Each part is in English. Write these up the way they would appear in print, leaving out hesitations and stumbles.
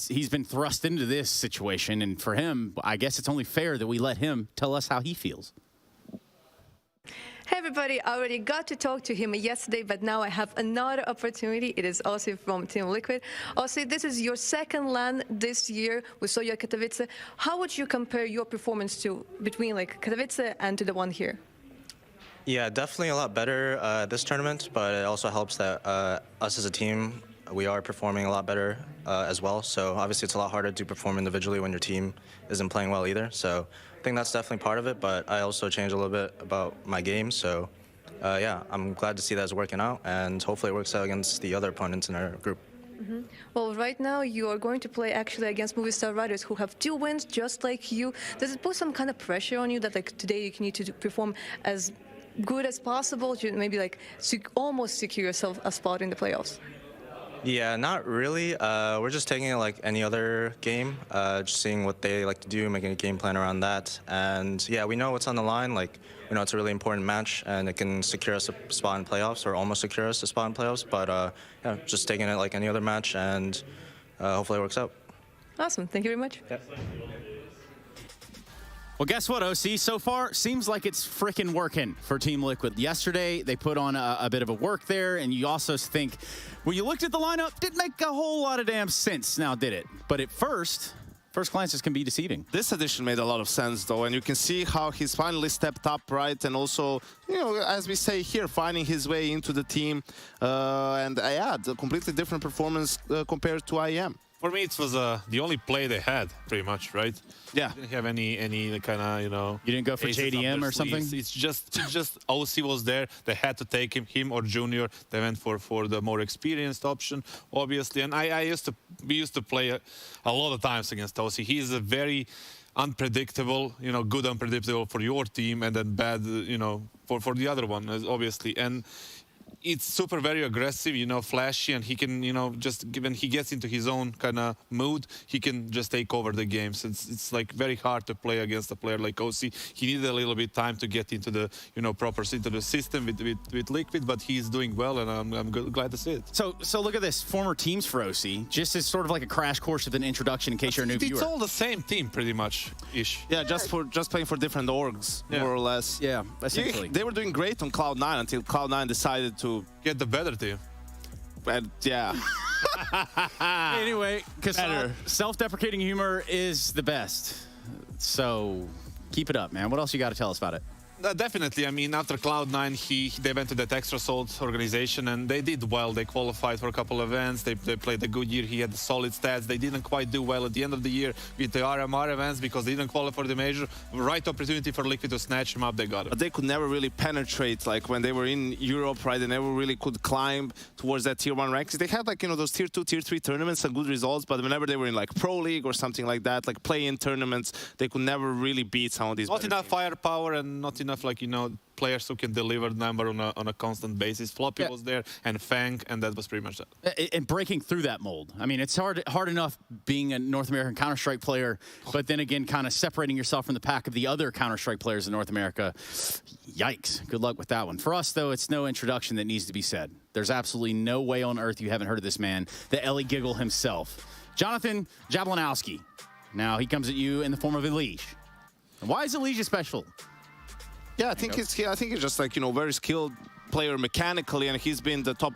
he's been thrust into this situation, and for him, I guess it's only fair that we let him tell us how he feels. Hey everybody, I already got to talk to him yesterday, but now I have another opportunity. It is also from Team Liquid. Also, this is your second LAN this year with Soya Katowice. How would you compare your performance between like Katowice and to the one here? Yeah, definitely a lot better this tournament, but it also helps that us as a team, we are performing a lot better as well. So obviously it's a lot harder to perform individually when your team isn't playing well either. So I think that's definitely part of it, but I also changed a little bit about my game. So yeah, I'm glad to see that it's working out, and hopefully it works out against the other opponents in our group. Mm-hmm. Well, right now you are going to play actually against Movistar Riders, who have 2 wins just like you. Does it put some kind of pressure on you that like today you need to perform as good as possible to maybe like almost secure yourself a spot in the playoffs? Yeah, not really. We're just taking it like any other game, just seeing what they like to do, making a game plan around that. And yeah, we know what's on the line. Like, we know it's a really important match, and it can secure us a spot in playoffs, or almost secure us a spot in playoffs. But yeah, just taking it like any other match, and hopefully it works out. Awesome. Thank you very much. Yep. Well, guess what, OC? So far, seems like it's frickin' working for Team Liquid. Yesterday, they put on a bit of a work there, and you also think, when you looked at the lineup, didn't make a whole lot of damn sense now, did it? But at first glances can be deceiving. This edition made a lot of sense, though, and you can see how he's finally stepped up, right? And also, you know, as we say here, finding his way into the team. And yeah, a completely different performance compared to IEM. For me, it was the only play they had, pretty much, right? Yeah. Didn't have any kind of, you know... You didn't go for JDM or something? It's just OC was there. They had to take him or Junior. They went for the more experienced option, obviously. And we used to play a lot of times against OC. He is a very unpredictable, you know, good unpredictable for your team, and then bad, you know, for the other one, obviously. And it's super very aggressive, you know, flashy, and he can, you know, just when he gets into his own kind of mood, he can just take over the games. It's like very hard to play against a player like OC. He needed a little bit time to get into the, you know, into the system with Liquid, but he's doing well, and I'm glad to see it. So look at this, former teams for OC, just as sort of like a crash course with an introduction in case you're a new viewer. It's all the same team, pretty much, ish. Yeah, just playing for different orgs, more or less. Yeah, essentially. They were doing great on Cloud9 until Cloud9 decided to get the better team. And yeah. Anyway, because self-deprecating humor is the best. So keep it up, man. What else you got to tell us about it? Definitely. I mean, after Cloud9, they went to that Extra Salt organization, and they did well. They qualified for a couple of events. They played a good year. He had solid stats. They didn't quite do well at the end of the year with the RMR events because they didn't qualify for the major. Right opportunity for Liquid to snatch him up. They got it. But they could never really penetrate. Like when they were in Europe, right? They never really could climb towards that tier 1 ranks. They had like, you know, those tier 2, tier 3 tournaments and good results. But whenever they were in like Pro League or something like that, like play-in tournaments, they could never really beat some of these. Not enough firepower and not enough, like, you know, players who can deliver number on a constant basis. Floppy was there, and Fang, and that was pretty much that. And breaking through that mold. I mean, it's hard enough being a North American Counter-Strike player, but then again, kind of separating yourself from the pack of the other Counter-Strike players in North America. Yikes. Good luck with that one. For us, though, it's no introduction that needs to be said. There's absolutely no way on earth you haven't heard of this man, the Ellie Giggle himself. Jonathan Jablanowski. Now, he comes at you in the form of Elige. Why is Elige special? Yeah, I think he's just like, you know, very skilled player mechanically, and he's been the top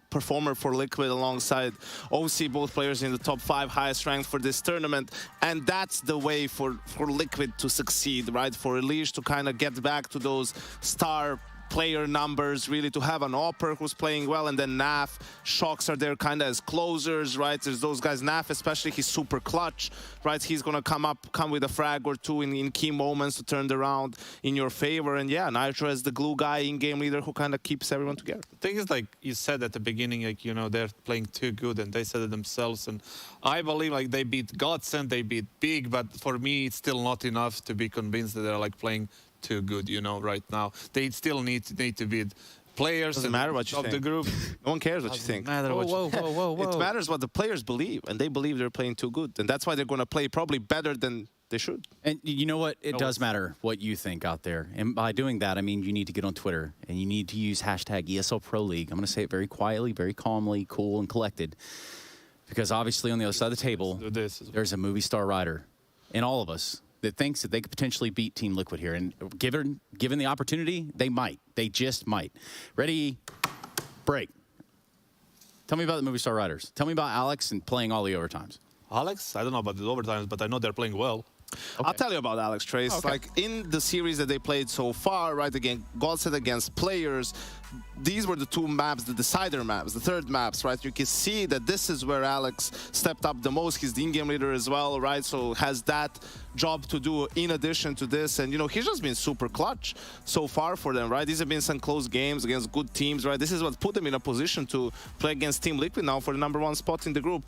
performer for Liquid alongside OC, both players in the top 5 highest ranked for this tournament. And that's the way for Liquid to succeed, right? For Elige to kind of get back to those star player numbers, really, to have an Opper who's playing well, and then Naf, Shocks are there kind of as closers, right? There's those guys. Naf especially, he's super clutch, right? He's gonna come with a frag or two in key moments to turn it around in your favor. And yeah, Nitro is the glue guy, in-game leader who kind of keeps everyone together. The thing is, like you said at the beginning, like, you know, they're playing too good, and they said it themselves, and I believe like they beat godsent, they beat Big, but for me it's still not enough to be convinced that they're like playing too good, you know, right now. They still need to beat players. Doesn't matter what you think. Of the group. No one cares what you think. Matter what you think. Whoa. It matters what the players believe, and they believe they're playing too good, and that's why they're going to play probably better than they should. And you know what? It does matter what you think out there. And by doing that, I mean you need to get on Twitter, and you need to use hashtag ESL Pro League. I'm going to say it very quietly, very calmly, cool, and collected. Because obviously on the other side of the table, there's a Movistar rider in all of us that thinks that they could potentially beat Team Liquid here. And given the opportunity, they might. They just might. Ready, break. Tell me about the Movistar riders. Tell me about Alex and playing all the overtimes. Alex, I don't know about the overtimes, but I know they're playing well. Okay. I'll tell you about Alex, Trace. Okay. Like in the series that they played so far, right, again, godsent against players, these were the two maps, the decider maps, the third maps, right? You can see that this is where Alex stepped up the most. He's the in-game leader as well, right? So has that job to do in addition to this. And, you know, he's just been super clutch so far for them, right? These have been some close games against good teams, right? This is what put them in a position to play against Team Liquid now for the #1 spot in the group.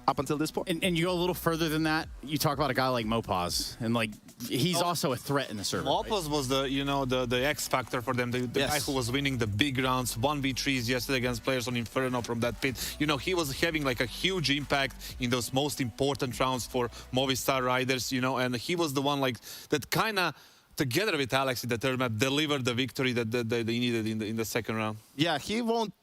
Up until this point. And you go a little further than that. You talk about a guy like Mopaz, and like he's also a threat in the server. Mopaz was the X factor for them, the guy who was winning the big rounds, 1v3s yesterday against players on Inferno from that pit. You know, he was having like a huge impact in those most important rounds for Movistar riders, you know, and he was the one like that kind of, together with Alex in the third map, delivered the victory that they needed in the second round. Yeah, he won't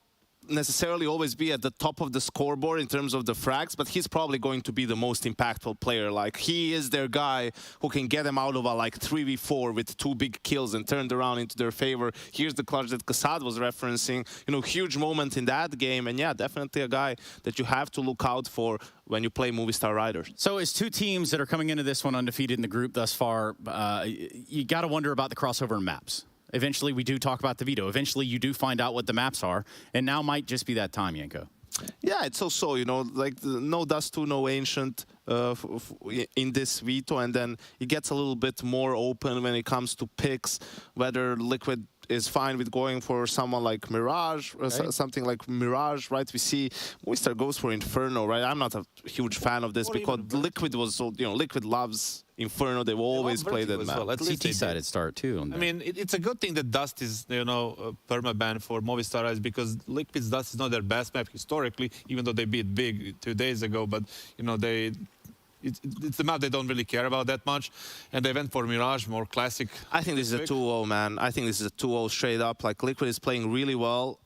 necessarily always be at the top of the scoreboard in terms of the frags, but he's probably going to be the most impactful player. Like, he is their guy who can get them out of a like 3v4 with 2 big kills and turned around into their favor. Here's the clutch that Kassad was referencing. You know, huge moment in that game, and yeah, definitely a guy that you have to look out for when you play Movistar riders. So as two teams that are coming into this one undefeated in the group thus far, you got to wonder about the crossover in maps. Eventually, we do talk about the veto. Eventually, you do find out what the maps are, and now might just be that time, Yanko. Yeah, it's also, you know, like no Dust 2, no Ancient in this veto, and then it gets a little bit more open when it comes to picks, whether Liquid is fine with going for someone like Mirage, or something like Mirage, right? We see Movistar goes for Inferno, right? I'm not a huge fan of this because Liquid was, so, you know, Liquid loves Inferno. They've always played that map. Well. CT-sided start, too. I mean, it's a good thing that Dust is, you know, perma-ban for Movistar Rise, because Liquid's Dust is not their best map historically, even though they beat Big 2 days ago. But, you know, it's the map they don't really care about that much, and they went for Mirage, more classic. I think this is a 2-0, man. I think this is a 2-0 straight up. Like, Liquid is playing really well.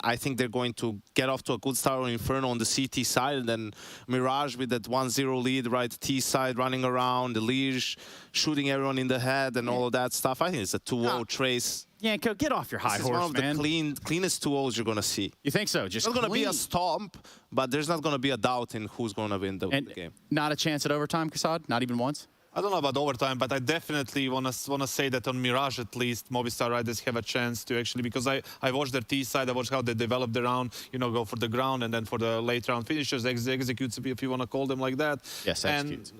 I think they're going to get off to a good start on Inferno on the CT side, and then Mirage with that 1-0 lead, right? T side running around, the Liege shooting everyone in the head and all of that stuff. I think it's a 2-0 Trace. Yanko, get off your high horse, man. This is one of the cleanest 2-0s you're going to see. You think so? Just it's not going to be a stomp, but there's not going to be a doubt in who's going to win the game. Not a chance at overtime, Kassad? Not even once? I don't know about overtime, but I definitely want to say that on Mirage at least, Movistar riders have a chance to actually, because I watched their T side, I watched how they develop the round, you know, go for the ground, and then for the late round finishers, executes, if you want to call them like that. Yes, executes.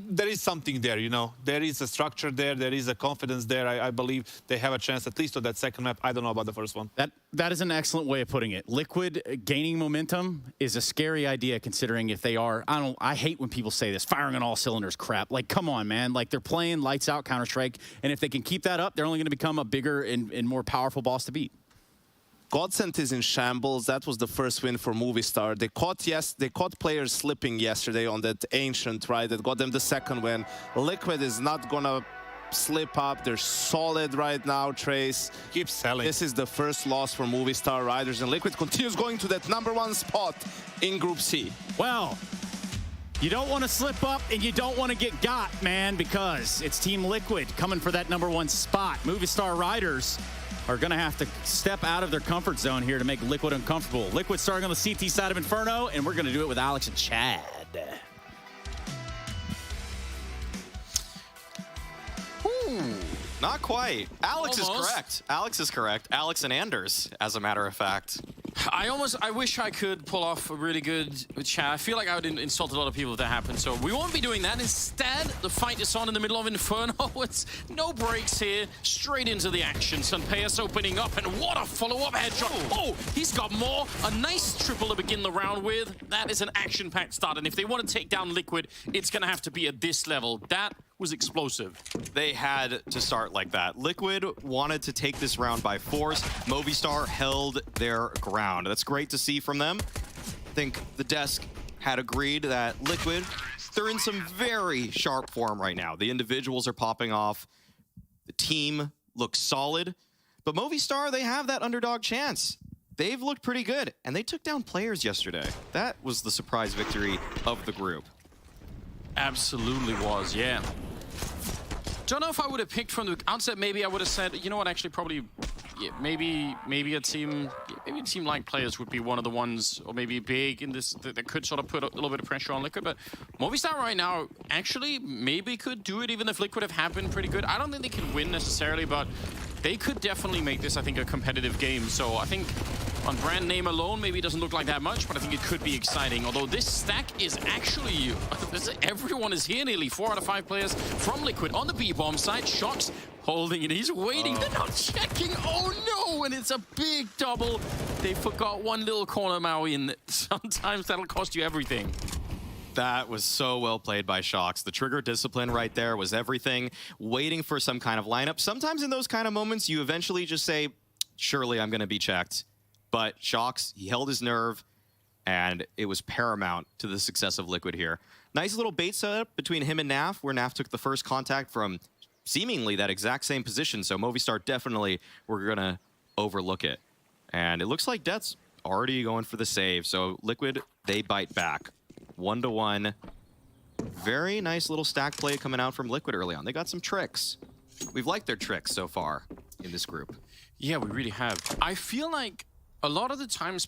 There is something there, you know. There is a structure there. There is a confidence there. I believe they have a chance, at least on that second map. I don't know about the first one. That is an excellent way of putting it. Liquid gaining momentum is a scary idea, considering if they are, I hate when people say this, firing on all cylinders crap. Like, come on, man. Like, they're playing lights out Counter-Strike, and if they can keep that up, they're only going to become a bigger and more powerful boss to beat. godsent is in shambles. That was the first win for Movistar. They caught players slipping yesterday on that Ancient, right? That got them the second win. Liquid is not gonna slip up. They're solid right now, Trace. Keep selling. This is the first loss for Movistar riders, and Liquid continues going to that #1 spot in Group C. Well, you don't want to slip up and you don't want to get got, man, because it's Team Liquid coming for that #1 spot. Movistar riders are going to have to step out of their comfort zone here to make Liquid uncomfortable. Liquid starting on the CT side of Inferno, and we're going to do it with Alex and Chad. Ooh, not quite. Alex is correct. Alex is correct. Alex and Anders, as a matter of fact. I wish I could pull off a really good chat. I feel like I would insult a lot of people if that happened. So we won't be doing that. Instead, the fight is on in the middle of Inferno. It's no breaks here. Straight into the action. Sunpayas opening up, and what a follow-up headshot. Oh, he's got more. A nice triple to begin the round with. That is an action-packed start. And if they want to take down Liquid, it's going to have to be at this level. That was explosive. They had to start like that. Liquid wanted to take this round by force. Movistar held their ground. That's great to see from them. I think the desk had agreed that Liquid, they're in some very sharp form right now. The individuals are popping off. The team looks solid. But Movistar, they have that underdog chance. they've looked pretty good, and they took down players yesterday. That was the surprise victory of the group. Absolutely was, yeah. Don't know if I would have picked from the outset. Maybe I would have said, you know what, actually probably, yeah, maybe a team like players would be one of the ones, or maybe big in this, that could sort of put a little bit of pressure on Liquid. But Movistar right now actually maybe could do it, even if Liquid have been pretty good. I don't think they can win necessarily, but they could definitely make this, I think, a competitive game. So I think on brand name alone, maybe it doesn't look like that much, but I think it could be exciting. Although this stack is actually, everyone is here nearly. 4 out of 5 players from Liquid on the B-bomb side. Shox holding it, he's waiting, they're not checking. Oh no, and it's a big double. They forgot one little corner, Maui, and sometimes that'll cost you everything. That was so well played by Shox. The trigger discipline right there was everything. Waiting for some kind of lineup. Sometimes in those kind of moments, you eventually just say, surely I'm going to be checked. But Shox, he held his nerve, and it was paramount to the success of Liquid here. Nice little bait setup between him and Naf, where Naf took the first contact from seemingly that exact same position. So Movistar definitely were going to overlook it. And it looks like Death's already going for the save. So Liquid, they bite back. 1-1. Very nice little stack play coming out from Liquid early on. They got some tricks. We've liked their tricks so far in this group. Yeah, we really have. I feel like a lot of the times,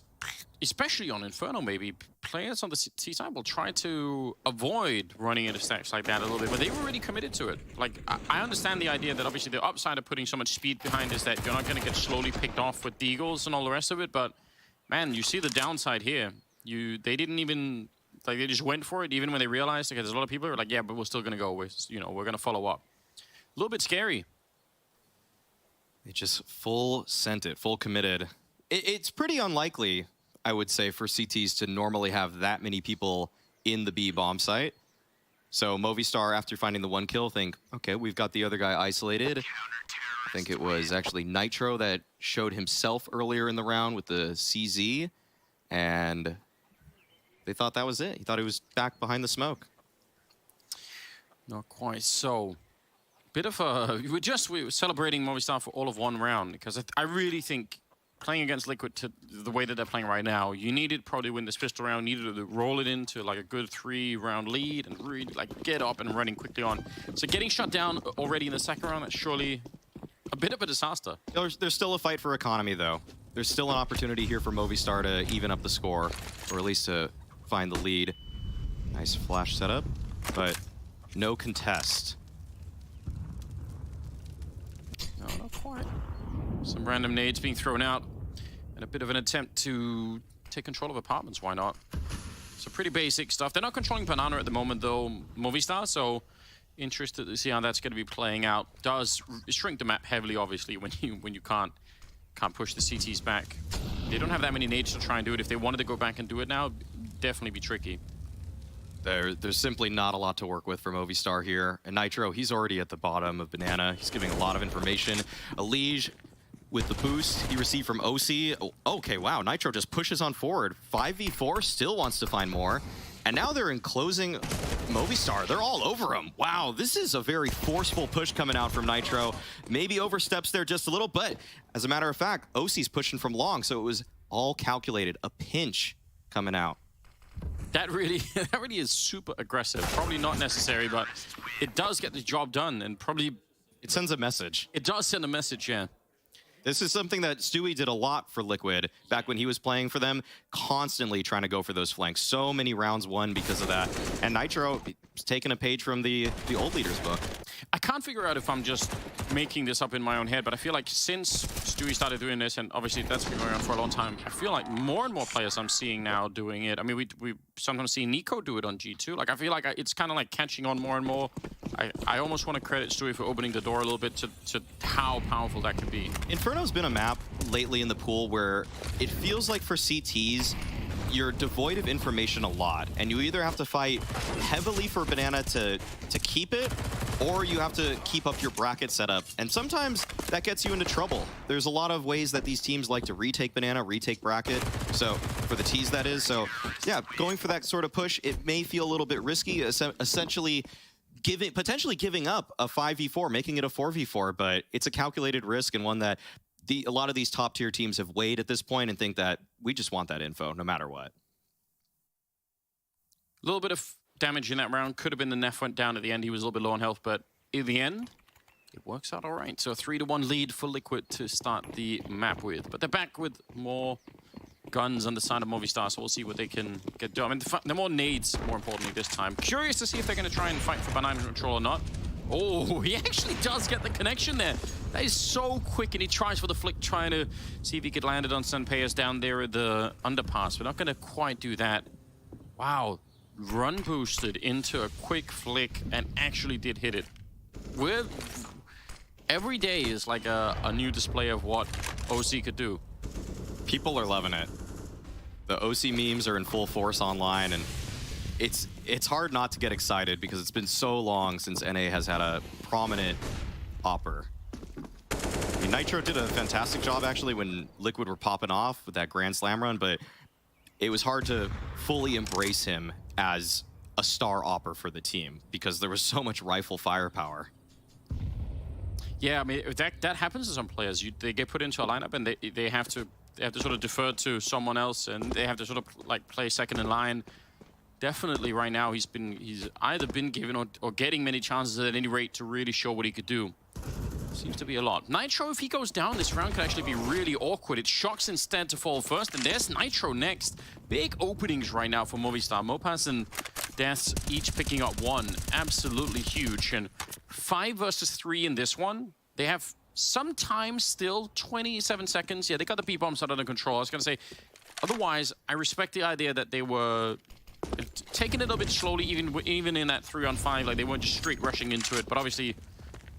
especially on Inferno maybe, players on the C side will try to avoid running into stacks like that a little bit, but they were really committed to it. Like, I understand the idea that obviously the upside of putting so much speed behind is that you're not going to get slowly picked off with deagles and all the rest of it, but man, you see the downside here. They didn't even... Like, they just went for it, even when they realized, okay, there's a lot of people who are like, yeah, but we're still going to go. We're going to follow up. A little bit scary. They just full sent it, full committed. It's pretty unlikely, I would say, for CTs to normally have that many people in the B bomb site. So Movistar, after finding the 1 kill, think, okay, we've got the other guy isolated. I think it was actually Nitro that showed himself earlier in the round with the CZ. And they thought that was it. He thought he was back behind the smoke. Not quite so. Bit of a... We were celebrating Movistar for all of 1 round, because I really think playing against Liquid to the way that they're playing right now, you needed probably win this pistol round, needed to roll it into like a good 3-round lead and really like get up and running quickly on. So getting shut down already in the second round, that's surely a bit of a disaster. There's still a fight for economy, though. There's still an opportunity here for Movistar to even up the score, or at least to find the lead. Nice flash setup, but no contest. No, not quite. Some random nades being thrown out, and a bit of an attempt to take control of apartments. Why not? So pretty basic stuff. They're not controlling Banana at the moment, though, Movistar, so interested to see how that's going to be playing out. Does shrink the map heavily, obviously, when you can't push the CTs back. They don't have that many nades to try and do it. If they wanted to go back and do it now, definitely be tricky. There's simply not a lot to work with for Movistar here. And Nitro, he's already at the bottom of Banana. He's giving a lot of information. Elige with the boost he received from OC. Oh, okay, wow, Nitro just pushes on forward. 5v4, still wants to find more. And now they're enclosing Movistar. They're all over him. Wow, this is a very forceful push coming out from Nitro. Maybe oversteps there just a little, but as a matter of fact, OC's pushing from long, so it was all calculated. A pinch coming out. That really is super aggressive. Probably not necessary, but it does get the job done, and probably... It sends a message. It does send a message, yeah. This is something that Stewie did a lot for Liquid back when he was playing for them, constantly trying to go for those flanks. So many rounds won because of that. And Nitro is taking a page from the old leader's book. I can't figure out if I'm just making this up in my own head, but I feel like since Stewie started doing this, and obviously that's been going on for a long time, I feel like more and more players I'm seeing now doing it. I mean, we sometimes see Nico do it on G2. Like, I feel like it's kind of like catching on more and more. I almost want to credit Stewie for opening the door a little bit to how powerful that could be. Inferno's been a map lately in the pool where it feels like for CTs, you're devoid of information a lot, and you either have to fight heavily for Banana to keep it, or you have to keep up your bracket setup, and sometimes that gets you into trouble. There's a lot of ways that these teams like to retake Banana, retake bracket, so for the T's that is. So yeah, going for that sort of push, it may feel a little bit risky, essentially potentially giving up a 5v4, making it a 4v4, but it's a calculated risk and one that a lot of these top-tier teams have weighed at this point and think that we just want that info no matter what. A little bit of damage in that round. Could have been the Neff went down at the end. He was a little bit low on health, but in the end, it works out all right. So a 3-1 lead for Liquid to start the map with. But they're back with more guns on the side of Movistar, so we'll see what they can get done. I mean, the more nades, more importantly, this time. Curious to see if they're going to try and fight for banana control or not. Oh, he actually does get the connection there. That is so quick, and he tries for the flick, trying to see if he could land it on Sanpeias down there at the underpass. We're not going to quite do that. Wow. Run boosted into a quick flick and actually did hit it. Every day is like a new display of what OC could do. People are loving it. The OC memes are in full force online, and it's hard not to get excited because it's been so long since NA has had a prominent opper. I mean, Nitro did a fantastic job actually when Liquid were popping off with that Grand Slam run, but it was hard to fully embrace him as a star opper for the team because there was so much rifle firepower. Yeah, I mean, that happens to some players. They get put into a lineup and they have to sort of defer to someone else, and they have to sort of like play second in line. Definitely right now he's either been given or getting many chances at any rate to really show what he could do. Seems to be a lot. Nitro, if he goes down this round, could actually be really awkward. It's Shox instead to fall first, and there's Nitro next. Big openings right now for Movistar. Mopas and Deaths each picking up one. Absolutely huge. And 5 versus 3 in this one. They have some time still, 27 seconds. Yeah, they got the B-bombs under control. I was going to say, otherwise, I respect the idea that they were taking it a little bit slowly, even in that 3-on-5. Like, they weren't just straight rushing into it. But obviously,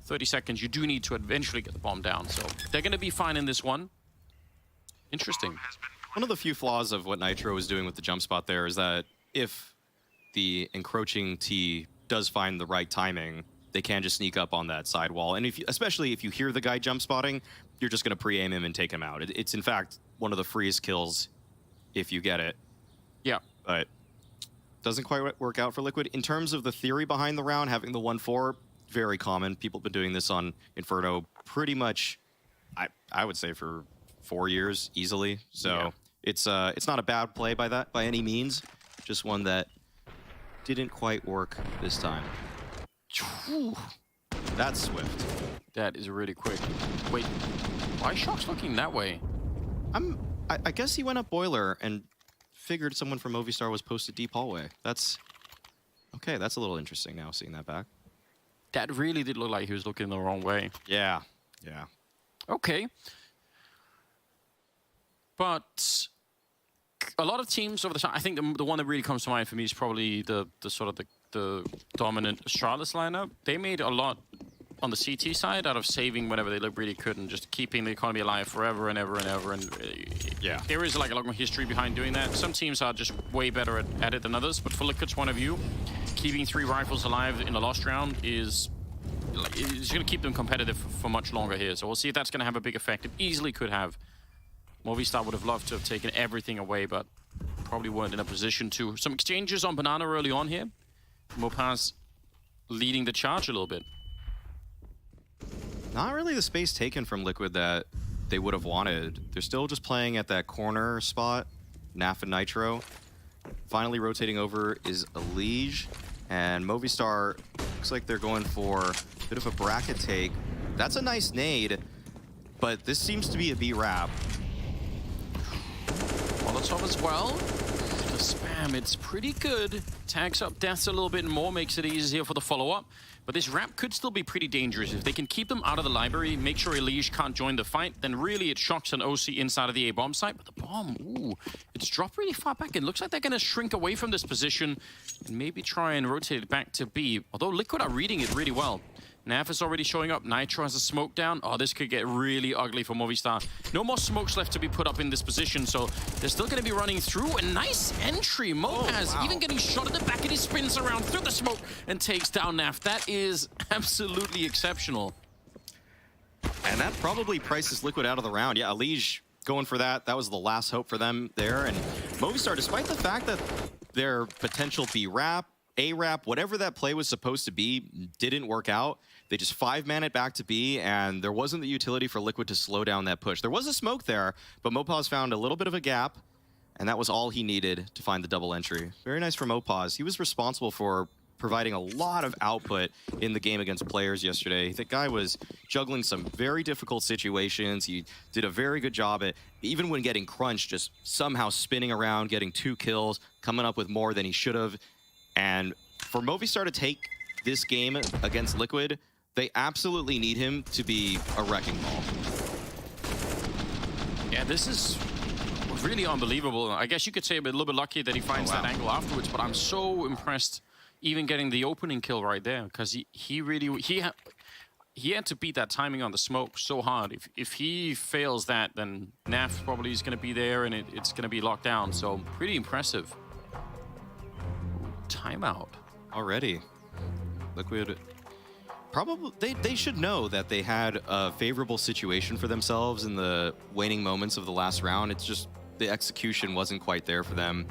30 seconds, you do need to eventually get the bomb down. So they're going to be fine in this one. Interesting. One of the few flaws of what Nitro was doing with the jump spot there is that if the encroaching T does find the right timing, they can just sneak up on that side wall. And especially if you hear the guy jump spotting, you're just going to pre-aim him and take him out. It's in fact one of the freest kills if you get it. Yeah. But doesn't quite work out for Liquid. In terms of the theory behind the round, having the 1-4, very common. People have been doing this on Inferno pretty much, I would say, for 4 years easily. So yeah. It's not a bad play by any means. Just one that didn't quite work this time. Whew. That's swift. That is really quick. Wait, why is Shox looking that way? I guess he went up boiler and figured someone from Movistar was posted deep hallway. That's okay. That's a little interesting now, seeing that back. That really did look like he was looking the wrong way. Yeah, yeah. Okay. But a lot of teams over the time, I think the one that really comes to mind for me is probably the dominant Astralis lineup. They made a lot on the CT side out of saving whenever they really could and just keeping the economy alive forever and ever and ever. And yeah, there is like a lot more history behind doing that. Some teams are just way better at it than others. But for Liquid's point of view, keeping 3 rifles alive in the last round is going to keep them competitive for much longer here. So we'll see if that's going to have a big effect. It easily could have. Movistar would have loved to have taken everything away, but probably weren't in a position to. Some exchanges on Banana early on here. Mopas leading the charge a little bit. Not really the space taken from Liquid that they would have wanted. They're still just playing at that corner spot. Naf and Nitro. Finally rotating over is Elige. And Movistar looks like they're going for a bit of a bracket take. That's a nice nade, but this seems to be a B-Rap. Molotov as well. The spam, it's pretty good. Tags up Deaths a little bit more, makes it easier for the follow-up. But this Rap could still be pretty dangerous. If they can keep them out of the library, make sure Elige can't join the fight, then really it shocks an OC inside of the A-bomb site. But the bomb, ooh, it's dropped really far back. It looks like they're going to shrink away from this position and maybe try and rotate it back to B. Although Liquid are reading it really well. Naf is already showing up. Nitro has a smoke down. Oh, this could get really ugly for Movistar. No more smokes left to be put up in this position, so they're still going to be running through. A nice entry. Mopaz even getting shot at the back, and he spins around through the smoke and takes down Naf. That is absolutely exceptional. And that probably prices Liquid out of the round. Yeah, Elige going for that. That was the last hope for them there. And Movistar, despite the fact that their potential B-Rap A-Rap, whatever that play was supposed to be, didn't work out. They just 5-man it back to B, and there wasn't the utility for Liquid to slow down that push. There was a smoke there, but Mopaz found a little bit of a gap, and that was all he needed to find the double entry. Very nice for Mopaz. He was responsible for providing a lot of output in the game against players yesterday. The guy was juggling some very difficult situations. He did a very good job at, even when getting crunched, just somehow spinning around, getting 2 kills, coming up with more than he should have. And for Movistar to take this game against Liquid, they absolutely need him to be a wrecking ball. Yeah, this is really unbelievable. I guess you could say a little bit lucky that he finds that angle afterwards, but I'm so impressed even getting the opening kill right there, because he had to beat that timing on the smoke so hard. If he fails that, then Naf probably is going to be there and it's going to be locked down. So pretty impressive. Timeout already. Liquid probably they should know that they had a favorable situation for themselves in the waning moments of the last round. It's just the execution wasn't quite there for them.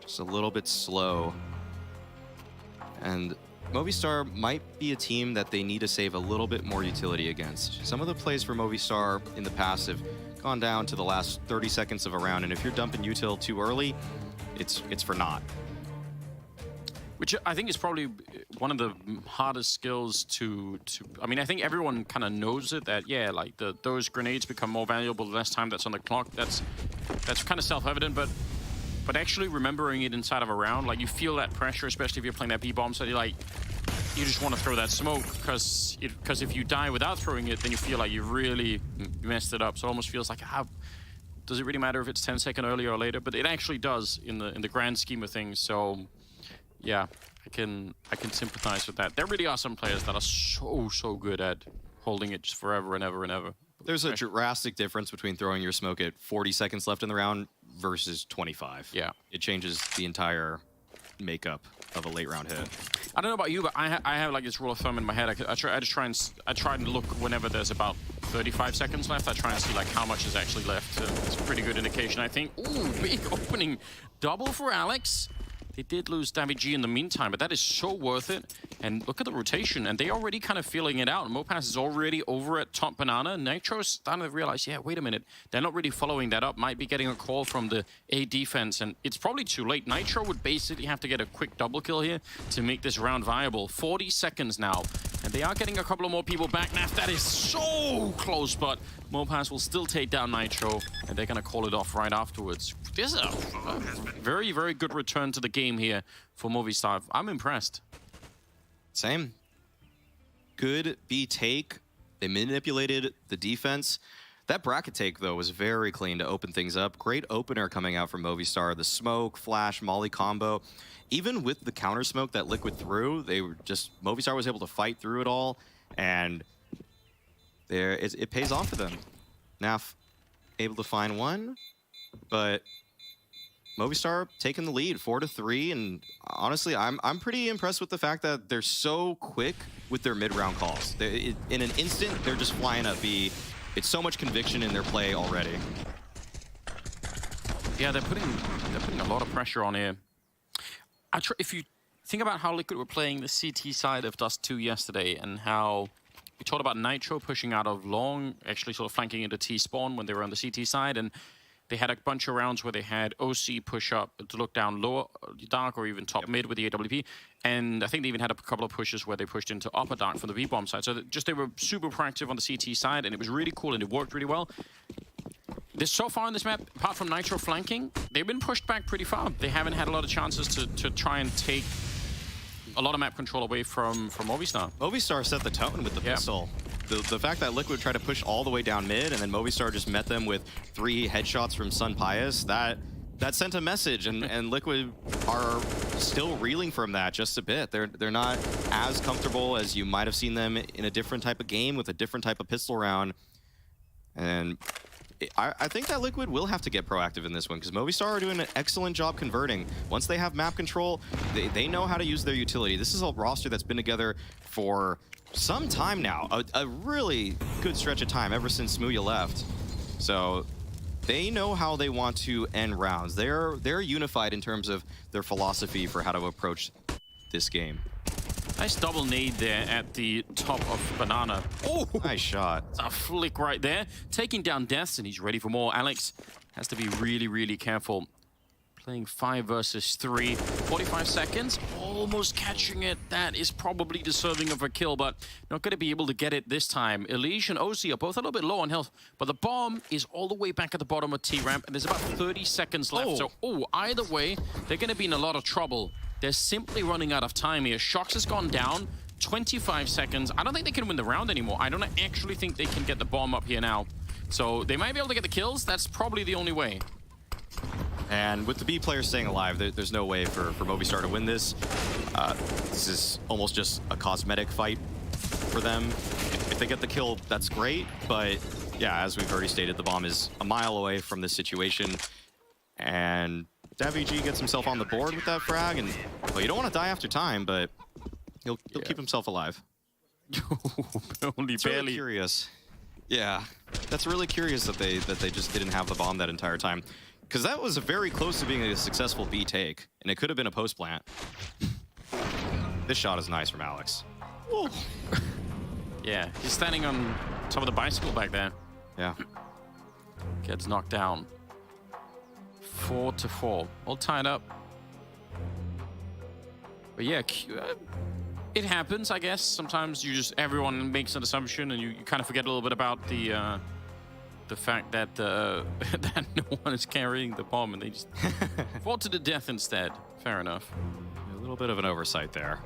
Just a little bit slow. And Movistar might be a team that they need to save a little bit more utility against. Some of the plays for Movistar in the past have gone down to the last 30 seconds of a round, and if you're dumping util too early, it's for naught. Which I think is probably one of the hardest skills to I mean, I think everyone kind of knows it, that, yeah, like those grenades become more valuable the less time that's on the clock. That's kind of self-evident, but actually remembering it inside of a round, like, you feel that pressure, especially if you're playing that B-bomb, so you just want to throw that smoke, because if you die without throwing it, then you feel like you really messed it up. So it almost feels like, does it really matter if it's 10 seconds earlier or later? But it actually does in the grand scheme of things. So yeah, I can sympathize with that. There really are some players that are so good at holding it just forever and ever and ever. There's a drastic difference between throwing your smoke at 40 seconds left in the round versus 25. Yeah. It changes the entire makeup of a late round hit. I don't know about you, but I have like this rule of thumb in my head. I try and look whenever there's about 35 seconds left. I try and see like how much is actually left. It's a pretty good indication, I think. Ooh, big opening double for Alex. They did lose David G in the meantime, but that is so worth it. And look at the rotation, and they already kind of feeling it out. Mopaz is already over at top banana. Nitro's starting to realize, yeah, wait a minute. They're not really following that up. Might be getting a call from the A defense, and it's probably too late. Nitro would basically have to get a quick double kill here to make this round viable. 40 seconds now, and they are getting a couple of more people back. Naf, that is so close, but Mopaz will still take down Nitro, and they're going to call it off right afterwards. This is a very, very good return to the game here for Movistar. I'm impressed. Same. Good B take. They manipulated the defense. That bracket take, though, was very clean to open things up. Great opener coming out from Movistar. The smoke, flash, molly combo. Even with the counter smoke that Liquid threw, Movistar was able to fight through it all, and it pays off for them. Naf able to find one, but Movistar taking the lead, 4-3, and honestly, I'm pretty impressed with the fact that they're so quick with their mid-round calls. In an instant, they're just flying up B. It's so much conviction in their play already. Yeah, they're putting a lot of pressure on here. If you think about how Liquid were playing the CT side of Dust 2 yesterday, and how we talked about Nitro pushing out of long, actually sort of flanking into T-spawn when they were on the CT side, and they had a bunch of rounds where they had OC push up to look down lower dark or even top mid with the AWP. And I think they even had a couple of pushes where they pushed into upper dark from the V-bomb side. So they were super proactive on the CT side, and it was really cool and it worked really well. So far in this map, apart from Nitro flanking, they've been pushed back pretty far. They haven't had a lot of chances to try and take a lot of map control away from Movistar. Movistar set the tone with the pistol. The fact that Liquid tried to push all the way down mid, and then Movistar just met them with 3 headshots from Sun Pius, that sent a message, and Liquid are still reeling from that just a bit. They're not as comfortable as you might have seen them in a different type of game with a different type of pistol round. And I think that Liquid will have to get proactive in this one, because Movistar are doing an excellent job converting. Once they have map control, they know how to use their utility. This is a roster that's been together for some time now, a really good stretch of time ever since Smooya left. So they know how they want to end rounds. They're unified in terms of their philosophy for how to approach this game. Nice double nade there at the top of Banana. Oh, Nice shot. a flick right there. Taking down Deaths, and he's ready for more. Alex has to be really, really careful. Playing 5 versus 3. 45 seconds, almost catching it. That is probably deserving of a kill, but not going to be able to get it this time. Elige and OC are both a little bit low on health, but the bomb is all the way back at the bottom of T-Ramp, and there's about 30 seconds left. So, either way, they're going to be in a lot of trouble. They're simply running out of time here. Shox has gone down. 25 seconds. I don't think they can win the round anymore. I don't actually think they can get the bomb up here now. So they might be able to get the kills. That's probably the only way. And with the B players staying alive, there's no way for Movistar to win this. This is almost just a cosmetic fight for them. If they get the kill, that's great. But yeah, as we've already stated, the bomb is a mile away from this situation. And davG gets himself on the board with that frag. And well, you don't want to die after time, but he'll keep himself alive. Only It's barely. really curious. Yeah, that's really curious that they just didn't have the bomb that entire time. Because that was very close to being a successful B take, and it could have been a post plant. This shot is nice from Alex. Yeah, he's standing on top of the bicycle back there. Yeah. Gets knocked down. 4-4. All tied up. But yeah, it happens, I guess. Sometimes everyone makes an assumption and you kind of forget a little bit about the fact that that no one is carrying the bomb and they just fought to the death instead. Fair enough. A little bit of an oversight there.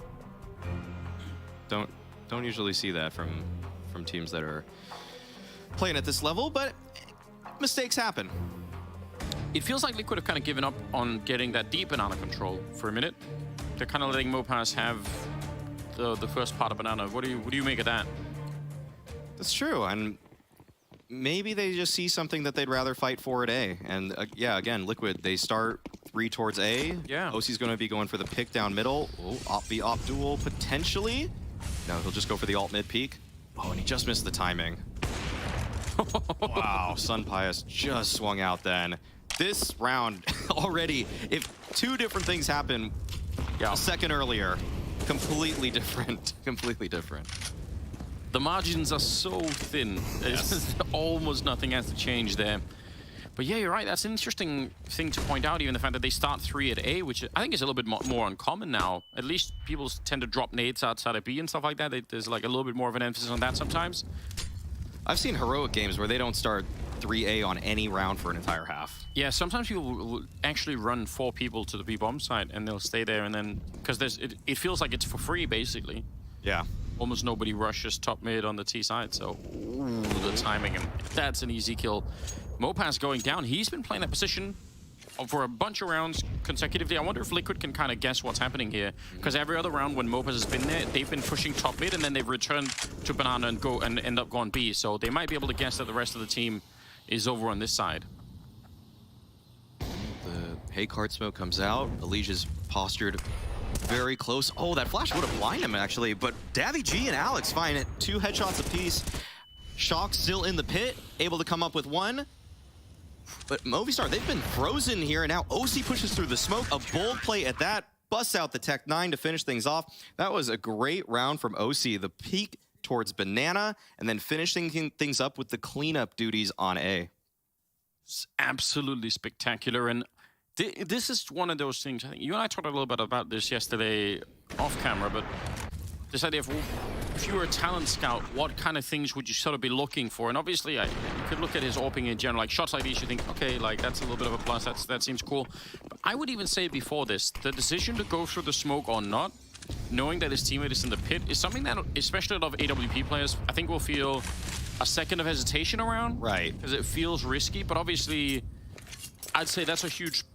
Don't usually see that from teams that are playing at this level, but mistakes happen. It feels like Liquid have kind of given up on getting that deep banana control for a minute. They're kind of letting Mopass have the first part of banana. What do you make of that? That's true, and maybe they just see something that they'd rather fight for at A. And yeah, again, Liquid, they start 3 towards A. Yeah. OC's going to be going for the pick down middle. Oh, op duel potentially. No, he'll just go for the alt mid peek. Oh, and he just missed the timing. Wow, Sun Pius just swung out then. This round already, if 2 different things happen a second earlier, completely different. Completely different. The margins are so thin. Yes. Almost nothing has to change there. But yeah, you're right. That's an interesting thing to point out, even the fact that they start 3 at A, which I think is a little bit more uncommon now. At least people tend to drop nades outside of B and stuff like that. There's like a little bit more of an emphasis on that sometimes. I've seen heroic games where they don't start 3A on any round for an entire half. Yeah, sometimes people will actually run 4 people to the B bomb site and they'll stay there and then... Because it feels like it's for free, basically. Yeah. Almost nobody rushes top mid on the T side, so the timing, and that's an easy kill. Mopass going down. He's been playing that position for a bunch of rounds consecutively. I wonder if Liquid can kind of guess what's happening here, because every other round when Mopass has been there, they've been pushing top mid, and then they've returned to Banana and end up going B. So they might be able to guess that the rest of the team is over on this side. The hay card smoke comes out. Elige is postured very close. Oh, that flash would have blinded him, actually. But davG and Alex find it. 2 headshots apiece. Shock still in the pit, able to come up with 1. But Movistar, they've been frozen here, and now OC pushes through the smoke. A bold play at that. Busts out the Tech 9 to finish things off. That was a great round from OC. The peak towards Banana, and then finishing things up with the cleanup duties on A. It's absolutely spectacular, and this is one of those things. I think you and I talked a little bit about this yesterday off camera, but this idea of, well, if you were a talent scout, what kind of things would you sort of be looking for? And obviously, you could look at his AWPing in general, like shots like these, you think, okay, like that's a little bit of a plus, that seems cool. But I would even say before this, the decision to go through the smoke or not, knowing that his teammate is in the pit, is something that, especially a lot of AWP players, I think will feel a second of hesitation around. Right. Because it feels risky, but obviously, I'd say that's a huge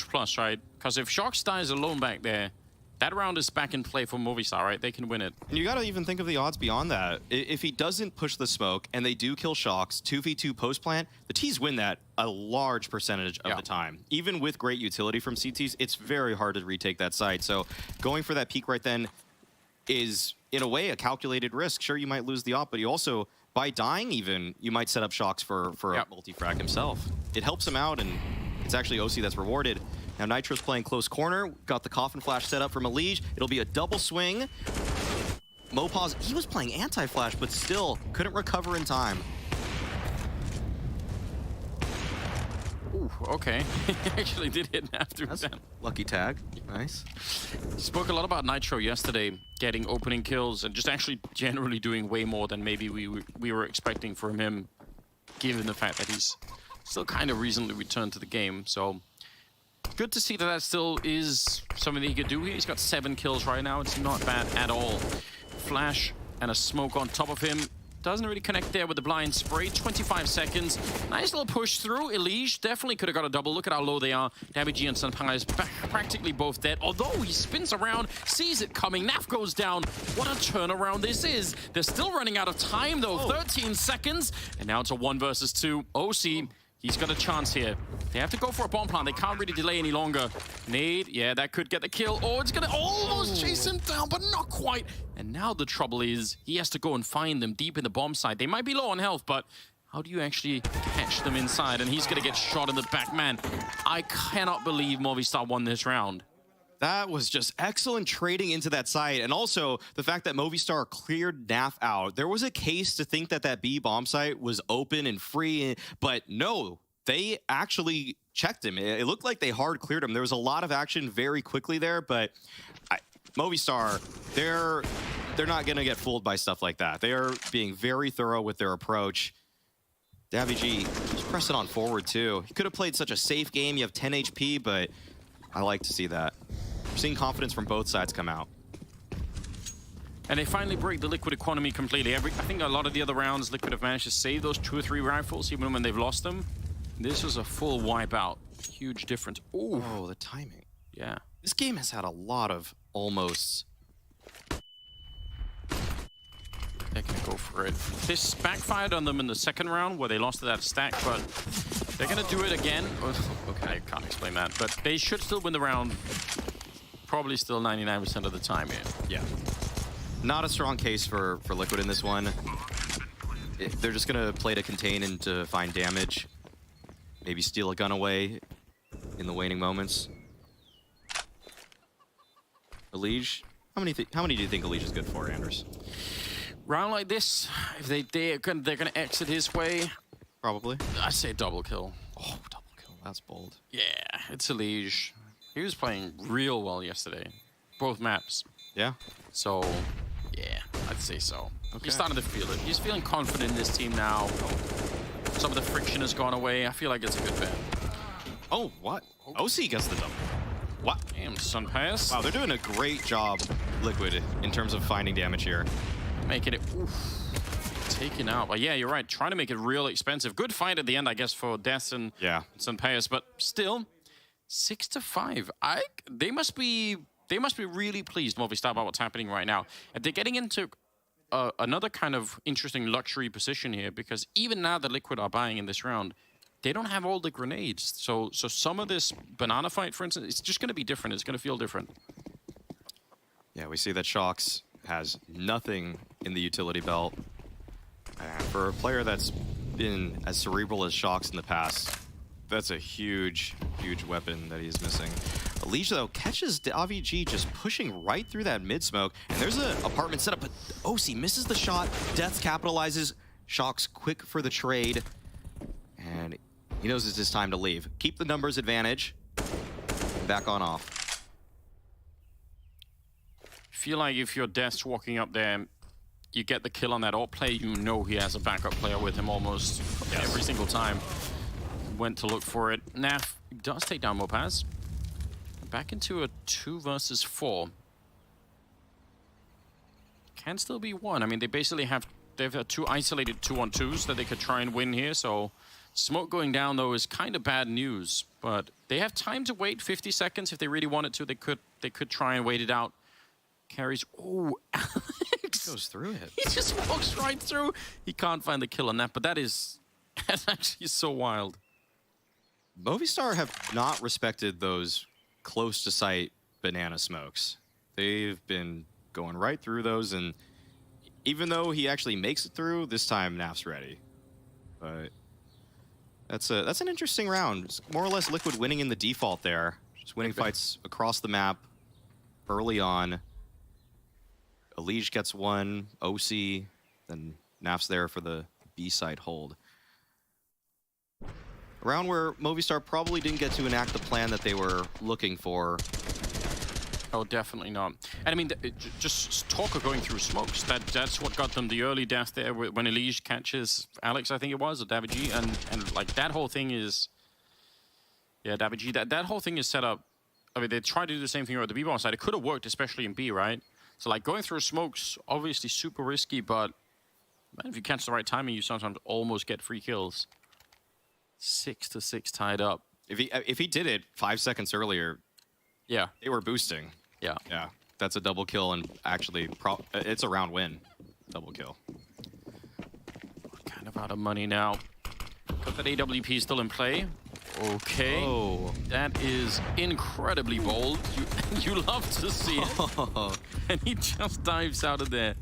plus, right? Because if Shox dies alone back there, that round is back in play for Movistar, right? They can win it. And you gotta even think of the odds beyond that. If he doesn't push the smoke and they do kill Shox, 2v2 post-plant, the T's win that a large percentage of the time. Even with great utility from CTs, it's very hard to retake that site. So going for that peak right then is, in a way, a calculated risk. Sure, you might lose the op, but you also, by dying even, you might set up Shox for a multi-frag himself. It helps him out, and it's actually OC that's rewarded. Now Nitro's playing close corner. Got the coffin flash set up from Elige. It'll be a double swing. Mopaz, he was playing anti-flash, but still couldn't recover in time. Ooh, okay. He actually did hit after that. Lucky tag. Nice. Spoke a lot about Nitro yesterday, getting opening kills and just actually generally doing way more than maybe we were expecting from him, given the fact that he's still kind of recently returned to the game. So good to see that that still is something that he could do here. He's got 7 kills right now. It's not bad at all. Flash and a smoke on top of him. Doesn't really connect there with the blind spray. 25 seconds. Nice little push through. Elige definitely could have got a double. Look at how low they are. Dabi and Sunpai's practically both dead. Although he spins around, sees it coming. Naf goes down. What a turnaround this is. They're still running out of time though. 13 seconds. And now it's a 1 versus 2. OC, he's got a chance here. They have to go for a bomb plant. They can't really delay any longer. Nade, yeah, that could get the kill. Oh, it's gonna almost chase him down, but not quite. And now the trouble is, he has to go and find them deep in the bomb site. They might be low on health, but how do you actually catch them inside? And he's gonna get shot in the back. Man, I cannot believe Movistar won this round. That was just excellent trading into that site. And also the fact that Movistar cleared Naf out. There was a case to think that that B bomb site was open and free, but no, they actually checked him. It looked like they hard cleared him. There was a lot of action very quickly there, but Movistar, they're not going to get fooled by stuff like that. They are being very thorough with their approach. Davi just pressing on forward too. He could have played such a safe game. You have 10 HP, but I like to see that. We're seeing confidence from both sides come out. And they finally break the Liquid economy completely. I think a lot of the other rounds, Liquid have managed to save those 2 or 3 rifles, even when they've lost them. This was a full wipeout. Huge difference. Ooh. Oh, the timing. Yeah. This game has had a lot of almosts. They can go for it. This backfired on them in the second round where they lost to that stack, but they're going to do it again. Okay, I can't explain that. But they should still win the round. Probably still 99% of the time here. Yeah. Not a strong case for Liquid in this one. They're just going to play to contain and to find damage. Maybe steal a gun away in the waning moments. Elige, how many do you think Elige is good for, Anders? Round like this, if they're gonna exit his way, Probably. I say double kill. Oh, double kill. That's bold. Yeah, it's Elige. He was playing real well yesterday, both maps. Yeah. So, yeah, I'd say so. Okay. He's starting to feel it. He's feeling confident in this team now. Some of the friction has gone away. I feel like it's a good bet. Oh, what? OC gets the double. What? Damn, Sunpass. Wow, they're doing a great job, Liquid, in terms of finding damage here. Making it taken out. But yeah, you're right. Trying to make it real expensive. Good fight at the end, I guess, for Death and Sunpass. But still, 6-5. They must be really pleased, Movistar, about what's happening right now. And they're getting into another kind of interesting luxury position here, because even now that Liquid are buying in this round, they don't have all the grenades. So some of this banana fight, for instance, it's just going to be different. It's going to feel different. Yeah, we see that Shox has nothing in the utility belt. And for a player that's been as cerebral as Shox in the past, that's a huge, huge weapon that he's missing. Elige, though, catches Davi just pushing right through that mid-smoke. And there's an apartment set up, but OC misses the shot. Death capitalizes. Shox quick for the trade. And he knows it's his time to leave. Keep the numbers advantage. Back on off. Feel like if you're Death walking up there, you get the kill on that AWP play, you know he has a backup player with him almost every single time. Went to look for it. Naf does take down Mopaz. Back into a 2 versus 4. Can still be 1. I mean, they've had 2 isolated 2-on-2s that they could try and win here, so smoke going down, though, is kind of bad news. But they have time to wait 50 seconds. If they really wanted to, they could try and wait it out. Carries. Oh, Alex goes through it. He just walks right through. He can't find the kill on that, but that's actually so wild. Movistar have not respected those close to sight banana smokes. They've been going right through those, and even though he actually makes it through, this time Naf's ready. But that's an interesting round. It's more or less Liquid winning in the default there. Just winning fights across the map early on. Elige gets one, OC, then Naf's there for the B-side hold. Around where Movistar probably didn't get to enact the plan that they were looking for. Oh, definitely not. And I mean, just talk of going through smokes. That's what got them the early death there when Elige catches Alex, I think it was, or David G. And like that whole thing is, yeah, David G. That whole thing is set up. I mean, they tried to do the same thing at the B-bomb side. It could have worked, especially in B, right? So like going through smokes, obviously super risky, but man, if you catch the right timing, you sometimes almost get free kills. 6-6 tied up. If he did it 5 seconds earlier, yeah, they were boosting. Yeah. Yeah, that's a double kill, and actually, it's a round win. Double kill. Kind of out of money now. Got that AWP still in play. Okay. Oh. That is incredibly bold. You love to see it. And he just dives out of there.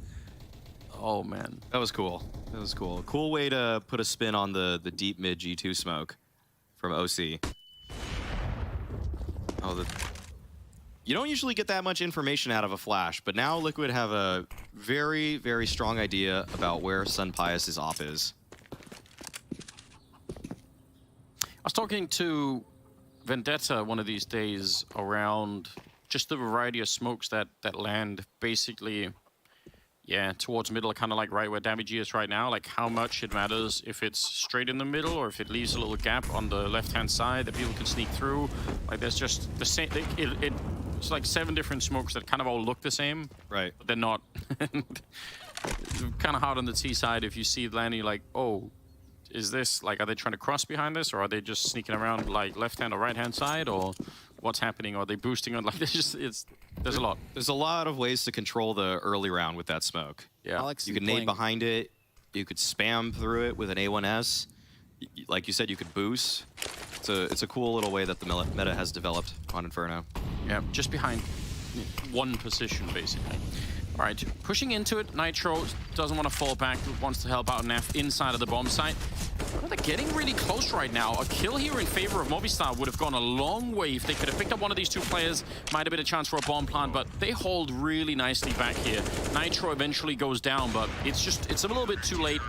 Oh, man. That was cool. That was cool. Cool way to put a spin on the deep mid G2 smoke from OC. Oh, you don't usually get that much information out of a flash, but now Liquid have a very, very strong idea about where Sun Pius' op is. I was talking to Vendetta one of these days around just the variety of smokes that land basically, yeah, towards middle, kind of like right where Damage is right now. Like how much it matters if it's straight in the middle or if it leaves a little gap on the left-hand side that people can sneak through. Like there's just the same. It's like 7 different smokes that kind of all look the same. Right. But they're not. Kind of hard on the T side if you see it landing like, oh, is this like, are they trying to cross behind this, or are they just sneaking around like left-hand or right-hand side, or what's happening? Are they boosting on like there's a lot. There's a lot of ways to control the early round with that smoke. Yeah. Alex, You could nade behind it. You could spam through it with an A1S. Like you said, you could boost. It's a cool little way that the meta has developed on Inferno. Yeah, just behind one position, basically. All right, pushing into it. Nitro doesn't want to fall back, wants to help out Naf inside of the bomb site. Well, they're getting really close right now. A kill here in favor of Movistar would have gone a long way if they could have picked up one of these two players. Might have been a chance for a bomb plant, but they hold really nicely back here. Nitro eventually goes down, but it's a little bit too late.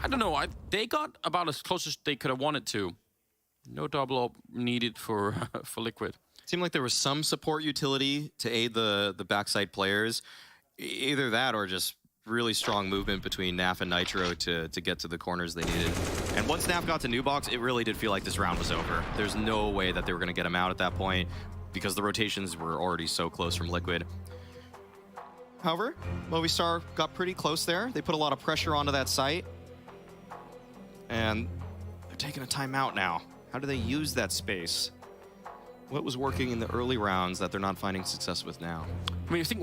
I don't know. They got about as close as they could have wanted to. No double up needed for Liquid. Seemed like there was some support utility to aid the backside players. Either that or just really strong movement between Naf and Nitro to get to the corners they needed. And once Naf got to New Box, it really did feel like this round was over. There's no way that they were going to get him out at that point because the rotations were already so close from Liquid. However, Movistar got pretty close there. They put a lot of pressure onto that site. And they're taking a timeout now. How do they use that space? What was working in the early rounds that they're not finding success with now? I mean, I think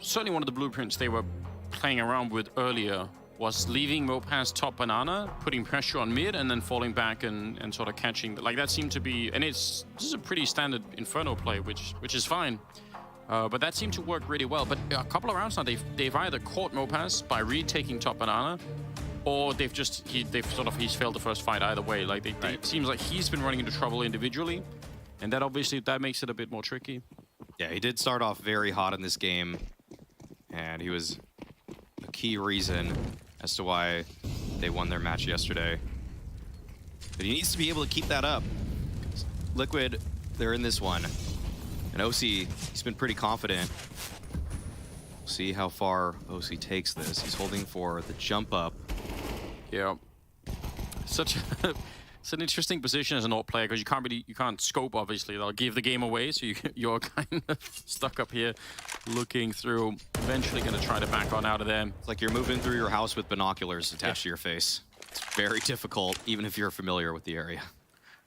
certainly one of the blueprints they were playing around with earlier was leaving Mopaz top banana, putting pressure on mid, and then falling back and sort of catching. Like that seemed to be, and this is a pretty standard Inferno play, which is fine. But that seemed to work really well. But a couple of rounds now, they've either caught Mopaz by retaking top banana, or he's failed the first fight either way. Like it seems like he's been running into trouble individually. And that obviously, that makes it a bit more tricky. Yeah, he did start off very hot in this game. And he was a key reason as to why they won their match yesterday. But he needs to be able to keep that up. Liquid, they're in this one. And OC, he's been pretty confident. We'll see how far OC takes this. He's holding for the jump up. Yeah. It's an interesting position as an AWP player because you can't scope, obviously. They'll give the game away, so you're kind of stuck up here looking through. Eventually going to try to back on out of them. It's like you're moving through your house with binoculars attached to your face. It's very difficult, even if you're familiar with the area.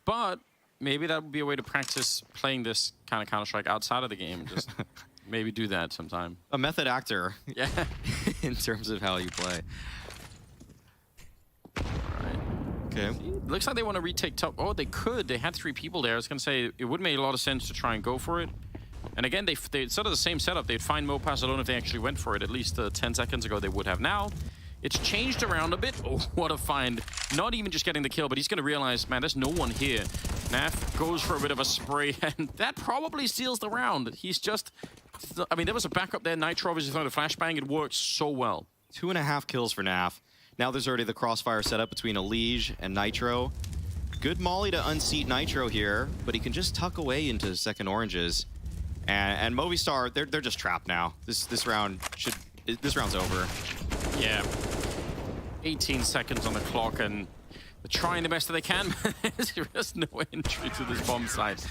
But maybe that would be a way to practice playing this kind of Counter-Strike outside of the game. Just maybe do that sometime. A method actor. Yeah. In terms of how you play. Okay. Looks like they want to retake top. Oh, they could. They had 3 people there. I was going to say, it would make a lot of sense to try and go for it. And again, they sort of the same setup. They'd find Mopaz alone if they actually went for it. At least 10 seconds ago, they would have. Now, It's changed around a bit. Oh, what a find. Not even just getting the kill, but he's going to realize, man, there's no one here. Naf goes for a bit of a spray, and that probably seals the round. He's just... I mean, there was a backup there. Nitro obviously throwing the flashbang. It worked so well. 2.5 kills for Naf. Now there's already the crossfire set up between Elige and Nitro. Good molly to unseat Nitro here, but he can just tuck away into second oranges. And Movistar, they're just trapped now. This round's over. Yeah. 18 seconds on the clock, and they're trying the best that they can. There's just no entry to this bomb site.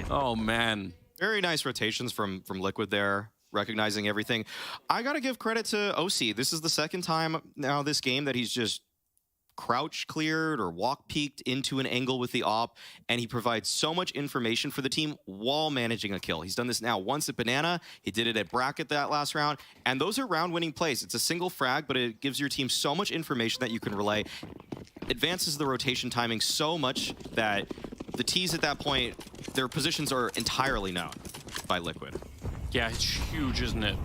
Oh, man. Very nice rotations from Liquid there, recognizing everything. I gotta give credit to OC. This is the second time now this game that he's just crouch cleared or walk peeked into an angle with the op, and he provides so much information for the team while managing a kill. He's done this now once at Banana, he did it at Bracket that last round, and those are round-winning plays. It's a single frag, but it gives your team so much information that you can relay. Advances the rotation timing so much that the T's at that point, their positions are entirely known by Liquid. Yeah, it's huge, isn't it?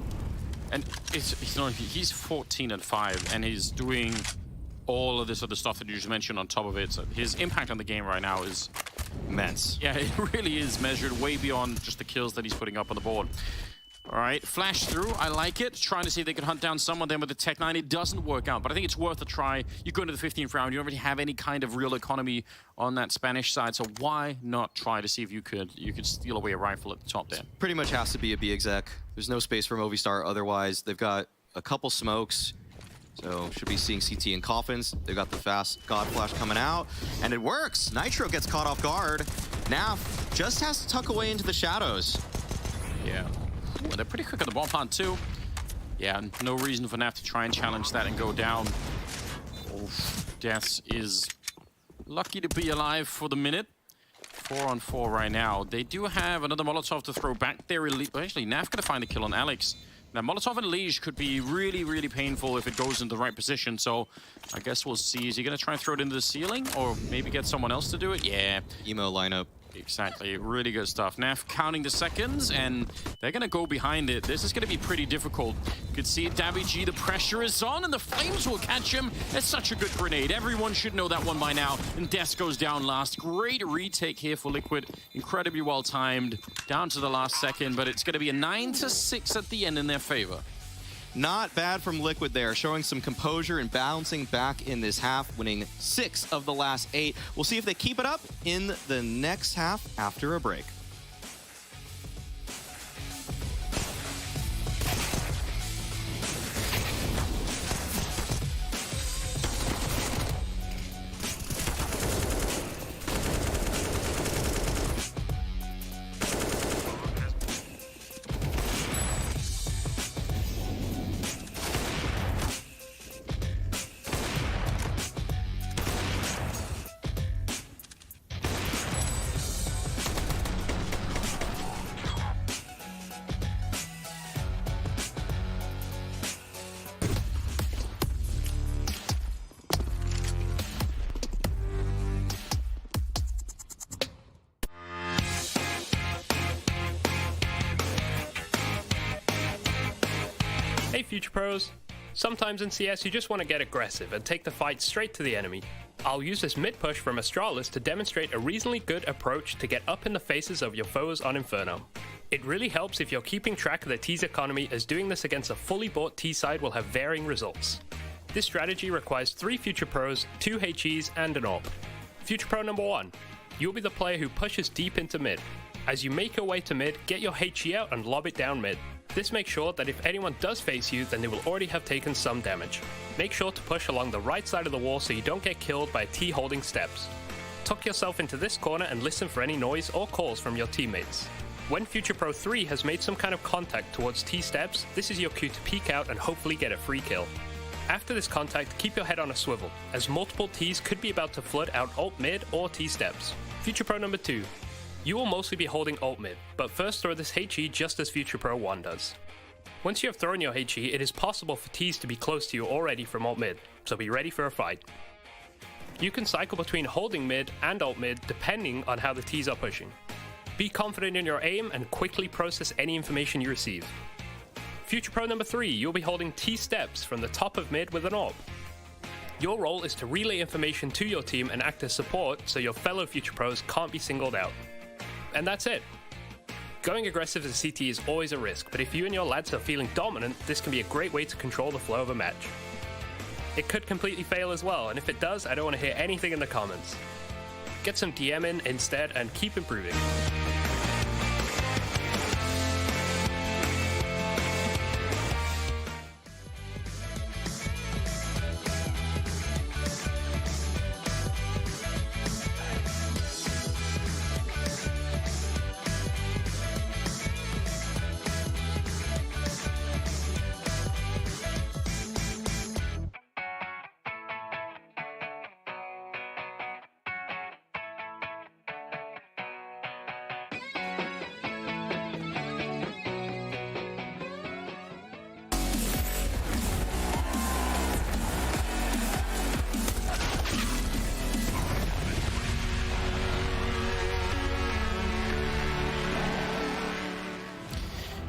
And he's 14-5, and he's doing all of this other stuff that you just mentioned on top of it. So his impact on the game right now is immense. Yeah, it really is measured way beyond just the kills that he's putting up on the board. All right, flash through. I like it. Trying to see if they can hunt down someone. Then with the Tech 9, it doesn't work out. But I think it's worth a try. You go into the 15th round. You don't really have any kind of real economy on that Spanish side. So why not try to see if you could steal away a rifle at the top there? Pretty much has to be a B exec. There's no space for Movistar otherwise. They've got a couple smokes. So should be seeing CT and coffins. They've got the fast God Flash coming out. And it works. Nitro gets caught off guard. Naf just has to tuck away into the shadows. Yeah. Ooh, they're pretty quick at the bomb plant too. Yeah, no reason for Naf to try and challenge that and go down. Deaths is lucky to be alive for the minute. 4-on-4 right now. They do have another Molotov to throw back there. Actually, Naf gonna find the kill on Alex. Now, Molotov and Elige could be really, really painful if it goes in the right position. So I guess we'll see. Is he gonna try and throw it into the ceiling, or maybe get someone else to do it? Yeah. Emo lineup. Exactly, really good stuff. Naf counting the seconds, and they're gonna go behind it. This is gonna be pretty difficult. You can see Dabby G, the pressure is on, and the flames will catch him. It's such a good grenade. Everyone should know that one by now. And Death goes down last. Great retake here for Liquid. Incredibly well timed, down to the last second, but it's gonna be a 9-6 at the end in their favor. Not bad from Liquid there, showing some composure and bouncing back in this half, winning 6 of the last 8. We'll see if they keep it up in the next half after a break. Hey Future Pros! Sometimes in CS you just want to get aggressive and take the fight straight to the enemy. I'll use this mid push from Astralis to demonstrate a reasonably good approach to get up in the faces of your foes on Inferno. It really helps if you're keeping track of the T's economy, as doing this against a fully bought T side will have varying results. This strategy requires 3 Future Pros, 2 HEs and an AWP. Future Pro number 1. You'll be the player who pushes deep into mid. As you make your way to mid, get your HE out and lob it down mid. This makes sure that if anyone does face you, then they will already have taken some damage. Make sure to push along the right side of the wall so you don't get killed by a T holding steps. Tuck yourself into this corner and listen for any noise or calls from your teammates. When Future Pro 3 has made some kind of contact towards T steps, this is your cue to peek out and hopefully get a free kill. After this contact, keep your head on a swivel, as multiple Ts could be about to flood out ult mid or T steps. Future Pro number 2. You will mostly be holding ult mid, but first throw this HE just as Future Pro 1 does. Once you have thrown your HE, it is possible for Ts to be close to you already from ult mid, so be ready for a fight. You can cycle between holding mid and ult mid depending on how the Ts are pushing. Be confident in your aim and quickly process any information you receive. Future Pro number 3, you'll be holding T steps from the top of mid with an AWP. Your role is to relay information to your team and act as support so your fellow Future Pros can't be singled out. And that's it. Going aggressive as a CT is always a risk, but if you and your lads are feeling dominant, this can be a great way to control the flow of a match. It could completely fail as well, and if it does, I don't want to hear anything in the comments. Get some DM in instead and keep improving.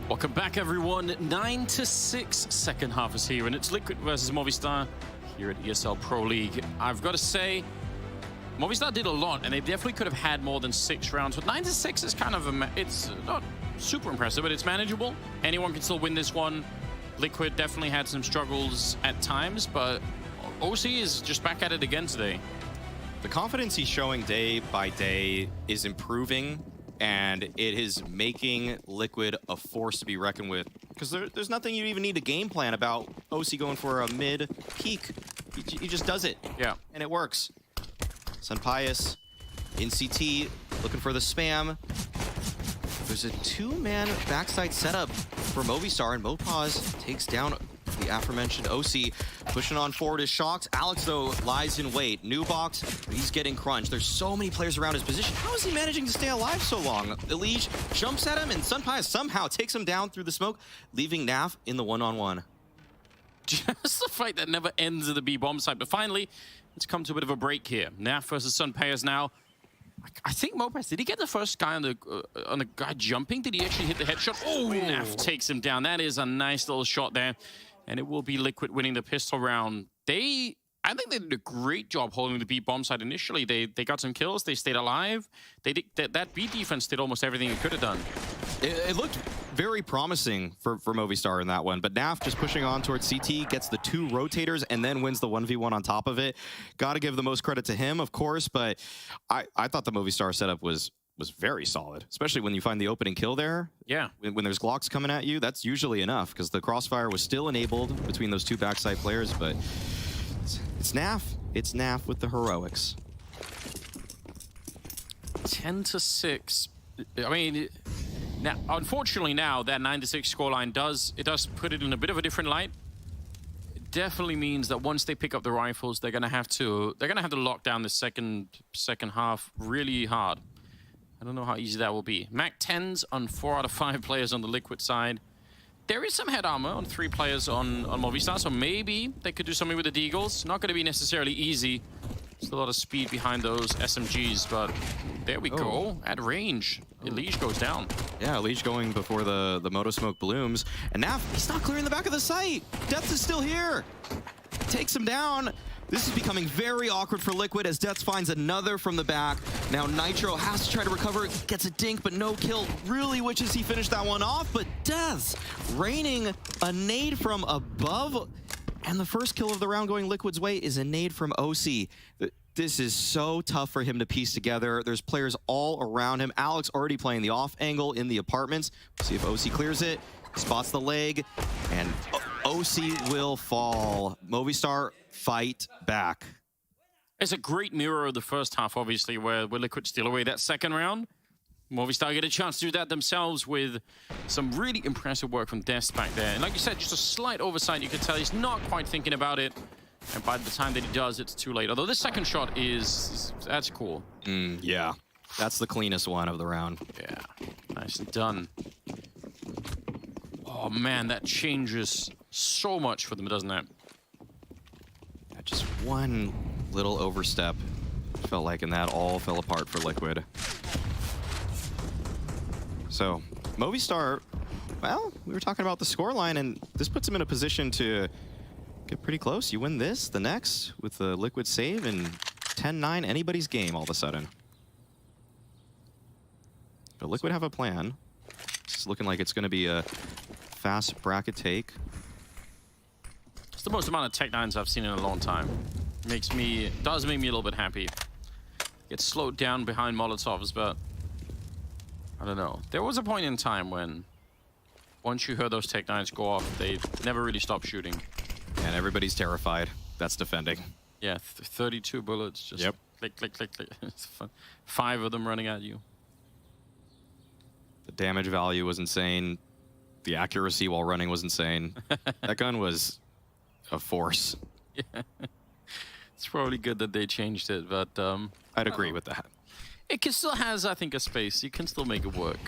Welcome back, everyone. 9-6 second half is here, and it's Liquid versus Movistar here at ESL Pro League. I've got to say, Movistar did a lot, and they definitely could have had more than 6 rounds. But 9-6 is kind of it's not super impressive, but it's manageable. Anyone can still win this one. Liquid definitely had some struggles at times, but OC is just back at it again today. The confidence he's showing day by day is improving, and it is making Liquid a force to be reckoned with. Because there's nothing you even need a game plan about OC going for a mid peak. He just does it. Yeah. And it works. Sunpius in CT, looking for the spam. There's a 2-man backside setup for Movistar, and Mopaz takes down the aforementioned OC. Pushing on forward is Shocked. Alex, though, lies in wait. New box, he's getting crunched. There's so many players around his position. How is he managing to stay alive so long? Elige jumps at him, and Sunpius somehow takes him down through the smoke, leaving Naf in the one-on-one. Just a fight that never ends at the B-bomb site. But finally, it's come to a bit of a break here. Naf versus Sunpius now. I think Mopaz, did he get the first guy on the guy jumping? Did he actually hit the headshot? Oh, Naf takes him down. That is a nice little shot there. And it will be Liquid winning the pistol round. I think they did a great job holding the B bomb side initially. They got some kills. They stayed alive. They did, that B defense did almost everything it could have done. It looked very promising for Movistar in that one, but Naf just pushing on towards CT, gets the 2 rotators, and then wins the 1v1 on top of it. Got to give the most credit to him, of course, but I thought the Movistar setup was very solid, especially when you find the opening kill there. Yeah. When there's Glocks coming at you, that's usually enough, because the crossfire was still enabled between those 2 backside players, but it's Naf. It's Naf with the heroics. 10-6. I mean, now, unfortunately now, that 9-6 scoreline does put it in a bit of a different light. It definitely means that once they pick up the rifles, they're gonna have to lock down the second half really hard. I don't know how easy that will be. Mac 10s on 4 out of 5 players on the Liquid side. There is some head armor on 3 players on Movistar, so maybe they could do something with the Deagles. Not going to be necessarily easy. There's a lot of speed behind those SMGs, but there we go. At range, Elige goes down. Yeah, Elige going before the Moto Smoke blooms. And now he's not clearing the back of the site. Death is still here. Takes him down. This is becoming very awkward for Liquid as Death finds another from the back. Now Nitro has to try to recover, gets a dink, but no kill. Really wishes he finished that one off, but Death raining a nade from above. And the first kill of the round going Liquid's way is a nade from OC. This is so tough for him to piece together. There's players all around him. Alex already playing the off angle in the apartments. See if OC clears it, spots the leg, and OC will fall. Movistar fight back. It's a great mirror of the first half, obviously, where Liquid steal away that second round. Movistar get a chance to do that themselves with some really impressive work from Dest back there. And like you said, just a slight oversight. You can tell he's not quite thinking about it. And by the time that he does, it's too late. Although this second shot that's cool. Yeah, that's the cleanest one of the round. Yeah, nicely done. Oh man, that changes so much for them, doesn't it? Just one little overstep, felt like, and that all fell apart for Liquid. So, Movistar well, we were talking about the scoreline, and this puts him in a position to get pretty close. You win this, the next, with the Liquid save, and 10-9, anybody's game all of a sudden. But Liquid have a plan. It's looking like it's going to be a fast bracket take. It's the most amount of Tech 9s I've seen in a long time. Does make me a little bit happy. Get slowed down behind Molotovs, but I don't know. There was a point in time when once you heard those Tech 9s go off, they never really stopped shooting. And everybody's terrified. That's defending. Yeah, 32 bullets, just click, click, click, click. It's fun. 5 of them running at you. The damage value was insane. The accuracy while running was insane. That gun was a force. Yeah. It's probably good that they changed it, but I'd agree with that. It still has, I think, a space. You can still make it work.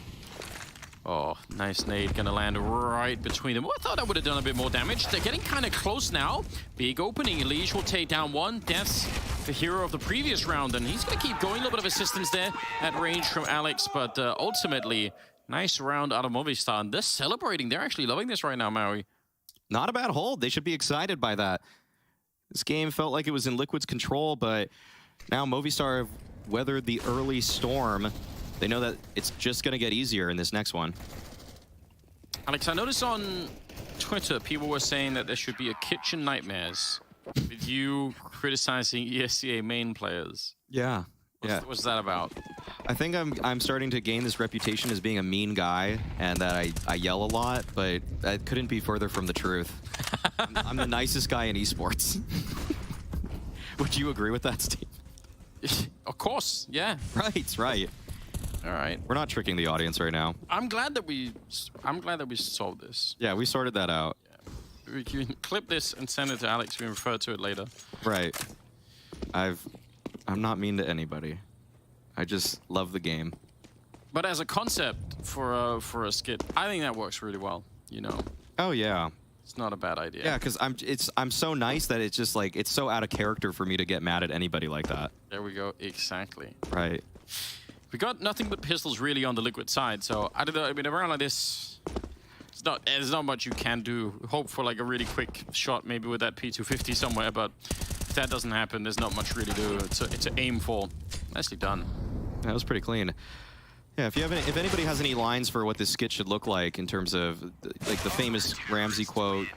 Oh, nice nade. Gonna land right between them. Oh, I thought I would have done a bit more damage. They're getting kind of close now. Big opening. Liege will take down one. Death's the hero of the previous round, and he's gonna keep going. A little bit of assistance there at range from Alex, but ultimately, nice round out of Movistar. And they're celebrating. They're actually loving this right now, Maui. Not a bad hold. They should be excited by that. This game felt like it was in Liquid's control, but now Movistar have weathered the early storm. They know that it's just going to get easier in this next one. Alex, I noticed on Twitter, people were saying that there should be a kitchen nightmares with you criticizing ESCA main players. Yeah. What's that about? I think I'm starting to gain this reputation as being a mean guy and that I yell a lot, but that couldn't be further from the truth. I'm the nicest guy in esports. Would you agree with that, Steve? Of course, yeah. Right. All right. We're not tricking the audience right now. I'm glad that we solved this. Yeah, we sorted that out. Yeah. We can clip this and send it to Alex. We can refer to it later. Right. I'm not mean to anybody. I just love the game. But as a concept for a skit, I think that works really well. You know. Oh yeah. It's not a bad idea. Yeah, because I'm so nice that it's just like it's so out of character for me to get mad at anybody like that. There we go. Exactly. Right. We got nothing but pistols really on the Liquid side, so I don't know. I mean, around like this, there's not much you can do. Hope for like a really quick shot, maybe with that P250 somewhere. But if that doesn't happen, there's not much really to do. It's an aim for. Nicely done. That was pretty clean. Yeah, if anybody has any lines for what this skit should look like in terms of like the famous Ramsey quote,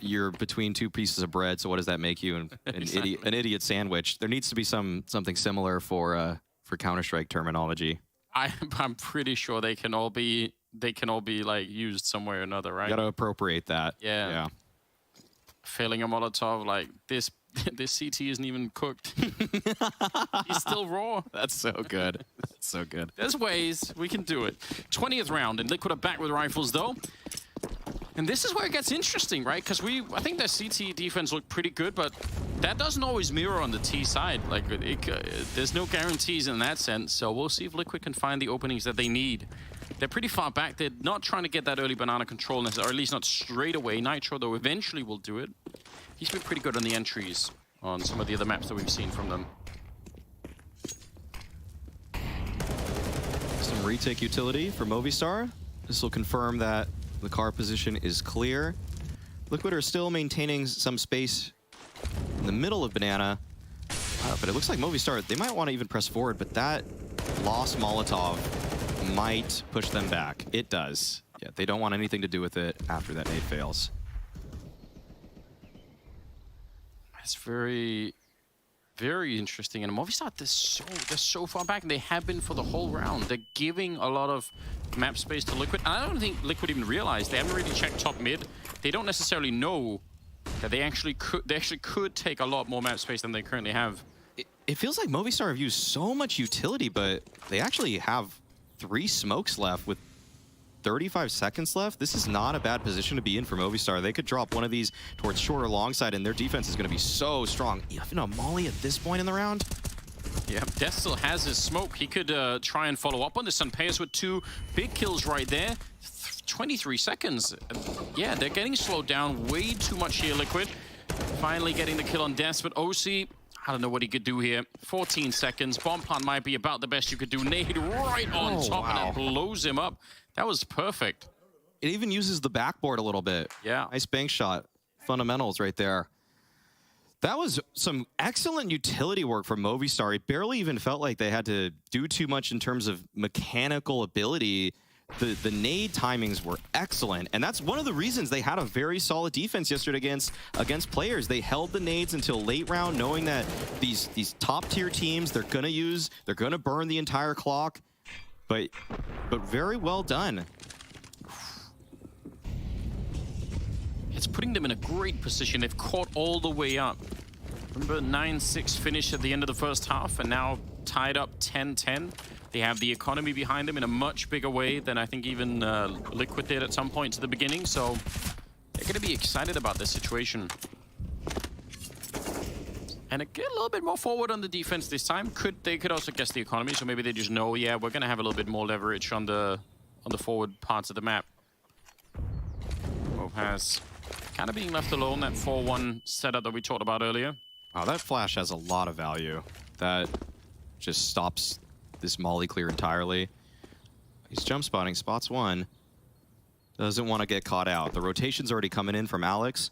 "You're between two pieces of bread, so what does that make you?" And Exactly. an idiot sandwich. There needs to be something similar for Counter-Strike terminology. I'm pretty sure they can all be like used somewhere or another, right? You gotta appropriate that. Yeah. Failing a Molotov like this. This CT isn't even cooked. He's still raw. That's so good. That's so good. There's ways we can do it. 20th round, and Liquid are back with rifles though. And this is where it gets interesting, right? Because I think their CT defense looked pretty good, but that doesn't always mirror on the T side. Like, there's no guarantees in that sense. So we'll see if Liquid can find the openings that they need. They're pretty far back. They're not trying to get that early banana control, or at least not straight away. Nitro, though, eventually will do it. He's been pretty good on the entries on some of the other maps that we've seen from them. Some retake utility for Movistar. This will confirm that the car position is clear. Liquid are still maintaining some space in the middle of banana, but it looks like Movistar, they might want to even press forward, but that lost Molotov might push them back. It does. Yeah, they don't want anything to do with it after that nade fails. It's very, very interesting. And Movistar, they're so far back. They have been for the whole round. They're giving a lot of map space to Liquid. And I don't think Liquid even realized. They haven't really checked top mid. They don't necessarily know that they actually could take a lot more map space than they currently have. It feels like Movistar have used so much utility, but they actually have 3 smokes left with 35 seconds left. This is not a bad position to be in for Movistar. They could drop one of these towards short or long side, and their defense is going to be so strong. Even a molly at this point in the round. Yeah, Death still has his smoke. He could try and follow up on this and pay us with 2 big kills right there. 23 seconds. Yeah, they're getting slowed down way too much here, Liquid. Finally getting the kill on Death, but OC, I don't know what he could do here. 14 seconds. Bomb plant might be about the best you could do. Nade right on top, and it blows him up. That was perfect. It even uses the backboard a little bit. Yeah. Nice bank shot. Fundamentals right there. That was some excellent utility work from Movistar. It barely even felt like they had to do too much in terms of mechanical ability. The nade timings were excellent, and that's one of the reasons they had a very solid defense yesterday against players. They held the nades until late round, knowing that these top tier teams, they're gonna burn the entire clock. But very well done. It's putting them in a great position. They've caught all the way up. Remember, 9-6 finish at the end of the first half, and now tied up 10-10. They have the economy behind them in a much bigger way than I think even Liquid did at some point to the beginning. So they're going to be excited about this situation. And get a little bit more forward on the defense this time. They could also guess the economy, so maybe they just know, yeah, we're going to have a little bit more leverage on the forward parts of the map. Has kind of being left alone, that 4-1 setup that we talked about earlier. Wow, that flash has a lot of value. That just stops this molly clear entirely. He's jump spotting, spots one. Doesn't want to get caught out. The rotation's already coming in from Alex.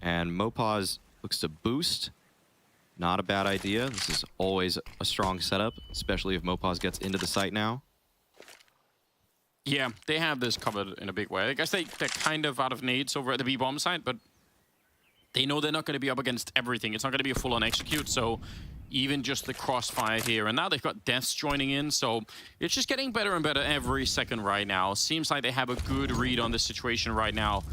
And Mopaz looks to boost. Not a bad idea. This is always a strong setup, especially if Mopaz gets into the site now. Yeah, they have this covered in a big way. I guess they're kind of out of nades over at the B-bomb side, but they know they're not going to be up against everything. It's not going to be a full-on execute, so even just the crossfire here. And now they've got deaths joining in, so it's just getting better and better every second right now. Seems like they have a good read on the situation right now.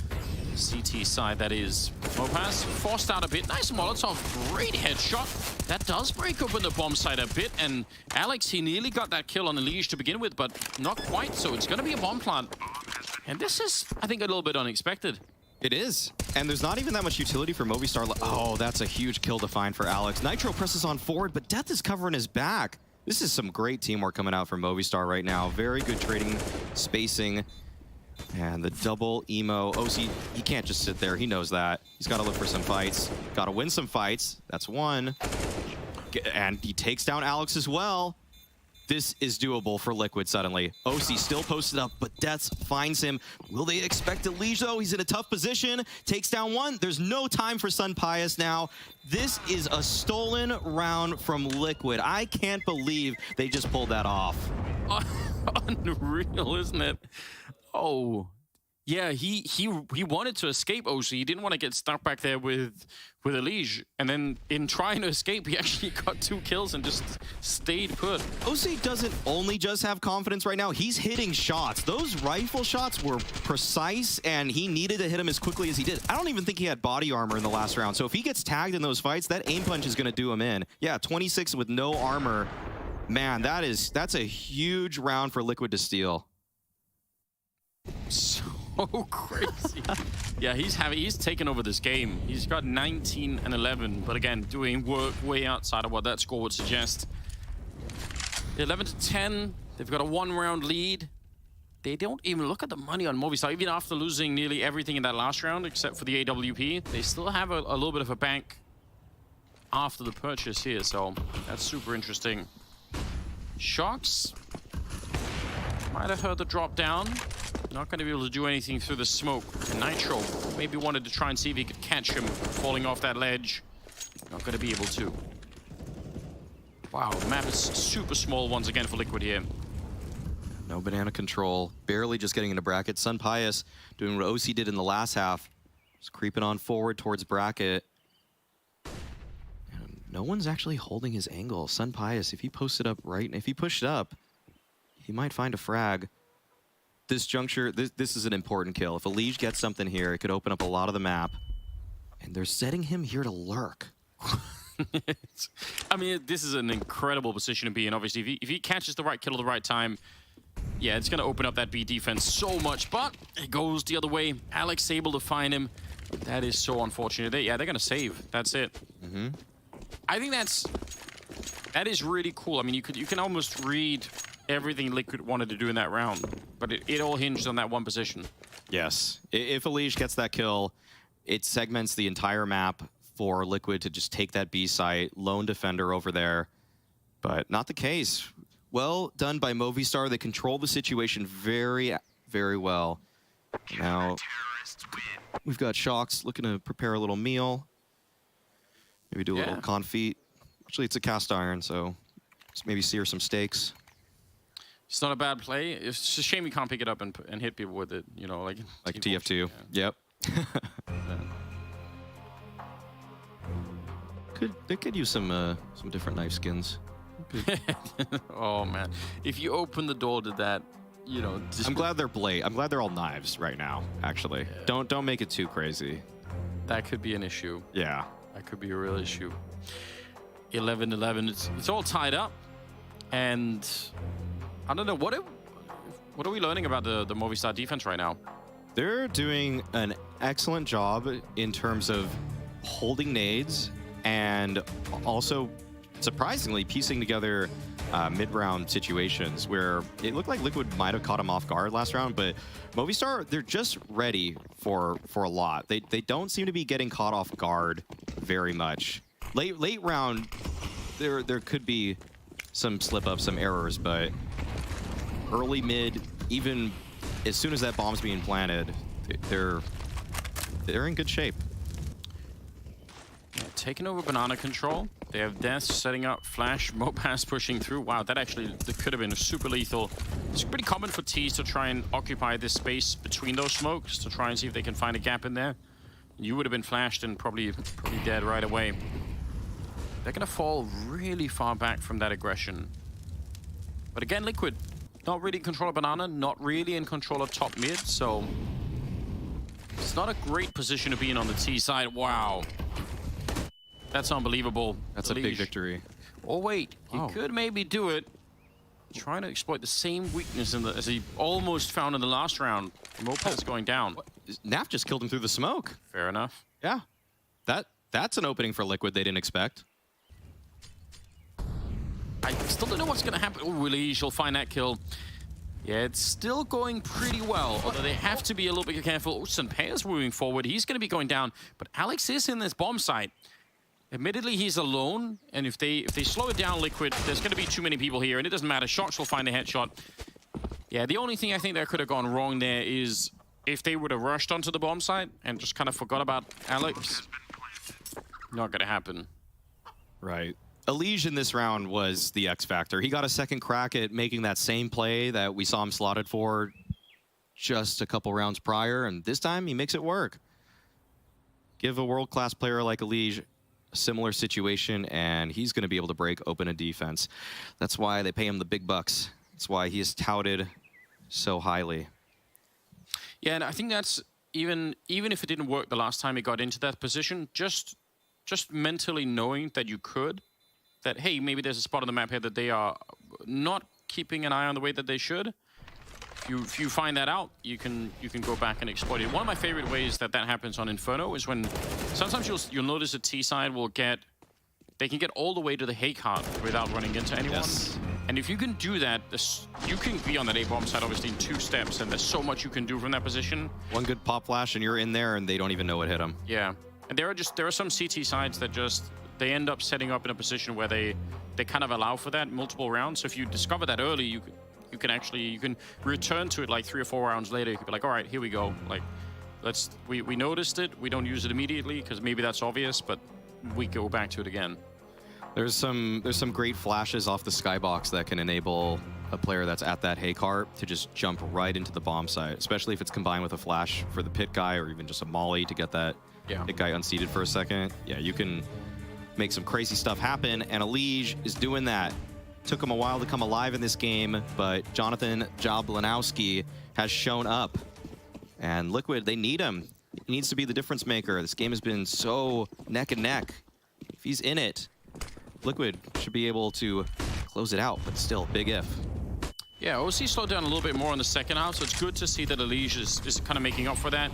CT side, that is. Mopaz forced out a bit. Nice Molotov, great headshot. That does break open the bomb side a bit, and Alex, he nearly got that kill on the Liege to begin with, but not quite, so it's going to be a bomb plant. And this is, I think, a little bit unexpected. It is, and there's not even that much utility for Movistar. Oh, that's a huge kill to find for Alex. Nitro presses on forward, but Death is covering his back. This is some great teamwork coming out from Movistar right now. Very good trading, spacing. And the double emo. OC, he can't just sit there. He knows that. He's got to look for some fights. Got to win some fights. That's one. And he takes down Alex as well. This is doable for Liquid suddenly. OC still posted up, but Deaths finds him. Will they expect a Liege though? He's in a tough position. Takes down one. There's no time for Sun Pius now. This is a stolen round from Liquid. I can't believe they just pulled that off. Unreal, isn't it? Oh, yeah, he wanted to escape OC. He didn't want to get stuck back there with a Liege. And then in trying to escape, he actually got 2 kills and just stayed put. OC doesn't only just have confidence right now. He's hitting shots. Those rifle shots were precise, and he needed to hit them as quickly as he did. I don't even think he had body armor in the last round. So if he gets tagged in those fights, that aim punch is going to do him in. Yeah, 26 with no armor. Man, that's a huge round for Liquid to steal. So crazy. Yeah, he's taken over this game. He's got 19 and 11, but again, doing work way outside of what that score would suggest. 11 to 10. They've got a 1-round lead. They don't even look at the money on Movistar. Even after losing nearly everything in that last round, except for the AWP, they still have a little bit of a bank after the purchase here, so that's super interesting. Shocks might have heard the drop down. Not going to be able to do anything through the smoke. Nitro maybe wanted to try and see if he could catch him falling off that ledge. Not going to be able to. Wow, the map is super small once again for Liquid here. No banana control. Barely just getting into bracket. Sun Pius doing what OC did in the last half. Just creeping on forward towards bracket. And no one's actually holding his angle. Sun Pius, if he posted up right, if he pushed up, he might find a frag. This juncture, this is an important kill. If a Liege gets something here, it could open up a lot of the map. And they're setting him here to lurk. I mean, this is an incredible position to be in. Obviously, if he catches the right kill at the right time, yeah, it's going to open up that B defense so much. But it goes the other way. Alex able to find him. That is so unfortunate. They're going to save. That's it. I think that is really cool. I mean, you can almost read everything Liquid wanted to do in that round, but it all hinged on that one position. Yes. If a Liege gets that kill, it segments the entire map for Liquid to just take that B site, lone defender over there. But not the case. Well done by Movistar. They control the situation very, very well. Now, we've got Shocks looking to prepare a little meal. Maybe do a little confit. Actually, it's a cast iron, so just maybe sear some steaks. It's not a bad play. It's a shame you can't pick it up and hit people with it, you know, like TF2. Yeah. Yep. They could use some different knife skins. Oh man, if you open the door to that, you know. I'm glad they're blade. I'm glad they're all knives right now. Actually, don't make it too crazy. That could be an issue. Yeah, that could be a real issue. 11-11. It's all tied up, and I don't know what are we learning about the Movistar defense right now? They're doing an excellent job in terms of holding nades and also surprisingly piecing together mid-round situations where it looked like Liquid might have caught him off guard last round, but Movistar, they're just ready for a lot. They don't seem to be getting caught off guard very much. Late round, there could be some slip-ups, some errors, but early mid, even as soon as that bomb's being planted, they're in good shape. Yeah, taking over banana control. They have Death setting up flash, Mopass pushing through. Wow, that could have been super lethal. It's pretty common for T's to try and occupy this space between those smokes to try and see if they can find a gap in there. You would have been flashed and probably dead right away. They're gonna fall really far back from that aggression. But again, Liquid, not really in control of banana, not really in control of top mid, so it's not a great position to be in on the T side. Wow. That's unbelievable. That's a big victory. Oh wait, he could maybe do it. Trying to exploit the same weakness as he almost found in the last round. Mopass going down. Naf just killed him through the smoke. Fair enough. Yeah. That's an opening for Liquid they didn't expect. I still don't know what's gonna happen. Oh, really? She'll find that kill. Yeah, it's still going pretty well, although they have to be a little bit careful. Oh, St. Pierre's moving forward. He's gonna be going down, but Alex is in this bomb site. Admittedly, he's alone, and if they slow it down, Liquid, there's going to be too many people here, and it doesn't matter. Shots will find a headshot. Yeah, the only thing I think that could have gone wrong there is if they would have rushed onto the bomb site and just kind of forgot about Alex. Not going to happen. Right. Elige in this round was the X factor. He got a second crack at making that same play that we saw him slotted for just a couple rounds prior, and this time he makes it work. Give a world-class player like Elige similar situation and he's going to be able to break open a defense. That's why they pay him the big bucks. That's why he is touted so highly. Yeah, and I think that's even if it didn't work the last time he got into that position, just mentally knowing that you could, that hey, maybe there's a spot on the map here that they are not keeping an eye on the way that they should. If you find that out, you can go back and exploit it. One of my favorite ways that happens on Inferno is when sometimes you'll notice a T side they can get all the way to the hay cart without running into anyone. Yes. And if you can do that, you can be on that A bomb side obviously in 2 steps, and there's so much you can do from that position. One good pop flash and you're in there, and they don't even know what hit them. Yeah, and there are some CT sides that they end up setting up in a position where they kind of allow for that multiple rounds. So if you discover that early, you can return to it like 3 or 4 rounds later. You could be like, all right, here we go. Like, we noticed it. We don't use it immediately because maybe that's obvious, but we go back to it again. There's some great flashes off the skybox that can enable a player that's at that hay cart to just jump right into the bomb site, especially if it's combined with a flash for the pit guy or even just a molly to get that pit guy unseated for a second. Yeah, you can make some crazy stuff happen, and Elige is doing that. Took him a while to come alive in this game, but Jonathan Jablanowski has shown up. And Liquid, they need him. He needs to be the difference maker. This game has been so neck and neck. If he's in it, Liquid should be able to close it out, but still, big if. Yeah, OC slowed down a little bit more in the second half, so it's good to see that Elige is kind of making up for that.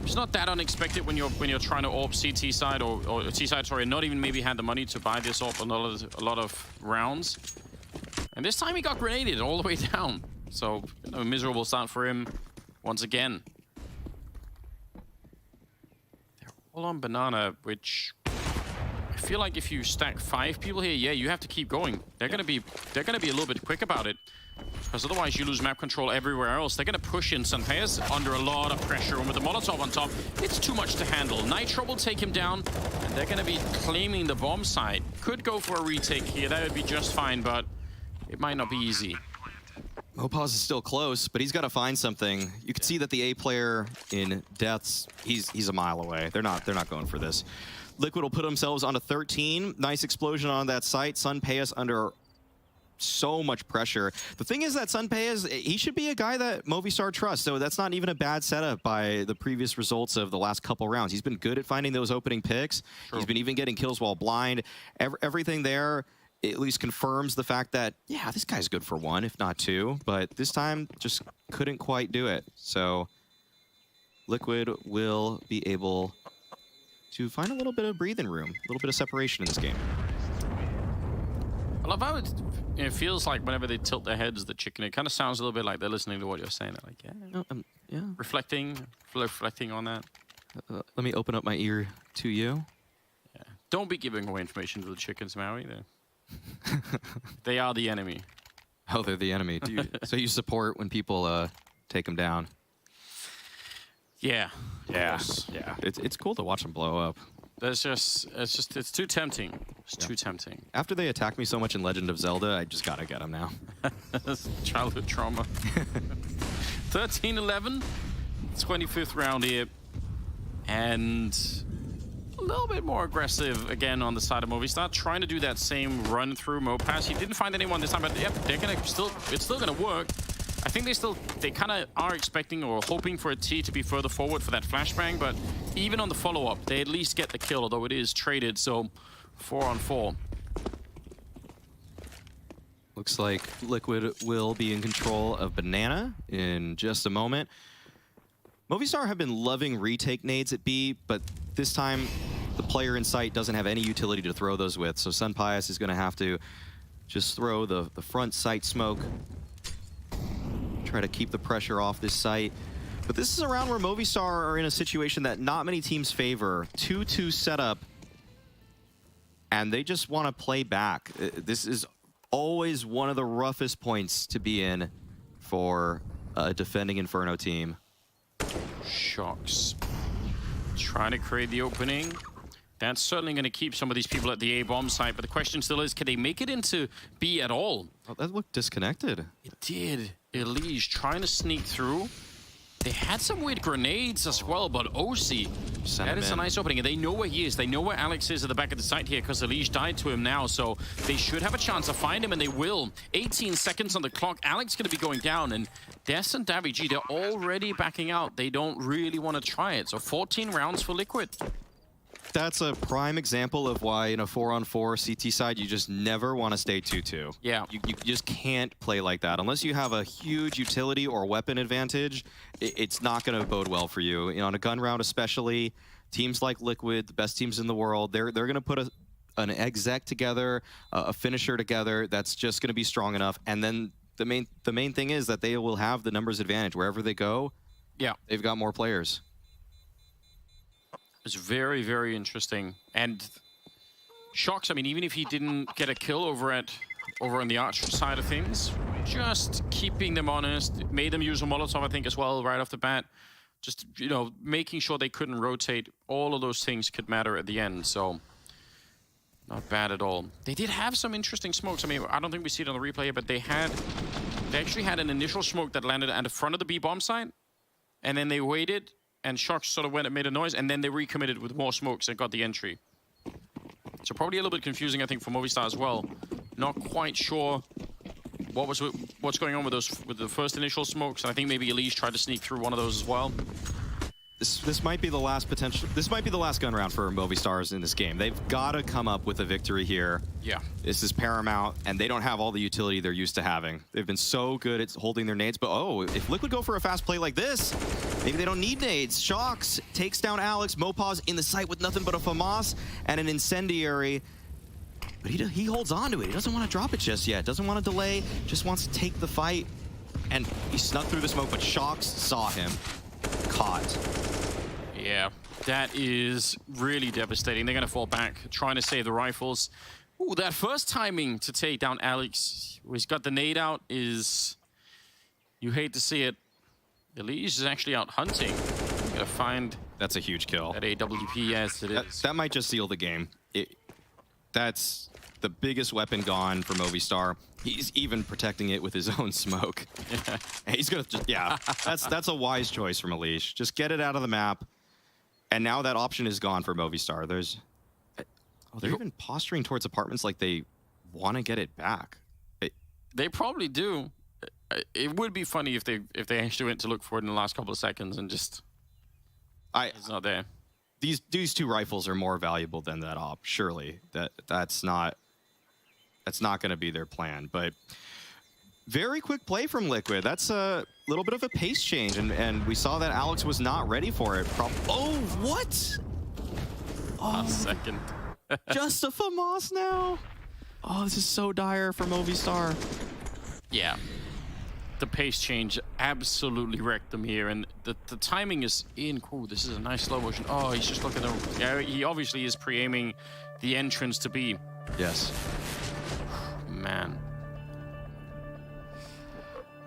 It's not that unexpected when you're trying to AWP CT side or T side, sorry, not even maybe had the money to buy this AWP a lot of rounds. And this time he got grenaded all the way down. So a miserable start for him once again. They're all on banana, which I feel like if you stack 5 people here, yeah, you have to keep going. They're gonna be a little bit quick about it. because otherwise you lose map control everywhere else. They're going to push in Sanpeas under a lot of pressure, and with the Molotov on top, it's too much to handle. Nitro will take him down, and they're going to be claiming the bomb site. Could go for a retake here. That would be just fine, but it might not be easy. Mopaz is still close, but he's got to find something. You can see that the A player in Deaths, he's a mile away. They're not going for this. Liquid will put themselves onto 13. Nice explosion on that site. Sanpeas under so much pressure. The thing is that Sanpeas, he should be a guy that Movistar trusts, so that's not even a bad setup by the previous results of the last couple rounds. He's been good at finding those opening picks. He's been even getting kills while blind. Everything there at least confirms the fact that, yeah, this guy's good for 1, if not 2, but this time just couldn't quite do it. So Liquid will be able to find a little bit of breathing room, a little bit of separation in this game. I love how it feels like whenever they tilt their heads, the chicken, it kind of sounds a little bit like they're listening to what you're saying. They're like, yeah, Yeah. reflecting on that. Let me open up my ear to you. Yeah. Don't be giving away information to the chickens, Maui. They are the enemy. Oh, they're the enemy. So you support when people take them down? Yeah. Yeah. It's cool to watch them blow up. It's too tempting. It's too tempting. After they attacked me so much in Legend of Zelda, I just gotta get them now. That's childhood trauma. 13-11, 25th round here. And a little bit more aggressive again on the side of Movistar, trying to do that same run through Mopaz. He didn't find anyone this time, but yep, it's still gonna work. I think they kind of are expecting or hoping for a T to be further forward for that flashbang, but even on the follow-up, they at least get the kill, although it is traded, so 4-on-4. Looks like Liquid will be in control of Banana in just a moment. Movistar have been loving retake nades at B, but this time the player in sight doesn't have any utility to throw those with, so Sanpeas is going to have to just throw the front sight smoke. Try to keep the pressure off this site. But this is a round where Movistar are in a situation that not many teams favor. 2-2 setup, and they just want to play back. This is always one of the roughest points to be in for a defending Inferno team. Shocks. Trying to create the opening. That's certainly going to keep some of these people at the A-bomb site, but the question still is, can they make it into B at all? Oh, that looked disconnected. It did. Elige trying to sneak through. They had some weird grenades as well, but OC, that is a nice opening. And they know where he is. They know where Alex is at the back of the site here, because Elige died to him now, so they should have a chance to find him, and they will. 18 seconds on the clock. Alex going to be going down, and Des and Davig, they're already backing out. They don't really want to try it. So 14 rounds for Liquid. That's a prime example of why in a 4-on-4 CT side, you just never want to stay 2-2. Yeah. You just can't play like that. Unless you have a huge utility or weapon advantage, it's not going to bode well for you. On a gun round especially, teams like Liquid, the best teams in the world, they're going to put an exec together, a finisher together that's just going to be strong enough. And then the main thing is that they will have the numbers advantage. Wherever they go, yeah, they've got more players. It's very, very interesting. And Shocks, I mean, even if he didn't get a kill over on the Archer side of things, just keeping them honest, made them use a Molotov, I think, as well, right off the bat. Just, making sure they couldn't rotate. All of those things could matter at the end, so not bad at all. They did have some interesting smokes. I mean, I don't think we see it on the replay, but they actually had an initial smoke that landed at the front of the B bomb site, and then they waited, and Shocks sort of went and made a noise, and then they recommitted with more smokes and got the entry. So probably a little bit confusing, I think, for Movistar as well. Not quite sure what's going on with the first initial smokes, and I think maybe Elige tried to sneak through one of those as well. This might be the last potential. This might be the last gun round for Movistars in this game. They've got to come up with a victory here. Yeah. This is paramount, and they don't have all the utility they're used to having. They've been so good at holding their nades, but if Liquid go for a fast play like this, maybe they don't need nades. Shocks takes down Alex. Mopaz in the site with nothing but a FAMAS and an incendiary. But he holds on to it. He doesn't want to drop it just yet. Doesn't want to delay. Just wants to take the fight. And he snuck through the smoke, but Shocks saw him. Caught. Yeah, that is really devastating. They're going to fall back, trying to save the rifles. Ooh, that first timing to take down Alex, he's got the nade out, is You hate to see it. Elise is actually out hunting. Gotta find That's a huge kill. that AWP. Yes, it is. That might just seal the game. That's the biggest weapon gone for Movistar. He's even protecting it with his own smoke. He's gonna just, that's a wise choice from Elise. Just get it out of the map. And now that option is gone for Movistar. They're even posturing towards apartments like they want to get it back. They probably do. It would be funny if they actually went to look for it in the last couple of seconds and just it's not there. These two rifles are more valuable than that op. Surely that's not going to be their plan. But very quick play from Liquid. That's a little bit of a pace change, and we saw that Alex was not ready for it. Oh, what? Last second. Just a FAMAS now. Oh, this is so dire for Movistar. Yeah. The pace change absolutely wrecked them here, and the timing is in. Cool, this is a nice slow motion. Oh, he's just looking over. Yeah, he obviously is pre-aiming the entrance to B. Yes. Man.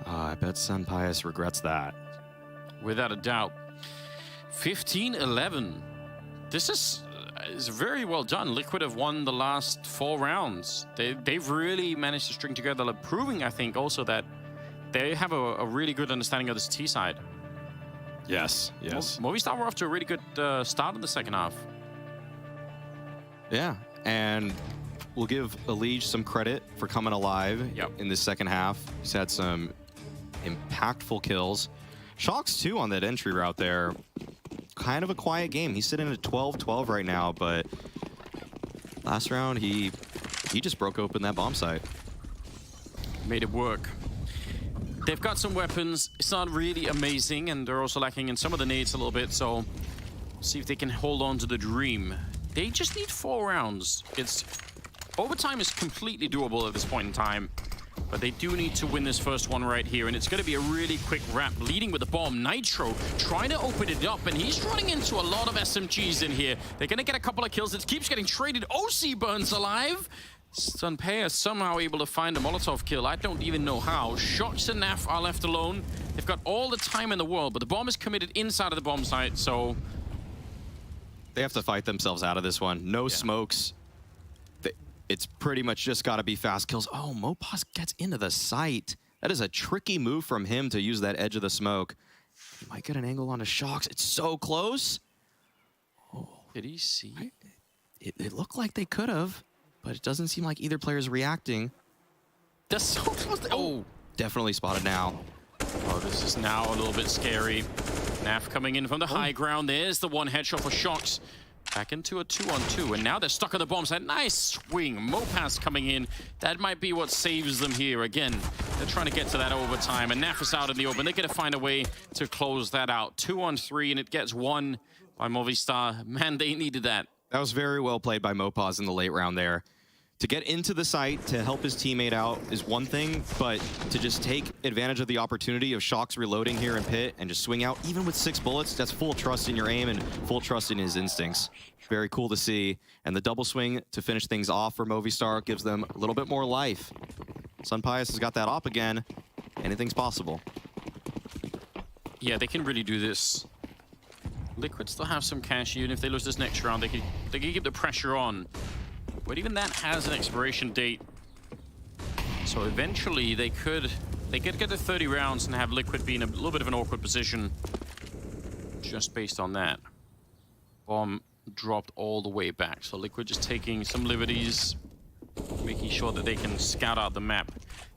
I bet Senpius regrets that. Without a doubt. 15-11. This is very well done. Liquid have won the last 4 rounds. They've really managed to string together, like, proving, I think, also that they have a really good understanding of this T side. Yes, yes. Movistar were off to a really good start in the second half. Yeah, and we'll give Elige some credit for coming alive in the second half. He's had some impactful kills. Shocks, too, on that entry route there. Kind of a quiet game. He's sitting at 12-12 right now, but last round, he just broke open that bomb site. Made it work. They've got some weapons. It's not really amazing, and they're also lacking in some of the nades a little bit, so see if they can hold on to the dream. They just need 4 rounds. Overtime is completely doable at this point in time, but they do need to win this first one right here, and it's going to be a really quick wrap, leading with the bomb. Nitro trying to open it up, and he's running into a lot of SMGs in here. They're going to get a couple of kills. It keeps getting traded. OC burns alive. Sunpea somehow able to find a Molotov kill. I don't even know how. Shots and Naf are left alone. They've got all the time in the world, but the bomb is committed inside of the bomb site, so they have to fight themselves out of this one. No smokes. It's pretty much just got to be fast kills. Oh, Mopaz gets into the site. That is a tricky move from him to use that edge of the smoke. He might get an angle on the Shocks. It's so close. Oh, did he see? It looked like they could have, but it doesn't seem like either player is reacting. That's so close. Oh, definitely spotted now. Oh, this is now a little bit scary. Naf coming in from the high ground. There's the one headshot for Shocks. Back into a 2-on-2, and now they're stuck on the bomb site. Nice swing. Mopaz coming in. That might be what saves them here. Again, they're trying to get to that overtime, and Naf is out in the open. They're going to find a way to close that out. 2-on-3, and it gets won by Movistar. Man, they needed that. That was very well played by Mopaz in the late round there. To get into the site, to help his teammate out is one thing, but to just take advantage of the opportunity of Shocks reloading here in pit and just swing out, even with 6 bullets, that's full trust in your aim and full trust in his instincts. Very cool to see. And the double swing to finish things off for Movistar gives them a little bit more life. Sunpius has got that op again. Anything's possible. Yeah, they can really do this. Liquid still have some cash. Even if they lose this next round, they can keep the pressure on. But even that has an expiration date. So eventually they could get to 30 rounds and have Liquid be in a little bit of an awkward position just based on that. Bomb dropped all the way back. So Liquid just taking some liberties, making sure that they can scout out the map.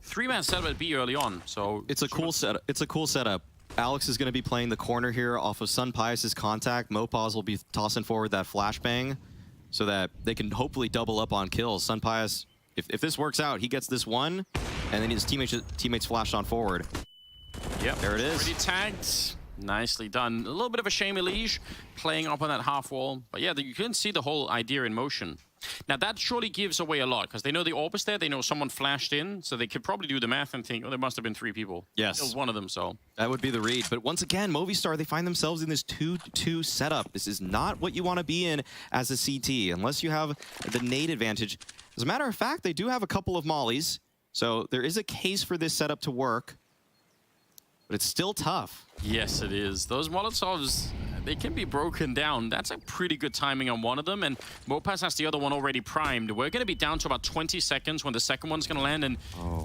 3-man setup at B early on. So it's a cool setup. It's a cool setup. Alex is going to be playing the corner here off of Sunpius' contact. Mopaz will be tossing forward that flashbang, so that they can hopefully double up on kills. Sunpius, if this works out, he gets this one, and then his teammates flash on forward. Yep, there it is. Pretty tagged. Nicely done. A little bit of a shame, Elige, playing up on that half wall. But yeah, you can see the whole idea in motion. Now that surely gives away a lot, because they know the AWP is there, they know someone flashed in, so they could probably do the math and think, oh, there must have been 3 people. Yes. Killed one of them, so. That would be the read. But once again, Movistar, they find themselves in this 2-2 setup. This is not what you want to be in as a CT, unless you have the nade advantage. As a matter of fact, they do have a couple of mollies, so there is a case for this setup to work. but it's still tough. Yes, it is. Those Molotovs, they can be broken down. That's a pretty good timing on one of them, and Mopaz has the other one already primed. We're going to be down to about 20 seconds when the second one's going to land, and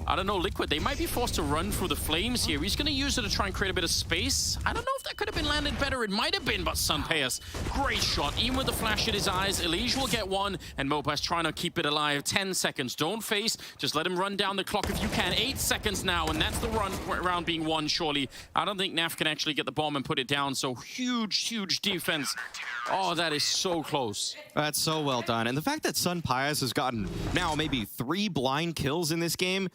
I don't know, Liquid, they might be forced to run through the flames here. He's going to use it to try and create a bit of space. I don't know if that could have been landed better. It might have been, but Sunpayas, great shot. Even with the flash in his eyes, Elige will get one, and Mopaz trying to keep it alive. 10 seconds. Don't face. Just let him run down the clock if you can. 8 seconds now, and that's the round being won, surely. I don't think Naf can actually get the bomb and put it down, so huge defense. Oh, that is so close. That's so well done. And the fact that Sunpayas has gotten now maybe 3 blind kills in this game,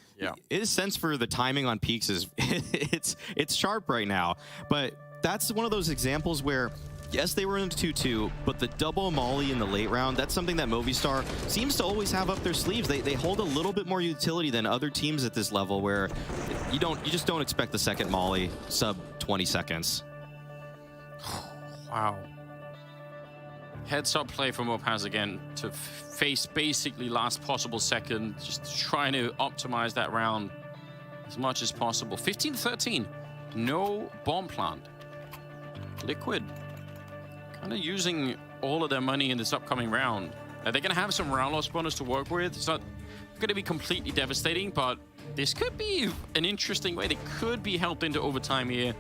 his sense for the timing on peaks is it's sharp right now. But that's one of those examples where, yes, they were in 2-2, but the double molly in the late round, that's something that Movistar seems to always have up their sleeves. They hold a little bit more utility than other teams at this level, where you just don't expect the second molly sub 20 seconds. Wow. Heads-up play from Mopaz again to face basically last possible second, just trying to optimize that round as much as possible. 15-13, no bomb plant. Liquid kind of using all of their money in this upcoming round. They're going to have some round loss bonus to work with. It's not going to be completely devastating, but this could be an interesting way. They could be helped into overtime here.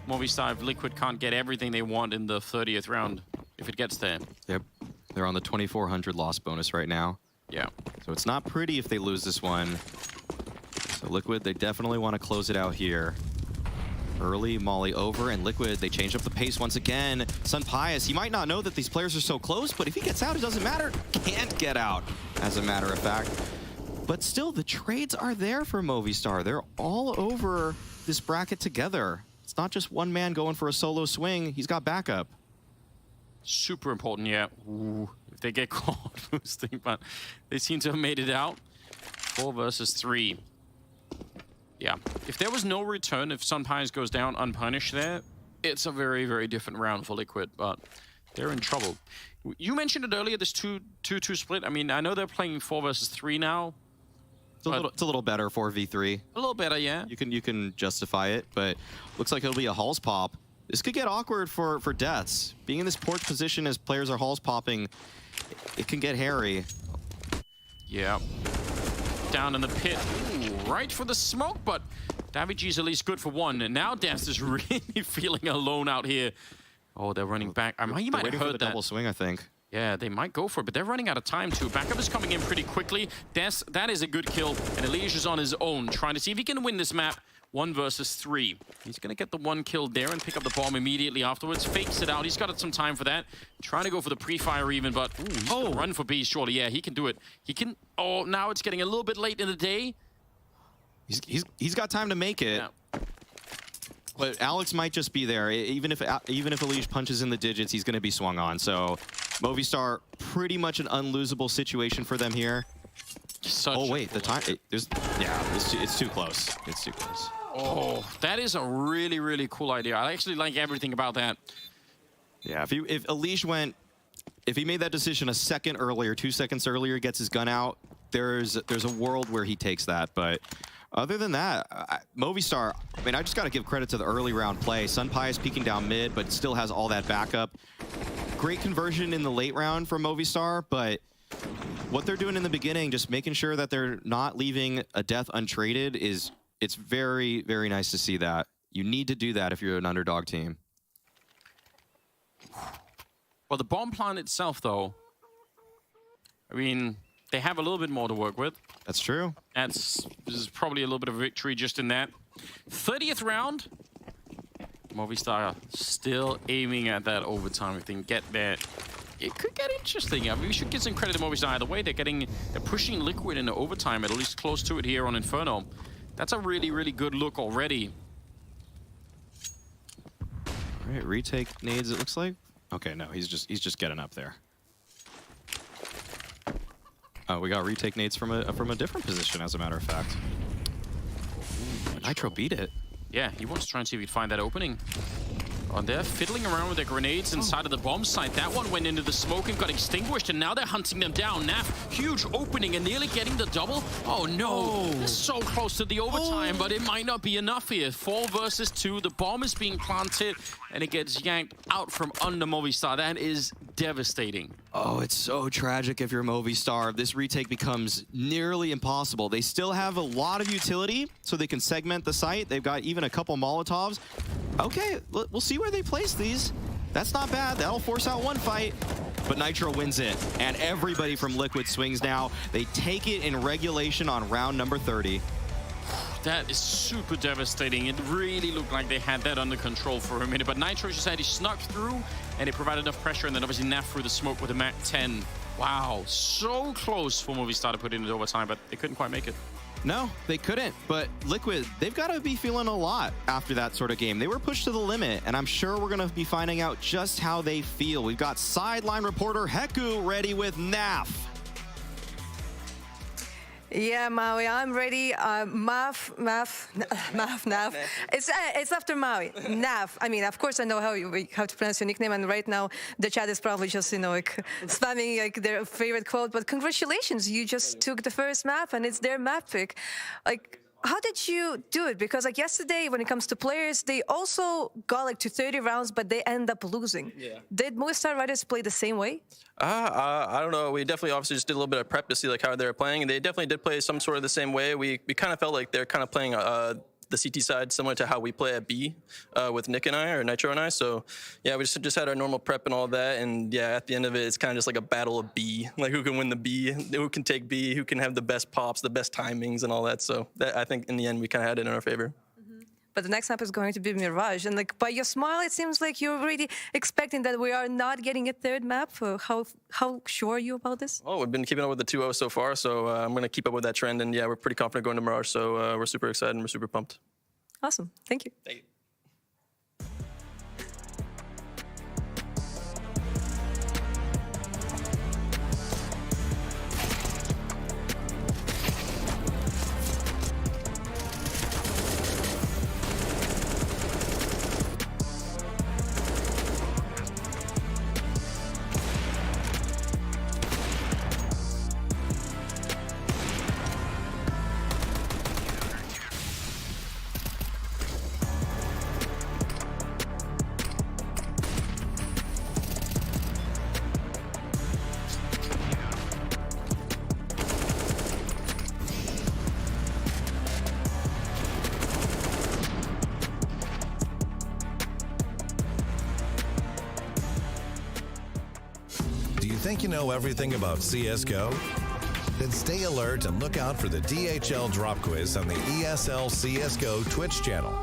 Movistar, if Liquid can't get everything they want in the 30th round, if it gets there. Yep. They're on the 2,400 loss bonus right now. Yeah. So it's not pretty if they lose this one. So Liquid, they definitely want to close it out here. Early molly over, and Liquid, they change up the pace once again. Sunpayas, he might not know that these players are so close, but if he gets out, it doesn't matter. Can't get out, as a matter of fact. But still, the trades are there for Movistar. They're all over this bracket together. It's not just one man going for a solo swing. He's got backup. Super important, yeah. Ooh, if they get caught boosting, but they seem to have made it out. 4 versus 3. Yeah, if there was no return, if Sunpayas goes down unpunished there, it's a very different round for Liquid, but they're in trouble. You mentioned it earlier, this 2-2 split. I mean, I know they're playing 4 versus 3 now. It's a little better, 4v3. A little better, yeah. You can justify it, but looks like it'll be a Halls pop. This could get awkward for Deaths. Being in this porch position as players are Halls popping, it can get hairy. Yeah. Down in the pit. Ooh, right for the smoke, but Daviji's at least good for one. And now Deaths is really feeling alone out here. Oh, they're running back. You might have heard that. Double swing, I think. Yeah, they might go for it, but they're running out of time too. Backup is coming in pretty quickly. Deaths, that is a good kill. And Elige is on his own, trying to see if he can win this map. 1 versus 3. He's going to get the 1 kill there and pick up the bomb immediately afterwards. Fakes it out. He's got some time for that. Trying to go for the pre-fire even, but he's gonna run for B, surely. Yeah, he can do it. He can... Oh, now it's getting a little bit late in the day. He's got time to make it. Yeah. But Alex might just be there. Even if Elige punches in the digits, he's going to be swung on. So Movistar, pretty much an unlosable situation for them here. Oh wait, the time it's too close. It's too close. Oh, that is a really cool idea. I actually like everything about that. Yeah, if Elige went, if he made that decision a second earlier, 2 seconds earlier, gets his gun out, there's a world where he takes that. But other than that, Movistar, I mean, I just got to give credit to the early round play. Sunpayas peeking down mid, but still has all that backup. Great conversion in the late round from Movistar, but what they're doing in the beginning, just making sure that they're not leaving a death untraded, it's very nice to see that. You need to do that if you're an underdog team. Well, the bomb plant itself, though, I mean, they have a little bit more to work with. That's true. This is probably a little bit of a victory just in that. 30th round. Movistar still aiming at that overtime. If they can get there, it could get interesting. I mean, we should give some credit to Movistar either way. They're pushing Liquid into overtime, at least close to it here on Inferno. That's a really good look already. All right, retake nades, it looks like. Okay, no, he's just getting up there. Oh, we got retake nades from a different position, as a matter of fact. Nitro beat it. Yeah, he wants to try and see if he can find that opening. Oh, they're fiddling around with their grenades inside of the bomb site. That one went into the smoke and got extinguished, and now they're hunting them down. Naf, huge opening and nearly getting the double. Oh no, they're so close to the overtime, but it might not be enough here. 4 versus 2, the bomb is being planted, and it gets yanked out from under Movistar. That is devastating. Oh, it's so tragic if you're Movistar. This retake becomes nearly impossible. They still have a lot of utility, so they can segment the site. They've got even a couple Molotovs. Okay, we'll see where they place these. That's not bad. That'll force out one fight. But Nitro wins it, and everybody from Liquid swings now. They take it in regulation on round number 30. That is super devastating. It really looked like they had that under control for a minute, but Nitro just said he snuck through, and it provided enough pressure, and then obviously Naf through the smoke with a Mac 10. Wow, so close for Movistar to put it into overtime, but they couldn't quite make it. No, they couldn't, but Liquid, they've got to be feeling a lot after that sort of game. They were pushed to the limit, and I'm sure we're going to be finding out just how they feel. We've got sideline reporter Heku ready with Naf. Yeah, Maui, I'm ready. Naf. It's after Maui. Naf. I mean, of course, I know how to pronounce your nickname, and right now the chat is probably just, like spamming like their favorite quote. But congratulations, you just took the first map, and it's their map pick. Like, how did you do it? Because like yesterday, when it comes to players, they also got like to 30 rounds, but they end up losing. Yeah. Did Movistar Riders play the same way? I don't know. We definitely obviously just did a little bit of prep to see like how they were playing, and they definitely did play some sort of the same way. We kind of felt like they're kind of playing the CT side similar to how we play at B with Nick and I, or Nitro and I. So yeah, we just had our normal prep and all that, and yeah, at the end of it, it's kind of just like a battle of B, like who can win the B, who can take B, who can have the best pops, the best timings, and all that. So that, I think in the end we kind of had it in our favor. But the next map is going to be Mirage. And like by your smile, it seems like you're already expecting that we are not getting a third map. How sure are you about this? Oh, we've been keeping up with the 2-0 so far, so I'm going to keep up with that trend. And yeah, we're pretty confident going to Mirage, so we're super excited and we're super pumped. Awesome. Thank you. Thank you. Think you know everything about CSGO? Then stay alert and look out for the DHL drop quiz on the ESL CSGO Twitch channel.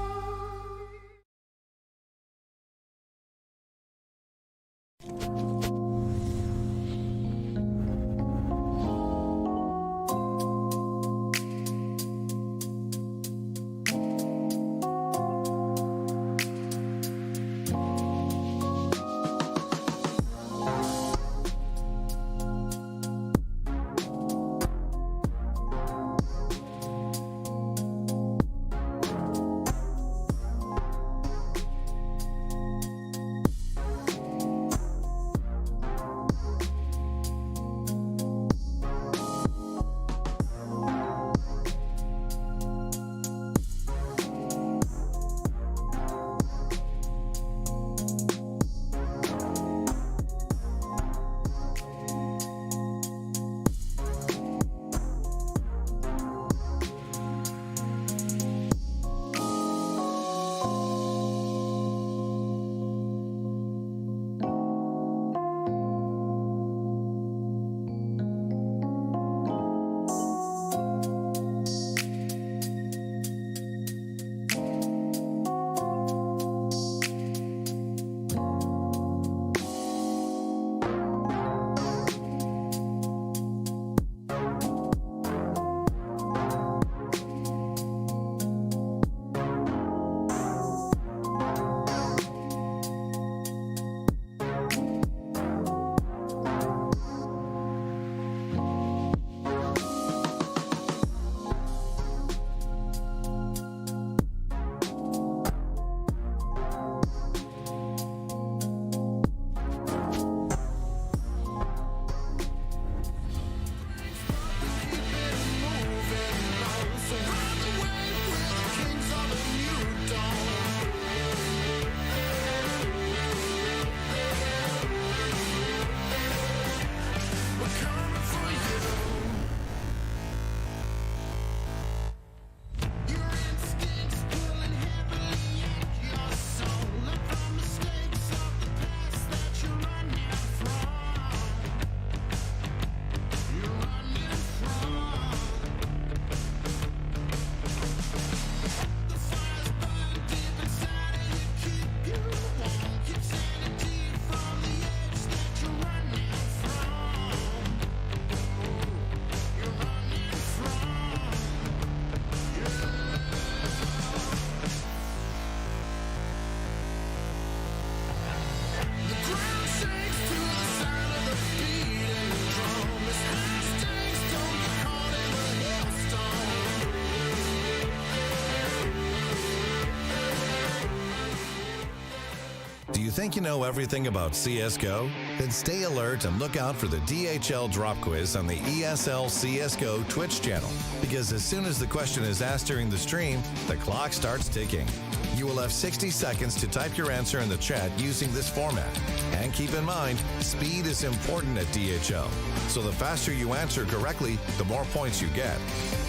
think you know everything about CSGO? Then stay alert and look out for the DHL drop quiz on the ESL CSGO Twitch channel. Because as soon as the question is asked during the stream, the clock starts ticking. You will have 60 seconds to type your answer in the chat using this format. And keep in mind, speed is important at DHL. So the faster you answer correctly, the more points you get.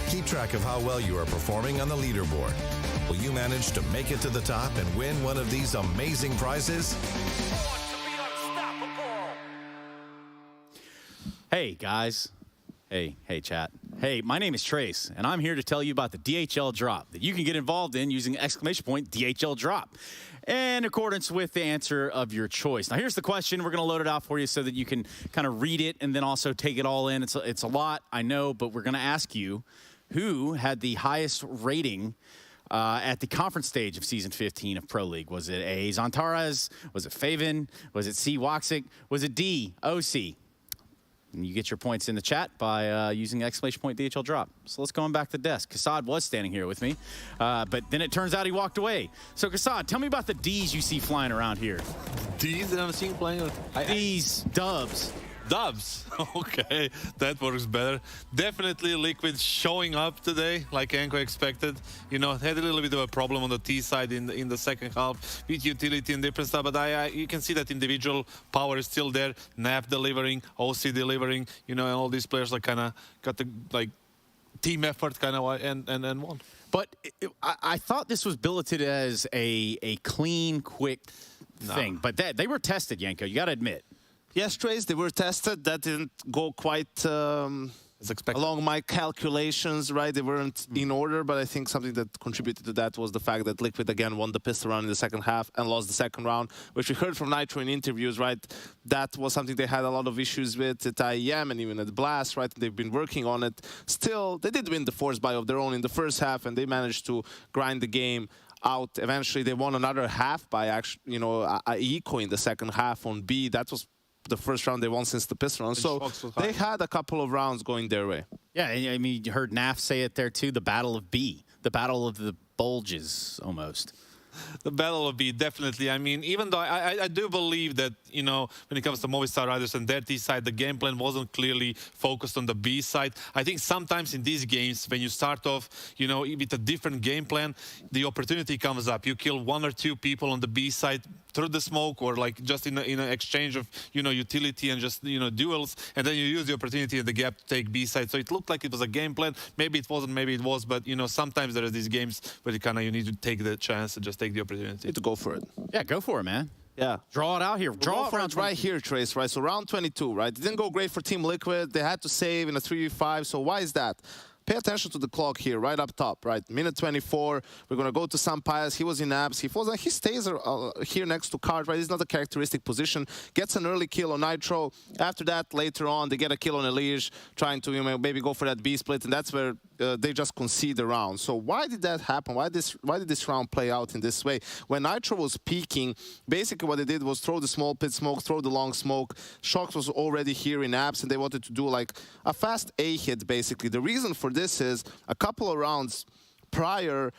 Keep track of how well you are performing on the leaderboard. Will you manage to make it to the top and win one of these amazing prizes? Hey, guys. Hey, chat. Hey, my name is Trace, and I'm here to tell you about the DHL drop that you can get involved in using !DHL drop in accordance with the answer of your choice. Now, here's the question. We're going to load it out for you so that you can kind of read it and then also take it all in. It's a lot, I know, but we're going to ask you who had the highest rating at the conference stage of Season 15 of Pro League. Was it A, Zontaras? Was it Faven? Was it C, Woxic? Was it D, OC? And you get your points in the chat by using !DHL drop. So let's go on back to the desk. Kassad was standing here with me, but then it turns out he walked away. So Kassad, tell me about the Ds you see flying around here. D's that I'm seeing playing? Ds, dubs. Dubs. Okay, that works better. Definitely Liquid showing up today, like Enko expected. You know, had a little bit of a problem on the T side in the second half with utility and different stuff, but you can see that individual power is still there. Nap delivering, OC delivering, you know, and all these players are kind of got the like team effort kind of and won. But I thought this was billeted as a clean, quick thing, but they were tested, Yanko. You got to admit. Yes, Trace, they were tested. That didn't go quite along my calculations, right? They weren't in order, but I think something that contributed to that was the fact that Liquid again won the pistol round in the second half and lost the second round, which we heard from Nitro in interviews, right? That was something they had a lot of issues with at IEM and even at Blast, right? They've been working on it. Still, they did win the force buy of their own in the first half, and they managed to grind the game out. Eventually, they won another half by actually, you know, a eco in the second half on B. That was the first round they won since the pistol round. So they had a couple of rounds going their way. Yeah, I mean, you heard Naf say it there too, the battle of B, the battle of the bulges almost. The battle of B, definitely. I mean, even though I do believe that, you know, when it comes to Movistar Riders and their T side, the game plan wasn't clearly focused on the B side. I think sometimes in these games, when you start off, you know, with a different game plan, the opportunity comes up. You kill one or two people on the B side through the smoke or like just in an exchange of, you know, utility and just, you know, duels, and then you use the opportunity in the gap to take B side. So it looked like it was a game plan. Maybe it wasn't, maybe it was, but, you know, sometimes there are these games where you need to take the chance and just take the opportunity. To go for it. Yeah, go for it, man. Yeah. Draw it out here. Draw it for it right here, Trace, right? So round 22, right? It didn't go great for Team Liquid. They had to save in a 3v5. So why is that? Pay attention to the clock here, right up top, right? Minute 24. We're going to go to Sampayas. He was in abs. He falls, he stays here next to Card, right? It's not a characteristic position. Gets an early kill on Nitro. After that, later on, they get a kill on Elige, trying to, you know, maybe go for that B split, and that's where they just concede the round. So why did that happen? Why did this round play out in this way? When Nitro was peaking, basically what they did was throw the small pit smoke, throw the long smoke. Shox was already here in abs, and they wanted to do like a fast A hit, basically. The reason for this is a couple of rounds prior,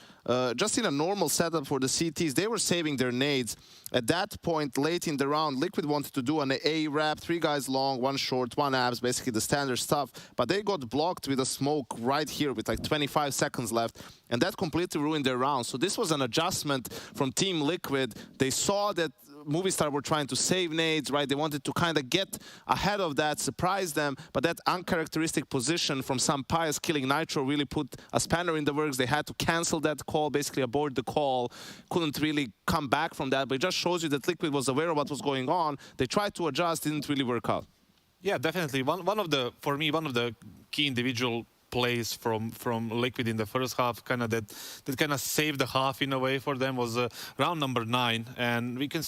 just in a normal setup for the CTs, they were saving their nades. At that point, late in the round, Liquid wanted to do an A wrap, 3 guys long, 1 short, 1 abs, basically the standard stuff. But they got blocked with a smoke right here with like 25 seconds left, and that completely ruined their round. So this was an adjustment from Team Liquid. They saw that Movistar were trying to save nades, right? They wanted to kind of get ahead of that, surprise them, but that uncharacteristic position from Sampayas killing Nitro really put a spanner in the works. They had to cancel that call, basically abort the call, couldn't really come back from that, but it just shows you that Liquid was aware of what was going on. They tried to adjust, didn't really work out. Yeah, definitely. For me, one of the key individual plays from Liquid in the first half, that kind of saved the half in a way for them, was round number 9. And we can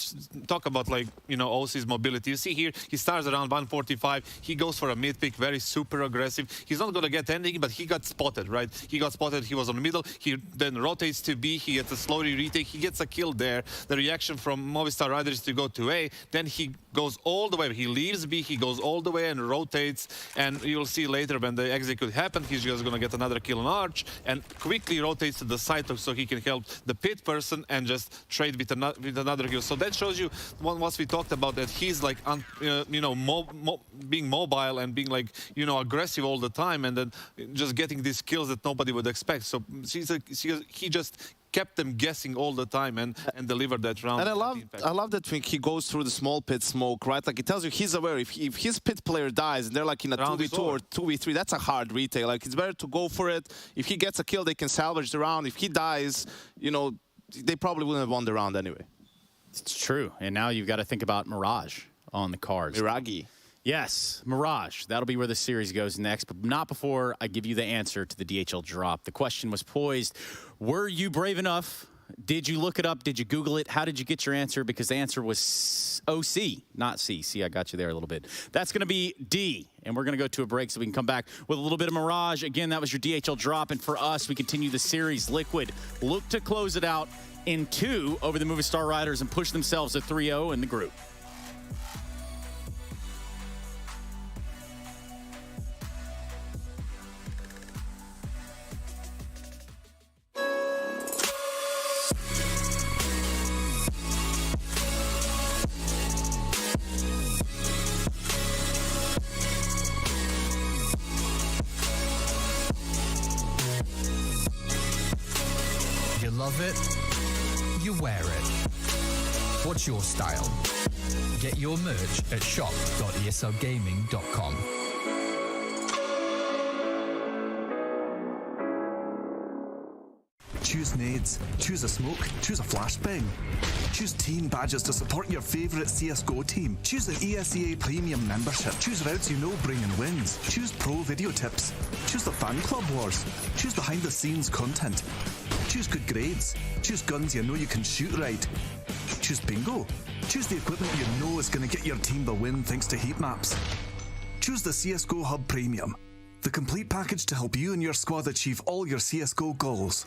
talk about, like, you know, OC's mobility. You see here, he starts around 145. He goes for a mid pick, very super aggressive. He's not going to get anything, but he got spotted, right? He got spotted. He was on the middle. He then rotates to B. He gets a slowly retake. He gets a kill there. The reaction from Movistar Riders is to go to A. Then he goes all the way. He leaves B. He goes all the way and rotates. And you'll see later when the execute happened, he's just going to get another kill on Arch, and quickly rotates to the side so he can help the pit person and just trade with another kill. So that shows you once we talked about that he's like being mobile and being like aggressive all the time, and then just getting these kills that nobody would expect. So he just kept them guessing all the time and delivered that round. And I love that when he goes through the small pit smoke, right? Like, it tells you he's aware if his pit player dies and they're like in a 2v2 or 2v3, that's a hard retake. Like, it's better to go for it. If he gets a kill, they can salvage the round. If he dies, they probably wouldn't have won the round anyway. It's true. And now you've got to think about Mirage on the cards. Miragi. Yes, Mirage. That'll be where the series goes next, but not before I give you the answer to the DHL drop. The question was poised. Were you brave enough? Did you look it up? Did you Google it? How did you get your answer? Because the answer was OC, not C. See, I got you there a little bit. That's going to be D, and we're going to go to a break so we can come back with a little bit of Mirage. Again, that was your DHL drop, and for us, we continue the series. Liquid look to close it out in 2 over the Movistar Riders and push themselves to 3-0 in the group. Love it, you wear it. What's your style? Get your merch at shop.eslgaming.com. Choose nades, choose a smoke, choose a flashbang. Choose team badges to support your favourite CSGO team. Choose an ESEA Premium membership. Choose routes you know bring in wins. Choose pro video tips. Choose the fan club wars. Choose behind the scenes content. Choose good grades. Choose guns you know you can shoot right. Choose bingo. Choose the equipment you know is going to get your team the win thanks to heat maps. Choose the CSGO Hub Premium. The complete package to help you and your squad achieve all your CSGO goals.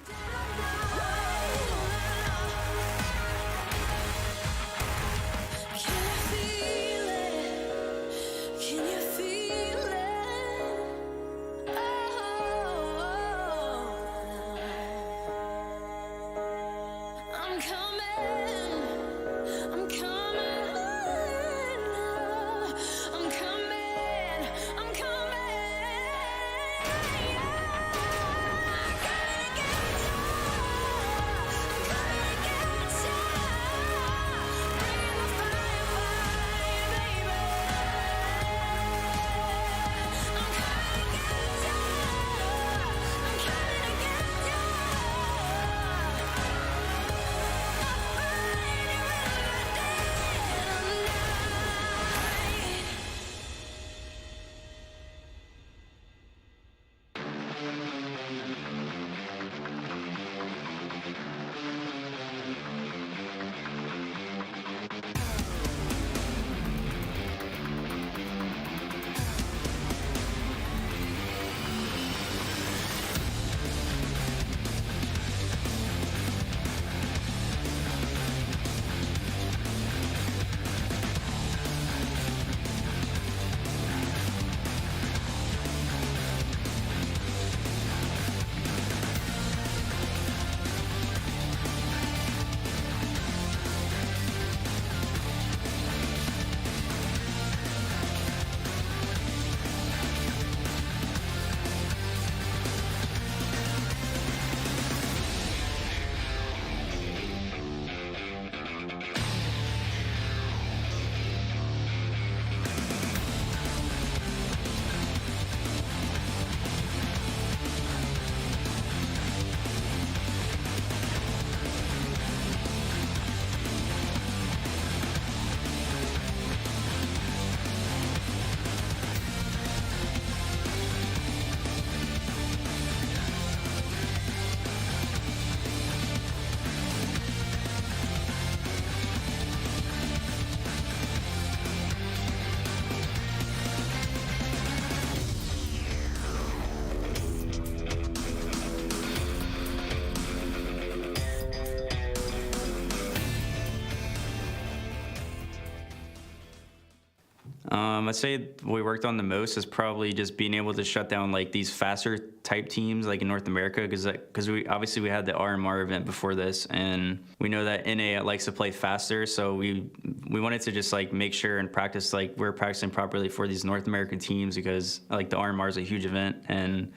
I'd say what we worked on the most is probably just being able to shut down like these faster type teams like in North America, because we had the RMR event before this, and we know that NA likes to play faster, so we wanted to just like make sure and practice like we're practicing properly for these North American teams, because like the RMR is a huge event and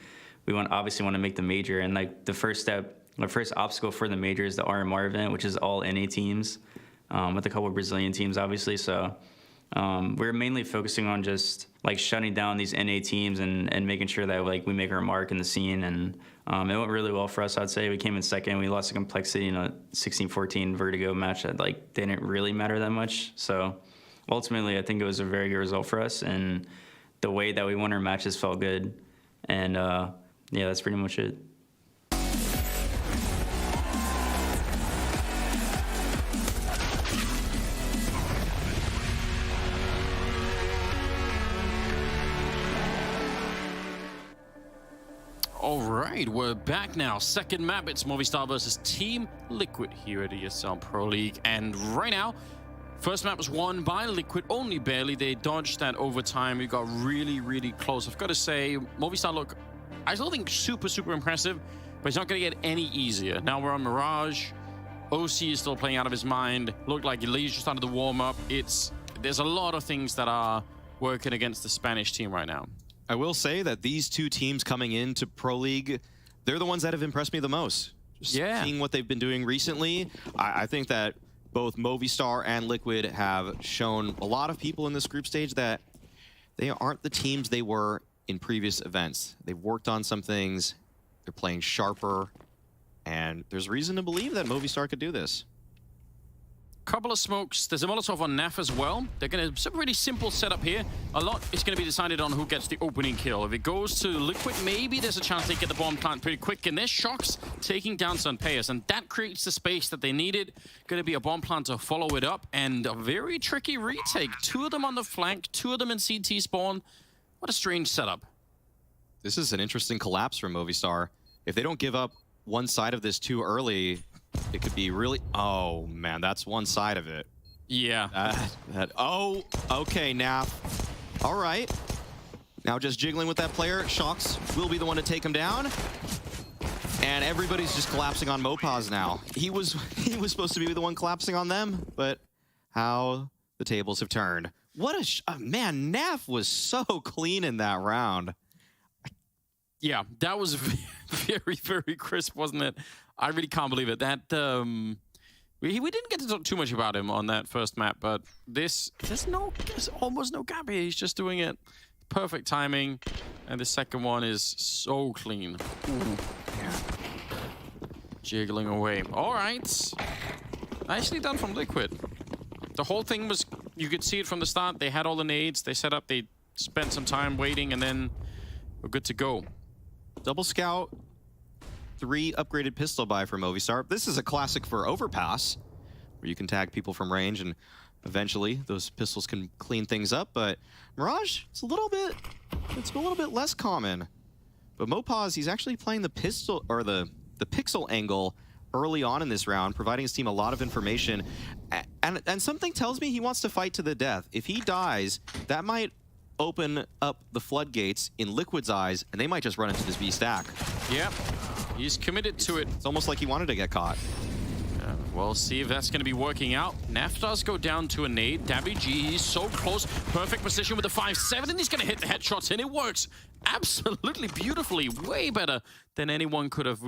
we obviously want to make the major, and like the first obstacle for the major is the RMR event, which is all NA teams with a couple of Brazilian teams obviously. So we're mainly focusing on just like shutting down these NA teams and making sure that like we make our mark in the scene, and it went really well for us. I'd say we came in second. We lost the complexity in a 16-14 Vertigo match that like didn't really matter that much. So ultimately, I think it was a very good result for us, and the way that we won our matches felt good. And yeah, that's pretty much it. All right, we're back now. Second map, it's Movistar versus Team Liquid here at ESL Pro League. And right now, first map was won by Liquid, only barely. They dodged that overtime. It got really, really close. I've got to say, Movistar look, I still think super, super impressive, but it's not going to get any easier. Now we're on Mirage. OC is still playing out of his mind. Looked like Elise just started the warm-up. There's a lot of things that are working against the Spanish team right now. I will say that these two teams coming into Pro League, they're the ones that have impressed me the most. Just seeing what they've been doing recently, I think that both Movistar and Liquid have shown a lot of people in this group stage that they aren't the teams they were in previous events. They've worked on some things, they're playing sharper, and there's reason to believe that Movistar could do this. Couple of smokes. There's a Molotov on NAF as well. They're going to, some really simple setup here. A lot is going to be decided on who gets the opening kill. If it goes to Liquid, maybe there's a chance they get the bomb plant pretty quick. And there's Shocks taking down Sunpayas, and that creates the space that they needed. Going to be a bomb plant to follow it up, and a very tricky retake. Two of them on the flank, two of them in CT spawn. What a strange setup. This is an interesting collapse from Movistar. If they don't give up one side of this too early, it could be really... Oh, man, that's one side of it. Yeah. Oh, okay, NAF. All right. Now just jiggling with that player. Shocks will be the one to take him down. And everybody's just collapsing on Mopaz now. He was supposed to be the one collapsing on them, but how the tables have turned. What a... man, NAF was so clean in that round. Yeah, that was very, very crisp, wasn't it? I really can't believe it. That we didn't get to talk too much about him on that first map, but there's almost no gap here. He's just doing it perfect timing, and the second one is so clean. Ooh. Yeah. Jiggling away. All right, nicely done from Liquid. The whole thing was, you could see it from the start. They had all the nades. They set up. They spent some time waiting, and then we're good to go. Double scout. 3 upgraded pistol buy for Movistar. This is a classic for Overpass, where you can tag people from range and eventually those pistols can clean things up. But Mirage, it's a little bit less common. But Mopaz, he's actually playing the pistol or the pixel angle early on in this round, providing his team a lot of information. And something tells me he wants to fight to the death. If he dies, that might open up the floodgates in Liquid's eyes, and they might just run into this B stack. Yep. He's committed to it. It's almost like he wanted to get caught. We'll see if that's going to be working out. NAF does go down to a nade. Davy G, he's so close. Perfect position with the 5-7, and he's going to hit the headshots, and it works absolutely beautifully. Way better than anyone could have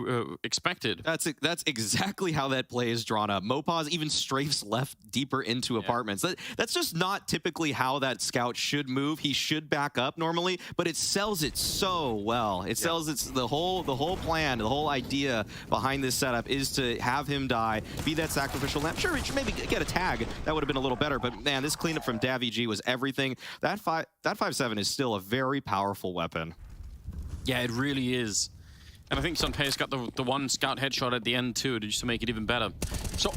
expected. That's exactly how that play is drawn up. Mopaz even strafes left deeper into apartments. That's just not typically how that scout should move. He should back up normally, but it sells it so well. It sells the whole plan, the whole idea behind this setup is to have him die, be that sacrificial lamp. Sure, he should maybe get a tag. That would have been a little better, but man, this cleanup from Davy G was everything. That 5-7 is still a very powerful weapon. Yeah, it really is. And I think Sunpay's got the one scout headshot at the end too, just to make it even better. So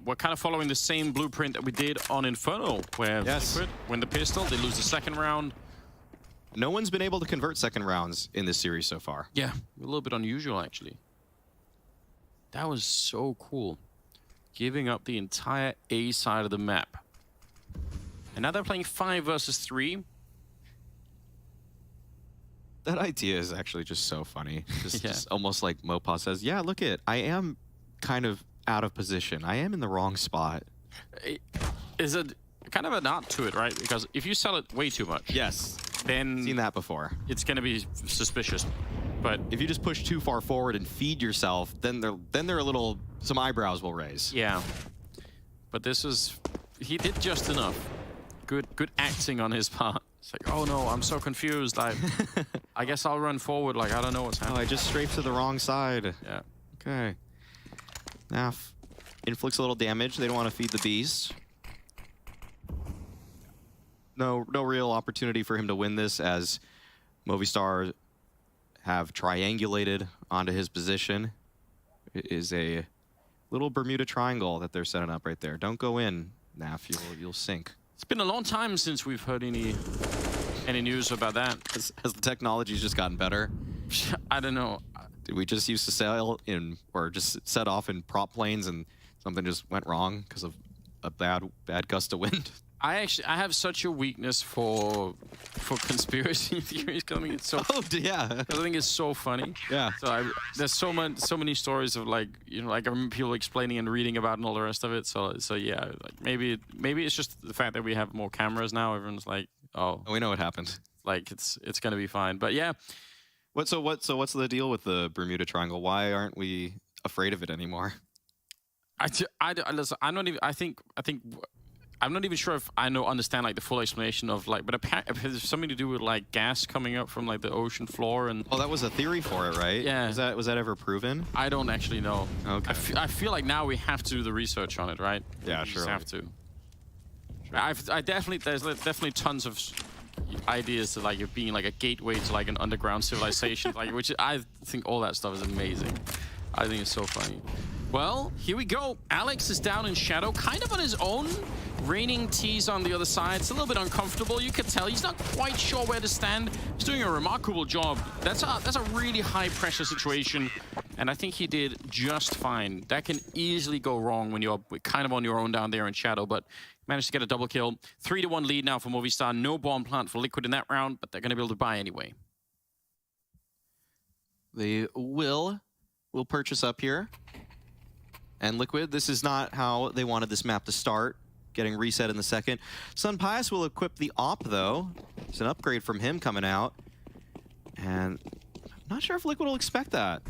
we're kind of following the same blueprint that we did on Inferno, where Liquid win the pistol, they lose the second round. No one's been able to convert second rounds in this series so far. Yeah, a little bit unusual actually. That was so cool. Giving up the entire A side of the map. And now they're playing 5 versus 3. That idea is actually just so funny. Just almost like Mopaz says, yeah, look I am kind of out of position. I am in the wrong spot. Is it kind of an art to it, right? Because if you sell it way too much, yes, then seen that before. It's going to be suspicious. But if you just push too far forward and feed yourself, then they're a little, some eyebrows will raise. Yeah. But this is, he did just enough. Good acting on his part. It's like, oh no, I'm so confused. I guess I'll run forward. Like, I don't know what's happening. Oh, I just strafed to the wrong side. Yeah. Okay. Now, inflicts a little damage. They don't want to feed the beast. No real opportunity for him to win this, as Movistar have triangulated onto his position. It is a little Bermuda Triangle that they're setting up right there. Don't go in, Naf. You'll sink. It's been a long time since we've heard any news about that. Has the technology's just gotten better? I don't know. Did we just used to sail in, or just set off in prop planes and something just went wrong because of a bad gust of wind? I have such a weakness for conspiracy theories coming. It's so yeah. I think it's so funny. Yeah. So there's so many stories of like I remember people explaining and reading about and all the rest of it. So yeah, like maybe it's just the fact that we have more cameras now. Everyone's like, oh, we know what happened. Like it's gonna be fine. But yeah. What's the deal with the Bermuda Triangle? Why aren't we afraid of it anymore? Listen, I'm not even. I think. I'm not even sure if I understand like the full explanation of like, but apparently it has something to do with like gas coming up from like the ocean floor and. Oh, that was a theory for it, right? Yeah. Was that ever proven? I don't actually know. Okay. I feel like now we have to do the research on it, right? Yeah, we sure. Just have to. Sure. There's definitely tons of ideas to like it being like a gateway to like an underground civilization, like which I think all that stuff is amazing. I think it's so funny. Well, here we go. Alex is down in shadow, kind of on his own. Raining tees on the other side. It's a little bit uncomfortable. You could tell he's not quite sure where to stand. He's doing a remarkable job. That's a really high pressure situation, and I think he did just fine. That can easily go wrong when you're kind of on your own down there in shadow, but managed to get a double kill. 3-1 lead now for Movistar. No bomb plant for Liquid in that round, but they're going to be able to buy anyway. They will purchase up here. And Liquid, this is not how they wanted this map to start. Getting reset in the second. Sunpius will equip the op, though. It's an upgrade from him coming out. And I'm not sure if Liquid will expect that.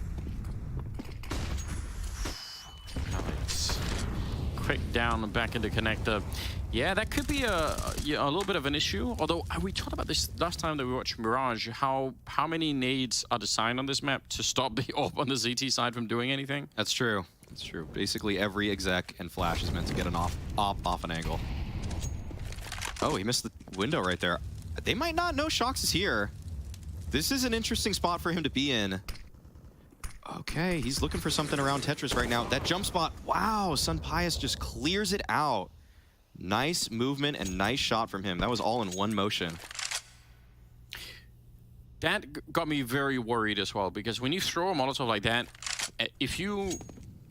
Alex. Quick down and back into connector. Yeah, that could be a little bit of an issue. Although we talked about this last time that we watched Mirage, how many nades are designed on this map to stop the AWP on the ZT side from doing anything? That's true. That's true. Basically, every exec and flash is meant to get an off an angle. Oh, he missed the window right there. They might not know Shox is here. This is an interesting spot for him to be in. Okay, he's looking for something around Tetris right now. That jump spot, wow, Sunpius just clears it out. Nice movement and nice shot from him. That was all in one motion. That got me very worried as well, because when you throw a Molotov like that, if you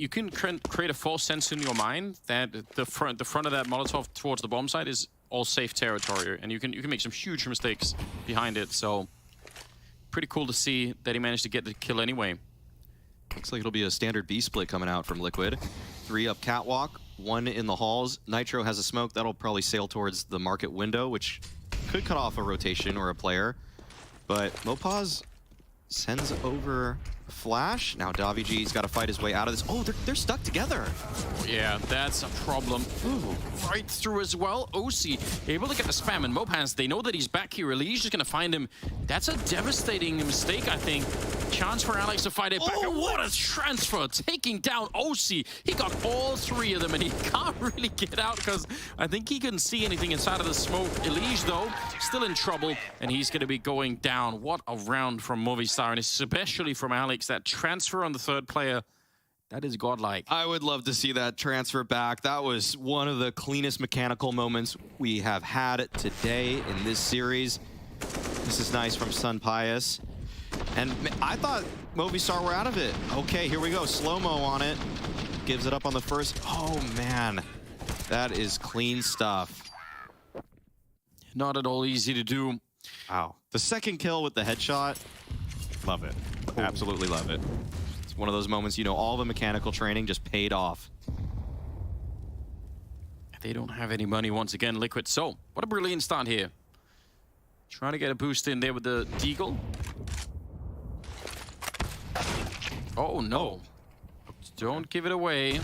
can create a false sense in your mind that the front of that Molotov towards the bomb site is all safe territory, and you can make some huge mistakes behind it. So pretty cool to see that he managed to get the kill anyway. Looks like it'll be a standard B split coming out from Liquid. 3 up catwalk, 1 in the halls. Nitro has a smoke that'll probably sail towards the market window, which could cut off a rotation or a player. But Mopaz sends over flash. Now Davig's got to fight his way out of this. Oh, they're stuck together. Yeah, that's a problem. Ooh, right through as well. OC able to get the spam, and Mopaz, they know that he's back here. Lee's just going to find him. That's a devastating mistake, I think. Chance for Alex to fight it back. And what a transfer, taking down OC. He got all 3 of them, and he can't really get out because I think he couldn't see anything inside of the smoke. Elige, though, still in trouble, and he's going to be going down. What a round from Movistar, and especially from Alex. That transfer on the 3rd player, that is godlike. I would love to see that transfer back. That was one of the cleanest mechanical moments we have had today in this series. This is nice from Sunpius. And I thought Movistar were out of it. Okay, here we go. Slow-mo on it. Gives it up on the first. Oh, man. That is clean stuff. Not at all easy to do. Wow. The second kill with the headshot, love it. Absolutely love it. It's one of those moments, you know, all the mechanical training just paid off. They don't have any money once again, Liquid. So, what a brilliant start here. Trying to get a boost in there with the Deagle. Oh, no. Don't give it away.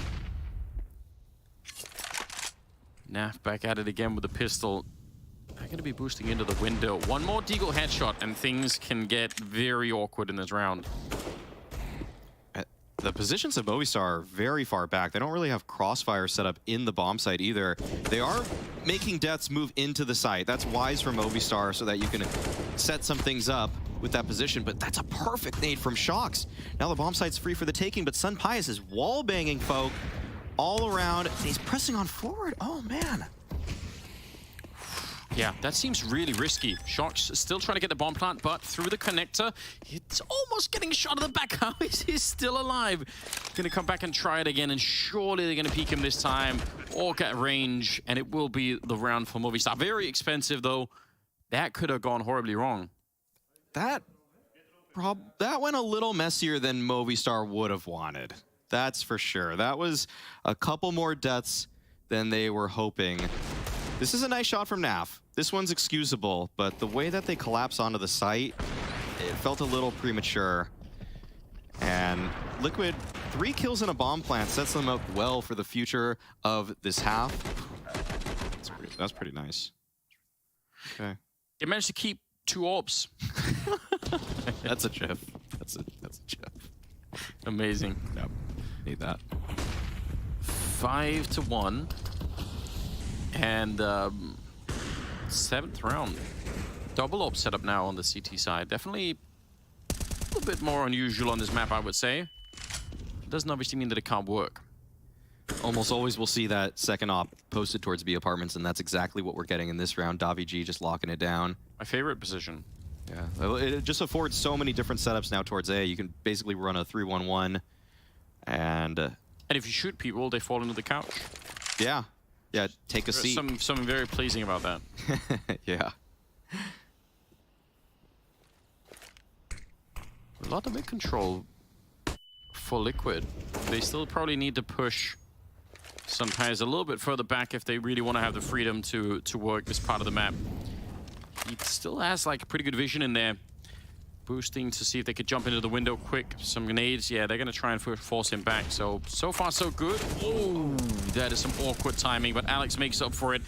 Naf back at it again with the pistol. They're going to be boosting into the window. One more Deagle headshot, and things can get very awkward in this round. The positions of Movistar are very far back. They don't really have crossfire set up in the bomb site either. They are making deaths move into the site. That's wise from Movistar so that you can set some things up with that position, but that's a perfect nade from Shox. Now the bomb site's free for the taking, but Sun Pius is wall-banging folk all around, and he's pressing on forward. Oh, man. Yeah, that seems really risky. Shox still trying to get the bomb plant, but through the connector, it's almost getting shot in the back. How is he still alive? Gonna come back and try it again, and surely they're gonna peek him this time, or get range, and it will be the round for Movistar. Very expensive, though. That could have gone horribly wrong. That went a little messier than Movistar would have wanted. That's for sure. That was a couple more deaths than they were hoping. This is a nice shot from Naf. This one's excusable, but the way that they collapse onto the site, it felt a little premature. And Liquid, 3 kills in a bomb plant sets them up well for the future of this half. That's pretty nice. Okay. They managed to keep 2 orbs. That's a GIF. That's a GIF. Amazing. Yep. Need that. 5-1. And 7th round. Double orb setup now on the CT side. Definitely a little bit more unusual on this map, I would say. It doesn't obviously mean that it can't work. Almost always we'll see that second op posted towards B apartments, and that's exactly what we're getting in this round. Davi G just locking it down. My favorite position. Yeah, it just affords so many different setups now towards A. You can basically run a 3-1-1, and if you shoot people, they fall into the couch. Yeah. Yeah, take a seat. Something very pleasing about that. Yeah. A lot of mid control for Liquid. They still probably need to push sometimes a little bit further back if they really want to have the freedom to work this part of the map. He still has like pretty good vision in there. Boosting to see if they could jump into the window quick. Some grenades. Yeah, they're going to try and force him back. So far, so good. Oh, that is some awkward timing, but Alex makes up for it.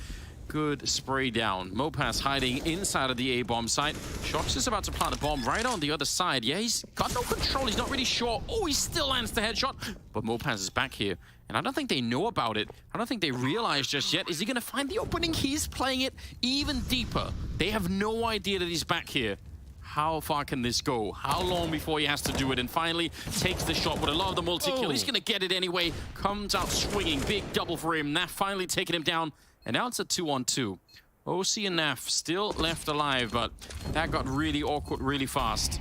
Good spray down. Mopas hiding inside of the A-bomb site. Shox is about to plant a bomb right on the other side. Yeah, he's got no control. He's not really sure. Oh, he still lands the headshot. But Mopas is back here. And I don't think they know about it. I don't think they realize just yet. Is he going to find the opening? He's playing it even deeper. They have no idea that he's back here. How far can this go? How long before he has to do it? And finally takes the shot with a lot of the multi-kill. He's going to get it anyway. Comes out swinging. Big double for him. Naf finally taking him down. And now it's a 2-on-2. OC and Naf still left alive, but that got really awkward really fast.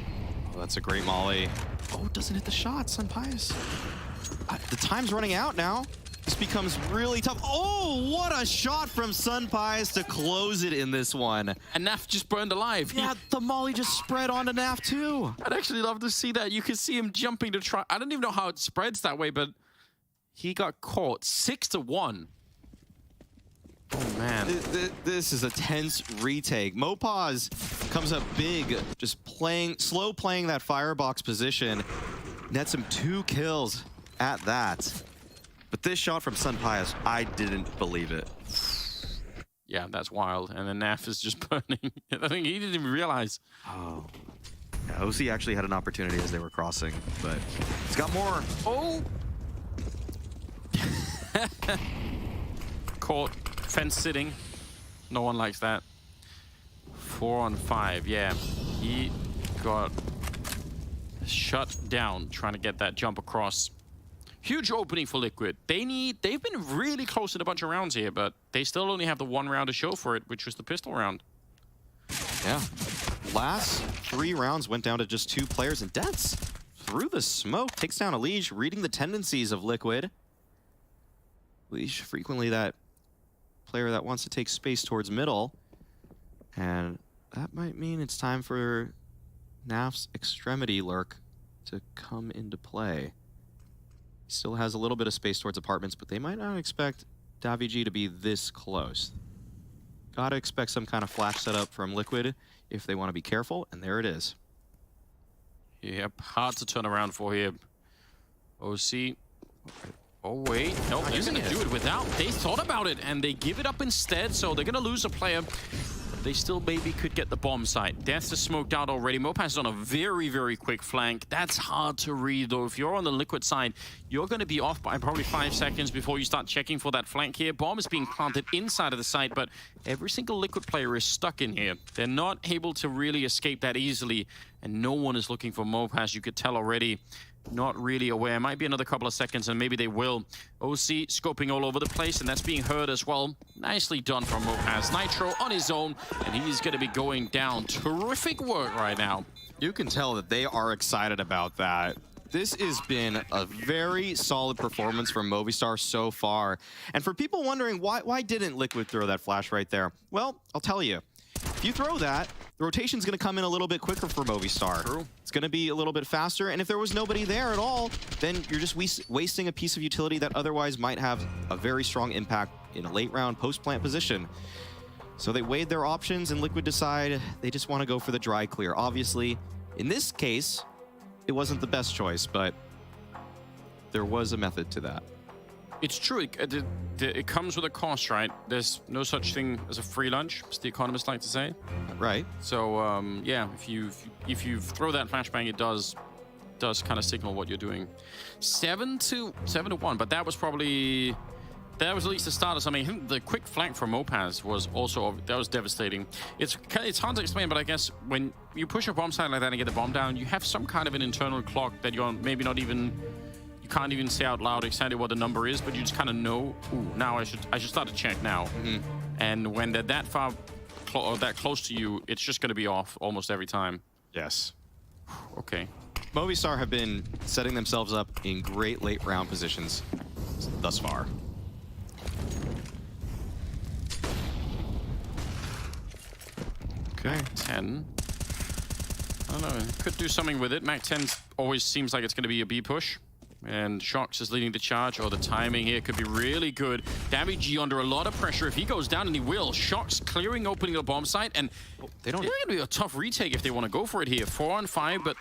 Oh, that's a great molly. Oh, doesn't hit the shot, Sun Pius. The time's running out now. This becomes really tough. Oh, what a shot from Sun Pius to close it in this one. And Naf just burned alive. Yeah, the molly just spread onto Naf too. I'd actually love to see that. You can see him jumping to try. I don't even know how it spreads that way, but he got caught. 6-1. Oh, man. This is a tense retake. Mopaz comes up big, just slow playing that firebox position. Nets him 2 kills at that. But this shot from Sun Pius, I didn't believe it. Yeah, that's wild. And then Naf is just burning. I think he didn't even realize. Oh. Yeah, OC actually had an opportunity as they were crossing, but he's got more. Oh! Caught. Fence sitting. No one likes that. 4-on-5. Yeah. He got shut down trying to get that jump across. Huge opening for Liquid. They've been really close in a bunch of rounds here, but they still only have the 1 round to show for it, which was the pistol round. Yeah. Last 3 rounds went down to just 2 players, and Deaths through the smoke takes down Elige, reading the tendencies of Liquid. Elige frequently that player that wants to take space towards middle. And that might mean it's time for Naf's Extremity Lurk to come into play. Still has a little bit of space towards apartments, but they might not expect Davigi to be this close. Gotta expect some kind of flash setup from Liquid if they want to be careful, and there it is. Yep, hard to turn around for here. OC. Oh, wait. No, they're going to do it without. They thought about it, and they give it up instead, so they're going to lose a player. They still maybe could get the bomb site. Death is smoked out already. Mopaz is on a very, very quick flank. That's hard to read, though. If you're on the Liquid side, you're going to be off by probably 5 seconds before you start checking for that flank here. Bomb is being planted inside of the site, but every single Liquid player is stuck in here. They're not able to really escape that easily, and no one is looking for Mopaz. You could tell already. Not really aware. Might be another couple of seconds, and maybe they will. OC scoping all over the place, and that's being heard as well. Nicely done from Mopaz. Nitro on his own, and he's going to be going down. Terrific work right now. You can tell that they are excited about that. This has been a very solid performance from Movistar so far. And for people wondering, why didn't Liquid throw that flash right there? Well, I'll tell you. If you throw that, the rotation's going to come in a little bit quicker for Movistar. True. It's going to be a little bit faster, and if there was nobody there at all, then you're just wasting a piece of utility that otherwise might have a very strong impact in a late round post-plant position. So they weighed their options, and Liquid decide they just want to go for the dry clear. Obviously, in this case, it wasn't the best choice, but there was a method to that. It's true. It comes with a cost, right? There's no such thing as a free lunch, as the economists like to say. Right. So yeah, if you throw that flashbang, it does kind of signal what you're doing. 7-1, but that was probably at least the start of something. I think the quick flank from Mopaz was also devastating. It's hard to explain, but I guess when you push a bomb site like that and get the bomb down, you have some kind of an internal clock that you're maybe not even. Can't even say out loud exactly what the number is, but you just kind of know. Ooh, now I should start to check now. And when they're that far or that close to you, it's just going to be off almost every time. Yes. Okay. Movistar have been setting themselves up in great late round positions thus far. Okay. 10. I don't know. Could do something with it. Mac 10 always seems like it's going to be a B push. And Shox is leading the charge. Oh, the timing here could be really good. Davigi under a lot of pressure. If he goes down, and he will. Shox clearing, opening the bomb site. And they're going to be a tough retake if they want to go for it here. 4 on 5, but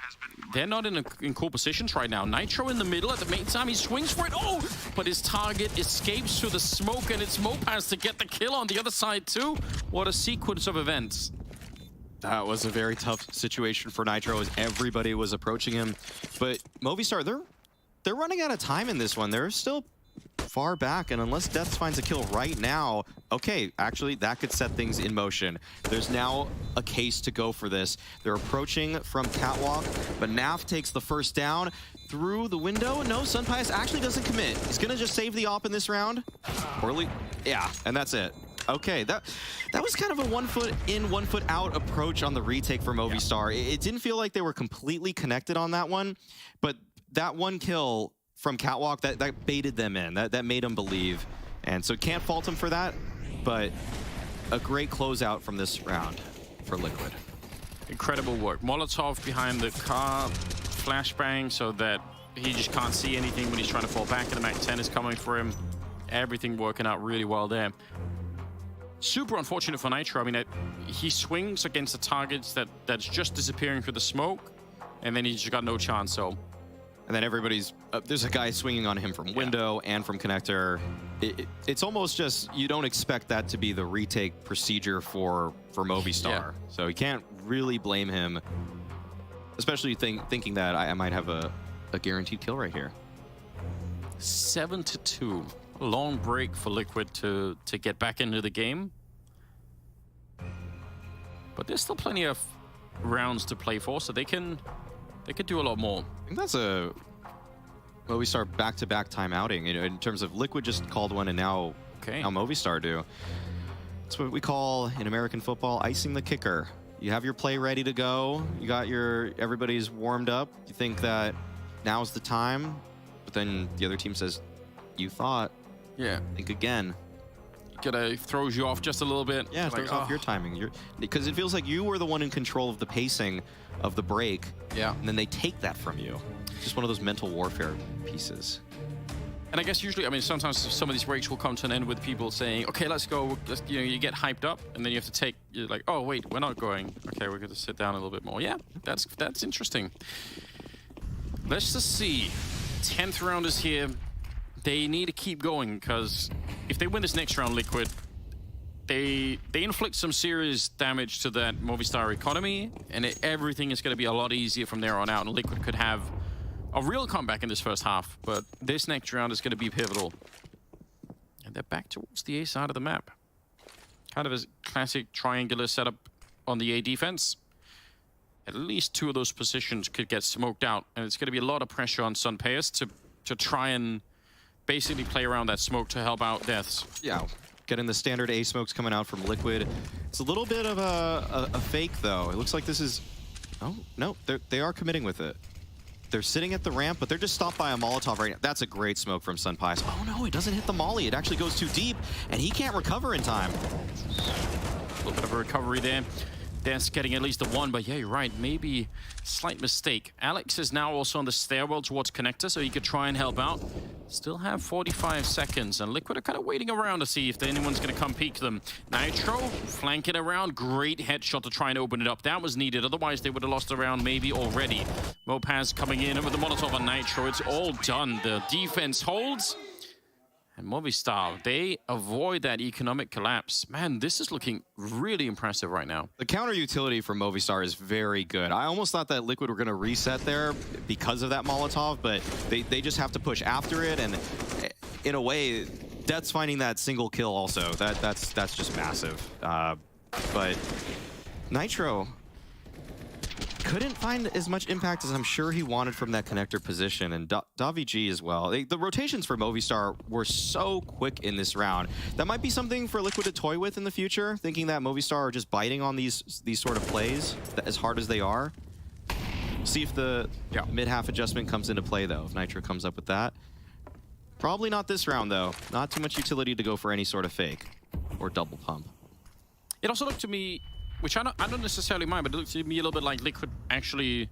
they're not in cool positions right now. Nitro in the middle. At the meantime, he swings for it. Oh, but his target escapes through the smoke, and it's Mopaz to get the kill on the other side too. What a sequence of events. That was a very tough situation for Nitro as everybody was approaching him. But Movistar, they're running out of time in this one. They're still far back, and unless Death finds a kill right now, okay, actually, that could set things in motion. There's now a case to go for this. They're approaching from Catwalk, but Naf takes the first down through the window. No, Sunpius actually doesn't commit. He's gonna just save the op in this round. Yeah, and that's it. Okay, that was kind of a 1 foot in, 1 foot out approach on the retake for Movistar. Yeah. It didn't feel like they were completely connected on that one, but that one kill from Catwalk, that baited them in. That made them believe. And so can't fault them for that, but a great closeout from this round for Liquid. Incredible work. Molotov behind the car, flashbang so that he just can't see anything when he's trying to fall back, and the Mac 10 is coming for him. Everything working out really well there. Super unfortunate for Nitro. I mean, he swings against the targets that's just disappearing through the smoke, and then he's just got no chance, so... And then everybody's, there's a guy swinging on him from window and from connector. It's almost just, you don't expect that to be the retake procedure for Movistar. Yeah. So you can't really blame him, especially thinking that I might have a guaranteed kill right here. 7-2. A long break for Liquid to get back into the game. But there's still plenty of rounds to play for, so they can do a lot more. I think that's a Movistar back-to-back time outing. You know, in terms of Liquid just called one, and now Movistar do. It's what we call in American football icing the kicker. You have your play ready to go. You got everybody's warmed up. You think that now's the time, but then the other team says, "You thought." Yeah. Think again. kinda throws you off just a little bit. Yeah, it throws off your timing. Because it feels like you were the one in control of the pacing of the break. Yeah. And then they take that from you. Just one of those mental warfare pieces. And I guess usually, I mean, sometimes some of these breaks will come to an end with people saying, okay, let's go. You know, you get hyped up, and then you have to you're like, oh, wait, we're not going. Okay, we're going to sit down a little bit more. Yeah, that's interesting. Let's just see. 10th round is here. They need to keep going, because if they win this next round, Liquid, they inflict some serious damage to that Movistar economy, and everything is going to be a lot easier from there on out, and Liquid could have a real comeback in this first half, but this next round is going to be pivotal. And they're back towards the A side of the map. Kind of a classic triangular setup on the A defense. At least 2 of those positions could get smoked out, and it's going to be a lot of pressure on Sunpayas to try and basically play around that smoke to help out Deaths. Yeah, getting the standard A smokes coming out from Liquid. It's a little bit of a fake, though. It looks like this is... Oh, no, they are committing with it. They're sitting at the ramp, but they're just stopped by a Molotov right now. That's a great smoke from Sunpayas. Oh no, it doesn't hit the molly. It actually goes too deep, and he can't recover in time. A little bit of a recovery there. Death's getting at least a 1, but yeah, you're right. Maybe slight mistake. Alex is now also on the stairwell towards Connector, so he could try and help out. Still have 45 seconds, and Liquid are kind of waiting around to see if anyone's going to come peek them. Nitro flanking around. Great headshot to try and open it up. That was needed. Otherwise, they would have lost the round maybe already. Mopaz coming in with the Molotov on Nitro. It's all done. The defense holds. And Movistar, they avoid that economic collapse. Man, this is looking really impressive right now. The counter utility for Movistar is very good. I almost thought that Liquid were going to reset there because of that Molotov, but they just have to push after it. And in a way, Death's finding that single kill also. That's just massive. But Nitro couldn't find as much impact as I'm sure he wanted from that connector position, and DaVG as well. The rotations for Movistar were so quick in this round. That might be something for Liquid to toy with in the future, thinking that Movistar are just biting on these sort of plays as hard as they are. See if the mid-half adjustment comes into play, though, if Nitro comes up with that. Probably not this round, though. Not too much utility to go for any sort of fake or double pump. It also looked to me, which I don't necessarily mind, but it looked to me a little bit like Liquid actually,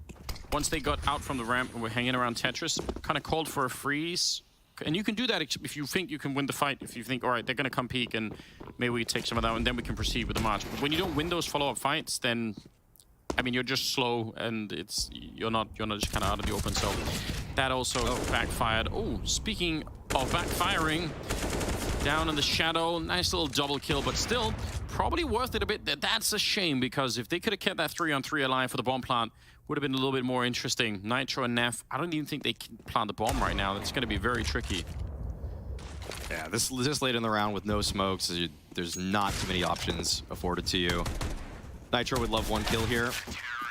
once they got out from the ramp and were hanging around Tetris, kind of called for a freeze. And you can do that if you think you can win the fight. If you think, all right, they're going to come peek and maybe we take some of that and then we can proceed with the march. But when you don't win those follow-up fights, then, I mean, you're just slow and you're not just kind of out of the open. So that also backfired. Oh, speaking of backfiring, down in the shadow, nice little double kill, but still probably worth it a bit. That's a shame, because if they could have kept that 3-on-3 alive for the bomb plant, would have been a little bit more interesting. Nitro and Neff, I don't even think they can plant the bomb right now. That's going to be very tricky. Yeah, this late in the round with no smokes, there's not too many options afforded to you. Nitro would love 1 kill here.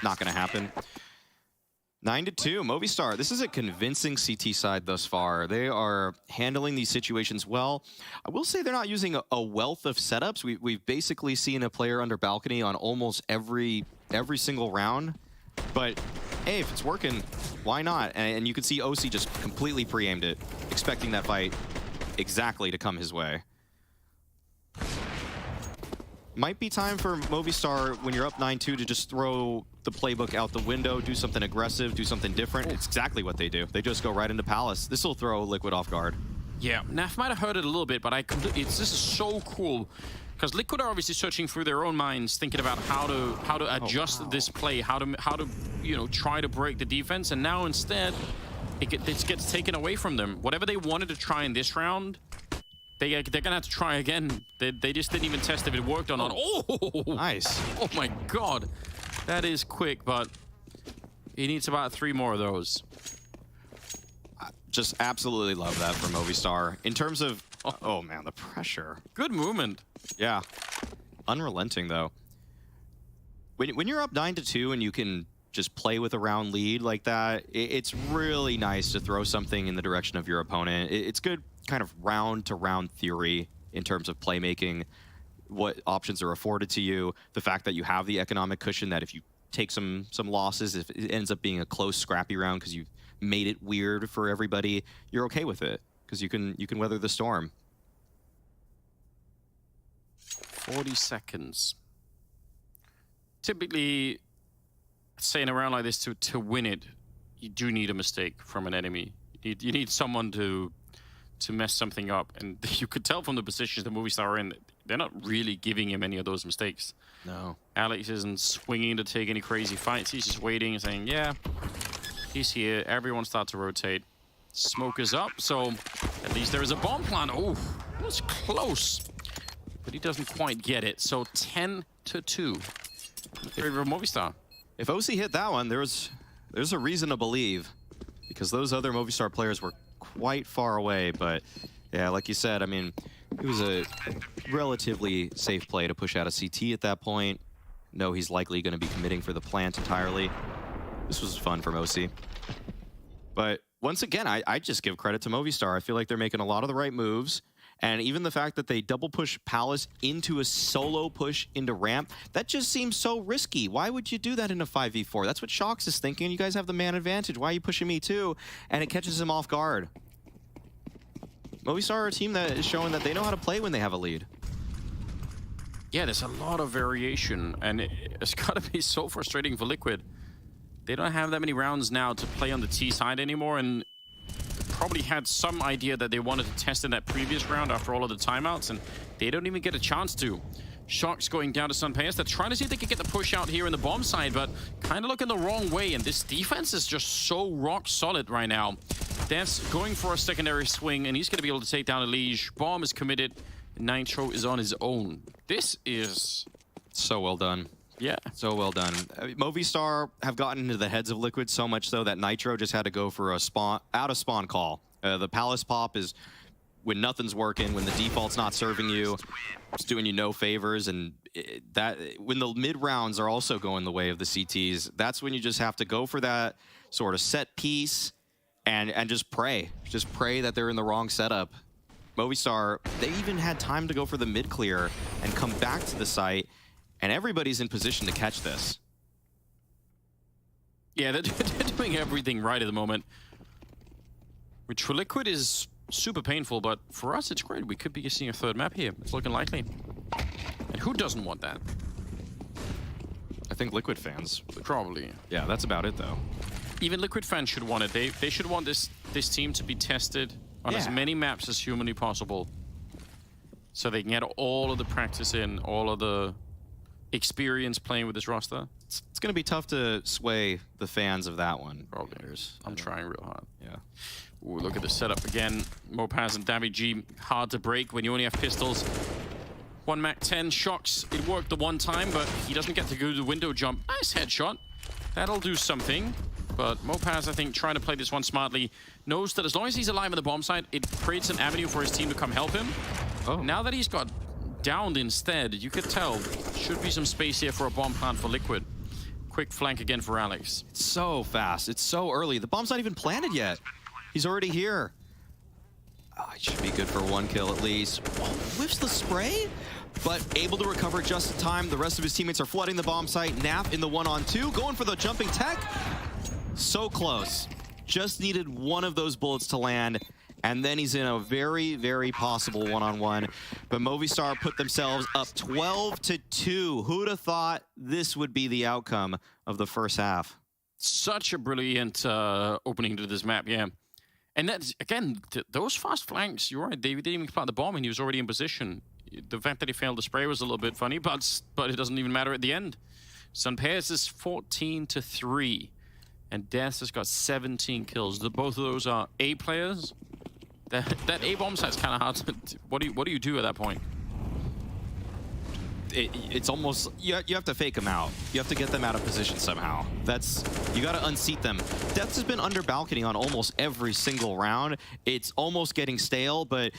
Not going to happen. 9-2, Movistar. This is a convincing CT side thus far. They are handling these situations well. I will say they're not using a wealth of setups. We've basically seen a player under balcony on almost every single round. But hey, if it's working, why not? And you can see OC just completely pre-aimed it, expecting that fight exactly to come his way. Might be time for Movistar, when you're up 9-2, to just throw the playbook out the window, do something aggressive, do something different. It's exactly what they do. They just go right into Palace. This will throw Liquid off guard. Yeah, Naf might have heard it a little bit, but this is so cool. Because Liquid are obviously searching through their own minds, thinking about how to adjust this play, how to try to break the defense, and now instead it gets taken away from them. Whatever they wanted to try in this round, they're gonna have to try again. They just didn't even test if it worked or not. Oh, nice! Oh my God, that is quick, but he needs about 3 more of those. Just absolutely love that from Movistar. In terms of, oh man, the pressure. Good movement. Yeah, unrelenting though. When you're up 9-2 and you can just play with a round lead like that, it's really nice to throw something in the direction of your opponent. It's good kind of round-to-round theory in terms of playmaking, what options are afforded to you, the fact that you have the economic cushion that if you take some losses, if it ends up being a close, scrappy round because you made it weird for everybody, you're okay with it because you can weather the storm. 40 seconds. Typically, say in a round like this, to win it, you do need a mistake from an enemy. You need someone to mess something up. And you could tell from the positions the Movistar are in, they're not really giving him any of those mistakes. No. Alex isn't swinging to take any crazy fights. He's just waiting and saying, yeah, he's here. Everyone starts to rotate. Smoke is up, so at least there is a bomb plant. Oh, that was close. But he doesn't quite get it. So 10-2 in favor of Movistar. If OC hit that one, there's a reason to believe, because those other Movistar players were quite far away. But yeah, like you said, I mean, it was a relatively safe play to push out a CT at that point. No, he's likely going to be committing for the plant entirely. This was fun from OC. But once again, I just give credit to Movistar. I feel like they're making a lot of the right moves. And even the fact that they double push Palace into a solo push into ramp, that just seems so risky. Why would you do that in a 5v4? That's what Shox is thinking. You guys have the man advantage. Why are you pushing me too? And it catches him off guard. Movistar are a team that is showing that they know how to play when they have a lead. Yeah, there's a lot of variation, and it's got to be so frustrating for Liquid. They don't have that many rounds now to play on the T side anymore, and probably had some idea that they wanted to test in that previous round after all of the timeouts, and they don't even get a chance to. Shox going down to Sunpayas. They're trying to see if they can get the push out here in the bomb side, but kind of looking the wrong way, and this defense is just so rock solid right now. Dev's going for a secondary swing, and he's going to be able to take down a Liege. Bomb is committed. Nitro is on his own. This is so well done. Yeah. So well done. Movistar have gotten into the heads of Liquid so much so that Nitro just had to go for a out of spawn call. The Palace pop is when nothing's working, when the default's not serving you, it's doing you no favors, and when the mid rounds are also going the way of the CTs, that's when you just have to go for that sort of set piece and just pray. Just pray that they're in the wrong setup. Movistar, they even had time to go for the mid clear and come back to the site, and everybody's in position to catch this. Yeah, they're doing everything right at the moment. Which for Liquid is super painful, but for us it's great. We could be seeing a third map here. It's looking likely. And who doesn't want that? I think Liquid fans. Probably. Yeah, that's about it though. Even Liquid fans should want it. They should want this team to be tested on as many maps as humanly possible, so they can get all of the practice in, all of the experience playing with this roster. It's going to be tough to sway the fans of that one. Probably. I'm trying real hard. Yeah. Ooh, look at the setup again. Mopaz and Davy G, hard to break when you only have pistols. 1 Mac 10 Shox. It worked the one time, but he doesn't get to go to the window jump. Nice headshot. That'll do something. But Mopaz, I think, trying to play this one smartly, knows that as long as he's alive on the bomb site, it creates an avenue for his team to come help him. Oh. Now that he's got downed instead, you could tell should be some space here for a bomb plant for Liquid. Quick flank again for Alex. It's so fast. It's so early. The bomb's not even planted yet. He's already here. Oh, it should be good for 1 kill at least. Oh, whiffs the spray, but able to recover just in time. The rest of his teammates are flooding the bomb site. Nap in the 1-on-2, going for the jumping tech. So close. Just needed one of those bullets to land, and then he's in a very, very possible 1-on-1. But Movistar put themselves up 12-2. Who'd have thought this would be the outcome of the first half? Such a brilliant opening to this map, yeah. And that's, again, those fast flanks, you're right, they didn't even plant the bomb and he was already in position. The fact that he failed the spray was a little bit funny, but it doesn't even matter at the end. Sunpayas is 14-3. And Death has got 17 kills. Both of those are A players. That A bomb site's kind of hard to... What do you do at that point? It's almost... You have to fake them out. You have to get them out of position somehow. You got to unseat them. Death has been under balcony on almost every single round. It's almost getting stale, but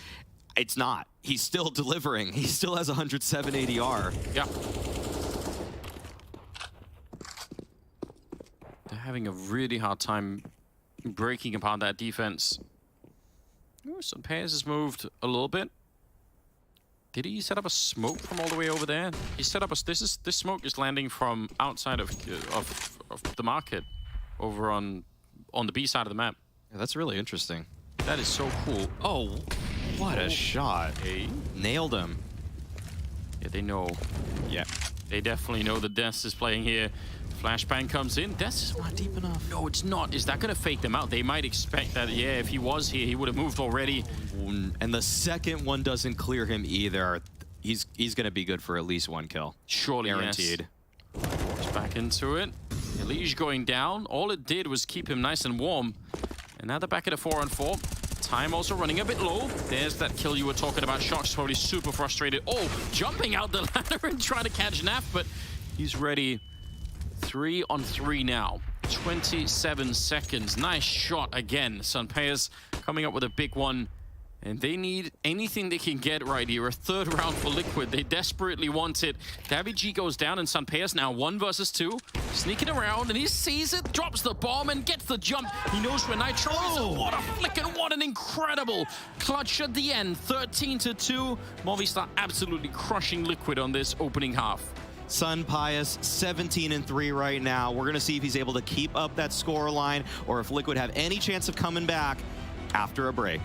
it's not. He's still delivering. He still has 107 ADR. Yeah. Having a really hard time breaking apart that defense. Sunpayas has moved a little bit. Did he set up a smoke from all the way over there? He set up a... This smoke is landing from outside of the market, over on the B side of the map. Yeah, that's really interesting. That is so cool. Oh, what a shot! Hey. Nailed him. Yeah, they know. Yeah. They definitely know that Des is playing here. Flashbang comes in. Des is not deep enough. No, it's not. Is that going to fake them out? They might expect that, yeah, if he was here, he would have moved already. And the second one doesn't clear him either. He's going to be good for at least 1 kill. Surely, guaranteed. Yes. Back into it. Elige going down. All it did was keep him nice and warm. And now they're back at a 4-on-4. Time also running a bit low. There's that kill you were talking about. Shock's probably super frustrated. Oh, jumping out the ladder and trying to catch Naf, but he's ready. 3-on-3 now. 27 seconds. Nice shot again. Sunpayas coming up with a big one. And they need anything they can get right here. A 3rd round for Liquid. They desperately want it. G goes down and Sunpayas now 1 versus 2. Sneaking around and he sees it, drops the bomb and gets the jump. He knows where Nitro is. And what a flick and what an incredible clutch at the end. 13-2. Movistar absolutely crushing Liquid on this opening half. Sunpayas 17-3 right now. We're going to see if he's able to keep up that score line or if Liquid have any chance of coming back after a break.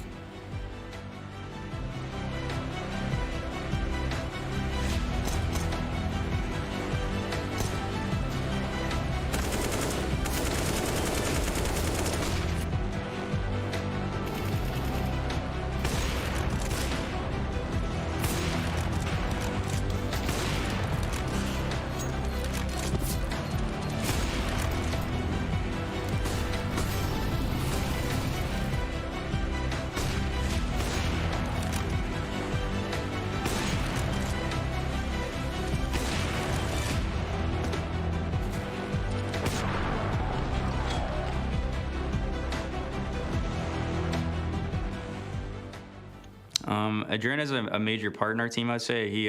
Adrian is a major part in our team, I'd say. He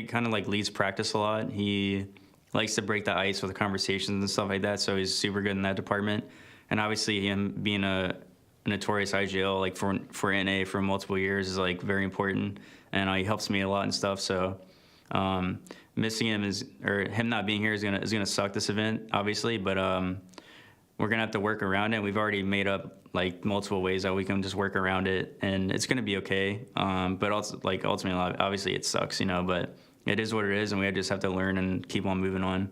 kind of like leads practice a lot. He likes to break the ice with conversations and stuff like that, so he's super good in that department. And obviously him being a notorious IGL like for NA for multiple years is like very important, and he helps me a lot and stuff. So missing him him not being here is gonna suck this event, obviously, but we're gonna have to work around it. We've already made up like multiple ways that we can just work around it, and it's gonna be okay. But also, like, ultimately, obviously it sucks, you know, but it is what it is, and we just have to learn and keep on moving on.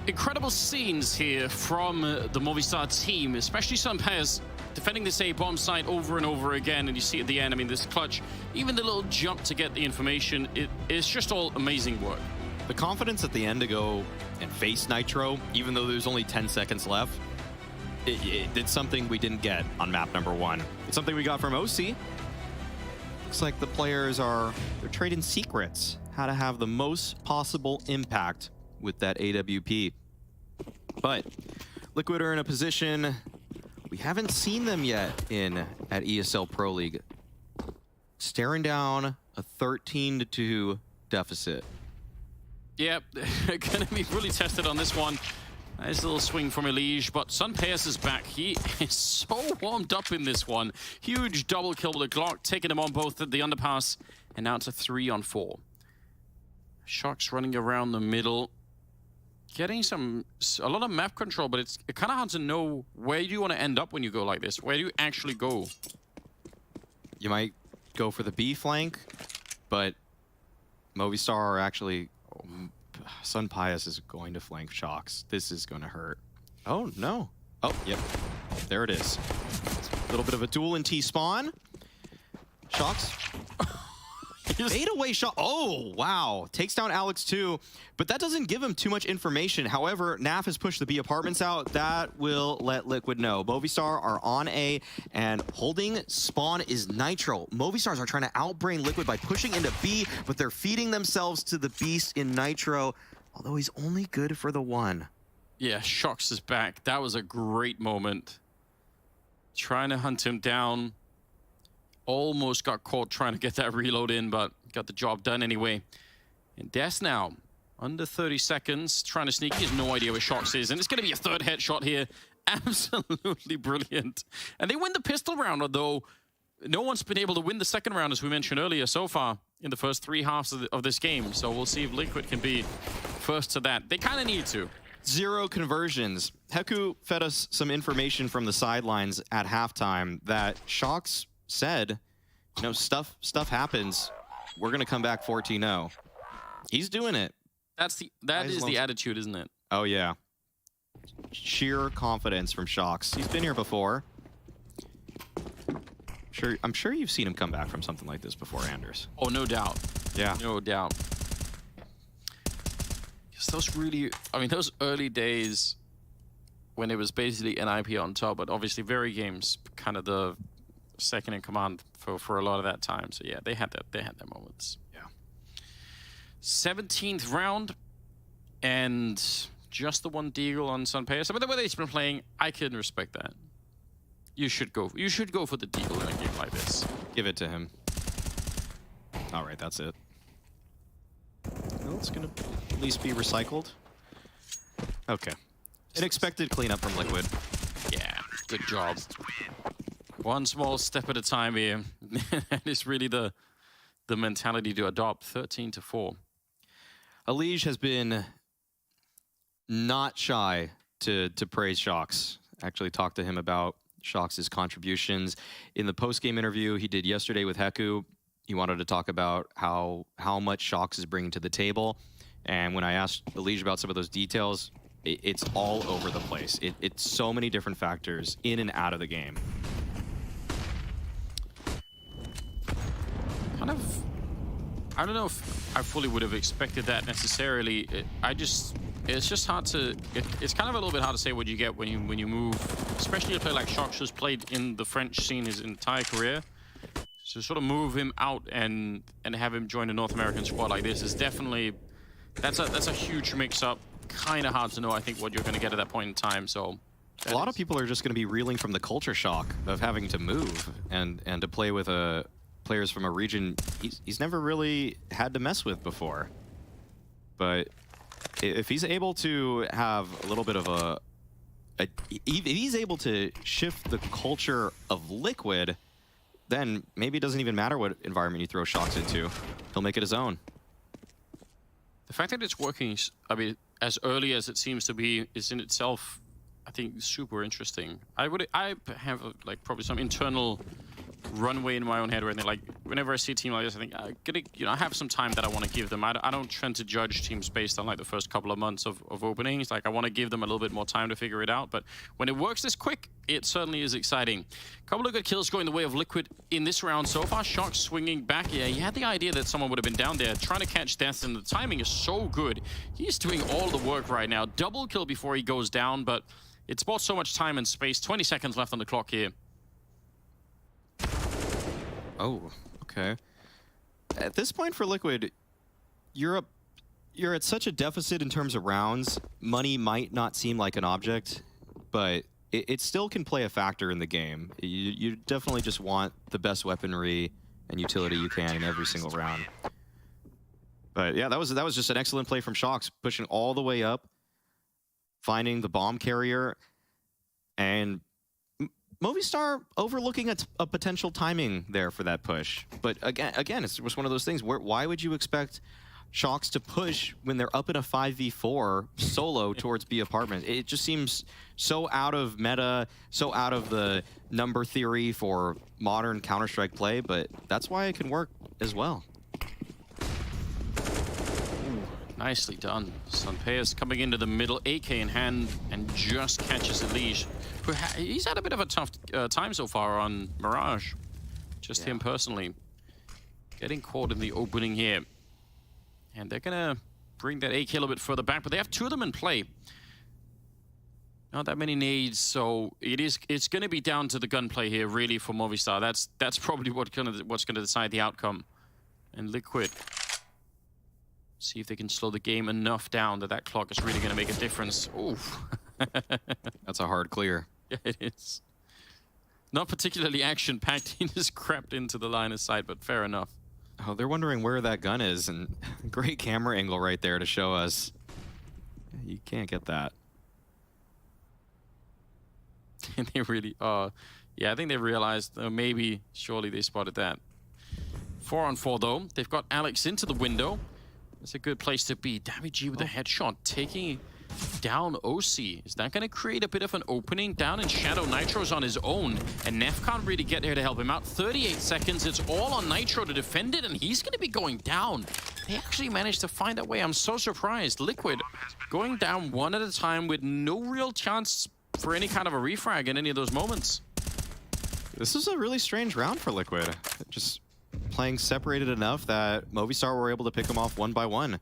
Incredible scenes here from the Movistar team, especially Sunpayas defending this A bomb site over and over again. And you see at the end, I mean, this clutch, even the little jump to get the information, it's just all amazing work. The confidence at the end to go and face Nitro, even though there's only 10 seconds left, it's something we didn't get on map number 1. It's something we got from OC. Looks like the players they're trading secrets, how to have the most possible impact with that AWP. But Liquid are in a position we haven't seen them yet at ESL Pro League. Staring down a 13-2 deficit. Yeah, they're going to be really tested on this one. Nice little swing from Elige, but Sunpass is back. He is so warmed up in this one. Huge double kill with the Glock, taking him on both at the underpass, and now it's a 3-on-4. Shox running around the middle, getting a lot of map control, but it's kind of hard to know where you want to end up when you go like this. Where do you actually go? You might go for the B flank, but Movistar are actually... Sun Pius is going to flank Shox. This is going to hurt. Oh, no. Oh, yep. There it is. A little bit of a duel in T-spawn. Shox. Fade away shot. Oh, wow. Takes down Alex too, but that doesn't give him too much information. However, Naf has pushed the B apartments out. That will let Liquid know. Movistar are on A, and holding spawn is Nitro. Movistars are trying to outbrain Liquid by pushing into B, but they're feeding themselves to the beast in Nitro, although he's only good for the 1. Yeah, Shox is back. That was a great moment. Trying to hunt him down. Almost got caught trying to get that reload in, but got the job done anyway. And Des now, under 30 seconds, trying to sneak. He has no idea where Shox is, and it's going to be a 3rd headshot here. Absolutely brilliant. And they win the pistol round, although no one's been able to win the 2nd round, as we mentioned earlier, so far in the first 3 halves of this game. So we'll see if Liquid can be first to that. They kind of need to. 0 conversions. Heku fed us some information from the sidelines at halftime that Shox said, you know, stuff happens. We're going to come back 14-0. He's doing it. That is the attitude, isn't it? Oh, yeah. Sheer confidence from Shox. He's been here before. I'm sure you've seen him come back from something like this before, Anders. Oh, no doubt. Yeah. No doubt. Those those early days when it was basically an IP on top, but obviously very games, kind of the second in command for a lot of that time. So yeah, they had their moments. Yeah. 17th round, and just the 1 deagle on Sunpass. But the way they've been playing, I can respect that. You should go for the deagle in a game like this. Give it to him. All right, that's it. Well, it's gonna at least be recycled. Okay. An expected cleanup from Liquid. Yeah, good job. One small step at a time here. That is really the mentality to adopt. 13-4. Elige has been not shy to praise Shox. Actually talked to him about Shox's contributions in the post-game interview he did yesterday with Heku. He wanted to talk about how much Shox is bringing to the table. And when I asked Elige about some of those details, it's all over the place. It's so many different factors in and out of the game. I don't know if I fully would have expected that necessarily. It's just hard to. It's kind of a little bit hard to say what you get when you move, especially a player like Shox, who's played in the French scene his entire career. So sort of move him out and have him join a North American squad like this is definitely that's a huge mix-up. Kind of hard to know, I think, what you're going to get at that point in time. So a lot of people are just going to be reeling from the culture shock of having to move and to play with players from a region he's never really had to mess with before. But if he's able to have a little bit of if he's able to shift the culture of Liquid, then maybe it doesn't even matter what environment you throw Shox into. He'll make it his own. The fact that it's working, I mean, as early as it seems to be, is in itself, I think, super interesting. I have like probably some internal runway in my own head where they're like, whenever I see a team like this, I think I have some time that I want to give them. I don't tend to judge teams based on like the first couple of months of openings. Like I want to give them a little bit more time to figure it out. But when it works this quick, it certainly is exciting. A couple of good kills going the way of Liquid in this round so far. Shox swinging back. Yeah, he had the idea that someone would have been down there trying to catch Death, and the timing is so good. He's doing all the work right now. Double kill before he goes down, but It's bought so much time and space. 20 seconds left on the clock here. Oh, okay. At this point for Liquid, you're at such a deficit in terms of rounds. Money might not seem like an object, but it still can play a factor in the game. You definitely just want the best weaponry and utility you can in every single round. But yeah, that was just an excellent play from Shox, pushing all the way up, finding the bomb carrier, and Movistar overlooking a potential timing there for that push. But again, it's just one of those things where why would you expect Shox to push when they're up in a 5v4 solo towards B apartment? It just seems so out of meta, so out of the number theory for modern Counter-Strike play, but that's why it can work as well. Nicely done. Sunpea's coming into the middle, AK in hand, and just catches Elige. He's had a bit of a tough time so far on Mirage. Just him personally. Getting caught in the opening here. And they're gonna bring that AK a little bit further back, but they have two of them in play. Not that many nades, so it's gonna be down to the gunplay here, really, for Movistar. That's probably what's gonna decide the outcome. And Liquid, see if they can slow the game enough down that clock is really gonna make a difference. Oof. That's a hard clear. Yeah, it is. Not particularly action-packed. He just crept into the line of sight, but fair enough. Oh, they're wondering where that gun is, and great camera angle right there to show us. You can't get that. And they really are. Yeah, I think they realized maybe, surely they spotted that. 4-on-4 though. They've got Alex into the window. That's a good place to be. Davy with a headshot, taking down OC. Is that going to create a bit of an opening? Down in Shadow, Nitro's on his own, and Neff can't really get there to help him out. 38 seconds, it's all on Nitro to defend it, and he's going to be going down. They actually managed to find a way. I'm so surprised. Liquid going down one at a time with no real chance for any kind of a refrag in any of those moments. This is a really strange round for Liquid. Just playing separated enough that Movistar were able to pick them off one by one.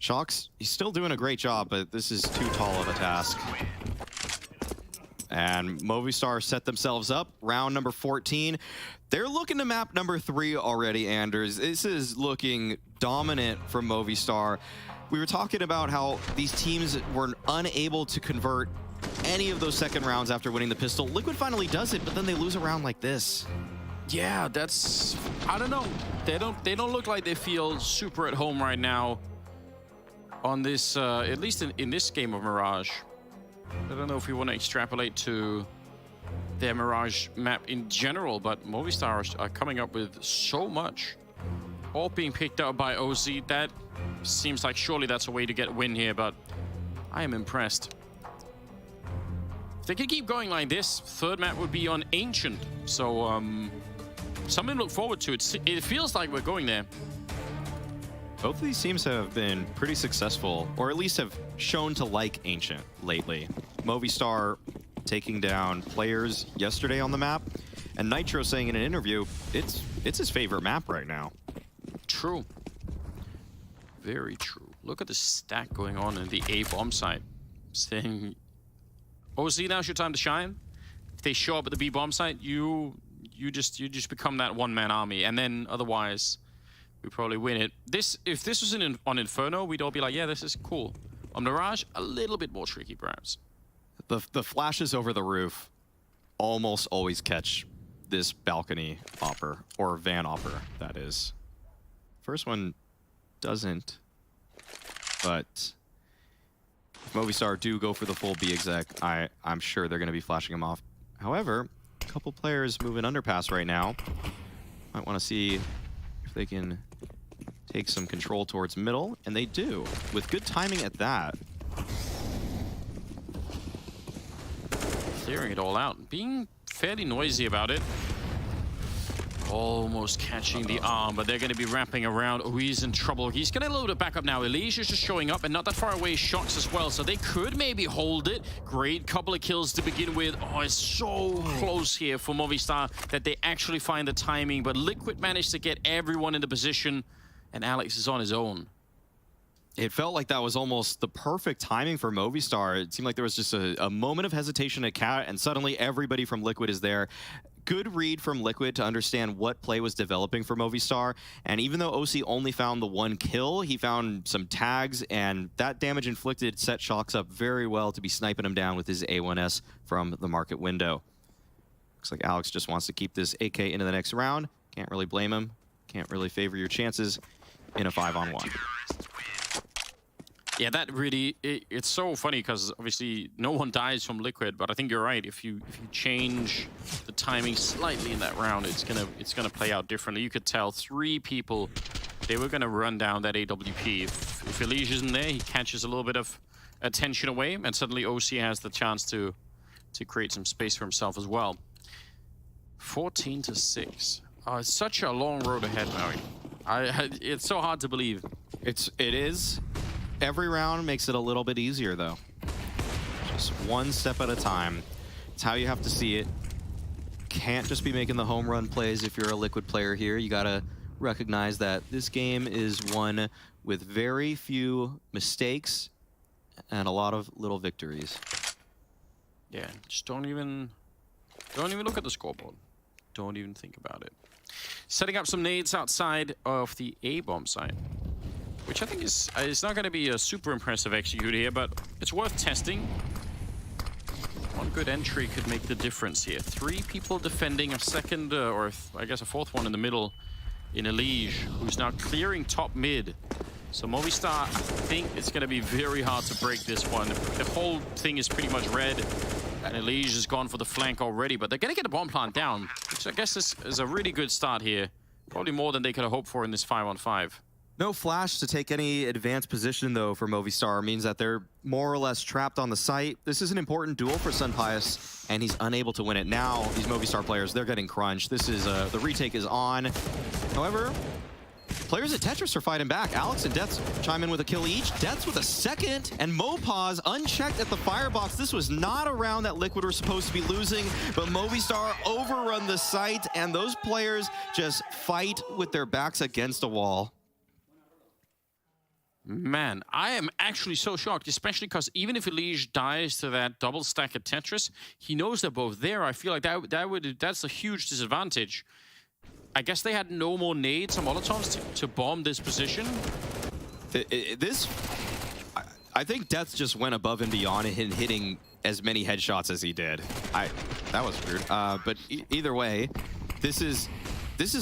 Shox, he's still doing a great job, but this is too tall of a task. And Movistar set themselves up. Round number 14. They're looking to map number 3 already, Anders. This is looking dominant from Movistar. We were talking about how these teams were unable to convert any of those second rounds after winning the pistol. Liquid finally does it, but then they lose a round like this. Yeah, that's... I don't know. They don't look like they feel super at home right now on this, at least in this game of Mirage. I don't know if we want to extrapolate to their Mirage map in general, but Movistar are coming up with so much. All being picked up by OZ. That seems like surely that's a way to get a win here, but I am impressed. If they could keep going like this, third map would be on Ancient. So, something to look forward to. It feels like we're going there. Both of these teams have been pretty successful, or at least have shown to like Ancient lately. Movistar taking down players yesterday on the map, and Nitro saying in an interview, it's his favorite map right now. True. Very true. Look at the stack going on in the A bomb site. Saying, OZ, now's your time to shine. If they show up at the B bomb site, you just become that one-man army, and then otherwise we probably win it. If this was on Inferno, we'd all be like, yeah, this is cool. On Mirage, a little bit more tricky, perhaps. The flashes over the roof almost always catch this balcony opper, or van opper, that is. First one doesn't, but if Movistar do go for the full B exec, I'm sure they're going to be flashing him off. However, a couple players moving underpass right now. Might want to see if they can take some control towards middle, and they do, with good timing at that. Clearing it all out, being fairly noisy about it. Almost catching the arm, but they're going to be wrapping around. Oh, he's in trouble. He's going to load it back up now. Elige is just showing up, and not that far away Shox as well, so they could maybe hold it. Great couple of kills to begin with. Oh, it's so close here for Movistar that they actually find the timing, but Liquid managed to get everyone into position, and Alex is on his own. It felt like that was almost the perfect timing for Movistar. It seemed like there was just a moment of hesitation at Cat, and suddenly everybody from Liquid is there. Good read from Liquid to understand what play was developing for Movistar. And even though OC only found the 1 kill, he found some tags, and that damage inflicted set Shocks up very well to be sniping him down with his A1S from the market window. Looks like Alex just wants to keep this AK into the next round. Can't really blame him. Can't really favor your chances in a 5-on-1. Yeah, that really, it's so funny because obviously no one dies from Liquid, but I think you're right. If you change the timing slightly in that round, it's gonna play out differently. You could tell 3 people, they were gonna run down that AWP. If Elige isn't there, he catches a little bit of attention away, and suddenly OC has the chance to create some space for himself as well. 14-6. It's such a long road ahead, Maui. It's so hard to believe. It is. Every round makes it a little bit easier, though. Just one step at a time. It's how you have to see it. Can't just be making the home run plays if you're a Liquid player here. You gotta recognize that this game is one with very few mistakes and a lot of little victories. Yeah, just don't even look at the scoreboard. Don't even think about it. Setting up some nades outside of the A-bomb site, which I think is it's not going to be a super impressive execute here, but it's worth testing. One good entry could make the difference here. 3 people defending, a second, or I guess a 4th one in the middle in Elige, who's now clearing top mid. So Movistar, I think it's going to be very hard to break this one. The whole thing is pretty much red, and Elige has gone for the flank already, but they're going to get the bomb plant down, which I guess is a really good start here. Probably more than they could have hoped for in this 5-on-5. No flash to take any advanced position, though, for Movistar. Means that they're more or less trapped on the site. This is an important duel for Sunpius, and he's unable to win it. Now, these Movistar players, they're getting crunched. This is, the retake is on. However, players at Tetris are fighting back. Alex and Deaths chime in with a kill each. Deaths with a second, and Mopaz unchecked at the firebox. This was not a round that Liquid were supposed to be losing, but Movistar overrun the site, and those players just fight with their backs against a wall. Man, I am actually so shocked, especially because even if Elige dies to that double stack at Tetris, he knows they're both there. I feel like that's a huge disadvantage. I guess they had no more nades or Molotovs to bomb this position. I think Death just went above and beyond in hitting as many headshots as he did. That was weird. But either way, this is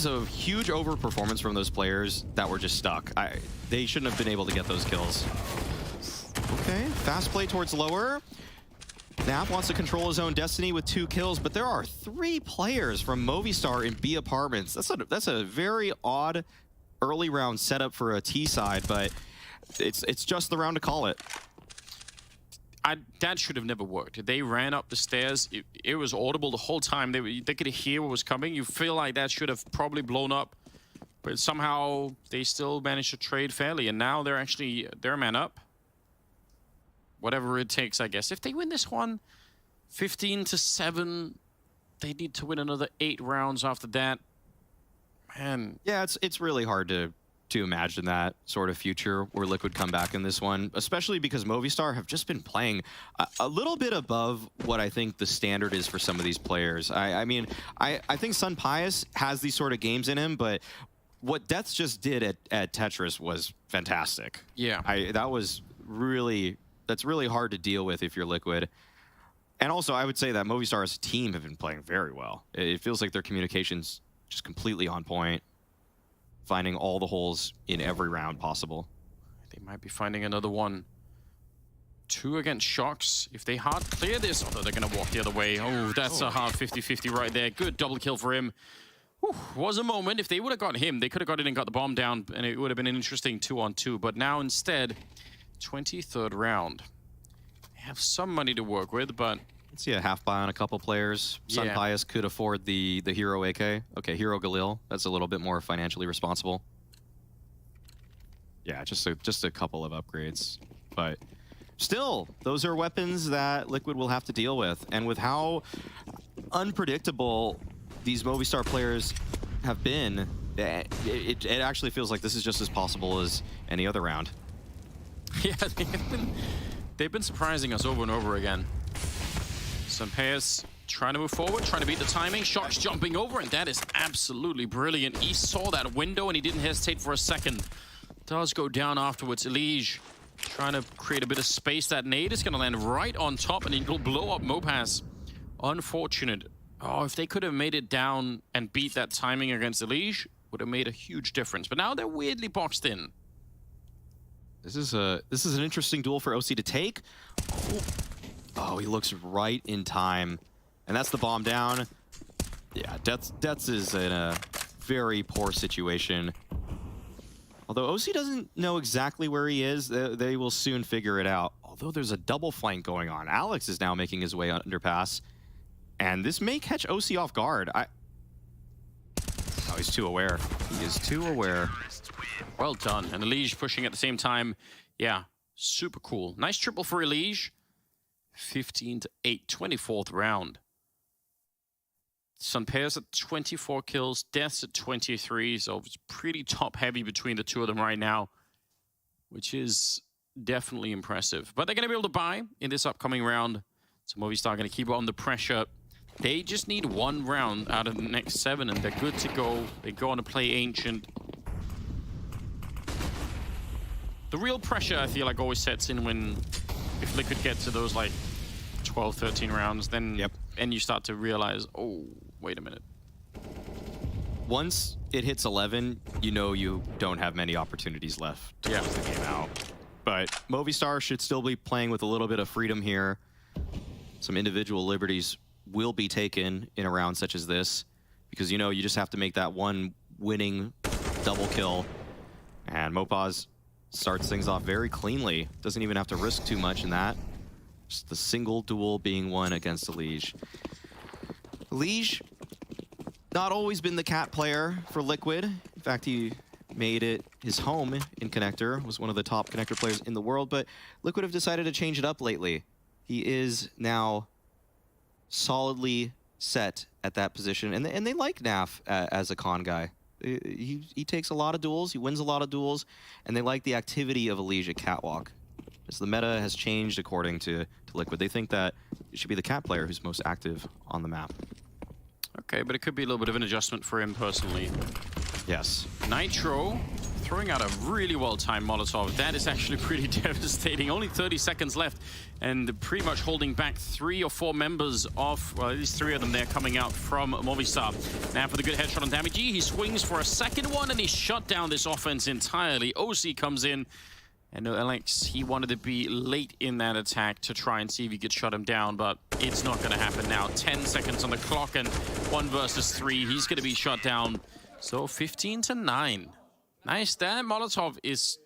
a huge overperformance from those players that were just stuck. They shouldn't have been able to get those kills. Okay, fast play towards lower. Nap wants to control his own destiny with 2 kills, but there are 3 players from Movistar in B apartments. That's a very odd early round setup for a T side, but it's just the round to call it. That should have never worked. They ran up the stairs. It was audible the whole time. They could hear what was coming. You feel like that should have probably blown up, but somehow they still managed to trade fairly, and now they're a man up. Whatever it takes, I guess. If they win this one, 15-7, they need to win another 8 rounds after that. Man. Yeah, it's really hard to imagine that sort of future where Liquid come back in this one, especially because Movistar have just been playing a little bit above what I think the standard is for some of these players. I mean, I think Sunpius has these sort of games in him, but what Deaths just did at Tetris was fantastic. Yeah. That's really hard to deal with if you're Liquid. And also, I would say that Movistar as a team have been playing very well. It feels like their communication's just completely on point, finding all the holes in every round possible. They might be finding another one. 2 against Shocks. If they hard clear this, although they're going to walk the other way. Oh, that's a hard 50-50 right there. Good double kill for him. Whew, was a moment. If they would have got him, they could have got in and got the bomb down, and it would have been an interesting 2-on-2. But now instead, 23rd round. They have some money to work with, but... Let's see a half buy on a couple players. Yeah. Sunpius could afford the Hero AK. Okay, Hero Galil. That's a little bit more financially responsible. Yeah, just a couple of upgrades. But still, those are weapons that Liquid will have to deal with. And with how unpredictable these Movistar players have been, it actually feels like this is just as possible as any other round. Yeah, they've been surprising us over and over again. Some pairs trying to move forward, trying to beat the timing. Shock's jumping over, and that is absolutely brilliant. He saw that window, and he didn't hesitate for a second. Does go down afterwards. Elige trying to create a bit of space. That nade is going to land right on top, and it'll blow up Mopaz. Unfortunate. Oh, if they could have made it down and beat that timing against Elige, would have made a huge difference. But now they're weirdly boxed in. This is an interesting duel for OC to take. Oh, he looks right in time. And that's the bomb down. Yeah, Dets is in a very poor situation. Although OC doesn't know exactly where he is, they will soon figure it out. Although there's a double flank going on. Alex is now making his way underpass. And this may catch OC off guard. Oh, he's too aware. He is too aware. Well done. And Elige pushing at the same time. Yeah, super cool. Nice triple for Elige. 15-8, 24th round. Sunpairs at 24 kills, Deaths at 23, so it's pretty top-heavy between the two of them right now, which is definitely impressive. But they're going to be able to buy in this upcoming round, so Movistar going to keep on the pressure. They just need one round out of the next 7, and they're good to go. They go on to play Ancient. The real pressure, I feel like, always sets in when, if Liquid get to those, like, 12, 13 rounds, then and you start to realize, oh, wait a minute. Once it hits 11, you know you don't have many opportunities left to close the game out. But Movistar should still be playing with a little bit of freedom here. Some individual liberties will be taken in a round such as this, because you know you just have to make that one winning double kill. And Mopaz starts things off very cleanly. Doesn't even have to risk too much in that. Just the single duel being won against Elige. Elige, not always been the cat player for Liquid. In fact, he made it his home in Connector, was one of the top Connector players in the world, but Liquid have decided to change it up lately. He is now solidly set at that position, and they like Naf as a con guy. He takes a lot of duels, he wins a lot of duels, and they like the activity of Elige at Catwalk. As the meta has changed according to Liquid, they think that it should be the cat player who's most active on the map. Okay, but it could be a little bit of an adjustment for him personally. Yes. Nitro throwing out a really well-timed Molotov. That is actually pretty devastating. Only 30 seconds left, and pretty much holding back 3 or 4 members of, well, at least 3 of them there coming out from Movistar. Now for the good headshot on Damage. He swings for a second one, and he shut down this offense entirely. OC comes in. And Alex, he wanted to be late in that attack to try and see if he could shut him down, but it's not going to happen now. 10 seconds on the clock, and 1 versus 3. He's going to be shut down. So 15-9. Nice. That Molotov is,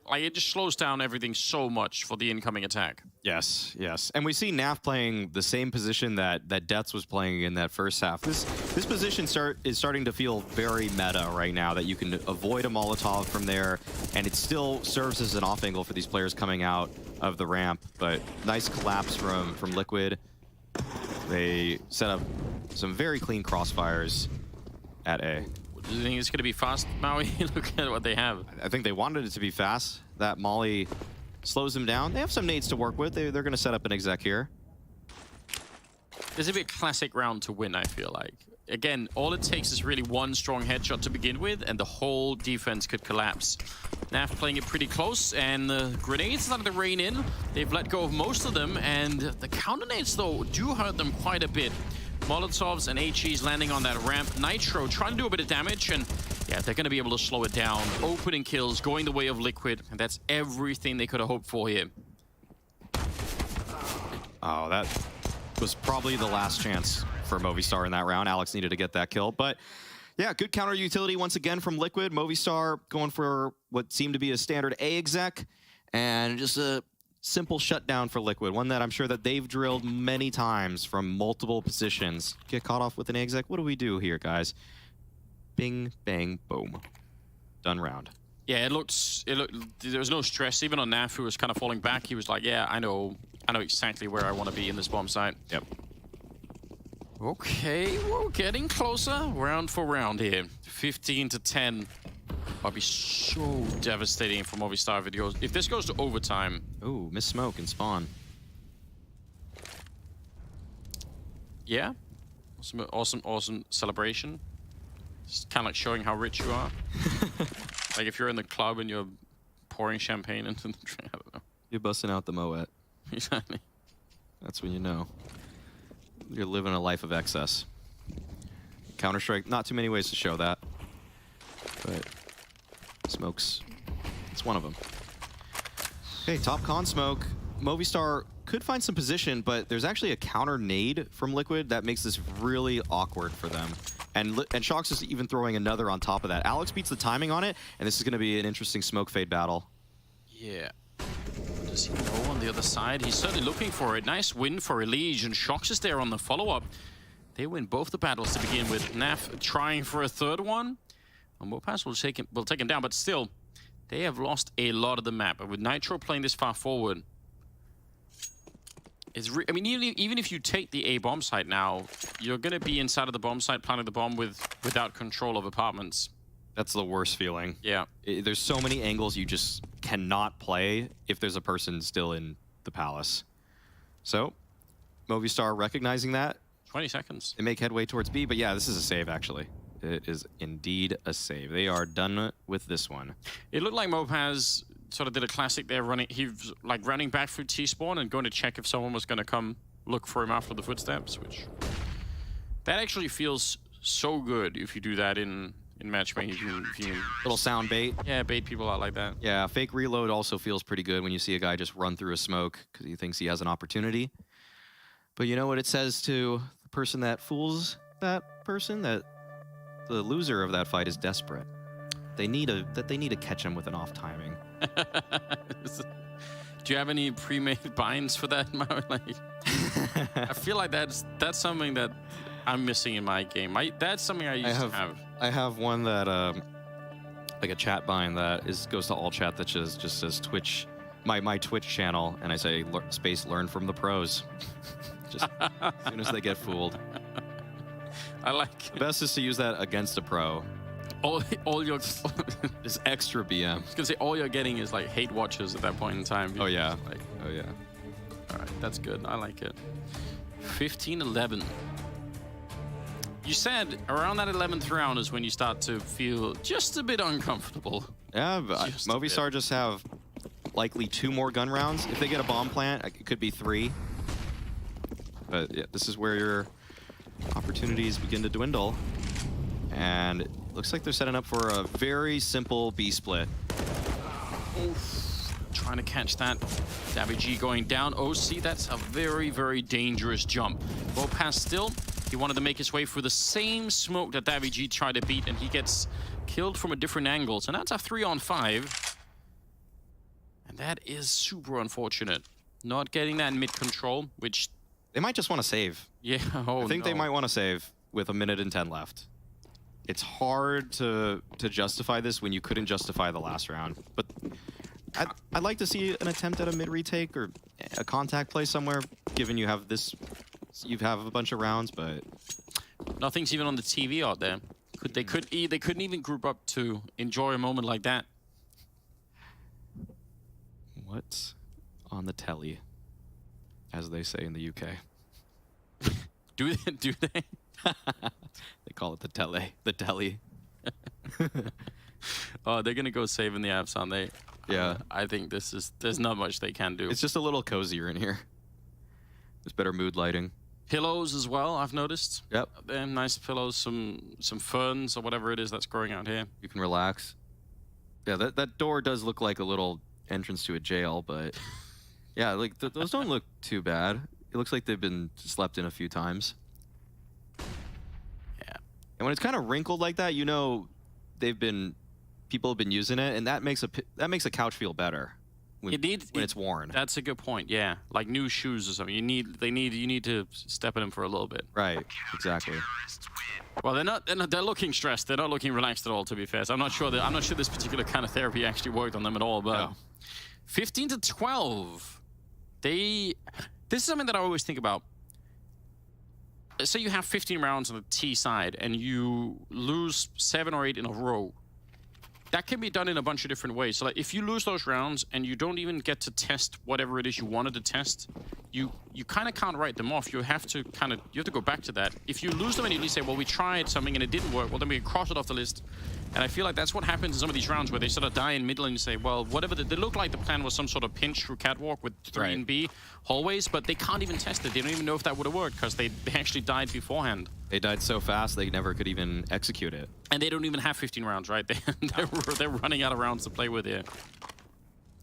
like, it just slows down everything so much for the incoming attack. Yes, yes. And we see Naf playing the same position that Deaths was playing in that first half. This position is starting to feel very meta right now, that you can avoid a Molotov from there, and it still serves as an off angle for these players coming out of the ramp. But nice collapse from Liquid. They set up some very clean crossfires at A. Do you think it's going to be fast, Maui? Look at what they have. I think they wanted it to be fast. That Molly slows them down. They have some nades to work with. They're going to set up an exec here. This is a classic round to win, I feel like. Again, all it takes is really one strong headshot to begin with, and the whole defense could collapse. Naf playing it pretty close, and the grenades started to rain in. They've let go of most of them, and the counter nades, though, do hurt them quite a bit. Molotovs and HEs landing on that ramp. Nitro trying to do a bit of damage, and yeah, they're going to be able to slow it down. Opening kills, going the way of Liquid, and that's everything they could have hoped for here. Oh, that was probably the last chance for Movistar in that round. Alex needed to get that kill, but yeah, good counter utility once again from Liquid. Movistar going for what seemed to be a standard A exec, and just a simple shutdown for Liquid, one that I'm sure that they've drilled many times from multiple positions. Get caught off with an exec. What do we do here, guys? Bing, bang, boom. Done round. Yeah, it looked, there was no stress. Even on Naf, who was kind of falling back, he was like, yeah, I know exactly where I want to be in this bomb site. Yep. Okay, we're getting closer round for round here. 15-10. That'd be so devastating for Movistar if this goes to overtime. Ooh, miss smoke and spawn. Yeah. Awesome celebration. It's kind of like showing how rich you are. Like if you're in the club and you're pouring champagne into the drink. I don't know. You're busting out the Moet. Exactly. That's when you know. You're living a life of excess. Counter-Strike, not too many ways to show that. But smokes, it's one of them. Okay, top con smoke. Movistar could find some position, but there's actually a counter nade from Liquid that makes this really awkward for them. And Shox is even throwing another on top of that. Alex beats the timing on it, and this is going to be an interesting smoke fade battle. Yeah. Does he know on the other side? He's certainly looking for it. Nice win for Elige, and Shox is there on the follow-up. They win both the battles to begin with. Naf trying for a third one. And Mopas will take him down, but still, they have lost a lot of the map. And with Nitro playing this far forward, I mean, even if you take the A bomb site now, you're going to be inside of the bomb site planting the bomb without control of apartments. That's the worst feeling. Yeah. There's so many angles you just cannot play if there's a person still in the palace. So, Movistar recognizing that. 20 seconds. They make headway towards B, but yeah, this is a save, actually. It is indeed a save. They are done with this one. It looked like Mopaz sort of did a classic there, he was like running back through T-spawn and going to check if someone was going to come look for him after the footsteps, which that actually feels so good if you do that in matchmaking. If you little sound bait. Yeah, bait people out like that. Yeah, fake reload also feels pretty good when you see a guy just run through a smoke because he thinks he has an opportunity. But you know what it says to the person that fools that person? That the loser of that fight is desperate. They need to catch him with an off timing. Do you have any pre-made binds for that, Mo? Like, I feel like that's something that I'm missing in my game. That's something I used to have. I have one that like a chat bind that goes to all chat that just says Twitch, my Twitch channel, and I say space learn from the pros. Just as soon as they get fooled. I like it. The best is to use that against a pro. All your just extra BM. I was gonna say all you're getting is like hate watchers at that point in time. Oh yeah. Like, oh yeah. All right, that's good. I like it. 15-11. You said around that 11th round is when you start to feel just a bit uncomfortable. Yeah, but Movistar just have likely 2 more gun rounds. If they get a bomb plant, it could be 3. But yeah, this is where your opportunities begin to dwindle. And it looks like they're setting up for a very simple B split. Oof. Trying to catch that. daviG going down. OC, that's a very, very dangerous jump. Mopas still, he wanted to make his way through the same smoke that daviG tried to beat, and he gets killed from a different angle. So now it's a 3-on-5. And that is super unfortunate. Not getting that mid control, which... They might just want to save. Yeah, I think they might want to save with 1 minute and 10 left. It's hard to justify this when you couldn't justify the last round. But I'd like to see an attempt at a mid retake or a contact play somewhere, given you have a bunch of rounds, but nothing's even on the TV out there. They couldn't even group up to enjoy a moment like that. What's on the telly, as they say in the UK? Do they? They call it the telly. Oh, they're gonna go save in the apps, aren't they? Yeah. I think there's not much they can do. It's just a little cozier in here. There's better mood lighting. Pillows as well, I've noticed. Yep. They're nice pillows, some ferns or whatever it is that's growing out here. You can relax. Yeah, that door does look like a little entrance to a jail, but yeah, like those don't look too bad. It looks like they've been slept in a few times. Yeah. And when it's kind of wrinkled like that, you know, people have been using it, and that makes a couch feel better when it's worn. That's a good point. Yeah, like new shoes or something. You need to step in them for a little bit. Right. Exactly. Well, they're looking stressed. They're not looking relaxed at all, to be fair. So I'm not sure this particular kind of therapy actually worked on them at all. But 15-12. This is something that I always think about. Say you have 15 rounds on the T side and you lose 7 or 8 in a row. that can be done in a bunch of different ways. So like if you lose those rounds and you don't even get to test whatever it is you wanted to test, you kind of can't write them off. You have to go back to that. If you lose them and you at least say, well, we tried something and it didn't work, well, then we can cross it off the list. And I feel like that's what happens in some of these rounds where they sort of die in middle and you say, well, whatever, they look like the plan was some sort of pinch through catwalk with 3 and B hallways, but they can't even test it. They don't even know if that would have worked because they actually died beforehand. They died so fast they never could even execute it. And they don't even have 15 rounds, right? They're running out of rounds to play with here.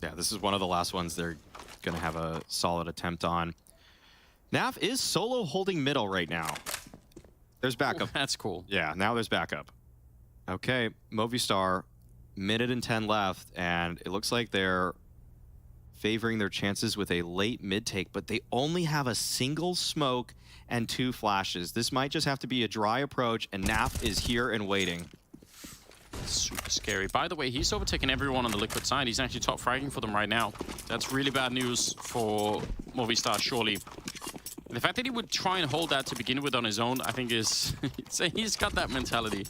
Yeah, this is one of the last ones they're going to have a solid attempt on. Naf is solo holding middle right now. There's backup. Ooh, that's cool. Yeah, now there's backup. Okay, Movistar, minute and 10 left, and it looks like they're favoring their chances with a late mid-take, but they only have a single smoke and 2 flashes. This might just have to be a dry approach, and Naf is here and waiting. Super scary. By the way, he's overtaken everyone on the Liquid side. He's actually top fragging for them right now. That's really bad news for Movistar, surely. And the fact that he would try and hold that to begin with on his own, I think is... he's got that mentality.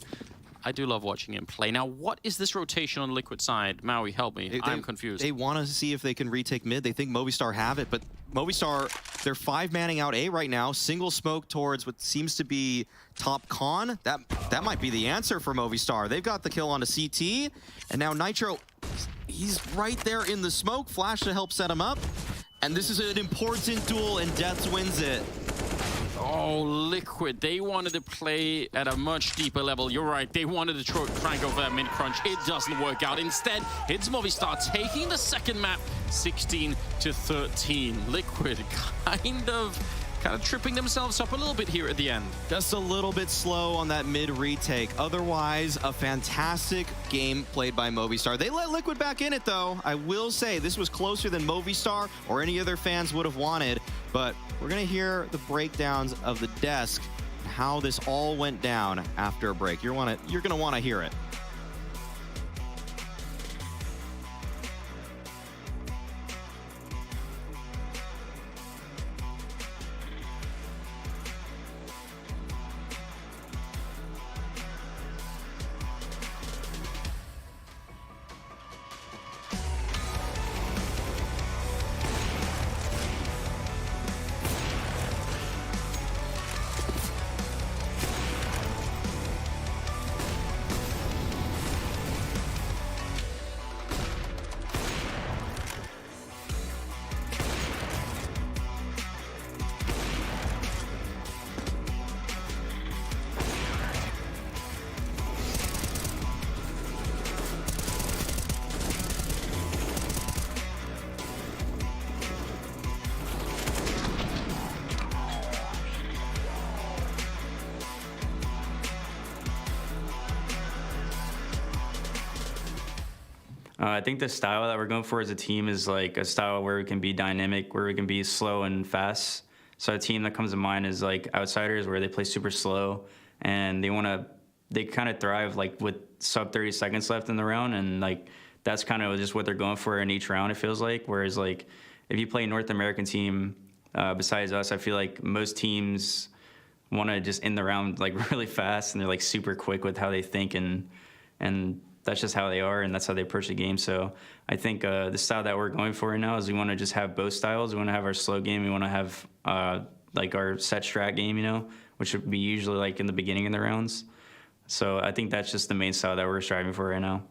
I do love watching him play. Now, what is this rotation on the Liquid side? Maui, help me. I'm confused. They want to see if they can retake mid. They think Movistar have it, but Movistar, they're 5-manning out A right now. Single smoke towards what seems to be top con. That might be the answer for Movistar. They've got the kill on a CT, and now Nitro, he's right there in the smoke. Flash to help set him up. And this is an important duel, and Deaths wins it. Oh, Liquid. They wanted to play at a much deeper level. You're right. They wanted to try and go for that mid-crunch. It doesn't work out. Instead, it's Movistar taking the second map, 16-13. Liquid kind of tripping themselves up a little bit here at the end. Just a little bit slow on that mid retake. Otherwise, a fantastic game played by Movistar. They let Liquid back in it, though. I will say this was closer than Movistar or any other fans would have wanted. But we're going to hear the breakdowns of the desk, how this all went down after a break. You're going to want to hear it. I think the style that we're going for as a team is like a style where we can be dynamic, where we can be slow and fast. So a team that comes to mind is like Outsiders, where they play super slow and they kind of thrive like with sub 30 seconds left in the round, and like that's kind of just what they're going for in each round, it feels like. Whereas like if you play a North American team besides us, I feel like most teams want to just end the round like really fast, and they're like super quick with how they think, and that's just how they are, and that's how they approach the game. So I think the style that we're going for right now is we want to just have both styles. We want to have our slow game. We want to have like our set strat game, you know, which would be usually like in the beginning of the rounds. So I think that's just the main style that we're striving for right now.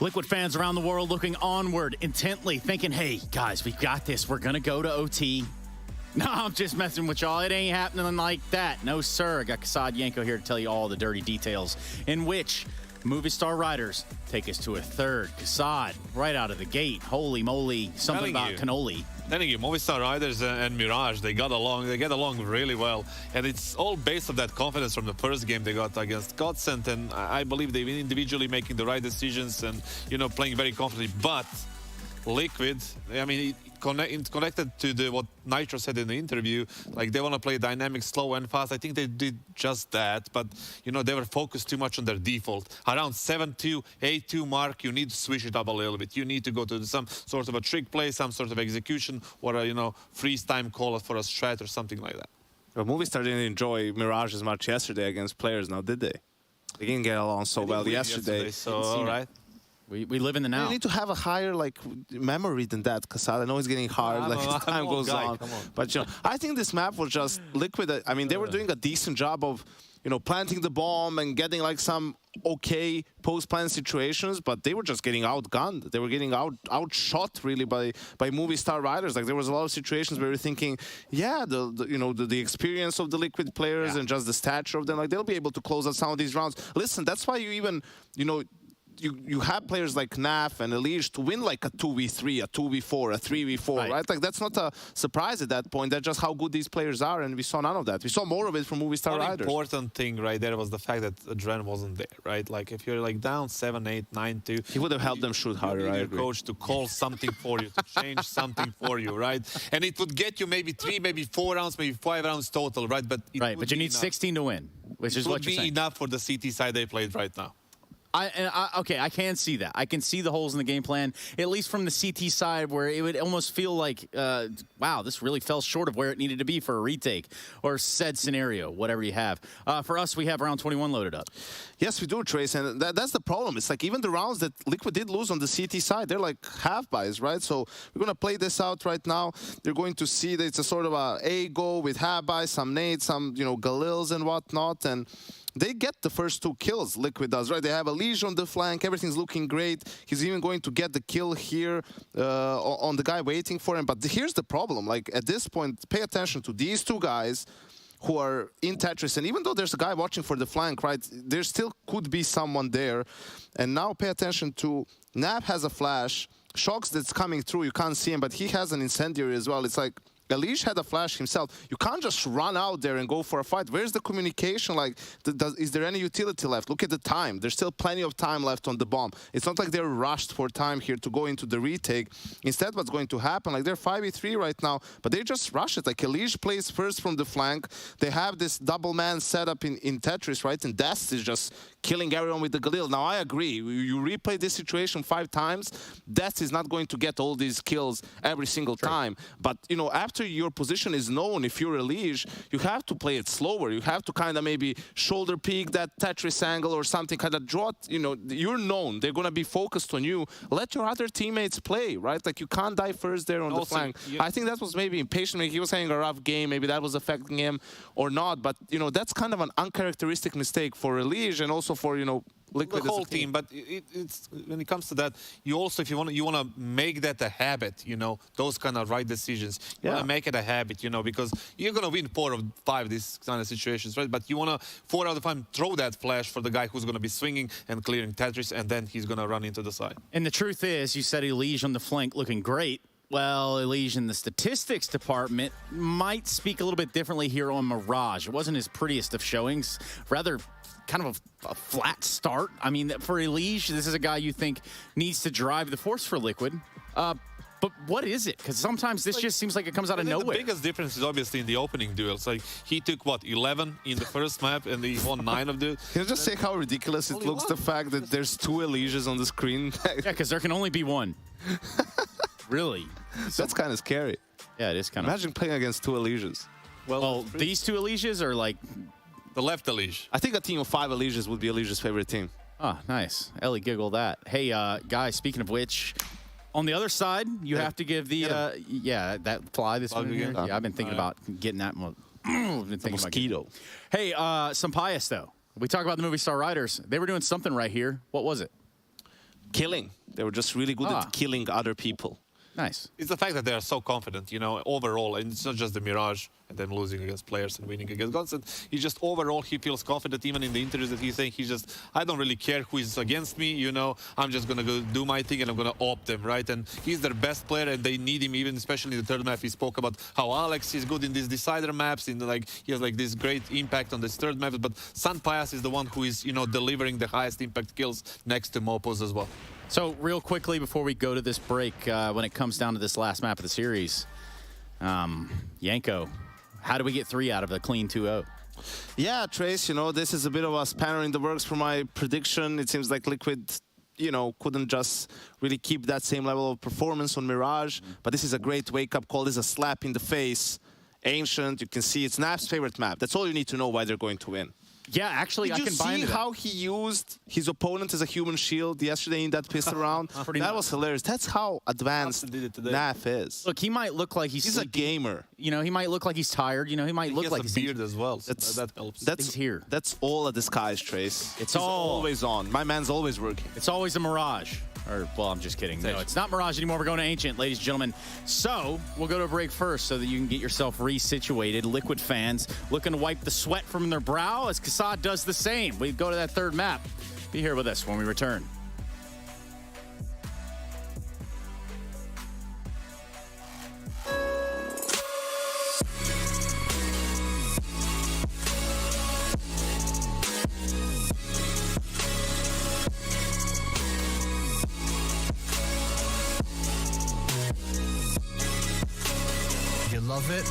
Liquid fans around the world looking onward intently, thinking, hey, guys, we've got this. We're going to go to OT. No, I'm just messing with y'all. It ain't happening like that. No, sir. I got Kasad Yanko here to tell you all the dirty details in which Movistar Riders take us to a third. Kasad, right out of the gate. Holy moly. Something about cannoli. Telling you, Movistar Riders and Mirage, they get along really well. And it's all based on that confidence from the first game they got against godsent. And I believe they've been individually making the right decisions and, you know, playing very confidently. But Liquid, I mean, it's connected to what Nitro said in the interview, like they want to play dynamic, slow and fast. I think they did just that, but you know, they were focused too much on their default. Around 7-2, 8-2 mark, you need to switch it up a little bit. You need to go to some sort of a trick play, some sort of execution, or a, you know, freeze time call for a strat or something like that. Well, Movistar didn't enjoy Mirage as much yesterday against players, now did they? They didn't get along so well yesterday. So, all right. We live in the now. You need to have a higher memory than that, Kasad. I know it's getting hard as time goes on. But you know, I think this map was just Liquid. I mean, they were doing a decent job of, you know, planting the bomb and getting like some okay post-plan situations, but they were just getting outgunned. They were getting outshot really by Movistar Riders. Like there was a lot of situations where we're thinking, yeah, the experience of the Liquid players and just the stature of them, like they'll be able to close out some of these rounds. Listen, that's why you even, you know, you have players like Naf and Elige to win like a 2v3, a 2v4, a 3v4, right? Like that's not a surprise at that point. That's just how good these players are, and we saw none of that. We saw more of it from Movistar Riders. The important thing right there was the fact that Dren wasn't there, right? Like if you're like down 7-8, 9-2, he would have helped them shoot harder. I agree. Coach to call something for you, to change something for you, right? And it would get you maybe 3, maybe 4 rounds, maybe 5 rounds total, right? But but you need 16 to win, which is what you're saying. Would be enough for the CT side they played right now. Okay, I can see that. I can see the holes in the game plan, at least from the CT side, where it would almost feel like, wow, this really fell short of where it needed to be for a retake or said scenario, whatever you have. For us, we have round 21 loaded up. Yes, we do, Trace, and that's the problem. It's like even the rounds that Liquid did lose on the CT side, they're like half buys, right? So we're going to play this out right now. You're going to see that it's a sort of a go with half buys, some nades, some, you know, Galils and whatnot, and they get the first 2 kills, Liquid does, right? They have Elige on the flank. Everything's looking great. He's even going to get the kill here on the guy waiting for him. But here's the problem. Like, at this point, pay attention to these 2 guys who are in Tetris. And even though there's a guy watching for the flank, right, there still could be someone there. And now pay attention to Nap has a flash. Shocks that's coming through. You can't see him, but he has an incendiary as well. It's like Elige had a flash himself. You can't just run out there and go for a fight. Where's the communication? Like, is there any utility left? Look at the time. There's still plenty of time left on the bomb. It's not like they're rushed for time here to go into the retake. Instead, what's going to happen, like they're 5v3 right now, but they just rush it. Like Elige plays first from the flank. They have this double man setup in Tetris, right? And Dest is just killing everyone with the Galil. Now, I agree. You replay this situation 5 times, Dest is not going to get all these kills every single time. But, you know, after your position is known, if you're Elige, you have to play it slower. You have to kind of maybe shoulder peek that Tetris angle or something, kind of draw it, you know, you're known. They're going to be focused on you. Let your other teammates play, right? Like, you can't die first there on the flank. I think that was maybe impatient. Maybe he was having a rough game. Maybe that was affecting him or not. But, you know, that's kind of an uncharacteristic mistake for Elige and also for, you know, Liquid the whole team. But it's when it comes to that, you also, if you want to make that a habit, you know, those kind of right decisions. You want to make it a habit, you know, because you're going to win 4 of 5 these kind of situations, right? But you want to 4 out of 5 throw that flash for the guy who's going to be swinging and clearing Tetris, and then he's going to run into the side. And the truth is, you said Elige on the flank looking great. Well, Elige in the statistics department might speak a little bit differently here on Mirage. It wasn't his prettiest of showings, rather kind of a flat start. I mean, for Elige, this is a guy you think needs to drive the force for Liquid. But what is it? Because sometimes this just seems like it comes out of nowhere. The biggest difference is obviously in the opening duels. Like, he took, what, 11 in the first map, and he won 9 of them. Can you just say how ridiculous it looks, the fact that there's 2 Eliges on the screen? Yeah, because there can only be 1. Really? That's kind of scary. Yeah, it is kind of. Imagine playing against 2 Eliges. Well, these 2 Eliges are like... The left Elige. I think a team of 5 Eliges would be Elige's favorite team. Oh, nice. Ellie giggle that. Hey, guys, speaking of which, on the other side, you have to give the, that fly this one here. Yeah, I've been thinking about getting that one. Been thinking mosquito. Hey, some pious, though. We talk about the Movistar Riders. They were doing something right here. What was it? killing. They were just really good at killing other people. Nice. It's the fact that they are so confident, you know, overall, and it's not just the Mirage and them losing against players and winning against godsent. He just overall, he feels confident, even in the interviews that he's saying, he's just, I don't really care who is against me, you know, I'm just going to go do my thing and I'm going to opt them, right? And he's their best player and they need him, even especially in the third map. He spoke about how Alex is good in these decider maps, in like, he has like this great impact on this third map, but Sanpayas is the one who is, you know, delivering the highest impact kills next to Mopos as well. So real quickly before we go to this break, when it comes down to this last map of the series, Yanko, how do we get 3 out of the clean 2-0? Yeah, Trace, you know, this is a bit of a spanner in the works for my prediction. It seems like Liquid, you know, couldn't just really keep that same level of performance on Mirage, but this is a great wake-up call. This is a slap in the face. Ancient, you can see it's Nap's favorite map. That's all you need to know why they're going to win. Yeah, actually, I can buy into that. Did you see how he used his opponent as a human shield yesterday in that pistol round? That was hilarious. That's how advanced Naf is. Look, he might look like he's a gamer. You know, he might look like he's tired. You know, he might look like he's a beard as well. So that helps. That's here. That's all a disguise, Trace. It's always on. My man's always working. It's always a Mirage. Or, well, I'm just kidding. No, it's not Mirage anymore. We're going to Ancient, ladies and gentlemen. So, we'll go to a break first so that you can get yourself resituated. Liquid fans looking to wipe the sweat from their brow as Kassad does the same. We go to that third map. Be here with us when we return. Love it,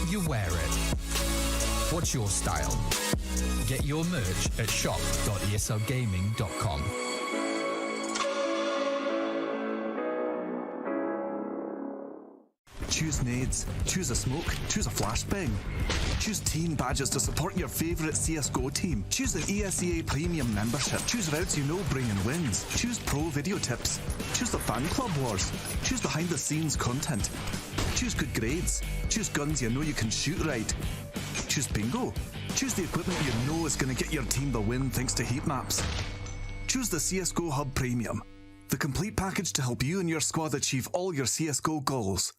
you wear it. What's your style? Get your merch at shop.eslgaming.com. Choose nades, choose a smoke, choose a flashbang. Choose team badges to support your favourite CSGO team. Choose an ESEA Premium membership. Choose routes you know bring in wins. Choose pro video tips. Choose the fan club wars. Choose behind the scenes content. Choose good grades. Choose guns you know you can shoot right. Choose bingo. Choose the equipment you know is going to get your team the win thanks to heat maps. Choose the CSGO Hub Premium. The complete package to help you and your squad achieve all your CSGO goals.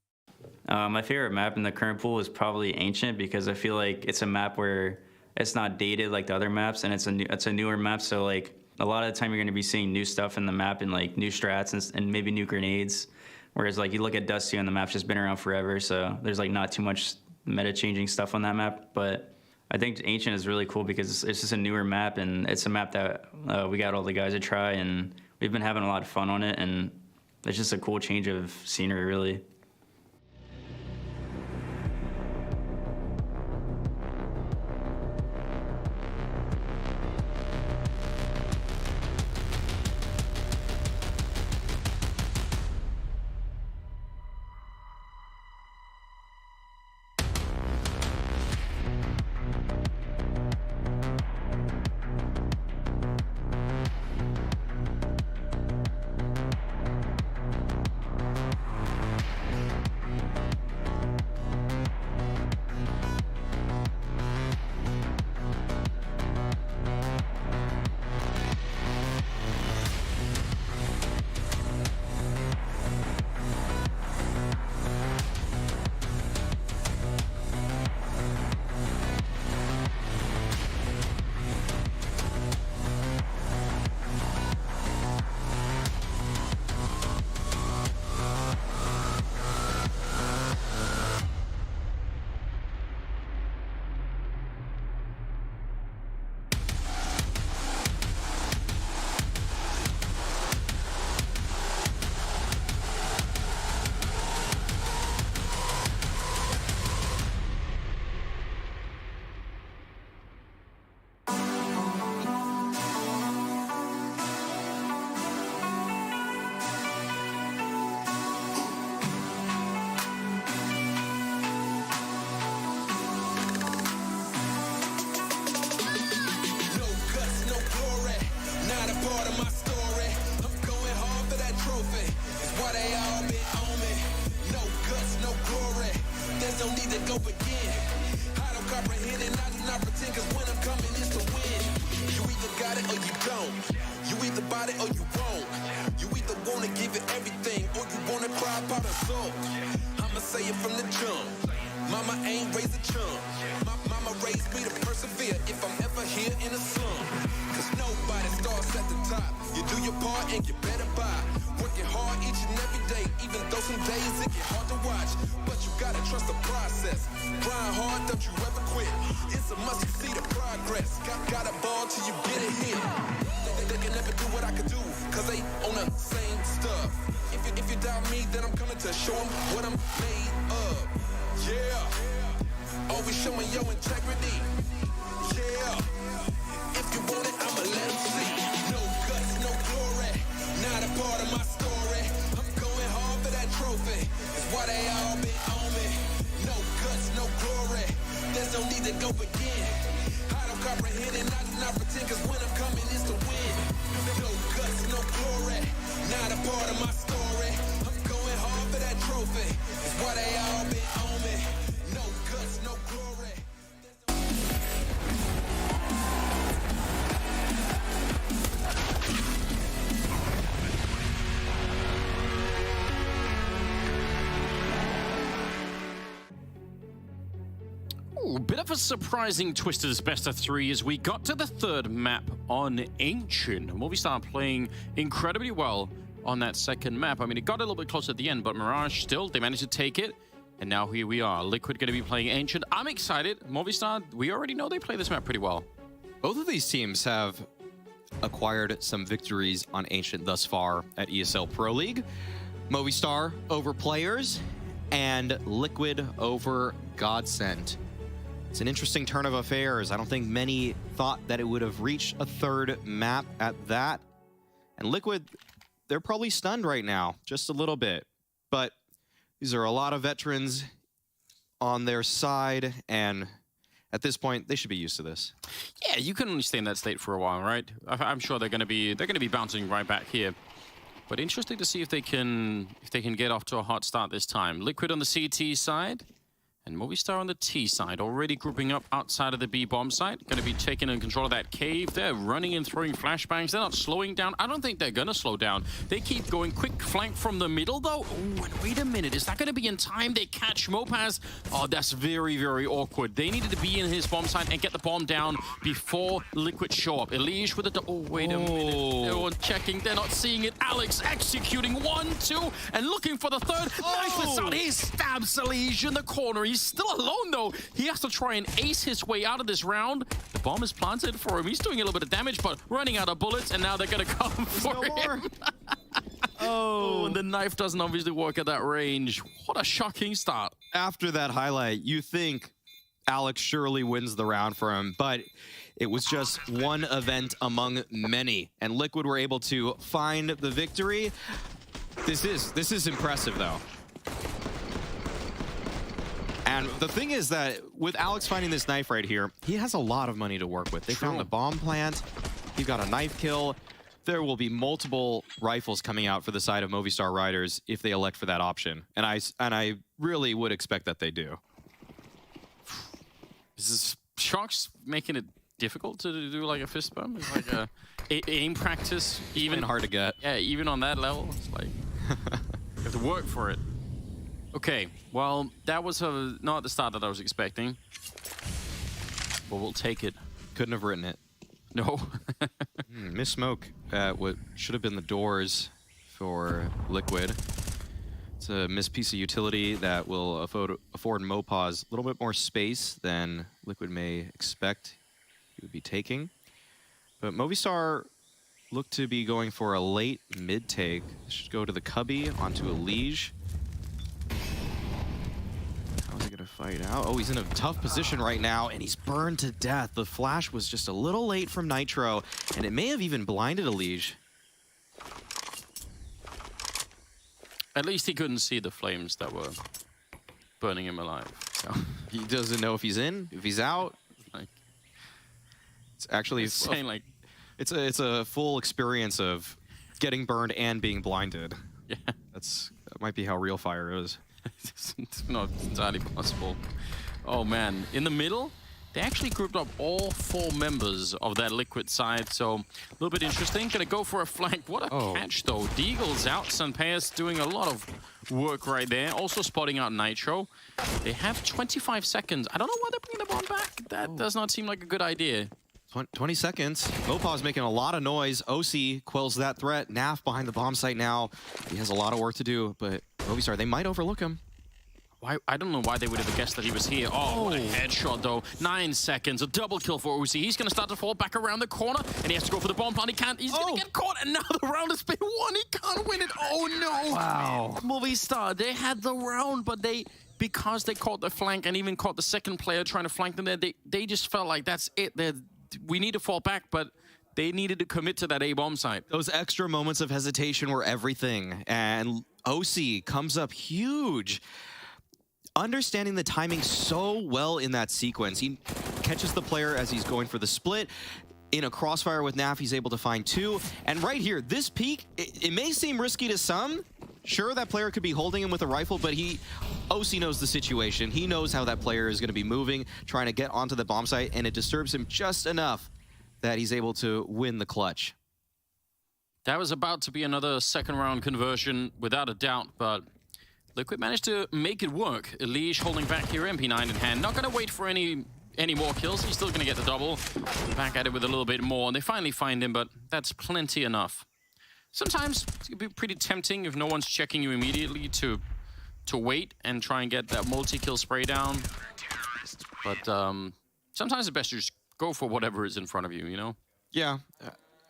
My favorite map in the current pool is probably Ancient because I feel like it's a map where it's not dated like the other maps, and it's a newer map. So like a lot of the time you're going to be seeing new stuff in the map and like new strats and maybe new grenades. Whereas like you look at Dusty and the map's just been around forever, so there's like not too much meta changing stuff on that map. But I think Ancient is really cool because it's just a newer map, and it's a map that we got all the guys to try, and we've been having a lot of fun on it, and it's just a cool change of scenery, really. got it or you don't. You either bought it or you won't. wanna give it everything, or you wanna cry about a soul. I'ma say it from the jump. Mama ain't raised a chump. Mama raised me to persevere if I'm ever here in a slum. Cause nobody starts at the top. You do your part and you better buy. Working hard each and every day, even though some days it get hard to watch. But you gotta trust the process. Grind hard, don't you ever quit. It's a must, you see the progress. Gotta ball till you get it hit. They can never do what I can do, cause they on the same stuff. If you doubt me, then I'm coming to show them what I'm made of. Yeah, always showing your integrity. Yeah, if you want it, I'ma let them see. No guts, no glory, not a part of my story. I'm going hard for that trophy, that's why they all been on me. No guts, no glory, there's no need to go begin. I don't comprehend it, I do not pretend, cause when I'm coming it's to win. No guts, no glory, not a part of my story. I'm going hard for that trophy, that's why they all been on me. No guts, no glory. Ooh, bit of a surprising twist to this best of three as we got to the third map on Ancient. Movistar playing incredibly well on that second map. I mean, it got a little bit closer at the end, but Mirage still, they managed to take it. And now here we are. Liquid going to be playing Ancient. I'm excited. Movistar, we already know they play this map pretty well. Both of these teams have acquired some victories on Ancient thus far at ESL Pro League. Movistar over Players and Liquid over godsent. It's an interesting turn of affairs. I don't think many thought that it would have reached a third map at that. And Liquid, they're probably stunned right now, just a little bit. But these are a lot of veterans on their side, and at this point, they should be used to this. Yeah, you can only stay in that state for a while, right? I'm sure they're going to be bouncing right back here. But interesting to see if they can get off to a hot start this time. Liquid on the CT side. And Movistar on the T side, already grouping up outside of the B bomb site. Going to be taking in control of that cave. They're running and throwing flashbangs. They're not slowing down. I don't think they're going to slow down. They keep going. Quick flank from the middle, though. Oh, and wait a minute. Is that going to be in time? They catch Mopaz. Oh, that's very, very awkward. They needed to be in his bomb site and get the bomb down before Liquid show up. Elige with a... Oh, wait a minute. Everyone checking. They're not seeing it. Alex executing 1, 2, and looking for the third. Knife is out. He stabs Elige in the corner. He's still alone, though. He has to try and ace his way out of this round. The bomb is planted for him. He's doing a little bit of damage, but running out of bullets, and now they're going to come for him. Oh, and the knife doesn't obviously work at that range. What a shocking start. After that highlight, you think Alex surely wins the round for him, but it was just one event among many, and Liquid were able to find the victory. This is impressive, though. And the thing is that with Alex finding this knife right here, he has a lot of money to work with. They found the bomb plant. He got a knife kill. There will be multiple rifles coming out for the side of Movistar Riders if they elect for that option. And I really would expect that they do. Is Sharks making it difficult to do like a fist bump? It's like a aim practice. Even hard to get. Yeah, even on that level, it's like you have to work for it. Okay, well, that was not the start that I was expecting. But we'll take it. Couldn't have written it. No. Miss Smoke at what should have been the doors for Liquid. It's a missed piece of utility that will afford Mopaz a little bit more space than Liquid may expect he would be taking. But Movistar looked to be going for a late mid-take. Should go to the Cubby, onto Elige. How's he gonna fight out? Oh, he's in a tough position right now, and he's burned to death. The flash was just a little late from Nitro, and it may have even blinded Elige. At least he couldn't see the flames that were burning him alive. So he doesn't know if he's in, if he's out. Like, it's actually saying like it's a full experience of getting burned and being blinded. Yeah, that might be how real fire is. It's not entirely possible. Oh man, in the middle, they actually grouped up all 4 members of that Liquid side, so a little bit interesting. Gonna go for a flank. What a catch, though. Deagle's out. Sunpayas doing a lot of work right there. Also spotting out Nitro. They have 25 seconds. I don't know why they're bringing the bomb back. That does not seem like a good idea. 20 seconds. Mopaw's making a lot of noise. OC quells that threat. Naf behind the bomb site now. He has a lot of work to do, but Movistar, they might overlook him. Why, I don't know why they would have guessed that he was here. Oh, what a headshot, though. 9 seconds, a double kill for OC. He's going to start to fall back around the corner, and he has to go for the bomb plant. He can't. He's going to get caught, and now the round has been won. He can't win it. Oh, no. Wow. Movistar, they had the round, but because they caught the flank and even caught the second player trying to flank them there, they just felt like that's it. We need to fall back, but they needed to commit to that A-bomb site. Those extra moments of hesitation were everything, and OC comes up huge. Understanding the timing so well in that sequence. He catches the player as he's going for the split. In a crossfire with Naf, he's able to find 2. And right here, this peek, it may seem risky to some. Sure, that player could be holding him with a rifle, but OC knows the situation. He knows how that player is going to be moving, trying to get onto the bomb site, and it disturbs him just enough that he's able to win the clutch. That was about to be another second round conversion, without a doubt, but Liquid managed to make it work. Elish holding back here, MP9 in hand. Not going to wait for any more kills. He's still going to get the double. Back at it with a little bit more, and they finally find him, but that's plenty enough. Sometimes it can be pretty tempting if no one's checking you immediately to wait and try and get that multi-kill spray down. But sometimes it's best to just go for whatever is in front of you, you know? Yeah,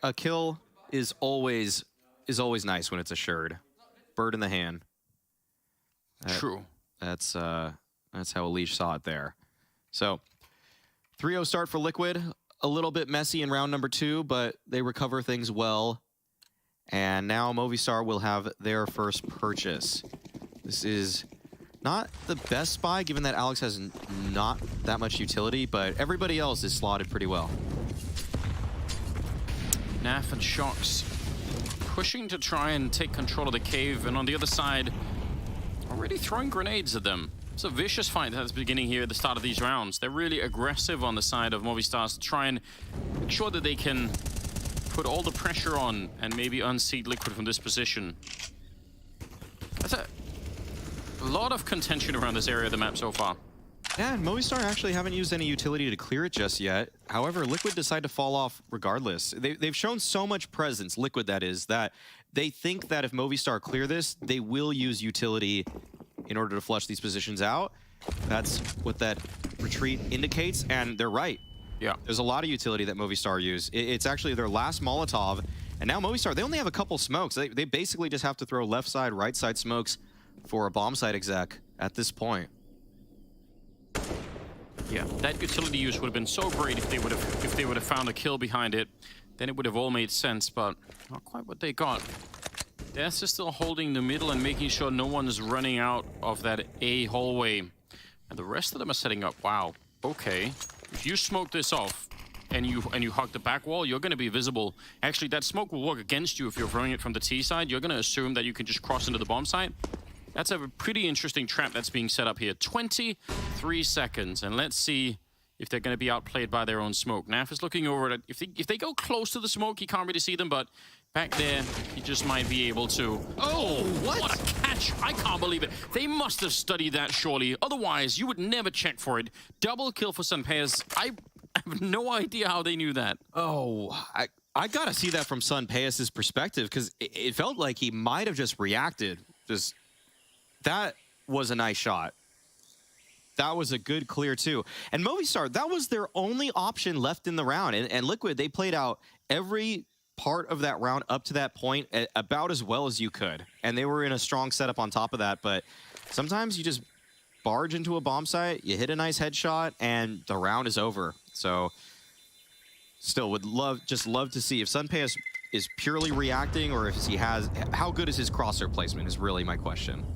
a kill is always nice when it's assured. Bird in the hand. True. That's how Elish saw it there. So 3-0 start for Liquid. A little bit messy in round number 2, but they recover things well. And now Movistar will have their first purchase. This is not the best spy, given that Alex has not that much utility, but everybody else is slotted pretty well. Naf and Shox pushing to try and take control of the cave, and on the other side, already throwing grenades at them. It's a vicious fight that's beginning here at the start of these rounds. They're really aggressive on the side of Movistar to try and make sure that they can put all the pressure on and maybe unseat Liquid from this position. That's a lot of contention around this area of the map so far. Yeah, and Movistar actually haven't used any utility to clear it just yet. However, Liquid decide to fall off regardless. They've shown so much presence, Liquid that is, that they think that if Movistar clear this, they will use utility in order to flush these positions out. That's what that retreat indicates, and they're right. Yeah. There's a lot of utility that Movistar use. It's actually their last Molotov, and now Movistar, they only have a couple smokes. They basically just have to throw left side, right side smokes for a bomb site exec at this point. Yeah, that utility use would have been so great if they would have found a kill behind it. Then it would have all made sense, but not quite what they got. Death is still holding the middle and making sure no one's running out of that A hallway. And the rest of them are setting up. Wow, okay. If you smoke this off and you hug the back wall, you're going to be visible. Actually, that smoke will work against you if you're throwing it from the T side. You're going to assume that you can just cross into the bomb site. That's a pretty interesting trap that's being set up here. 23 seconds, and let's see if they're going to be outplayed by their own smoke. Naf is looking over at it. If they go close to the smoke, he can't really see them, but back there, he just might be able to. Oh, what a catch. I can't believe it. They must have studied that, surely. Otherwise, you would never check for it. Double kill for Sunpayas. I have no idea how they knew that. Oh, I got to see that from Sunpayas' perspective, because it felt like he might have just reacted. That was a nice shot. That was a good clear, too. And Movistar, that was their only option left in the round. And Liquid, they played out every part of that round up to that point about as well as you could. And they were in a strong setup on top of that. But sometimes you just barge into a bomb site, you hit a nice headshot, and the round is over. So still would just love to see if Sunpayas is purely reacting, or if he has, how good is his crosshair placement is really my question.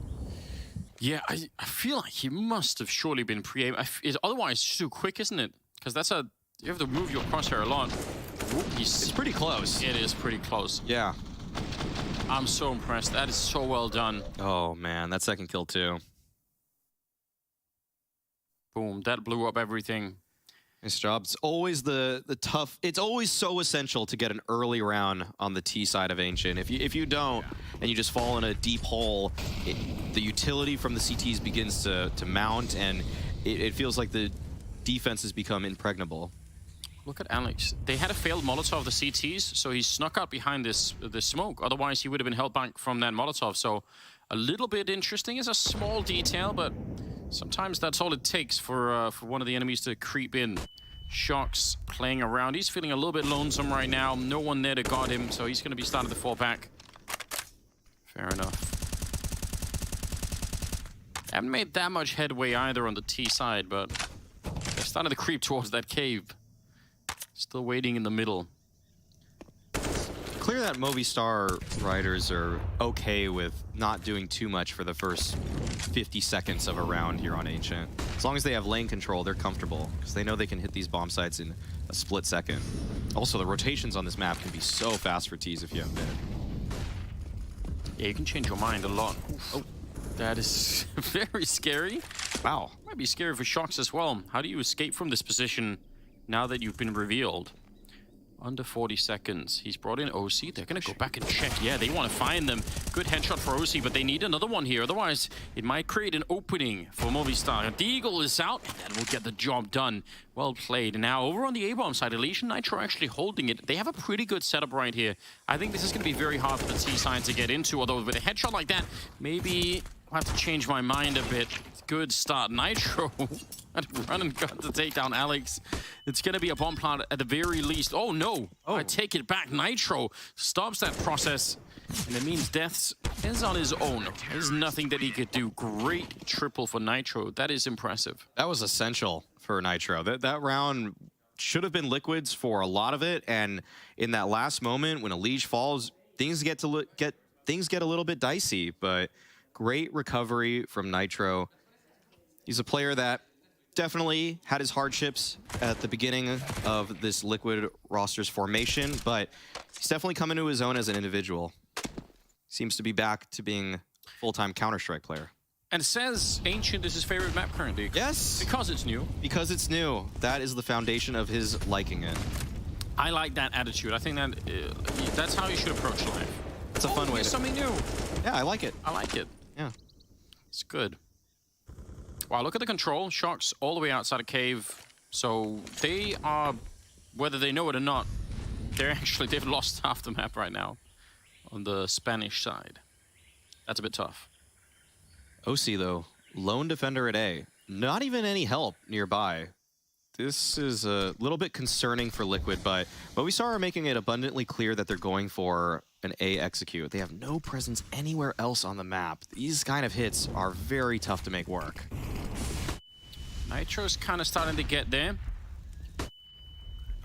Yeah, I feel like he must have surely been pre-aimed. Otherwise, it's too quick, isn't it? Because you have to move your crosshair a lot. It's pretty close. It is pretty close. Yeah. I'm so impressed. That is so well done. Oh, man, that second kill, too. Boom, that blew up everything. Nice job. It's always the tough. It's always so essential to get an early round on the T side of Ancient. If you don't, and you just fall in a deep hole, the utility from the CTs begins to mount, and it feels like the defense has become impregnable. Look at Alex. They had a failed Molotov, the CTs, so he snuck out behind this smoke. Otherwise, he would have been held back from that Molotov. So a little bit interesting. It's a small detail, but sometimes that's all it takes for one of the enemies to creep in. Shox playing around. He's feeling a little bit lonesome right now. No one there to guard him, so he's going to be starting to fall back. Fair enough. Haven't made that much headway either on the T side, but they're starting to creep towards that cave. Still waiting in the middle. Clear that Movistar riders are okay with not doing too much for the first 50 seconds of a round here on Ancient. As long as they have lane control, they're comfortable, because they know they can hit these bomb sites in a split second. Also, the rotations on this map can be so fast for Ts if you have mid. Yeah, you can change your mind a lot. Oh, that is very scary. Wow. Might be scary for Shox as well. How do you escape from this position now that you've been revealed? Under 40 seconds. He's brought in OC. They're going to go back and check. Yeah, they want to find them. Good headshot for OC, but they need another one here. Otherwise, it might create an opening for Movistar. Deagle is out, and that will get the job done. Well played. And now, over on the A-bomb side, Elysian Nitro actually holding it. They have a pretty good setup right here. I think this is going to be very hard for the T side to get into, although with a headshot like that, maybe I'll have to change my mind a bit. Good start. Nitro run and gun to take down Alex. It's going to be a bomb plant at the very least. Oh, no. I take it back. Nitro stops that process, and it means Deaths is on his own. There's nothing that he could do. Great triple for Nitro. That is impressive. That was essential for Nitro. That round should have been Liquid's for a lot of it, and in that last moment when a Liege falls, things get a little bit dicey, but great recovery from Nitro. He's a player that definitely had his hardships at the beginning of this Liquid roster's formation, but he's definitely coming to his own as an individual. Seems to be back to being a full-time Counter-Strike player. And says Ancient is his favorite map currently. Yes. Because it's new. Because it's new. That is the foundation of his liking it. I like that attitude. I think that that's how you should approach life. It's a fun way to... something new. Yeah, I like it. I like it. Yeah. It's good. Wow, look at the control. Shox all the way outside a cave. So they are, whether they know it or not, they've lost half the map right now on the Spanish side. That's a bit tough. OC, though, lone defender at A. Not even any help nearby. This is a little bit concerning for Liquid, but Movistar are making it abundantly clear that they're going for an A execute. They have no presence anywhere else on the map. These kind of hits are very tough to make work. Nitro's kind of starting to get there.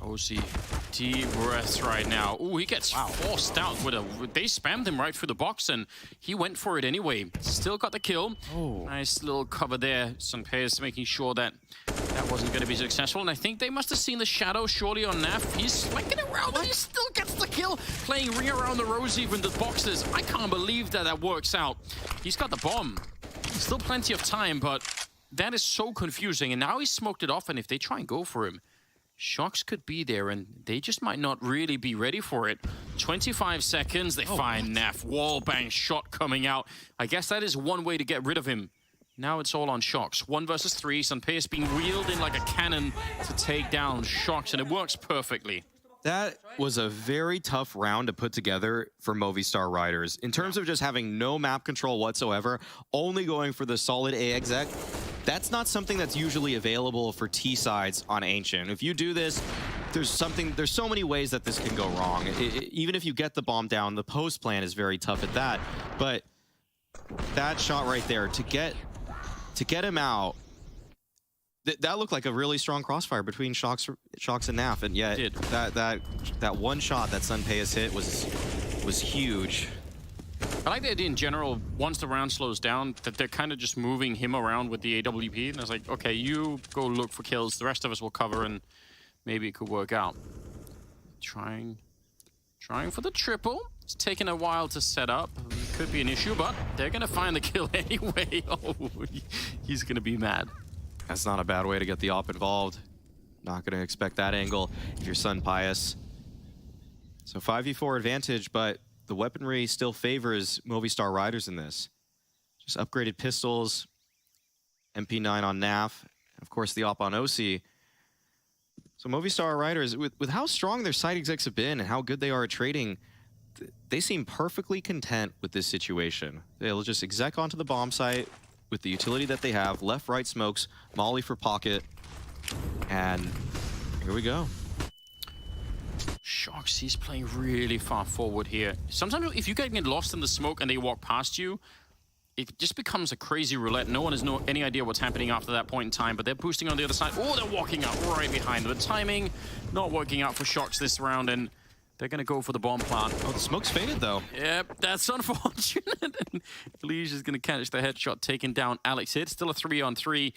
OC, deep breaths right now. Ooh, he gets forced out with a... They spammed him right through the box, and he went for it anyway. Still got the kill. Oh. Nice little cover there. Sunpei's making sure that that wasn't going to be successful, and I think they must have seen the shadow surely on Naf. He's swinging around, and he still gets the kill. Playing Ring Around the Rosie with the boxes. I can't believe that works out. He's got the bomb. Still plenty of time, but that is so confusing, and now he's smoked it off, and if they try and go for him, Shox could be there, and they just might not really be ready for it. 25 seconds, they find Naf. Wallbang shot coming out. I guess that is one way to get rid of him. Now it's all on Shox. 1 versus 3. Sunpei being wheeled in like a cannon to take down Shox, and it works perfectly. That was a very tough round to put together for Movistar riders. In terms of just having no map control whatsoever, only going for the solid A exec, that's not something that's usually available for T sides on Ancient. If you do this, there's so many ways that this can go wrong. Even if you get the bomb down, the post plan is very tough at that. But that shot right there, to get him out, that looked like a really strong crossfire between Shox and Naf, and yet that one shot that Sunpei has hit was huge. I like the idea in general, once the round slows down, that they're kind of just moving him around with the AWP, and it's like, okay, you go look for kills, the rest of us will cover, and maybe it could work out. Trying for the triple. It's taking a while to set up. It could be an issue, but they're going to find the kill anyway. Oh, he's going to be mad. That's not a bad way to get the op involved. Not going to expect that angle if you're Sun Pius. So 5v4 advantage, but the weaponry still favors Movistar Riders in this. Just upgraded pistols, MP9 on NAF, and of course the op on OC. So Movistar Riders, with how strong their site execs have been and how good they are at trading, they seem perfectly content with this situation. They'll just exec onto the bomb site with the utility that they have, left, right smokes, molly for pocket, and here we go. Shox, he's playing really far forward here. Sometimes if you get lost in the smoke and they walk past you, it just becomes a crazy roulette. No one has any idea what's happening after that point in time, but they're boosting on the other side. Oh, they're walking up right behind them. The timing not working out for Shox this round, and they're going to go for the bomb plant. Oh, the smoke's faded, though. Yep, that's unfortunate. Lige is going to catch the headshot, taking down Alex here. It's still a 3-on-3.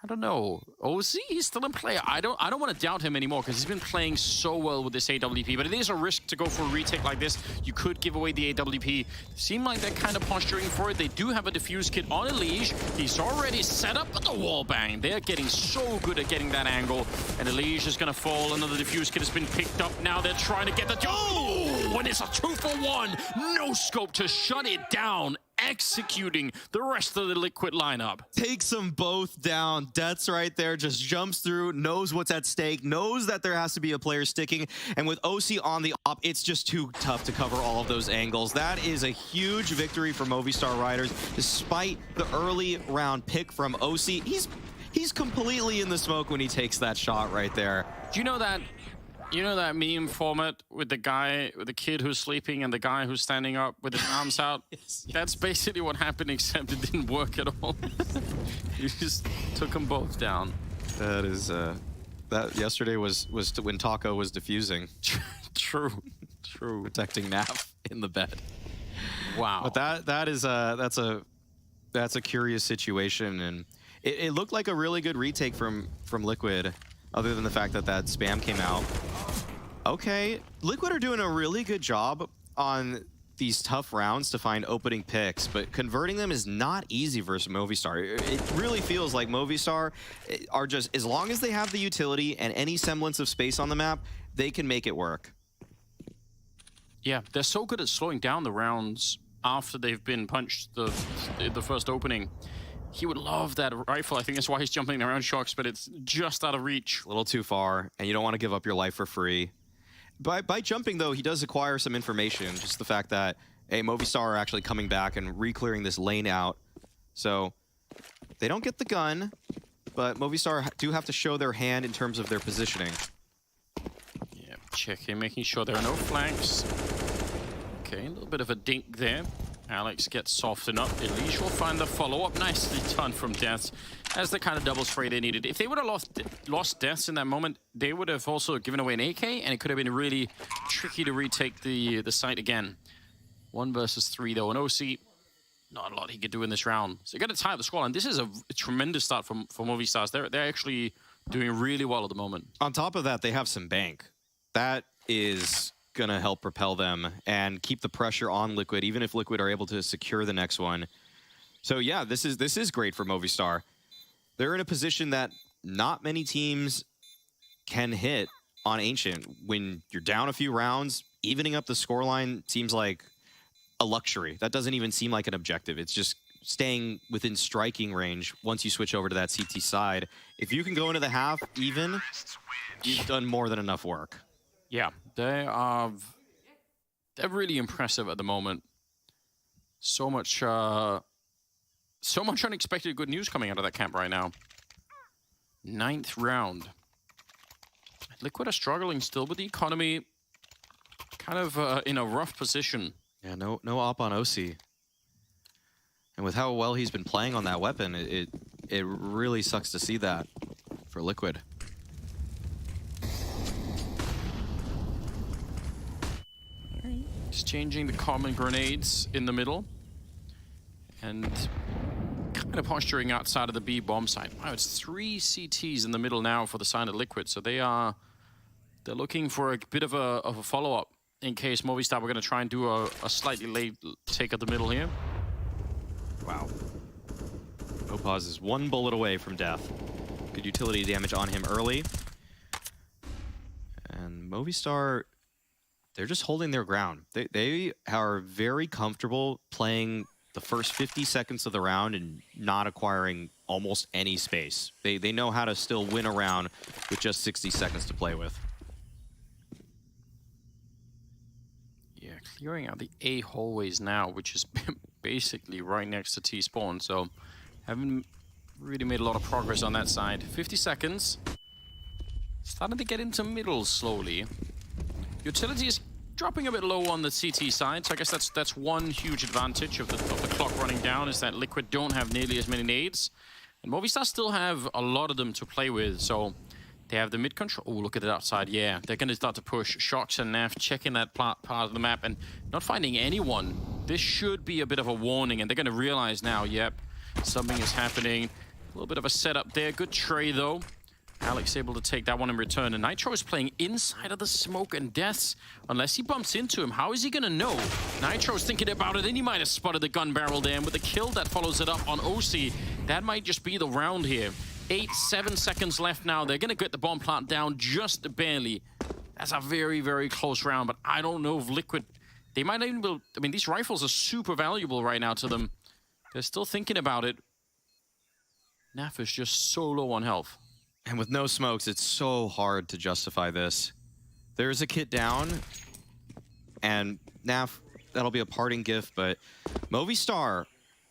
I don't know. OC, he's still in play. I don't want to doubt him anymore because he's been playing so well with this AWP, but it is a risk to go for a retake like this. You could give away the AWP. Seem like they're kind of posturing for it. They do have a defuse kit on Elige. He's already set up at the wall bang. They're getting so good at getting that angle, and Elige is going to fall. Another defuse kit has been picked up. Now they're trying to get the... Oh! And it's a 2-for-1. No scope to shut it down. Executing the rest of the Liquid lineup. Takes them both down. Death's right there, just jumps through, knows what's at stake, knows that there has to be a player sticking, and with OC on the op, it's just too tough to cover all of those angles. That is a huge victory for Movistar Riders, despite the early round pick from OC. He's completely in the smoke when he takes that shot right there. Do you know that? You know that meme format with the guy, with the kid who's sleeping and the guy who's standing up with his arms out? Yes. That's basically what happened, except it didn't work at all. You just took them both down. That is, that yesterday was when Taco was defusing. True. Protecting Naf in the bed. Wow. But that's a curious situation, and it looked like a really good retake from Liquid. Other than the fact that that spam came out. Okay, Liquid are doing a really good job on these tough rounds to find opening picks, but converting them is not easy versus Movistar. It really feels like Movistar are just, as long as they have the utility and any semblance of space on the map, they can make it work. Yeah, they're so good at slowing down the rounds after they've been punched the first opening. He would love that rifle. I think that's why he's jumping around Shox, but it's just out of reach. A little too far, and you don't want to give up your life for free. By jumping, though, he does acquire some information. Just the fact that, hey, Movistar are actually coming back and re-clearing this lane out. So they don't get the gun, but Movistar do have to show their hand in terms of their positioning. Yeah, checking, making sure there are no flanks. Okay, a little bit of a dink there. Alex gets softened up. Elige will find the follow-up. Nicely done from Deaths. That's the kind of double spray they needed. If they would have lost Deaths in that moment, they would have also given away an AK, and it could have been really tricky to retake the site again. 1 versus 3, though. An OC, not a lot he could do in this round. So you got to tie up the squad, and this is a tremendous start for Movistars. They're actually doing really well at the moment. On top of that, they have some bank. That is gonna help propel them and keep the pressure on Liquid, even if Liquid are able to secure the next one. So yeah, this is great for Movistar. They're in a position that not many teams can hit on Ancient. When you're down a few rounds, evening up the scoreline seems like a luxury. That doesn't even seem like an objective. It's just staying within striking range once you switch over to that CT side. If you can go into the half even, you've done more than enough work. Yeah, they're really impressive at the moment. So much unexpected good news coming out of that camp right now. 9th round. Liquid are struggling still, but the economy kind of in a rough position. Yeah, no op on OC. And with how well he's been playing on that weapon, it really sucks to see that for Liquid. Exchanging the common grenades in the middle. And kind of posturing outside of the B bomb site. Wow, it's 3 CTs in the middle now for the side of Liquid. So they're looking for a bit of a follow-up in case Movistar were going to try and do a slightly late take at the middle here. Wow. Opaz is 1 bullet away from death. Good utility damage on him early. Movistar, they're just holding their ground. They are very comfortable playing the first 50 seconds of the round and not acquiring almost any space. They know how to still win a round with just 60 seconds to play with. Yeah, clearing out the A hallways now, which is basically right next to T-spawn, so haven't really made a lot of progress on that side. 50 seconds. Starting to get into middle slowly. Utility is dropping a bit low on the CT side, so I guess that's one huge advantage of the clock running down, is that Liquid don't have nearly as many nades. And Movistar still have a lot of them to play with, so they have the mid control. Oh, look at it outside. Yeah, they're going to start to push. Shox and Naf checking that part of the map and not finding anyone. This should be a bit of a warning, and they're going to realize now, yep, something is happening. A little bit of a setup there. Good tray, though. Alex able to take that one in return. And Nitro is playing inside of the smoke and deaths. Unless he bumps into him, how is he going to know? Nitro's thinking about it, and he might have spotted the gun barrel there. And with the kill that follows it up on OC, that might just be the round here. 7 seconds left now. They're going to get the bomb plant down just barely. That's a very, very close round. But I don't know if Liquid... They might even be... I mean, these rifles are super valuable right now to them. They're still thinking about it. Naf is just so low on health. And with no smokes, it's so hard to justify this. There's a kit down, and Naf, that'll be a parting gift, but Movistar,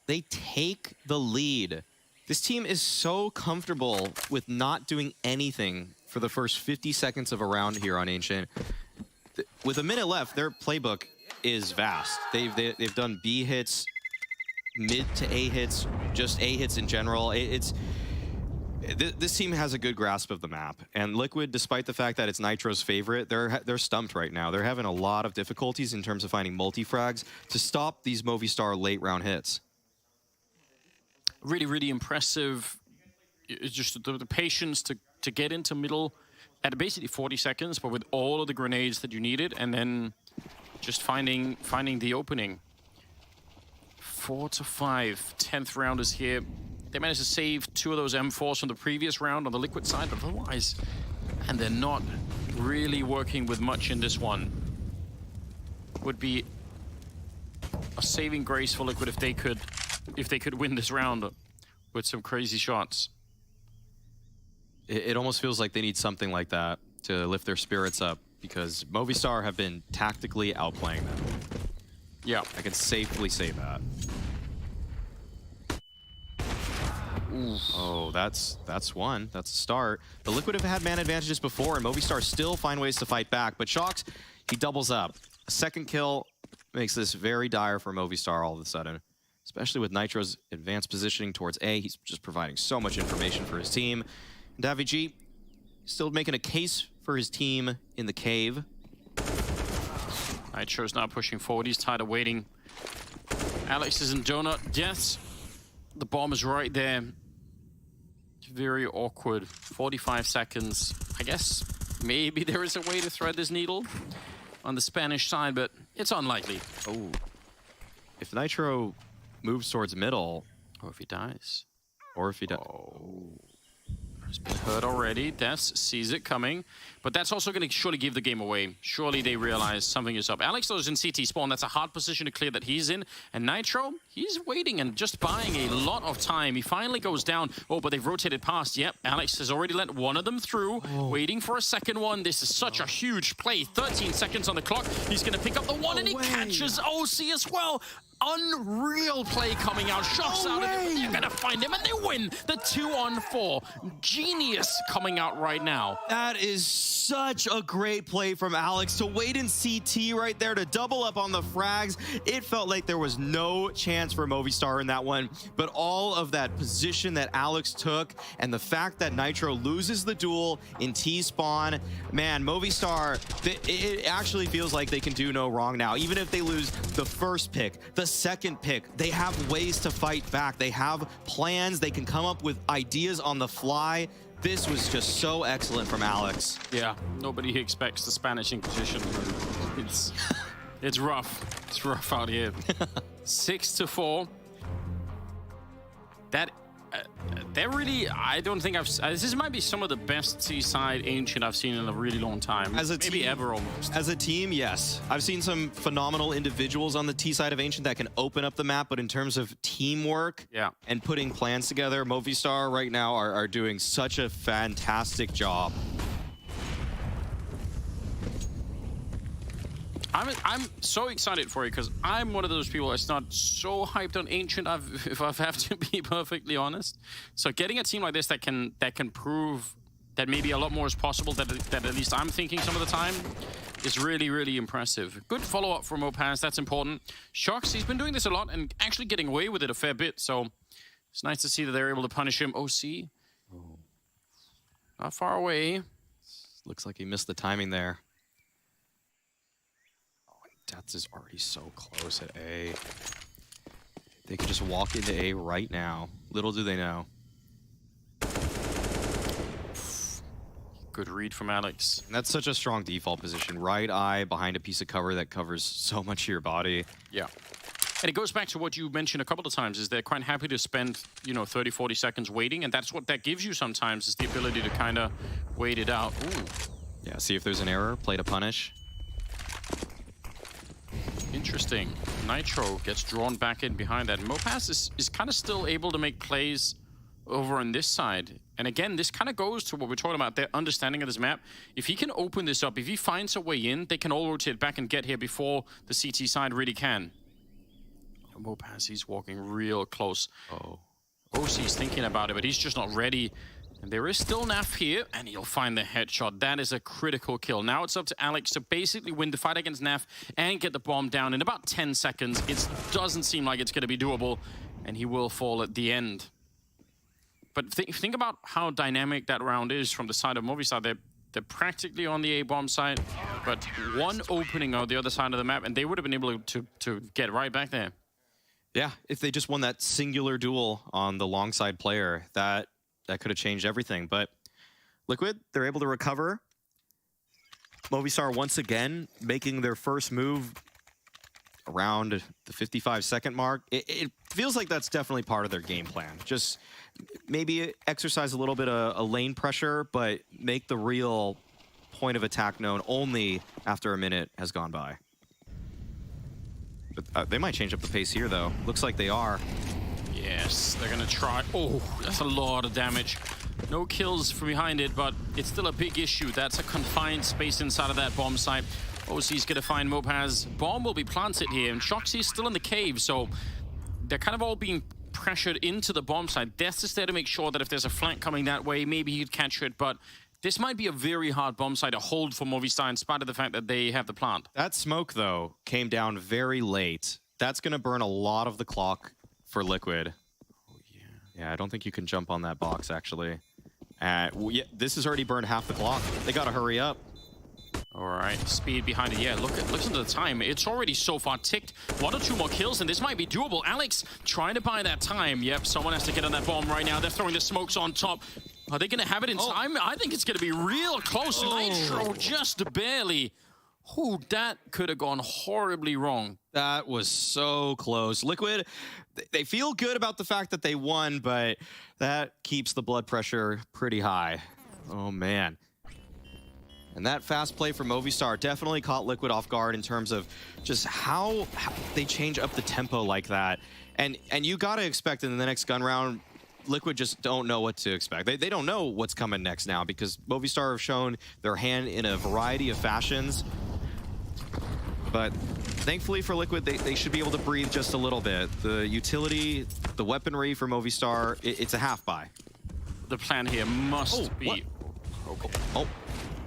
they take the lead. This team is so comfortable with not doing anything for the first 50 seconds of a round here on Ancient. With a minute left, their playbook is vast. They've done B hits, mid to A hits, just A hits in general. This team has a good grasp of the map, and Liquid, despite the fact that it's Nitro's favorite, they're stumped right now. They're having a lot of difficulties in terms of finding multi-frags to stop these Movistar late round hits. Really, really impressive. It's just the patience to get into middle at basically 40 seconds, but with all of the grenades that you needed, and then just finding the opening. 4 to 5, 10th round is here. They managed to save 2 of those M4s from the previous round on the Liquid side, but otherwise, and they're not really working with much in this one. Would be a saving grace for Liquid if they could win this round with some crazy shots. It almost feels like they need something like that to lift their spirits up, because Movistar have been tactically outplaying them. Yeah, I can safely say that. Oof. Oh, that's one. That's a start. The Liquid have had man advantages before, and Movistar still find ways to fight back. But Shox, he doubles up. A second kill makes this very dire for Movistar all of a sudden, especially with Nitro's advanced positioning towards A. He's just providing so much information for his team. And Davig still making a case for his team in the cave. Nitro's now pushing forward. He's tired of waiting. Alex is in donut deaths. The bomb is right there. Very awkward. 45 seconds. I guess maybe there is a way to thread this needle on the Spanish side, but it's unlikely. Oh. If Nitro moves towards middle... Or if he dies. Or if he dies. Oh. He's been hurt already. Deaths sees it coming. But that's also going to surely give the game away. Surely they realize something is up. Alex, though, is in CT spawn. That's a hard position to clear that he's in. And Nitro, he's waiting and just buying a lot of time. He finally goes down. Oh, but they've rotated past. Yep, Alex has already let one of them through. Waiting for a second one. This is such a huge play. 13 seconds on the clock. He's going to pick up the one, and he catches OC as well. Unreal play coming out. Shots out of it. They're going to find him, and they win the 2-on-4. Genius coming out right now. That is such a great play from Alex to wait in CT right there to double up on the frags. It felt like there was no chance for Movistar in that one, but all of that position that Alex took and the fact that Nitro loses the duel in T-spawn, man, Movistar, it actually feels like they can do no wrong now. Even if they lose the first pick, the second pick, they have ways to fight back. They have plans. They can come up with ideas on the fly. This was just so excellent from Alex. Yeah, nobody expects the Spanish Inquisition. It's rough. It's rough out here. 6-4. That They're really, I don't think this might be some of the best T-side Ancient I've seen in a really long time. As a maybe team, ever almost. As a team, yes. I've seen some phenomenal individuals on the T side of Ancient that can open up the map, but in terms of teamwork and putting plans together, Movistar right now are doing such a fantastic job. I'm so excited for it because I'm one of those people that's not so hyped on Ancient, if I have to be perfectly honest. So getting a team like this that can prove that maybe a lot more is possible, that at least I'm thinking some of the time, is really, really impressive. Good follow-up from Opaz, that's important. Shox, he's been doing this a lot and actually getting away with it a fair bit, so it's nice to see that they're able to punish him. OC, not far away. Looks like he missed the timing there. Deaths is already so close at A. They could just walk into A right now. Little do they know. Good read from Alex. And that's such a strong default position. Right eye behind a piece of cover that covers so much of your body. Yeah. And it goes back to what you mentioned a couple of times, is they're quite happy to spend, 30, 40 seconds waiting, and that's what that gives you sometimes, is the ability to kind of wait it out. Ooh. Yeah, see if there's an error, play to punish. Interesting. Nitro gets drawn back in behind that. Mopaz is kind of still able to make plays over on this side. And again, this kind of goes to what we're talking about, their understanding of this map. If he can open this up, if he finds a way in, they can all rotate back and get here before the CT side really can. Mopaz, he's walking real close. OC's thinking about it, but he's just not ready. And there is still Naf here, and he'll find the headshot. That is a critical kill. Now it's up to Alex to basically win the fight against Naf and get the bomb down in about 10 seconds. It doesn't seem like it's going to be doable, and he will fall at the end. But think about how dynamic that round is from the side of Movistar. They're practically on the A-bomb side, but one opening on the other side of the map, and they would have been able to get right back there. Yeah, if they just won that singular duel on the long side player, that could have changed everything. But Liquid, they're able to recover. Movistar once again making their first move around the 55-second mark. It feels like that's definitely part of their game plan. Just maybe exercise a little bit of a lane pressure, but make the real point of attack known only after a minute has gone by. But they might change up the pace here, though. Looks like they are. Yes, they're going to try. Oh, that's a lot of damage. No kills from behind it, but it's still a big issue. That's a confined space inside of that bomb site. OC's going to find Mopaz. Bomb will be planted here, and Shoxy's still in the cave, so they're kind of all being pressured into the bomb site. Death is there to make sure that if there's a flank coming that way, maybe he'd catch it, but this might be a very hard bomb site to hold for Movistar in spite of the fact that they have the plant. That smoke, though, came down very late. That's going to burn a lot of the clock for Liquid. Oh, yeah. Yeah, I don't think you can jump on that box, actually. Yeah, this has already burned half the clock. They got to hurry up. All right, speed behind it. Yeah, listen to the time. It's already so far ticked. 1 or 2 more kills, and this might be doable. Alex trying to buy that time. Yep, someone has to get on that bomb right now. They're throwing the smokes on top. Are they going to have it in time? I think it's going to be real close. Nitro just barely. Ooh, that could have gone horribly wrong. That was so close. Liquid, they feel good about the fact that they won, but that keeps the blood pressure pretty high. Oh, man. And that fast play from Movistar definitely caught Liquid off guard in terms of just how they change up the tempo like that. And you got to expect in the next gun round, Liquid just don't know what to expect. They don't know what's coming next now because Movistar have shown their hand in a variety of fashions. But thankfully for Liquid, they should be able to breathe just a little bit. The utility, the weaponry for Movistar, it's a half buy. The plan here must be...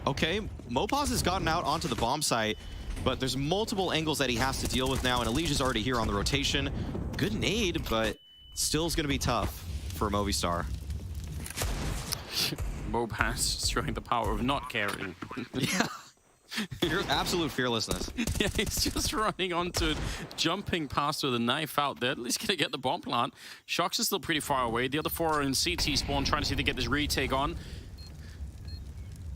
Okay, Mopaz has gotten out onto the bomb site, but there's multiple angles that he has to deal with now, and Elijah's already here on the rotation. Good nade, but still is going to be tough for Movistar. Mopaz showing the power of not caring. Yeah. Your absolute fearlessness. Yeah, he's just running onto it, jumping past with a knife out there. At least gonna get the bomb plant. Shox is still pretty far away. The other 4 are in CT spawn, trying to see if they get this retake on.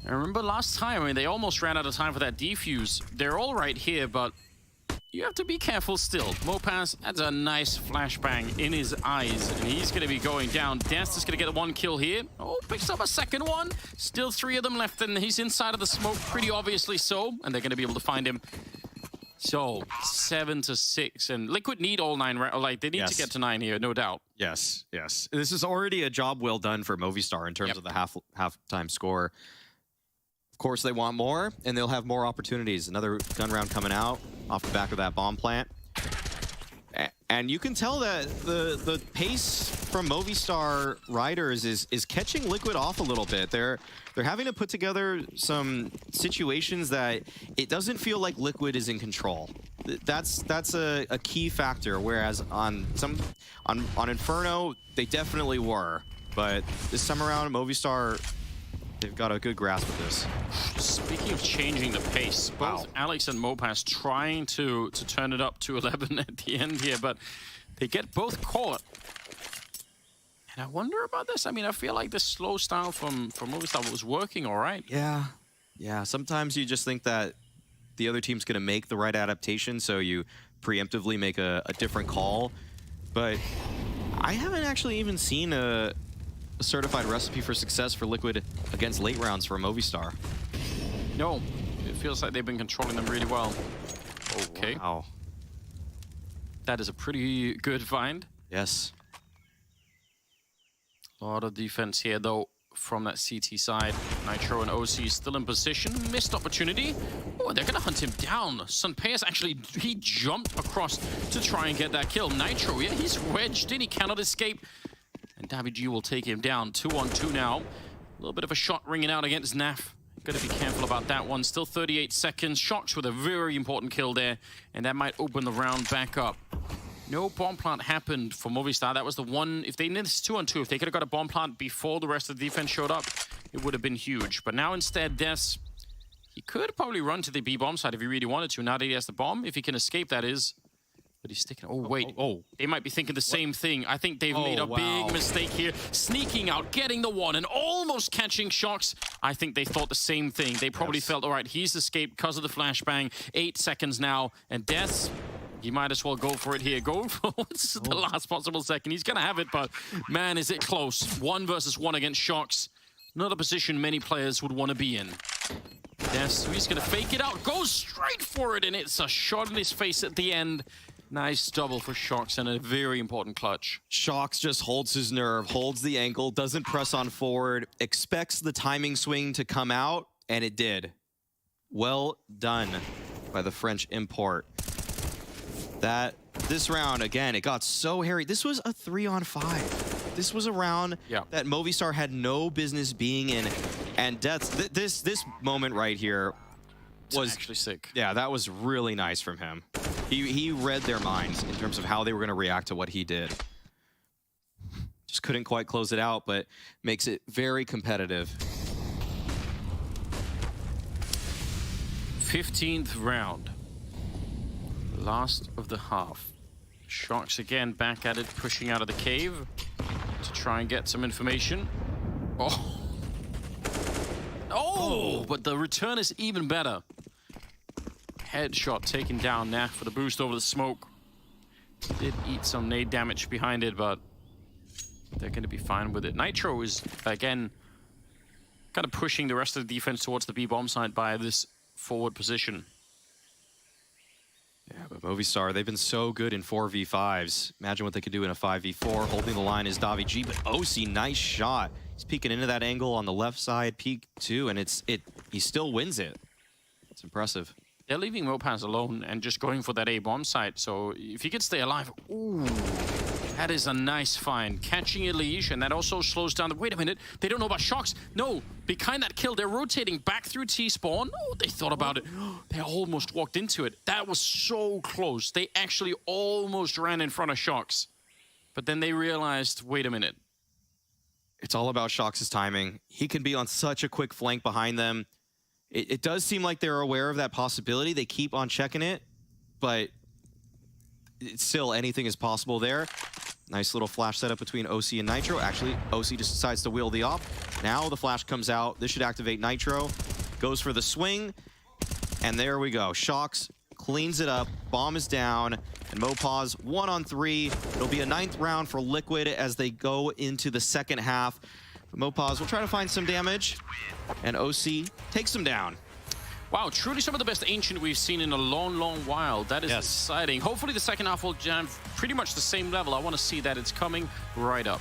I remember last time, I mean, they almost ran out of time for that defuse. They're all right here, but you have to be careful still. Mopaz has a nice flashbang in his eyes, and he's going to be going down. Death is going to get one kill here. Oh, picks up a second one. Still 3 of them left, and he's inside of the smoke, pretty obviously so, and they're going to be able to find him. So, 7-6, and Liquid need all 9, like, they need to get to 9 here, no doubt. Yes, yes. This is already a job well done for Movistar in terms of the halftime score. Of course, they want more, and they'll have more opportunities. Another gun round coming out off the back of that bomb plant. And you can tell that the pace from Movistar riders is catching Liquid off a little bit. They're having to put together some situations that it doesn't feel like Liquid is in control. That's a key factor. Whereas on Inferno, they definitely were. But this time around, Movistar, they've got a good grasp of this. Speaking of changing the pace, both Alex and Mopaz trying to turn it up to 11 at the end here, but they get both caught. And I wonder about this. I mean, I feel like the slow style from Movistar was working all right. Yeah. Sometimes you just think that the other team's going to make the right adaptation, so you preemptively make a different call. But I haven't actually even seen a certified recipe for success for Liquid against late rounds for Movistar. No, it feels like they've been controlling them really well. Okay. Wow. That is a pretty good find. Yes. A lot of defense here, though, from that CT side. Nitro and OC still in position. Missed opportunity. Oh, they're going to hunt him down. Sunpeas actually, he jumped across to try and get that kill. Nitro, yeah, he's wedged in. He cannot escape. And davidji will take him down. 2-on-2 now. A little bit of a shot ringing out against Naf. Got to be careful about that one. Still 38 seconds. Shocks with a very important kill there. And that might open the round back up. No bomb plant happened for Movistar. That was the one. If they did this 2-on-2, if they could have got a bomb plant before the rest of the defense showed up, it would have been huge. But now instead, Des, he could probably run to the B bomb side if he really wanted to. Now that he has the bomb, if he can escape, that is. But he's sticking. Oh, wait. They might be thinking the same thing. I think they've made a big mistake here. Sneaking out, getting the one, and almost catching Shocks. I think they thought the same thing. They probably felt, all right, he's escaped because of the flashbang. 8 seconds now. And Death, he might as well go for it here. Go for what's the last possible second. He's going to have it, but man, is it close. 1 versus 1 against Shocks. Not a position many players would want to be in. Death, he's going to fake it out. Goes straight for it, and it's a shot in his face at the end. Nice double for Shocks and a very important clutch. Shocks just holds his nerve, holds the ankle, doesn't press on forward, expects the timing swing to come out, and it did. Well done by the French import. This round, again, it got so hairy. This was a 3-on-5. This was a round that Movistar had no business being in. And this moment right here was actually sick. Yeah, that was really nice from him. He read their minds in terms of how they were going to react to what he did. Just couldn't quite close it out, but makes it very competitive. 15th round. Last of the half. Shocks again back at it, pushing out of the cave to try and get some information. Oh, but the return is even better. Headshot taken down now for the boost over the smoke. Did eat some nade damage behind it, but they're going to be fine with it. Nitro is, again, kind of pushing the rest of the defense towards the B-bomb side by this forward position. Yeah, but Movistar, they've been so good in 4v5s. Imagine what they could do in a 5v4. Holding the line is davidji, but OC, nice shot. He's peeking into that angle on the left side, peek too, and he still wins it. It's impressive. They're leaving Mopaz alone and just going for that A-bomb site. So if he could stay alive, ooh, that is a nice find. Catching a leash, and that also slows down the... Wait a minute, they don't know about Shocks. No, behind that kill, they're rotating back through T-spawn. Oh, they thought about it. They almost walked into it. That was so close. They actually almost ran in front of Shocks. But then they realized, wait a minute. It's all about Shocks' timing. He can be on such a quick flank behind them. It does seem like they're aware of that possibility. They keep on checking it, but still anything is possible there. Nice little flash setup between OC and Nitro. Actually, OC just decides to wheel the op. Now the flash comes out. This should activate Nitro. Goes for the swing, and there we go. Shocks cleans it up. Bomb is down, and Mopaz 1-on-3. It'll be a 9th round for Liquid as they go into the second half. Mopaz will try to find some damage, and OC takes him down. Wow, truly some of the best Ancient we've seen in a long, long while. That is exciting. Hopefully the second half will jam pretty much the same level. I want to see that. It's coming right up.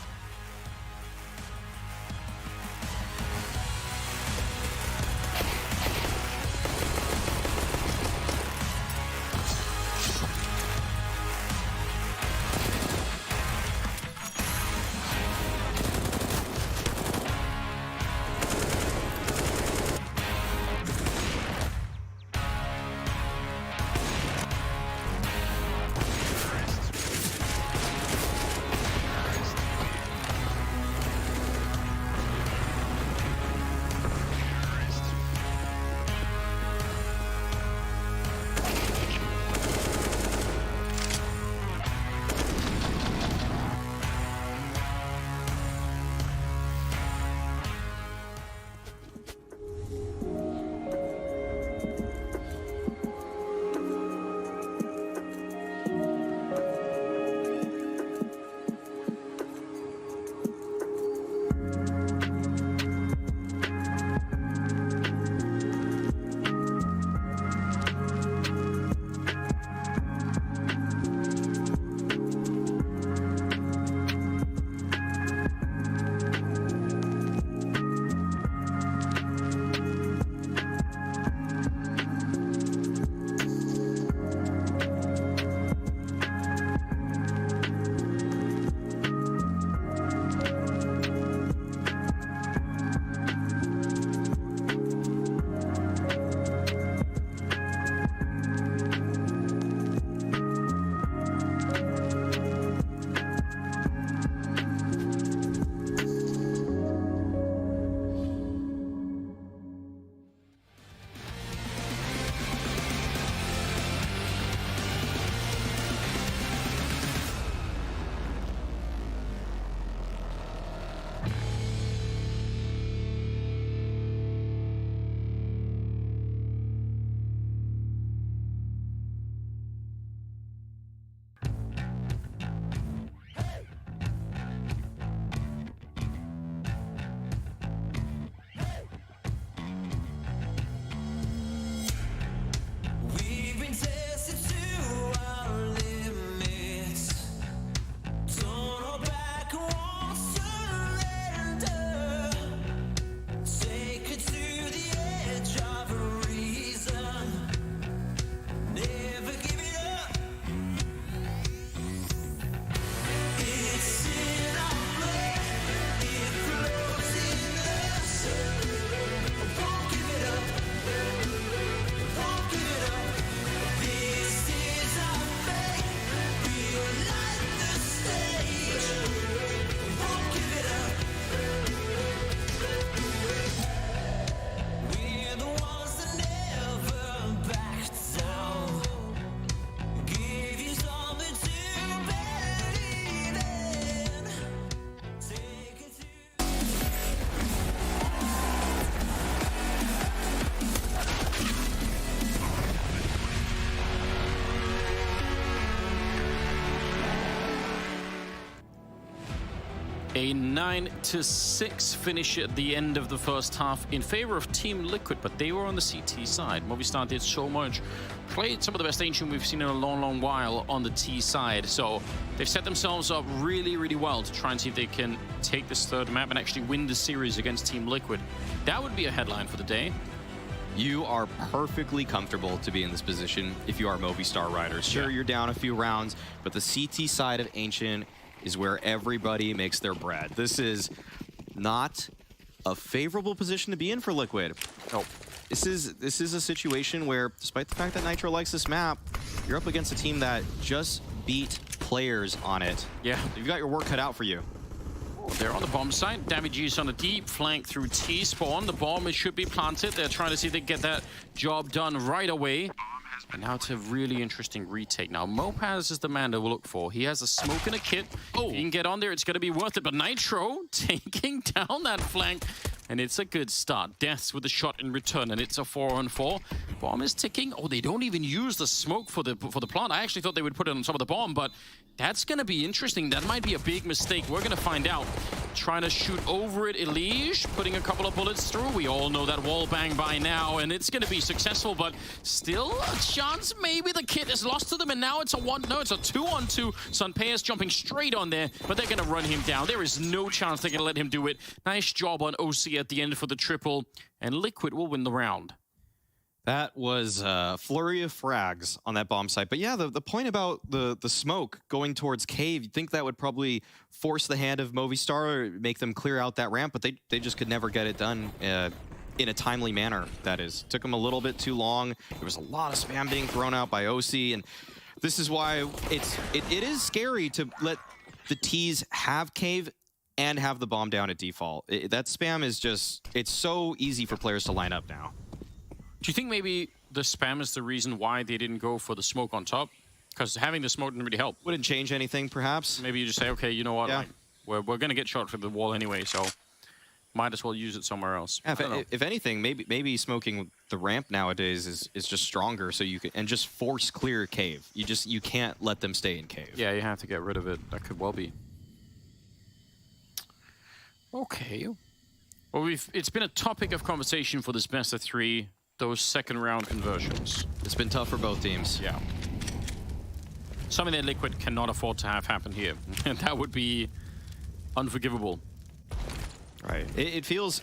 A 9-6 finish at the end of the first half in favor of Team Liquid, but they were on the CT side. Movistar did so much, played some of the best Ancient we've seen in a long, long while on the T side. So they've set themselves up really, really well to try and see if they can take this third map and actually win the series against Team Liquid. That would be a headline for the day. You are perfectly comfortable to be in this position if you are Movistar riders. Sure, you're down a few rounds, but the CT side of Ancient is where everybody makes their bread. This is not a favorable position to be in for Liquid. Oh. This is a situation where, despite the fact that Nitro likes this map, you're up against a team that just beat players on it. Yeah. You've got your work cut out for you. They're on the bomb site. Damage is on a deep flank through T-spawn. The bomb should be planted. They're trying to see if they get that job done right away. And now it's a really interesting retake. Now, Mopaz is the man that we'll look for. He has a smoke and a kit. Oh. If he can get on there, it's going to be worth it. But Nitro taking down that flank And it's a good start. Deaths with a shot in return, and it's a 4-on-4. Bomb is ticking. Oh, they don't even use the smoke for the plant. I actually thought they would put it on top of the bomb, but that's going to be interesting. That might be a big mistake. We're going to find out. Trying to shoot over it, Elige, putting a couple of bullets through. We all know that wall bang by now, and it's going to be successful, but still a chance. Maybe the kit is lost to them, and now it's a 2-on-2. Sunpayas jumping straight on there, but they're going to run him down. There is no chance they're going to let him do it. Nice job on OC at the end for the triple, and Liquid will win the round. That was a flurry of frags on that bomb site. But yeah, the point about the smoke going towards cave, you'd think that would probably force the hand of Movistar, or make them clear out that ramp, but they just could never get it done in a timely manner, that is. Took them a little bit too long. There was a lot of spam being thrown out by OC, and this is why it is scary to let the T's have cave and have the bomb down at default. That spam is just, it's so easy for players to line up now. Do you think maybe the spam is the reason why they didn't go for the smoke on top? Because having the smoke didn't really help. Wouldn't change anything, perhaps. Maybe you just say, okay, you know what? Yeah. Like, we're going to get shot for the wall anyway, so might as well use it somewhere else. Yeah, if anything, maybe smoking the ramp nowadays is just stronger, so you can, and just force clear cave. You can't let them stay in cave. Yeah, you have to get rid of it. That could well be. Okay. Well, it's been a topic of conversation for this best of 3. Those second round conversions. It's been tough for both teams. Yeah. Something that Liquid cannot afford to have happen here. And that would be unforgivable. Right. It feels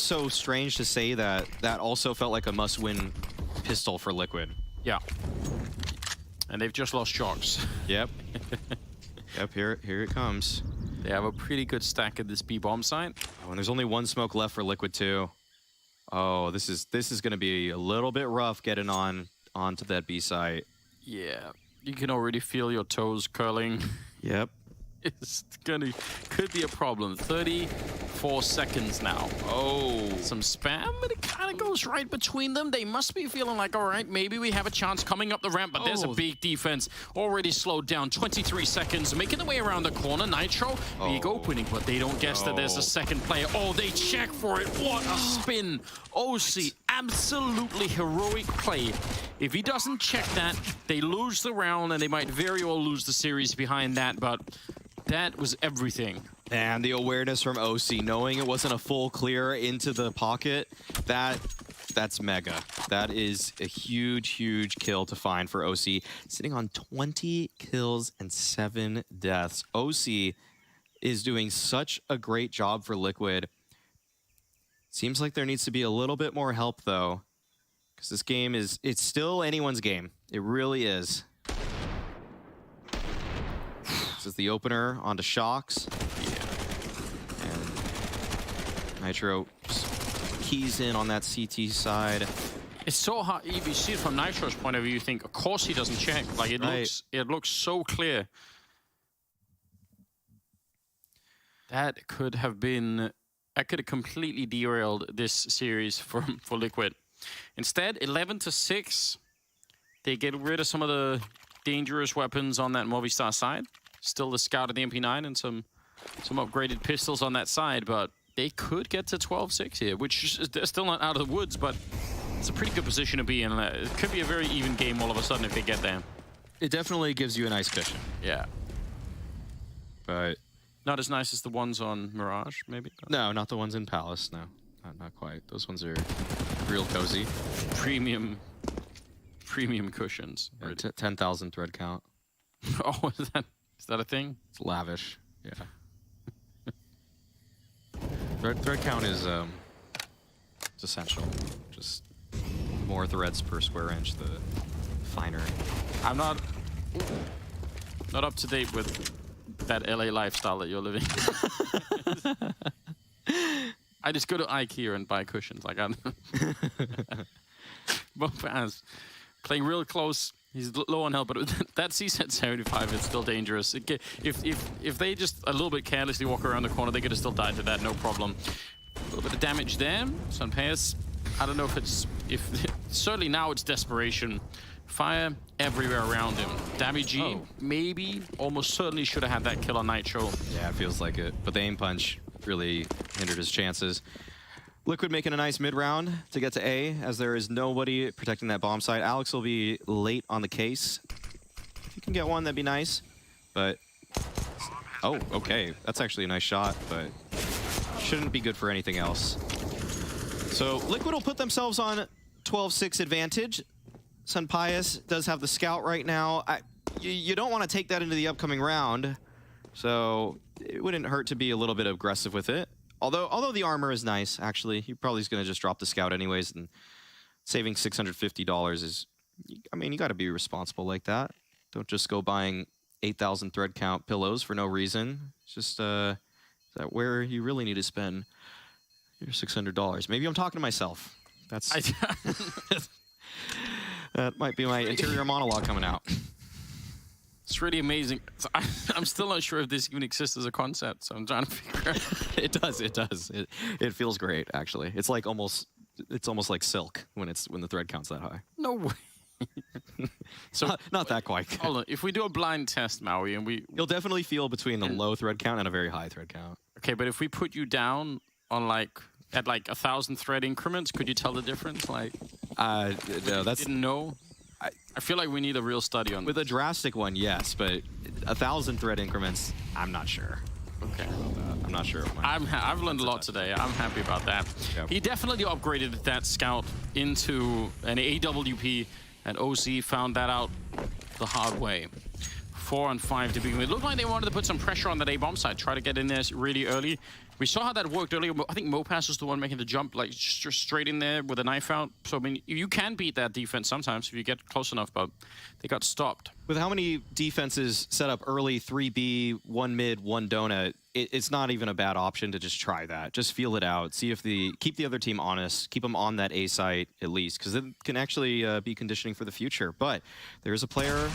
so strange to say that also felt like a must-win pistol for Liquid. Yeah. And they've just lost Shocks. Yep. Yep, here it comes. They have a pretty good stack at this B bomb site. Oh, and there's only one smoke left for Liquid too. Oh, this is going to be a little bit rough getting onto that B site. Yeah, you can already feel your toes curling. Yep. Could be a problem. 34 seconds now. Oh, some spam, but it kind of goes right between them. They must be feeling like, all right, maybe we have a chance coming up the ramp, but there's a big defense already slowed down. 23 seconds, making their way around the corner. Nitro, big opening, but they don't guess that there's a second player. Oh, they check for it. What a spin. OC, absolutely heroic play. If he doesn't check that, they lose the round, and they might very well lose the series behind that, but that was everything. And the awareness from OC, knowing it wasn't a full clear into the pocket, that's mega. That is a huge, huge kill to find for OC. Sitting on 20 kills and 7 deaths. OC is doing such a great job for Liquid. Seems like there needs to be a little bit more help, though, because this game it's still anyone's game. It really is. This is the opener onto Shocks. Yeah. And Nitro keys in on that CT side. It's so hard. If you see it from Nitro's point of view, you think, of course he doesn't check. Like, it looks so clear. That could have completely derailed this series for Liquid. Instead, 11-6. They get rid of some of the dangerous weapons on that Movistar side. Still the Scout of the MP9 and some upgraded pistols on that side, but they could get to 12-6 here, which they're still not out of the woods, but it's a pretty good position to be in. It could be a very even game all of a sudden if they get there. It definitely gives you a nice cushion. Yeah. But not as nice as the ones on Mirage, maybe? No, not the ones in Palace, no. Not quite. Those ones are real cozy. Premium cushions. Yeah, 10,000 thread count. Oh, is that a thing? It's lavish, yeah. Thread count is it's essential. Just more threads per square inch, the finer. I'm not up to date with that LA lifestyle that you're living. I just go to IKEA and buy cushions. Like I'm both fans playing real close. He's low on health, but that CSET 75 is still dangerous. If they just a little bit carelessly walk around the corner, they could have still died to that, no problem. A little bit of damage there. Sunpayas, I don't know if certainly now it's desperation. Fire everywhere around him. Damage maybe, almost certainly should have had that kill on Nitro. Yeah, it feels like it. But the aim punch really hindered his chances. Liquid making a nice mid-round to get to A, as there is nobody protecting that bomb site. Alex will be late on the case. If you can get one, that'd be nice. But, oh, okay. That's actually a nice shot, but shouldn't be good for anything else. So Liquid will put themselves on 12-6 advantage. Sunpius does have the scout right now. You don't want to take that into the upcoming round, so it wouldn't hurt to be a little bit aggressive with it. Although the armor is nice, actually. He probably is going to just drop the scout anyways, and saving $650 is, I mean, you got to be responsible like that. Don't just go buying 8,000 thread count pillows for no reason. It's just is that where you really need to spend your $600. Maybe I'm talking to myself. That's that might be my interior monologue coming out. It's really amazing. I'm still not sure if this even exists as a concept, so I'm trying to figure out. It does. It feels great, actually. It's like almost like silk when the thread count's that high. No way. So not that quite. Hold on. If we do a blind test, Maui, and you'll definitely feel between the low thread count and a very high thread count. Okay, but if we put you down on at 1,000 thread increments, could you tell the difference? Like, no, that's didn't know. I feel like we need a real study on with a drastic one, yes, but 1,000 thread increments, I'm not sure. Okay, I'm not sure. I've learned a lot today. I'm happy about that. Yep. He definitely upgraded that scout into an AWP, and OC found that out the hard way. 4 on 5 to begin with. It looked like they wanted to put some pressure on that A bomb side, try to get in there really early. We saw how that worked earlier. I think Mopass was the one making the jump, like just straight in there with a knife out. So I mean, you can beat that defense sometimes if you get close enough, but they got stopped. With how many defenses set up early, 3B, 1 mid, 1 donut, it's not even a bad option to just try that. Just feel it out. See if keep the other team honest. Keep them on that A site at least, because it can actually be conditioning for the future. But there's a player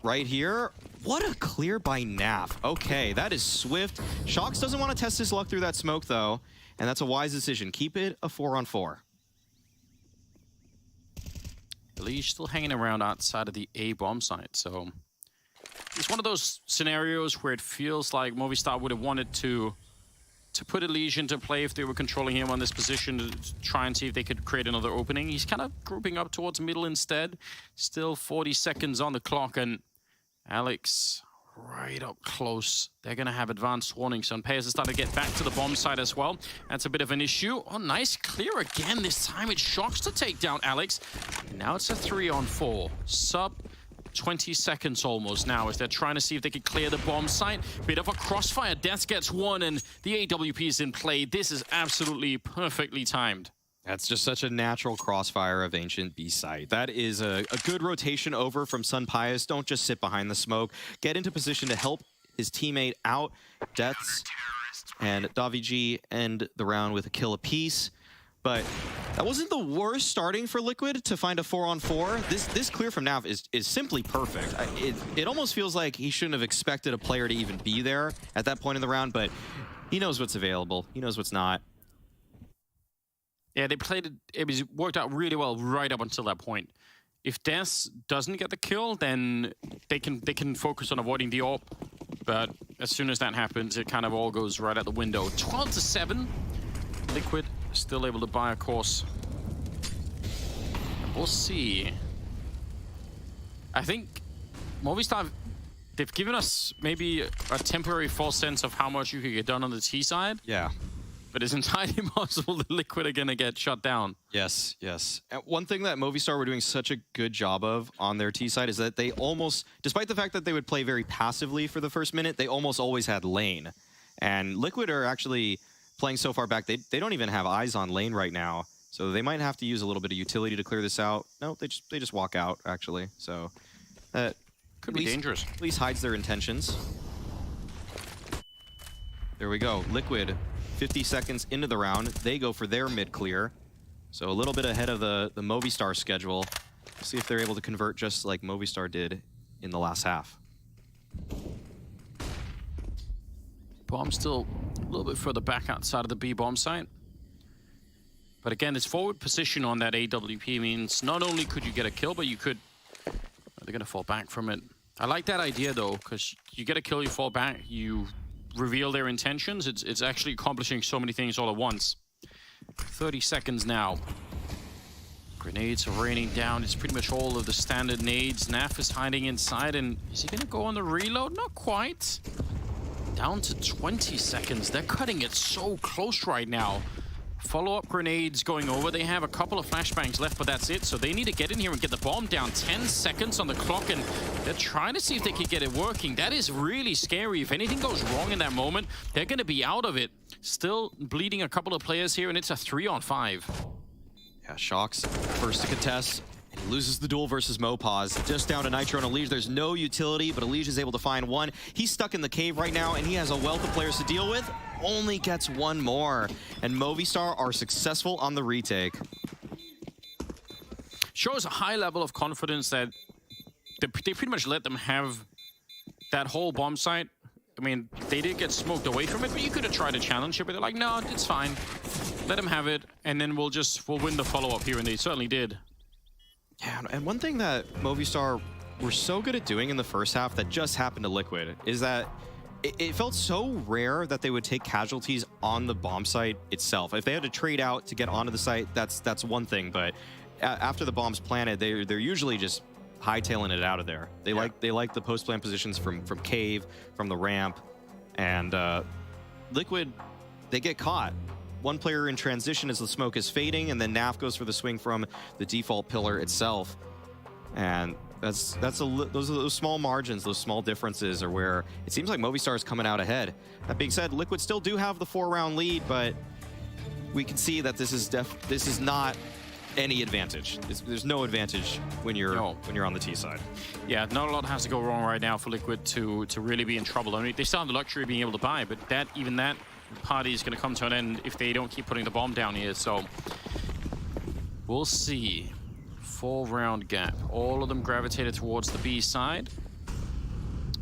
right here. What a clear by Naf. Okay, that is swift. Shox doesn't want to test his luck through that smoke, though, and that's a wise decision. Keep it a 4-on-4. Leash still hanging around outside of the A bomb site, so it's one of those scenarios where it feels like Movistar would have wanted to put Elige into play if they were controlling him on this position to try and see if they could create another opening. He's kind of grouping up towards middle instead. Still 40 seconds on the clock, and Alex right up close. They're going to have advanced warning. So Payers has started to get back to the bomb site as well. That's a bit of an issue. Oh, nice clear again. This time it Shocks to take down Alex. And now it's a 3-on-4. Sub 20 seconds almost now as they're trying to see if they can clear the bomb site. Bit of a crossfire. Death gets one, and the AWP is in play. This is absolutely perfectly timed. That's just such a natural crossfire of Ancient B site. That is a good rotation over from Sunpius. Don't just sit behind the smoke. Get into position to help his teammate out. Deaths and Daviji end the round with a kill apiece. But that wasn't the worst starting for Liquid to find a 4-on-4. This clear from Nav is simply perfect. It almost feels like he shouldn't have expected a player to even be there at that point in the round, but he knows what's available. He knows what's not. Yeah, they played it. It worked out really well right up until that point. If Death doesn't get the kill, then they can focus on avoiding the AWP. But as soon as that happens, it kind of all goes right out the window. 12-7. Liquid still able to buy a course. We'll see. I think Movistar, they've given us maybe a temporary false sense of how much you could get done on the T side. Yeah. But it's entirely possible that Liquid are going to get shut down. Yes, yes. And one thing that Movistar were doing such a good job of on their T side is that they almost, despite the fact that they would play very passively for the first minute, they almost always had lane. And Liquid are actually playing so far back, they don't even have eyes on lane right now. So they might have to use a little bit of utility to clear this out. No, they just walk out, actually. So that could be dangerous. At least hides their intentions. There we go. Liquid, 50 seconds into the round, they go for their mid-clear. So a little bit ahead of the Movistar schedule. We'll see if they're able to convert just like Movistar did in the last half. Bomb still a little bit further back outside of the B bomb site. But again, this forward position on that AWP means not only could you get a kill, but you could... They're going to fall back from it. I like that idea, though, because you get a kill, you fall back, you reveal their intentions. It's actually accomplishing so many things all at once. 30 seconds now. Grenades are raining down. It's pretty much all of the standard nades. Naf is hiding inside, and is he gonna go on the reload? Not quite. Down to 20 seconds. They're cutting it so close right now. Follow-up grenades going over. They have a couple of flashbangs left, but that's it. So they need to get in here and get the bomb down. 10 seconds on the clock, and they're trying to see if they can get it working. That is really scary. If anything goes wrong in that moment, they're going to be out of it. Still bleeding a couple of players here, and it's a 3-on-5. Yeah, Shocks first to contest. He loses the duel versus Mopaz. Just down to Nitro and Elige. There's no utility, but Elige is able to find one. He's stuck in the cave right now, and he has a wealth of players to deal with. Only gets one more. And Movistar are successful on the retake. Shows a high level of confidence that they pretty much let them have that whole bomb site. I mean, they did get smoked away from it, but you could have tried to challenge it, but they're like, no, it's fine. Let them have it, and then we'll win the follow-up here, and they certainly did. Yeah, and one thing that Movistar were so good at doing in the first half that just happened to Liquid is that it felt so rare that they would take casualties on the bomb site itself. If they had to trade out to get onto the site, that's one thing, but after the bomb's planted, they're usually just hightailing it out of there. They like the post-plant positions from cave, from the ramp, and Liquid, they get caught. One player in transition as the smoke is fading, and then Naf goes for the swing from the default pillar itself. And those small margins, those small differences are where it seems like Movistar is coming out ahead. That being said, Liquid still do have the 4-round lead, but we can see that this is not any advantage. There's no advantage when you're on the T side. Yeah, not a lot has to go wrong right now for Liquid to really be in trouble. I mean, they still have the luxury of being able to buy, but even that party is going to come to an end if they don't keep putting the bomb down here. So we'll see. 4-round gap. All of them gravitated towards the B side.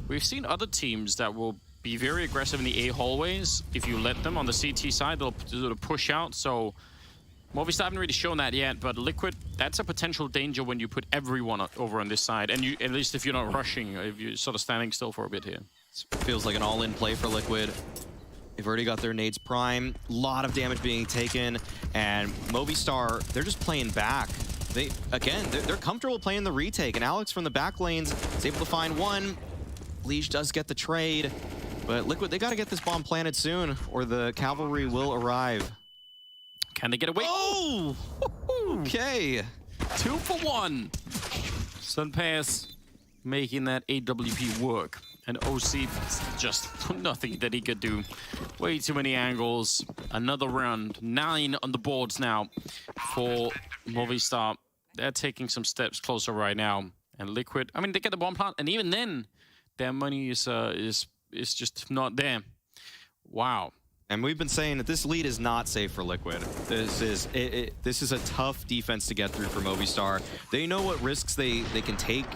We've seen other teams that will be very aggressive in the A hallways. If you let them on the CT side, they'll sort of push out. So Movistar haven't really shown that yet, but Liquid, that's a potential danger when you put everyone over on this side. And at least if you're not rushing, if you're sort of standing still for a bit here. It feels like an all-in play for Liquid. They've already got their nades prime, a lot of damage being taken, and Movistar, they're just playing back. They're comfortable playing the retake, and Alex from the back lanes is able to find one. Elige does get the trade, but Liquid, they got to get this bomb planted soon, or the cavalry will arrive. Can they get away? Oh! Okay. 2 for 1. Sunpass making that AWP work. And OC, just nothing that he could do. Way too many angles. Another round. 9 on the boards now for Movistar. They're taking some steps closer right now. And Liquid, I mean, they get the bomb plant, and even then, their money is just not there. Wow. And we've been saying that this lead is not safe for Liquid. This is a tough defense to get through for Movistar. They know what risks they can take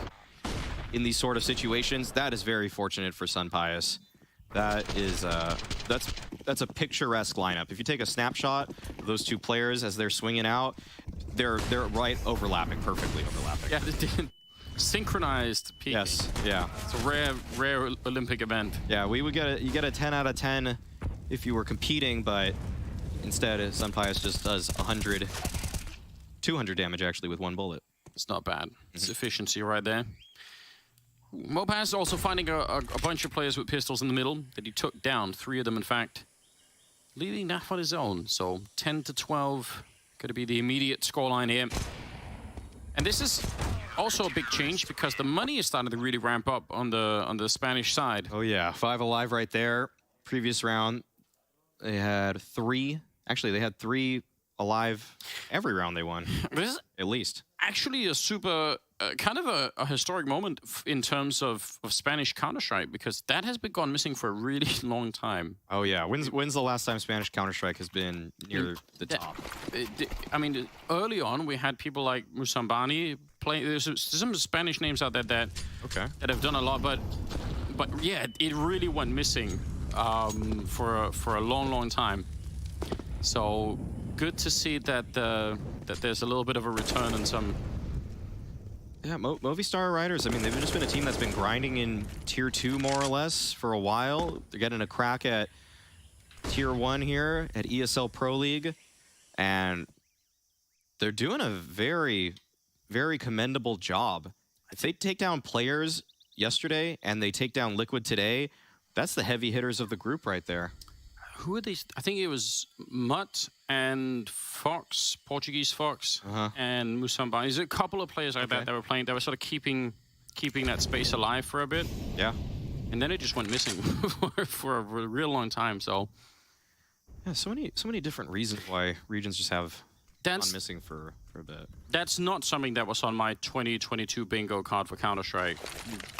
in these sort of situations. That is very fortunate for Sunpius. That is that's a picturesque lineup. If you take a snapshot of those two players as they're swinging out, they're right overlapping, perfectly overlapping. Yeah, they did. Synchronized peak. Yes, yeah. It's a rare Olympic event. Yeah, you get a 10 out of 10 if you were competing, but instead Sunpius just does 200 damage actually with one bullet. It's not bad. It's efficiency right there. Mopaz also finding a bunch of players with pistols in the middle that he took down, 3 of them in fact, leaving Naf on his own. So 10 to 12 going to be the immediate scoreline here. And this is also a big change because the money is starting to really ramp up on the Spanish side. Oh yeah, 5 alive right there. Previous round, they had 3. Actually, they had 3 alive every round they won. This is at least. Actually a super, kind of a historic moment in terms of Spanish Counter-Strike, because that has been gone missing for a really long time. Oh yeah, when's the last time Spanish Counter-Strike has been near the top? I mean, early on we had people like Musambani playing. There's some Spanish names out there that have done a lot, but yeah, it really went missing for a long time. So good to see that that there's a little bit of a return and some Yeah, Movistar Riders, I mean, they've just been a team that's been grinding in Tier 2 more or less for a while. They're getting a crack at Tier 1 here at ESL Pro League. And they're doing a very, very commendable job. If they take down players yesterday and they take down Liquid today, that's the heavy hitters of the group right there. Who are these? I think it was Mutt and Fox, Portuguese Fox, and Musamba. There's a couple of players like that were playing. They were sort of keeping that space alive for a bit. Yeah. And then it just went missing for a real long time. So yeah, so many different reasons why regions just have gone missing for a bit. That's not something that was on my 2022 bingo card for Counter-Strike,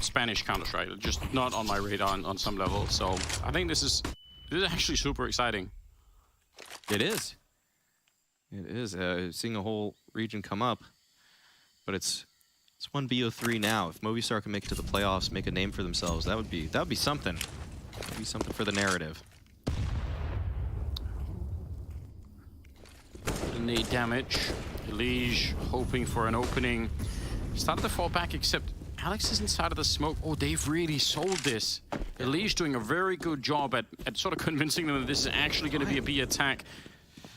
Spanish Counter-Strike. Just not on my radar on some level. So I think this is actually super exciting. It is. It is. Seeing a whole region come up, but it's 1BO3 now. If Movistar can make it to the playoffs, make a name for themselves, that would be something. That would be something for the narrative. Need damage. Elige hoping for an opening. Started to fall back, except Alex is inside of the smoke. Oh, they've really sold this. Elige doing a very good job at sort of convincing them that this is actually going to be a B attack.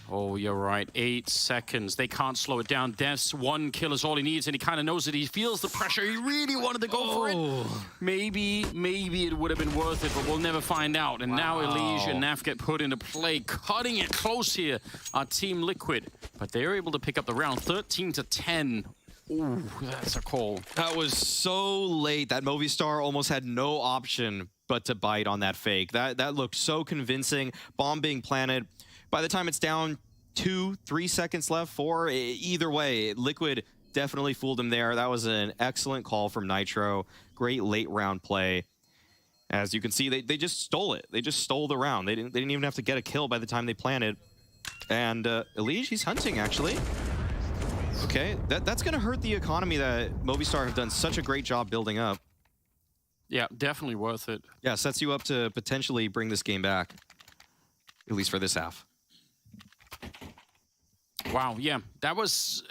Oh, you're right. 8 seconds. They can't slow it down. Death's 1 kill is all he needs, and he kind of knows it. He feels the pressure. He really wanted to go for it. Maybe it would have been worth it, but we'll never find out. And now Elige and Naf get put into play. Cutting it close here are Team Liquid. But they're able to pick up the round 13-10. Ooh, that's a call. That was so late that Movistar almost had no option but to bite on that fake. That looked so convincing. Bomb being planted. By the time it's down 2-3 seconds left, 4, either way, Liquid definitely fooled him there. That was an excellent call from Nitro. Great late round play. As you can see, they just stole it. They just stole the round. They didn't even have to get a kill by the time they planted. And Elige, he's hunting actually. Okay, that's going to hurt the economy that Movistar have done such a great job building up. Yeah, definitely worth it. Yeah, sets you up to potentially bring this game back, at least for this half. Wow, yeah, that was...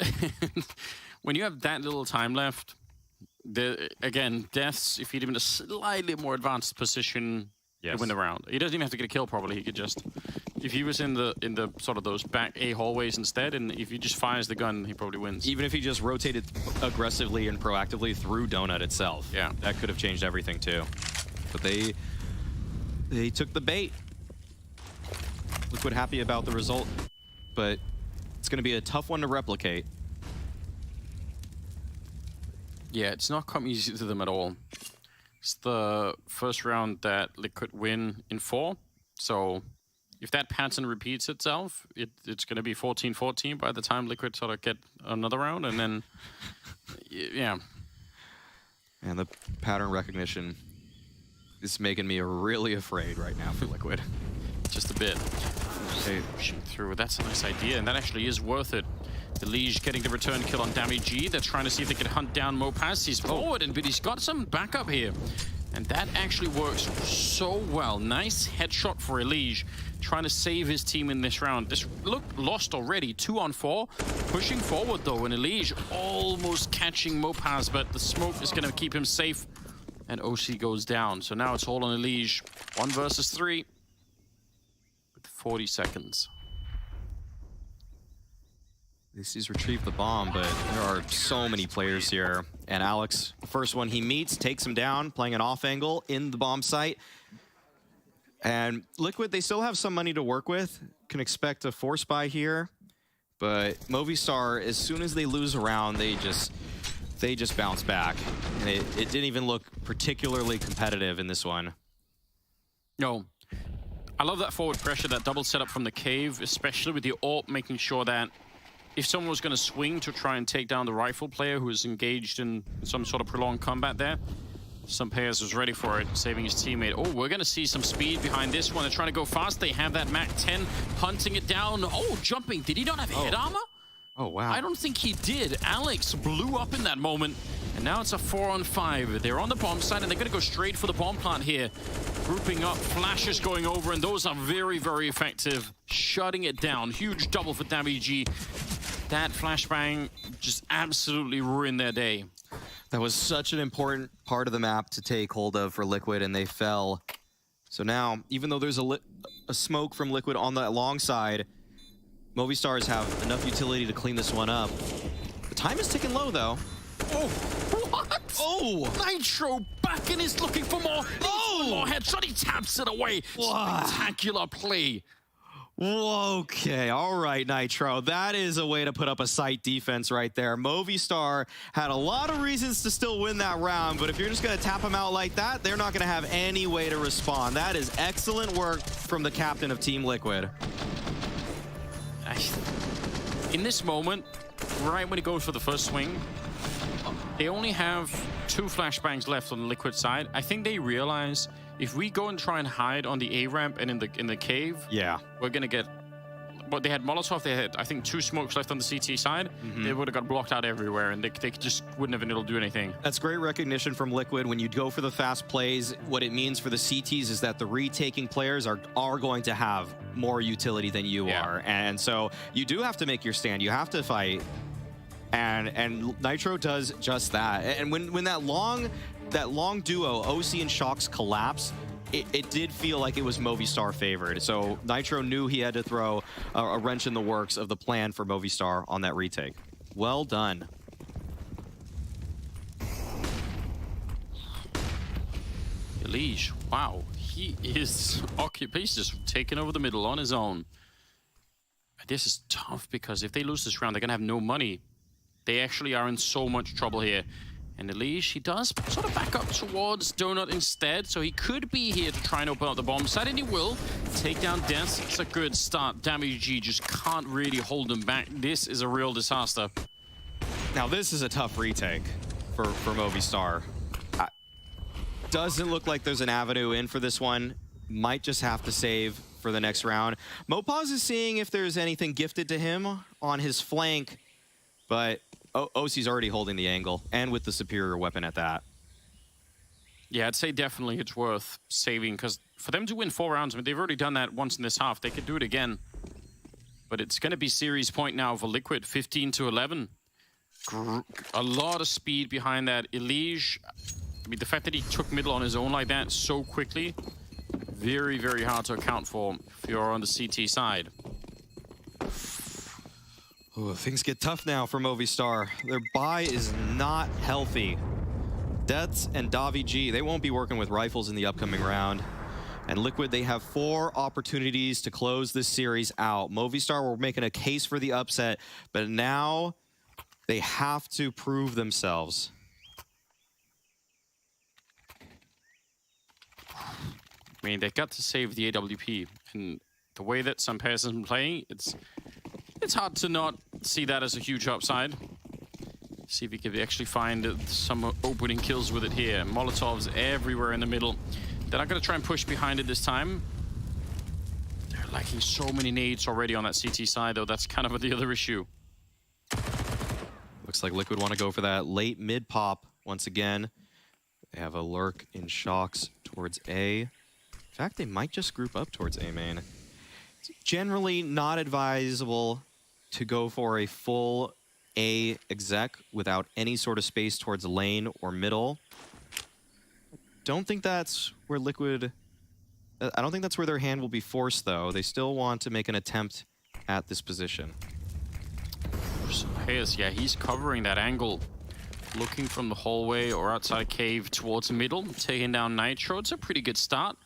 when you have that little time left, again, Deaths, if he'd been in a slightly more advanced position, to win the round. He doesn't even have to get a kill, probably. He could just... If he was in the sort of those back A hallways instead, and if he just fires the gun, he probably wins. Even if he just rotated aggressively and proactively through Donut itself. Yeah. That could have changed everything, too. But they took the bait. Liquid happy about the result, but it's going to be a tough one to replicate. Yeah, it's not come easy to them at all. It's the first round that Liquid win in 4, so if that pattern repeats itself, it's going to be 14-14 by the time Liquid sort of get another round, and then, yeah. And the pattern recognition is making me really afraid right now for Liquid. Just a bit. Okay, pushing through. That's a nice idea, and that actually is worth it. Elige getting the return kill on Damage G. They're trying to see if they can hunt down Mopaz. He's forward, but he's got some backup here. And that actually works so well. Nice headshot for Elige, trying to save his team in this round. This looked lost already, 2-on-4. Pushing forward though, and Elige almost catching Mopaz, but the smoke is gonna keep him safe. And OC goes down. So now it's all on Elige. 1 versus 3. With 40 seconds. He's retrieved the bomb, but there are so many players here. And Alex, the first one he meets, takes him down, playing an off angle in the bomb site. And Liquid, they still have some money to work with. Can expect a force buy here. But Movistar, as soon as they lose a round, they just bounce back. And it didn't even look particularly competitive in this one. No. I love that forward pressure, that double setup from the cave, especially with the AWP, making sure that if someone was going to swing to try and take down the rifle player who is engaged in some sort of prolonged combat there, some players was ready for it, saving his teammate. Oh, we're going to see some speed behind this one. They're trying to go fast. They have that MAC-10 hunting it down. Oh, jumping. Did he not have head armor? Oh, wow. I don't think he did. Alex blew up in that moment. And now it's a 4-on-5. They're on the bomb site, and they're going to go straight for the bomb plant here. Grouping up, flashes going over, and those are very, very effective. Shutting it down. Huge double for Damage G. That flashbang just absolutely ruined their day. That was such an important part of the map to take hold of for Liquid, and they fell. So now, even though there's a smoke from Liquid on the long side, Movistars have enough utility to clean this one up. The time is ticking low, though. Oh, what? Oh! Nitro back and is looking for more. Oh! More headshot. He taps it away. What? Spectacular play. Okay, all right, Nitro. That is a way to put up a site defense right there. Movistar had a lot of reasons to still win that round, but if you're just going to tap them out like that, they're not going to have any way to respond. That is excellent work from the captain of Team Liquid. In this moment, right when he goes for the first swing, they only have 2 flashbangs left on the Liquid side. I think they realize if we go and try and hide on the A ramp and in the cave, yeah, we're gonna get. But they had Molotov. They had, I think, 2 smokes left on the CT side. They would have got blocked out everywhere, and they just wouldn't have been able to do anything. That's great recognition from Liquid. When you go for the fast plays, what it means for the CTs is that the retaking players are going to have more utility than you are, and so you do have to make your stand. You have to fight, and Nitro does just that. And when that long duo, OC and Shox, collapse, it did feel like it was Movistar favored. So Nitro knew he had to throw a wrench in the works of the plan for Movistar on that retake. Well done. Elige, wow, he is he's just taking over the middle on his own. This is tough because if they lose this round, they're gonna have no money. They actually are in so much trouble here. And Elige, he does sort of back up towards Donut instead, so he could be here to try and open up the bomb side, and he will. Take down Death, it's a good start. Damage just can't really hold him back. This is a real disaster. Now this is a tough retake for Movistar. Doesn't look like there's an avenue in for this one. Might just have to save for the next round. Mopaz is seeing if there's anything gifted to him on his flank, but OC's already holding the angle, and with the superior weapon at that. Yeah, I'd say definitely it's worth saving, because for them to win 4 rounds, I mean, they've already done that once in this half. They could do it again. But it's going to be series point now for Liquid, 15-11. A lot of speed behind that. Elige, I mean, the fact that he took middle on his own like that so quickly, very, very hard to account for if you're on the CT side. Ooh, things get tough now for Movistar. Their buy is not healthy. Deaths and Davi G, they won't be working with rifles in the upcoming round. And Liquid, they have 4 opportunities to close this series out. Movistar were making a case for the upset, but now they have to prove themselves. I mean, they got to save the AWP, and the way that Sampers has been playing, it's hard to not see that as a huge upside. See if he can actually find some opening kills with it here. Molotovs everywhere in the middle. They're not going to try and push behind it this time. They're lacking so many nades already on that CT side, though. That's kind of the other issue. Looks like Liquid want to go for that late mid pop once again. They have a lurk in Shox towards A. In fact, they might just group up towards A main. It's generally not advisable to go for a full A exec without any sort of space towards lane or middle. Don't think that's where Liquid... I don't think that's where their hand will be forced, though. They still want to make an attempt at this position. Yeah, he's covering that angle. Looking from the hallway or outside cave towards the middle, taking down Nitro. It's a pretty good start.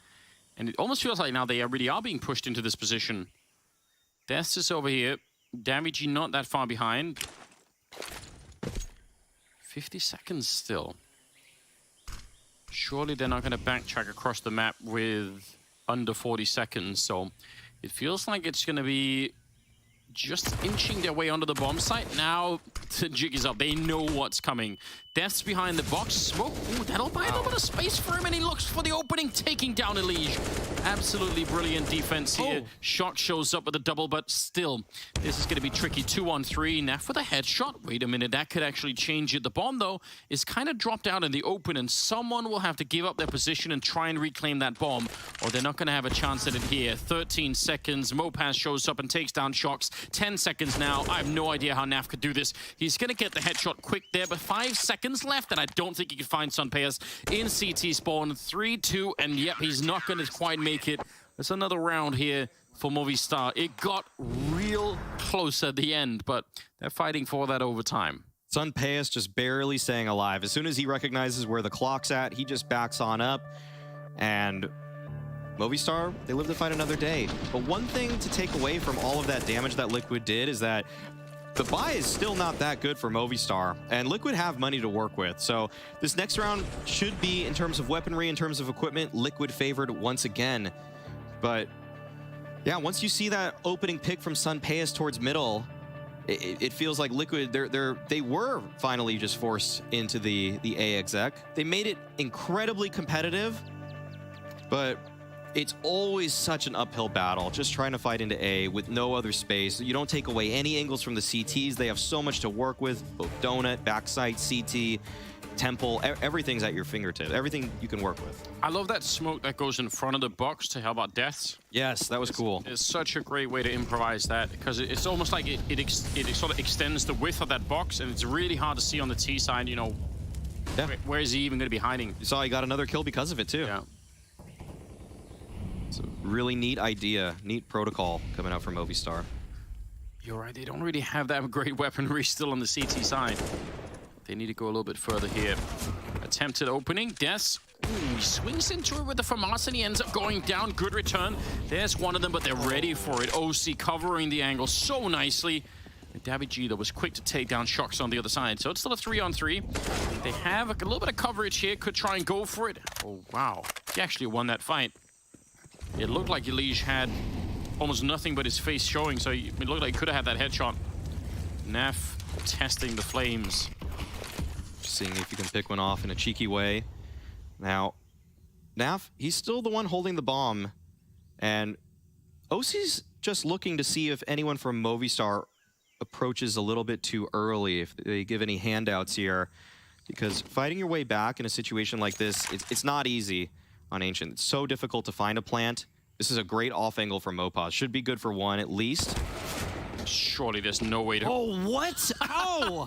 And it almost feels like now they really are being pushed into this position. Death is over here. Damage not that far behind. 50 seconds still. Surely they're not going to backtrack across the map with under 40 seconds. So it feels like it's going to be just inching their way onto the bomb site. Now the jig is up. They know what's coming. Death's behind the box. Smoke. Ooh, that'll buy a little bit of space for him, and he looks for the opening, taking down Elige. Absolutely brilliant defense here. Shock shows up with a double, but still, this is going to be tricky. 2-on-3. Now for the headshot. Wait a minute, that could actually change it. The bomb, though, is kind of dropped out in the open, and someone will have to give up their position and try and reclaim that bomb, or they're not going to have a chance at it here. 13 seconds. Mopaz shows up and takes down Shox. 10 seconds now. I have no idea how Naf could do this. He's going to get the headshot quick there, but 5 seconds seconds left, and I don't think he can find Sunpayas in CT spawn. 3-2, and yep, he's not going to quite make it. There's another round here for Movistar. It got real close at the end, but they're fighting for that overtime. Sunpayas just barely staying alive. As soon as he recognizes where the clock's at, he just backs on up. And Movistar, they live to fight another day. But one thing to take away from all of that damage that Liquid did is that the buy is still not that good for Movistar, and Liquid have money to work with. So this next round should be, in terms of weaponry, in terms of equipment, Liquid favored once again. But yeah, once you see that opening pick from Sunpayas towards middle, it feels like Liquid, they were finally just forced into the A exec. They made it incredibly competitive, but it's always such an uphill battle, just trying to fight into A with no other space. You don't take away any angles from the CTs. They have so much to work with, both Donut, Backside, CT, Temple, everything's at your fingertips. Everything you can work with. I love that smoke that goes in front of the box to help out deaths. Yes, that was cool. It's such a great way to improvise that, because it's almost like it sort of extends the width of that box, and it's really hard to see on the T side, you know, where is he even going to be hiding? You saw he got another kill because of it, too. Yeah. It's a really neat idea, neat protocol coming out from Movistar. You're right, they don't really have that great weaponry still on the CT side. They need to go a little bit further here. Attempted opening, Des. Ooh, he swings into it with the FAMAS and he ends up going down. Good return. There's one of them, but they're ready for it. OC covering the angle so nicely. And davidji, though, was quick to take down Shocks on the other side. So it's still a 3-on-3. They have a little bit of coverage here. Could try and go for it. Oh, wow. He actually won that fight. It looked like Elige had almost nothing but his face showing, so it looked like he could have had that headshot. Naf testing the flames. Seeing if you can pick one off in a cheeky way. Now, Naf, he's still the one holding the bomb, and OC's just looking to see if anyone from Movistar approaches a little bit too early, if they give any handouts here, because fighting your way back in a situation like this, it's not easy on Ancient. It's so difficult to find a plant. This is a great off angle from Mopaz. Should be good for one at least. Surely there's no way to... Oh, what? Ow!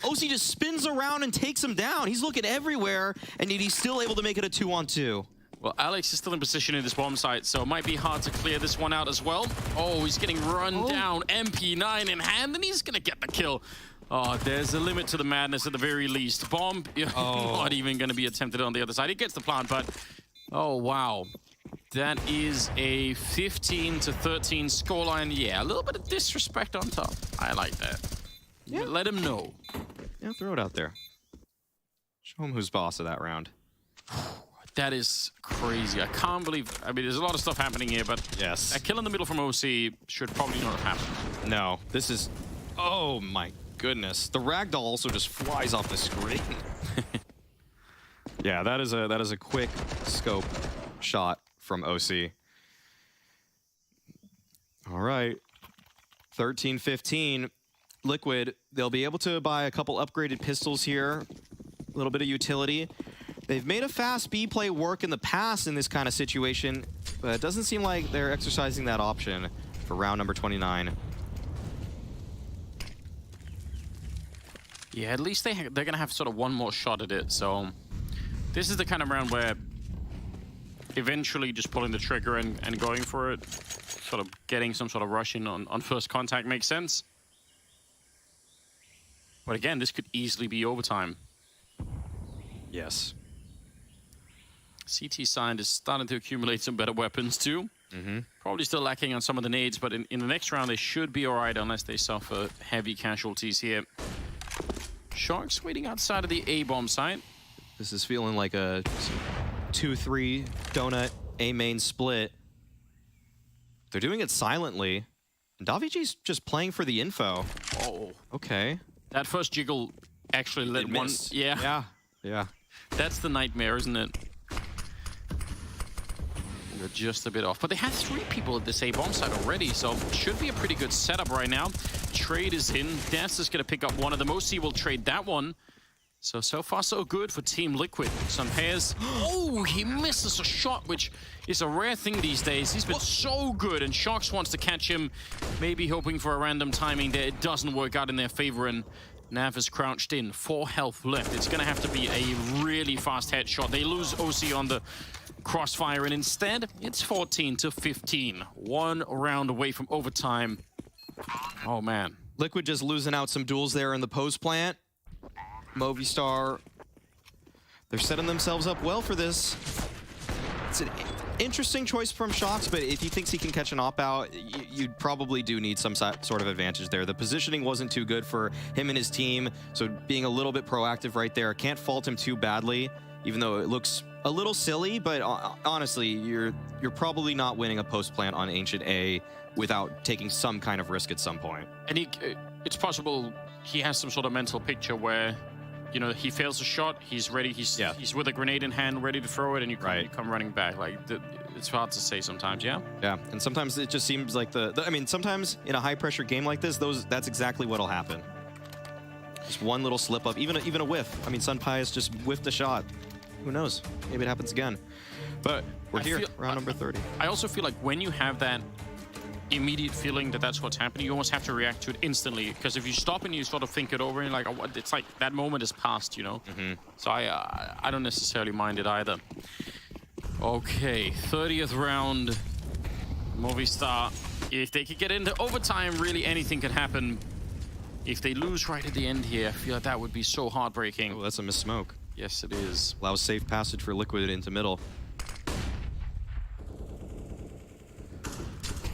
OC just spins around and takes him down. He's looking everywhere, and yet he's still able to make it a 2-on-2. Well, Alex is still in position in this bomb site, so it might be hard to clear this one out as well. Oh, he's getting run down. MP9 in hand, and he's going to get the kill. Oh, there's a limit to the madness at the very least. Bomb, not even going to be attempted on the other side. He gets the plant, but... Oh, wow. That is a 15-13 scoreline. Yeah, a little bit of disrespect on top. I like that. Yeah. Let him know. Yeah, throw it out there. Show him who's boss of that round. That is crazy. I can't believe... I mean, there's a lot of stuff happening here, but... Yes. A kill in the middle from OC should probably not have happened. No, this is... Oh, my goodness. The ragdoll also just flies off the screen. Yeah, that is a quick scope shot from OC. All right. 13-15. Liquid, they'll be able to buy a couple upgraded pistols here. A little bit of utility. They've made a fast B play work in the past in this kind of situation, but it doesn't seem like they're exercising that option for round number 29. Yeah, at least they're going to have sort of one more shot at it, so... This is the kind of round where eventually just pulling the trigger and going for it, sort of getting some sort of rush in on first contact makes sense. But again, this could easily be overtime. Yes. CT side is starting to accumulate some better weapons too. Probably still lacking on some of the nades, but in the next round they should be alright unless they suffer heavy casualties here. Sharks waiting outside of the A-bomb site. This is feeling like a 2-3 donut A main split. They're doing it silently. And davidji's just playing for the info. Oh. Okay. That first jiggle actually let one... Yeah. Yeah. That's the nightmare, isn't it? They're just a bit off. But they have 3 people at this A-bomb site already, so it should be a pretty good setup right now. Trade is in. Dance is going to pick up one of them. OC will trade that one. So far, so good for Team Liquid. Sunpayas. Oh, he misses a shot, which is a rare thing these days. He's been so good, and Sharks wants to catch him, maybe hoping for a random timing there. It doesn't work out in their favor, and Nav is crouched in, 4 health left. It's going to have to be a really fast headshot. They lose OC on the crossfire, and instead, it's 14-15. 1 round away from overtime. Oh, man. Liquid just losing out some duels there in the post plant. Movistar, they're setting themselves up well for this. It's an interesting choice from Shox, but if he thinks he can catch an op-out, you probably do need some sort of advantage there. The positioning wasn't too good for him and his team, so being a little bit proactive right there. Can't fault him too badly, even though it looks a little silly, but honestly, you're probably not winning a post plant on Ancient A without taking some kind of risk at some point. And it's possible he has some sort of mental picture where, you know, he fails a shot, he's ready, he's with a grenade in hand, ready to throw it, and you come running back. Like, it's hard to say sometimes, yeah? Yeah, and sometimes it just seems like I mean, sometimes in a high-pressure game like this, that's exactly what'll happen. Just one little slip-up, even a whiff. I mean, Sunpius just whiffed a shot. Who knows? Maybe it happens again. But we're here, round number 30. I also feel like when you have that immediate feeling that that's what's happening, you almost have to react to it instantly, because if you stop and you sort of think it over and you're like, oh, it's like that moment is past, you know. So I don't necessarily mind it either. Okay, 30th round. Movistar, if they could get into overtime, really anything could happen. If they lose right at the end here, I feel like that would be so heartbreaking. Oh, that's a missed smoke. Yes, it is. Allows safe passage for Liquid into middle.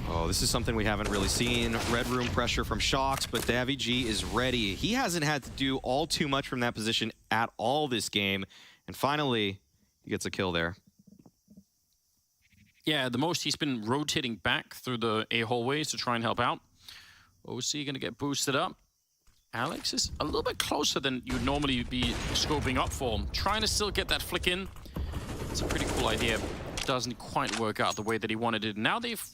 Oh, this is something we haven't really seen. Red room pressure from Shox, but Davy G is ready. He hasn't had to do all too much from that position at all this game. And finally, he gets a kill there. Yeah, the most he's been rotating back through the A hallways to try and help out. OC going to get boosted up. Alex is a little bit closer than you'd normally be scoping up for. Trying to still get that flick in. It's a pretty cool idea. Doesn't quite work out the way that he wanted it. Now they've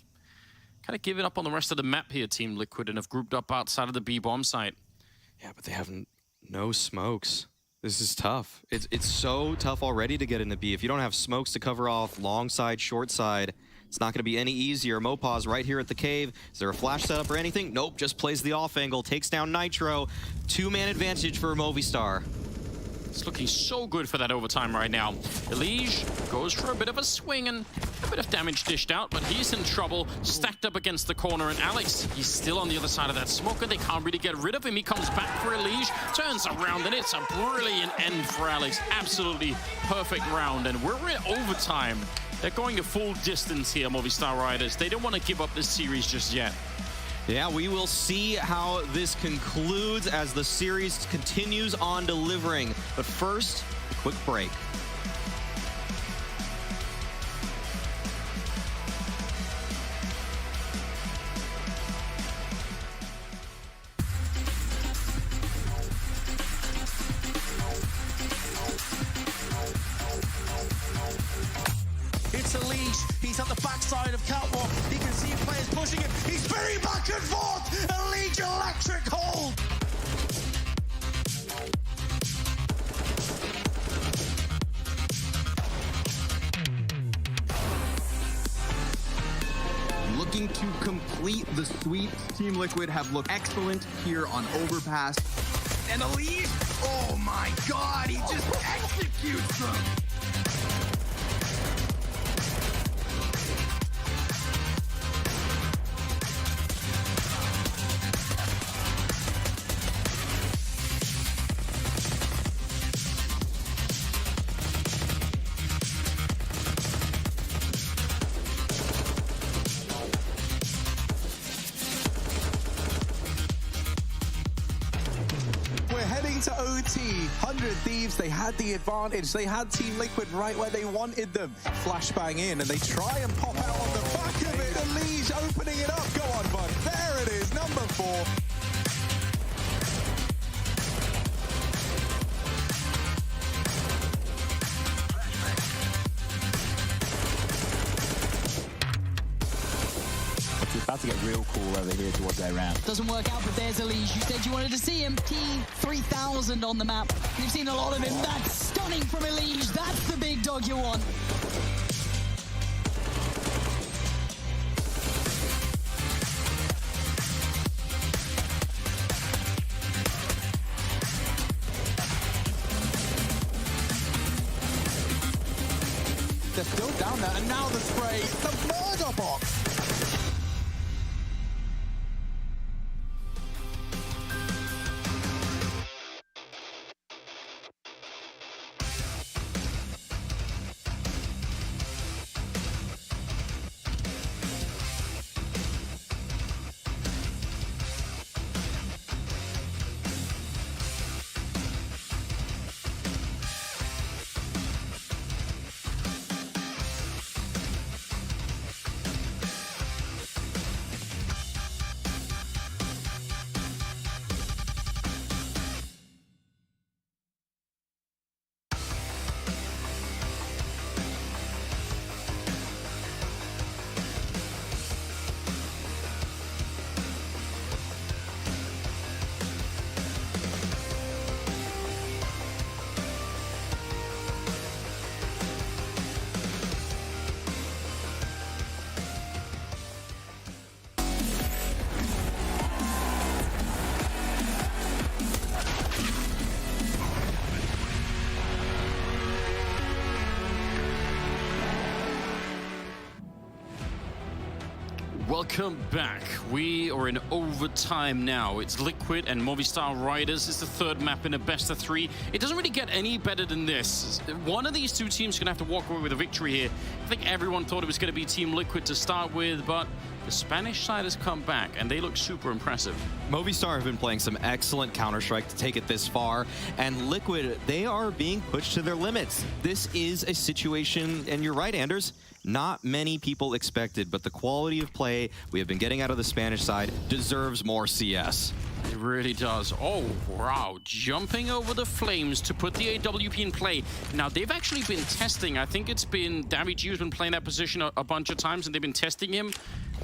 kind of given up on the rest of the map here, Team Liquid, and have grouped up outside of the B bomb site. Yeah, but they have no smokes. This is tough. It's so tough already to get into B. If you don't have smokes to cover off long side, short side, it's not going to be any easier. Mopaz right here at the cave. Is there a flash setup or anything? Nope, just plays the off angle, takes down Nitro. 2-man advantage for Movistar. It's looking so good for that overtime right now. Elige goes for a bit of a swing and a bit of damage dished out, but he's in trouble, stacked up against the corner, and Alex, he's still on the other side of that smoke, and they can't really get rid of him. He comes back for Elige, turns around, and it's a brilliant end for Alex. Absolutely perfect round, and we're in overtime. They're going to full distance here, Movistar Riders. They don't want to give up this series just yet. Yeah, we will see how this concludes as the series continues on delivering. But first, a quick break. It's Elige. He's at the backside of Catwalk. He can see players pushing him. He's spinning back and forth. Elige electric hold. Looking to complete the sweep. Team Liquid have looked excellent here on Overpass. And Elige, oh my god, he just executes them. To OT, 100 Thieves, they had the advantage. They had Team Liquid right where they wanted them. Flashbang in, and they try and pop out on the back of it. Elige opening it up. Go on, bud. There it is, number 4. It's about to get real cool over here towards their round. Doesn't work out, but there's Elige. You said you wanted to see him. T3000 on the map. You've seen a lot of him. That's stunning from Elige. That's the big dog you want. they're still down there, and now the spray, the murder box. Welcome back. We are in overtime now. It's Liquid and Movistar Riders. It's the third map in a best of 3. It doesn't really get any better than this. One of these two teams is going to have to walk away with a victory here. I think everyone thought it was going to be Team Liquid to start with, but the Spanish side has come back, and they look super impressive. Movistar have been playing some excellent Counter-Strike to take it this far, and Liquid, they are being pushed to their limits. This is a situation, and you're right, Anders, not many people expected, but the quality of play we have been getting out of the Spanish side deserves more CS. It really does. Oh, wow. Jumping over the flames to put the AWP in play. Now, they've actually been testing. I think it's been David G's been playing that position a bunch of times, and they've been testing him.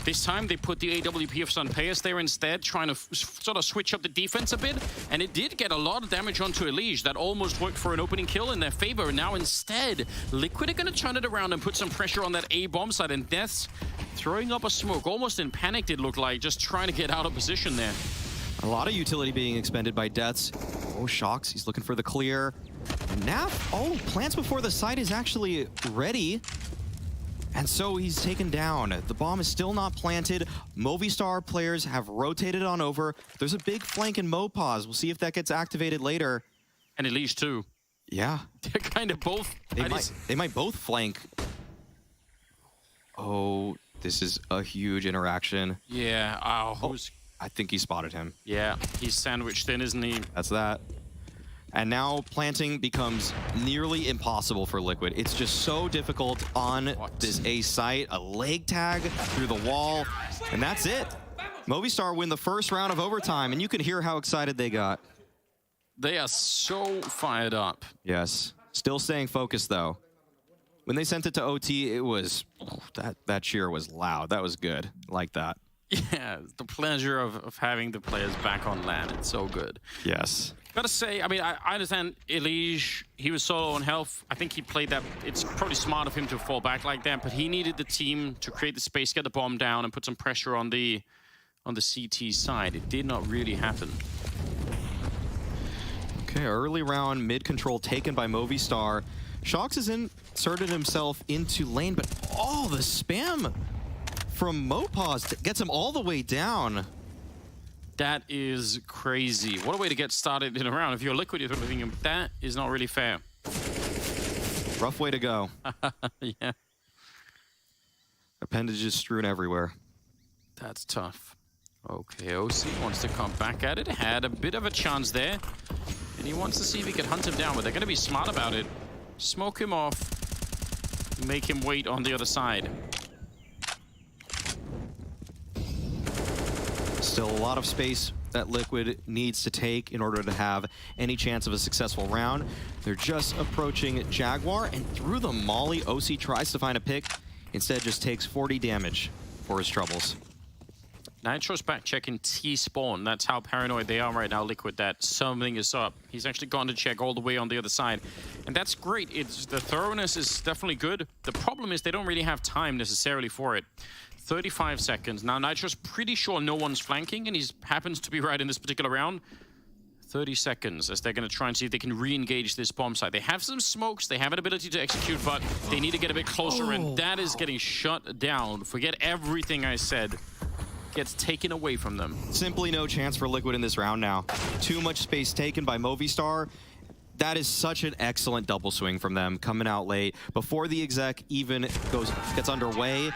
This time, they put the AWP of Sunpayas there instead, trying to sort of switch up the defense a bit. And it did get a lot of damage onto Elige. That almost worked for an opening kill in their favor. Now, instead, Liquid are going to turn it around and put some pressure on that A-bomb side. And Death's throwing up a smoke, almost in panic, it looked like, just trying to get out of position there. A lot of utility being expended by Deaths. Oh, Shocks, he's looking for the clear. Naf, oh, plants before the site is actually ready. And so he's taken down. The bomb is still not planted. Movistar players have rotated on over. There's a big flank in Mopaz. We'll see if that gets activated later. And Elige too. Yeah. They're kind of both. They might both flank. Oh, this is a huge interaction. Yeah, oh, I think he spotted him. Yeah, he's sandwiched in, isn't he? That's that. And now planting becomes nearly impossible for Liquid. It's just so difficult on this A site. A leg tag through the wall, and that's it. Movistar win the first round of overtime, and you can hear how excited they got. They are so fired up. Yes. Still staying focused, though. When they sent it to OT, it was... that cheer was loud. That was good. Like that. Yeah, the pleasure of having the players back on land. It's so good. Yes. Gotta say, I mean, I understand Elige, he was solo on health. I think he played that. It's probably smart of him to fall back like that, but he needed the team to create the space, get the bomb down, and put some pressure on the CT side. It did not really happen. Okay, early round mid control taken by Movistar. Shocks has inserted himself into lane, but oh, the spam from Mopaz gets him all the way down. That is crazy. What a way to get started in a round. If you're Liquid, you're thinking, that is not really fair. Rough way to go. Yeah. Appendages strewn everywhere. That's tough. Okay, OC wants to come back at it. Had a bit of a chance there. And he wants to see if he can hunt him down, but they're going to be smart about it. Smoke him off. Make him wait on the other side. Still a lot of space that Liquid needs to take in order to have any chance of a successful round. They're just approaching Jaguar, and through the molly, OC tries to find a pick. Instead, just takes 40 damage for his troubles. Nitro's back checking T-spawn. That's how paranoid they are right now, Liquid, that something is up. He's actually gone to check all the way on the other side. And that's great. The thoroughness is definitely good. The problem is they don't really have time necessarily for it. 35 seconds. Now, Nitro's pretty sure no one's flanking, and he happens to be right in this particular round. 30 seconds as they're going to try and see if they can re-engage this bomb site. They have some smokes, they have an ability to execute, but they need to get a bit closer, and that is getting shut down. Forget everything I said. Gets taken away from them. Simply no chance for Liquid in this round now. Too much space taken by Movistar. That is such an excellent double swing from them, coming out late. Before the exec even gets underway,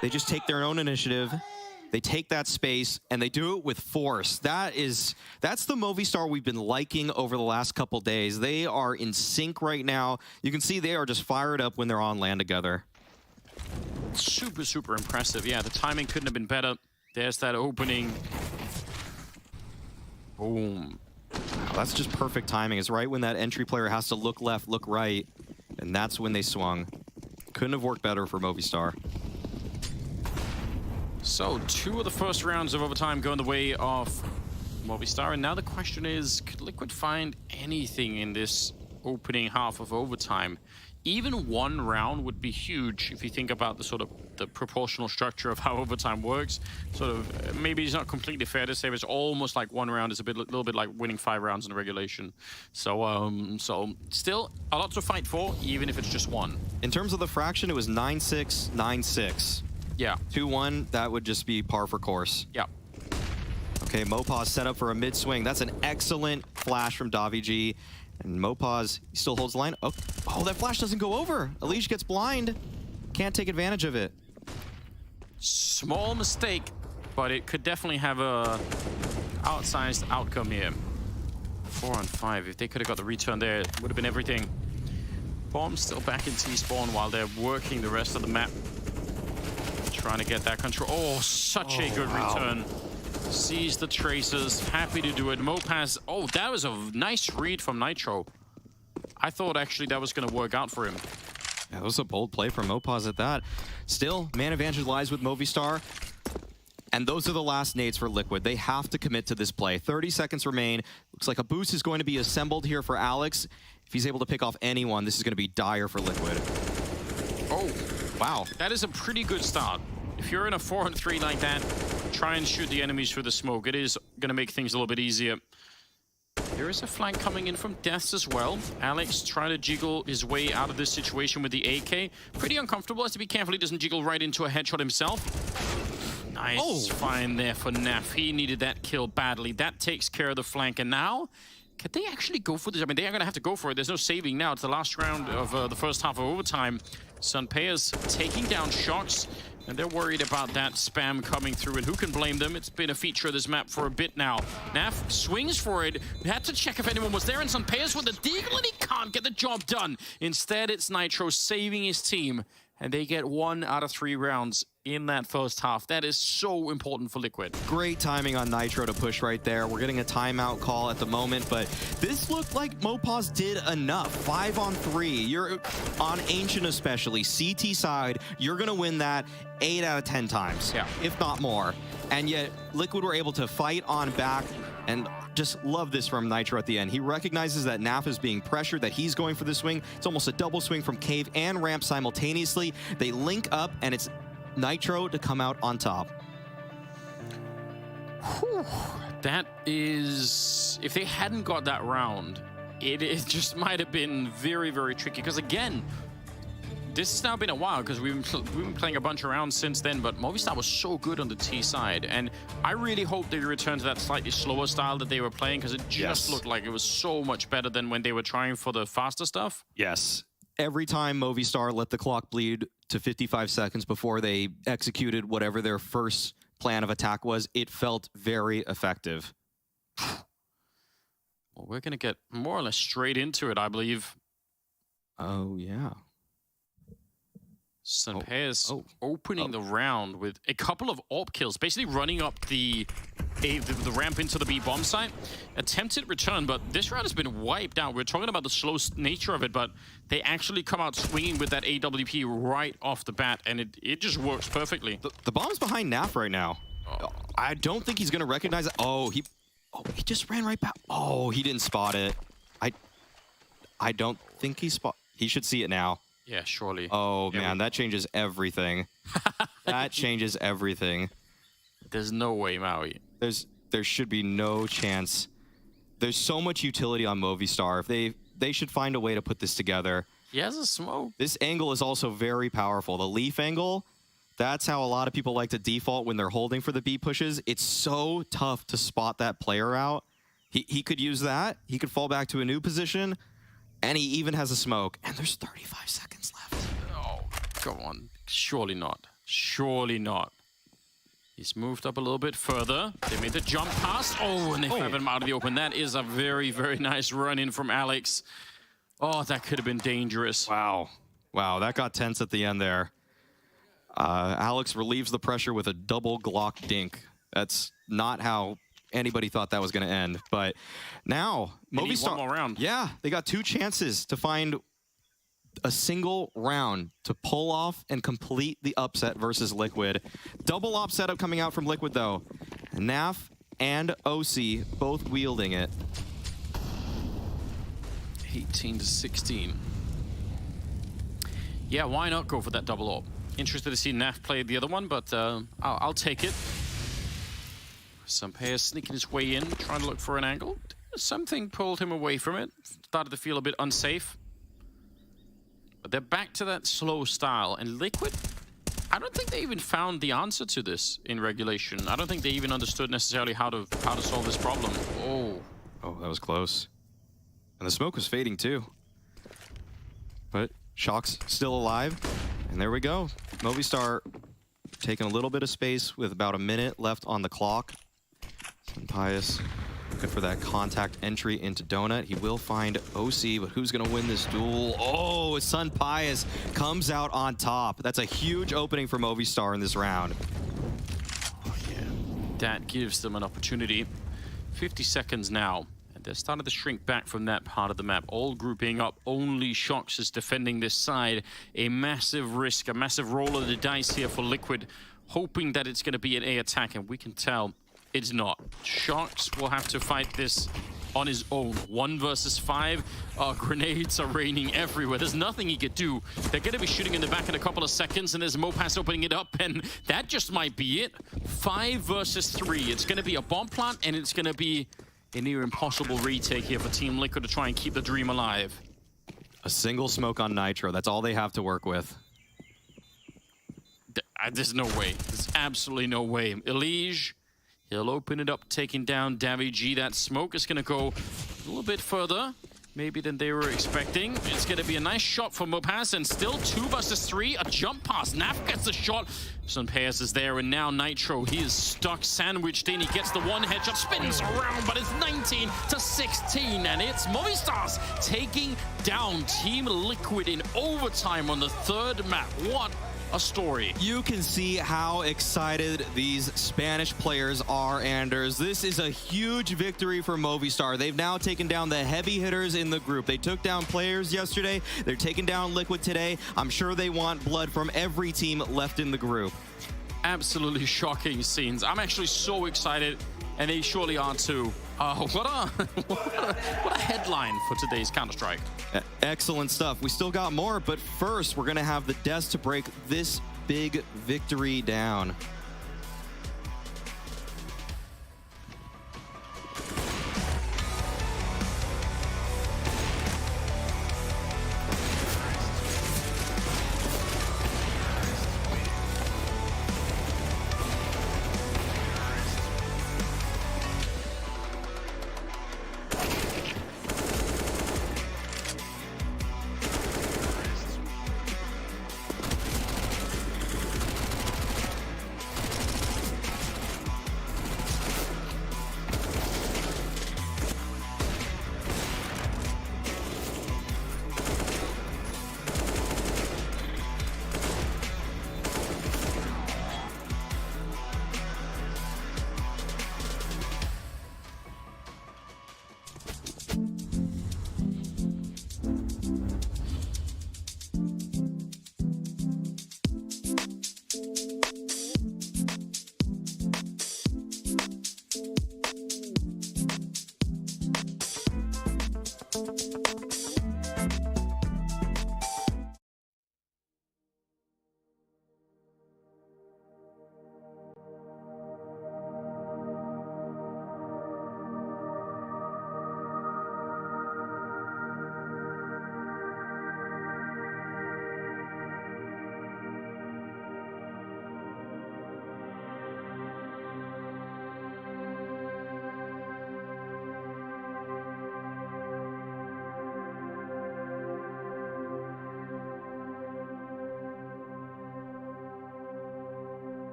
they just take their own initiative. They take that space, and they do it with force. That's the Movistar we've been liking over the last couple days. They are in sync right now. You can see they are just fired up when they're on land together. Super, super impressive. Yeah, the timing couldn't have been better. There's that opening. Boom. Wow, that's just perfect timing. It's right when that entry player has to look left, look right, and that's when they swung. Couldn't have worked better for Movistar. So, 2 of the first rounds of overtime going the way of Movistar, and now the question is, could Liquid find anything in this opening half of overtime? Even 1 round would be huge if you think about the sort of the proportional structure of how overtime works. Sort of, maybe it's not completely fair to say, but it's almost like 1 round is a little bit like winning 5 rounds in regulation. So, still a lot to fight for, even if it's just 1. In terms of the fraction, it was 9-6, 9-6. Yeah. 2-1, that would just be par for course. Yeah. Okay, Mopaz set up for a mid-swing. That's an excellent flash from Davigi. And Mopaz still holds the line. Oh, that flash doesn't go over. Elige gets blind. Can't take advantage of it. Small mistake, but it could definitely have a outsized outcome here. 4 on 5. If they could have got the return there, it would have been everything. Bomb still back in T-spawn while they're working the rest of the map. Trying to get that control. Oh, such a good return. Sees the tracers, happy to do it. Mopaz, oh, that was a nice read from Nitro. I thought actually that was going to work out for him. That was a bold play from Mopaz at that. Still, man advantage lies with Movistar. And those are the last nades for Liquid. They have to commit to this play. 30 seconds remain. Looks like a boost is going to be assembled here for Alex. If he's able to pick off anyone, this is going to be dire for Liquid. Oh, wow. That is a pretty good start. If you're in a 4-3 like that, try and shoot the enemies through the smoke. It is going to make things a little bit easier. There is a flank coming in from Deaths as well. Alex trying to jiggle his way out of this situation with the AK. Pretty uncomfortable. Has to be careful he doesn't jiggle right into a headshot himself. Nice find there for Naf. He needed that kill badly. That takes care of the flank. And now, can they actually go for this? I mean, they are going to have to go for it. There's no saving now. It's the last round of the first half of overtime. Sunpea's taking down Shocks. And they're worried about that spam coming through, and who can blame them? It's been a feature of this map for a bit now. Naf swings for it. We had to check if anyone was there, and Sunpea's with the deagle, and he can't get the job done. Instead, it's Nitro saving his team, and they get 1 out of 3 rounds in that first half. That is so important for Liquid. Great timing on Nitro to push right there. We're getting a timeout call at the moment, but this looked like Mopaz did enough. 5 on 3. You're on Ancient especially, CT side, you're going to win that 8 out of 10 times, if not more. And yet, Liquid were able to fight on back, and just love this from Nitro at the end. He recognizes that Naf is being pressured, that he's going for the swing. It's almost a double swing from Cave and Ramp simultaneously. They link up, and it's Nitro to come out on top. Whew. That is... If they hadn't got that round, it just might have been very, very tricky. Because again, this has now been a while because we've been playing a bunch of rounds since then, but Movistar was so good on the T side. And I really hope they return to that slightly slower style that they were playing, because it just looked like it was so much better than when they were trying for the faster stuff. Yes. Every time Movistar let the clock bleed to 55 seconds before they executed whatever their first plan of attack was, it felt very effective. Well, we're going to get more or less straight into it, I believe. Oh, yeah. Sunpea's opening the round with a couple of AWP kills, basically running up the ramp into the B bomb site. Attempted return, but this round has been wiped out. We're talking about the slow nature of it, but they actually come out swinging with that AWP right off the bat, and it just works perfectly. The bomb's behind Naf right now. I don't think he's going to recognize it. He just ran right back. He didn't spot it. I don't think he should see it now. Yeah, surely. Oh, man, that changes everything. That changes everything. There's no way, Maui. There should be no chance. There's so much utility on Movistar. If they should find a way to put this together. He has a smoke. This angle is also very powerful. The leaf angle, that's how a lot of people like to default when they're holding for the B pushes. It's so tough to spot that player out. He could use that. He could fall back to a new position, and he even has a smoke. And there's 35 seconds left. Oh, come on. Surely not. Surely not. He's moved up a little bit further. They made the jump pass. Oh, and they have him out of the open. That is a very, very nice run-in from Alex. Oh, that could have been dangerous. Wow. Wow, that got tense at the end there. Alex relieves the pressure with a double Glock dink. That's not how anybody thought that was going to end. But now, Movistar, one more round. Yeah, they got 2 chances to find a single round to pull off and complete the upset versus Liquid. Double op setup coming out from Liquid, though. Naf and OC both wielding it. 18-16. Yeah, why not go for that double op? Interested to see Naf play the other one, but I'll take it. Sampea sneaking his way in, trying to look for an angle. Something pulled him away from it. Started to feel a bit unsafe. But they're back to that slow style. And Liquid, I don't think they even found the answer to this in regulation. I don't think they even understood necessarily how to solve this problem. Oh. Oh, that was close. And the smoke was fading too. But Shock's still alive. And there we go. Movistar taking a little bit of space with about a minute left on the clock. Pius looking for that contact entry into Donut. He will find OC, but who's going to win this duel? Oh, Sun Pius comes out on top. That's a huge opening for Movistar in this round. Oh, yeah. That gives them an opportunity. 50 seconds now. And they're starting to shrink back from that part of the map. All grouping up. Only Shocks is defending this side. A massive risk, a massive roll of the dice here for Liquid, hoping that it's going to be an A attack, and we can tell it's not. Shocks will have to fight this on his own. 1 versus 5. Grenades are raining everywhere. There's nothing he could do. They're going to be shooting in the back in a couple of seconds, and there's Mopass opening it up, and that just might be it. 5 versus 3. It's going to be a bomb plant, and it's going to be a near impossible retake here for Team Liquid to try and keep the dream alive. A single smoke on Nitro. That's all they have to work with. There's no way. There's absolutely no way. Elige, he'll open it up, taking down Davy G. That smoke is going to go a little bit further, maybe than they were expecting. It's going to be a nice shot for Mopass, and still 2 versus 3. A jump pass. Naf gets the shot. Sunpaeus is there, and now Nitro, he is stuck, sandwiched in. He gets the one headshot, spins around, but it's 19-16, and it's Movistar's taking down Team Liquid in overtime on the 3rd map. What a story. You can see how excited these Spanish players are, Anders. This is a huge victory for Movistar. They've now taken down the heavy hitters in the group. They took down players yesterday. They're taking down Liquid today. I'm sure they want blood from every team left in the group. Absolutely shocking scenes. I'm actually so excited, and they surely are too. What a headline for today's Counter-Strike. Excellent stuff. We still got more, but first we're going to have the Death to break this big victory down.